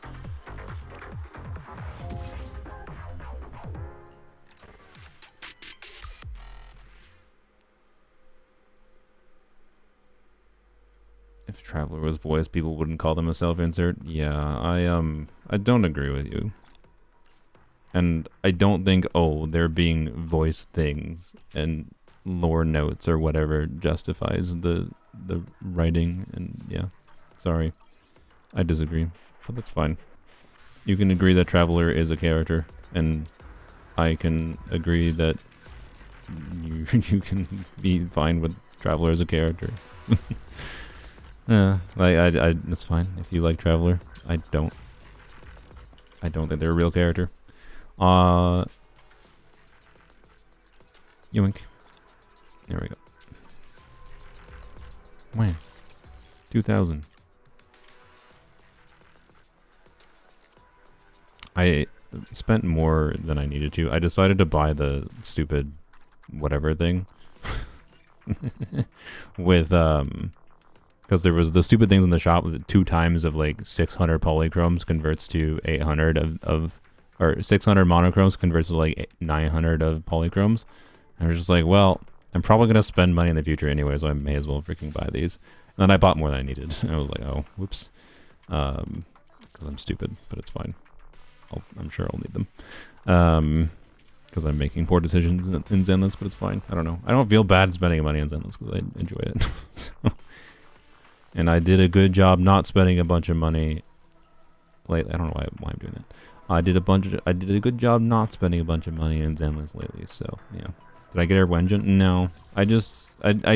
If Traveler was voiced, people wouldn't call them a self-insert. Yeah, I don't agree with you. And I don't think, oh, they're being voiced things and lore notes or whatever justifies the writing. And yeah, sorry, I disagree, but that's fine. You can agree that Traveler is a character, and I can agree that you can be fine with Traveler as a character. Yeah, it's fine if you like Traveler. I don't think they're a real character. Yoink. There we go. Wow. 2,000. I spent more than I needed to. I decided to buy the stupid whatever thing. With, because there was the stupid things in the shop with 2 times of like 600 polychromes converts to 800 or 600 monochromes converts to like 900 of polychromes. I was just like, well, I'm probably going to spend money in the future anyway, so I may as well freaking buy these. And then I bought more than I needed. I was like, oh, whoops. Because I'm stupid, but it's fine. I'm sure I'll need them. because I'm making poor decisions in Zenless, but it's fine. I don't know. I don't feel bad spending money on Zenless because I enjoy it. So, and I did a good job not spending a bunch of money lately. I don't know why I'm doing that. I did a good job not spending a bunch of money in Zenless lately. So yeah. Did I get Air Wengeant? No. I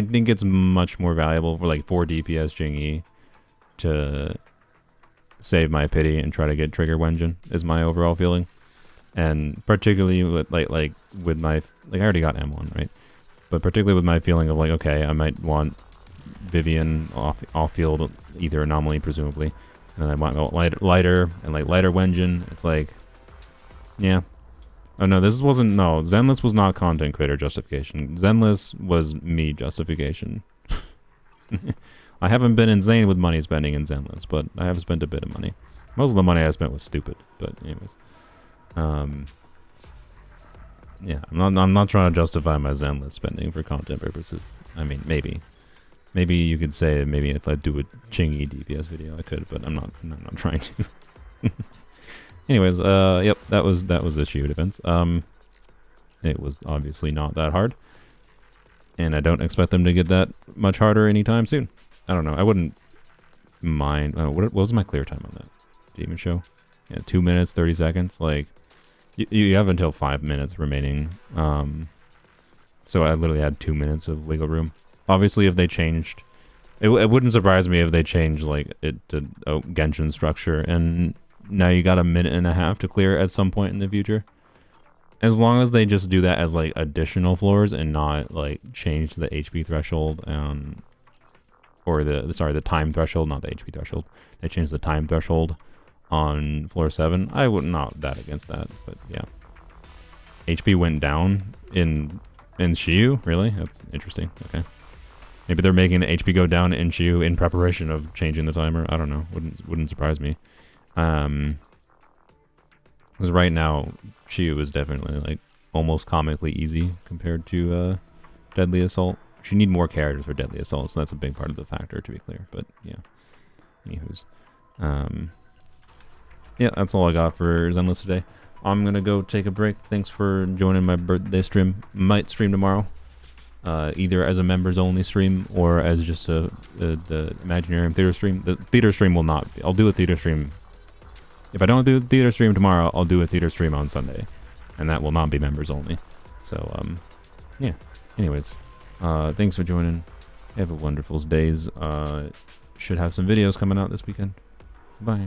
think it's much more valuable for like 4 DPS Jing-E to save my pity and try to get Trigger Wengeant is my overall feeling. And particularly with like with my I already got M1, right? But particularly with my feeling of like, okay, I might want Vivian off field, either anomaly presumably, and then I might go lighter and like lighter Wengeant. It's like, yeah. Oh no, Zenless was not content creator justification. Zenless was me justification. I haven't been insane with money spending in Zenless, but I have spent a bit of money. Most of the money I spent was stupid, but anyways. Yeah, I'm not trying to justify my Zenless spending for content purposes. I mean, maybe you could say maybe if I do a Chingy DPS video I could, but I'm not trying to. Anyways, yep, that was the Shield defense. It was obviously not that hard, and I don't expect them to get that much harder anytime soon. I don't know. I wouldn't mind. What was my clear time on that? Demon Show? Yeah, 2 minutes 30 seconds. Like you have until 5 minutes remaining. So I literally had 2 minutes of wiggle room. Obviously, if they changed, it wouldn't surprise me if they changed like it to Genshin structure, and now you got a minute and a half to clear at some point in the future. As long as they just do that as like additional floors and not like change the HP threshold or the time threshold, not the HP threshold. They changed the time threshold on floor 7. I would not that against that, but yeah. HP went down in Shiyu? Really? That's interesting. Okay. Maybe they're making the HP go down in Shiyu in preparation of changing the timer. I don't know. Wouldn't surprise me. Because right now Shiyu is definitely like almost comically easy compared to Deadly Assault. You need more characters for Deadly Assault, so that's a big part of the factor, to be clear. But yeah, anywho's, yeah, that's all I got for Zenless today. I'm gonna go take a break. Thanks for joining my birthday stream. Might stream tomorrow, either as a members only stream or as just the Imaginarium theater stream. The theater stream will not. I'll do a theater stream. If I don't do a theater stream tomorrow, I'll do a theater stream on Sunday, and that will not be members only. So yeah. Anyways. Thanks for joining. Have a wonderful days. Should have some videos coming out this weekend. Bye.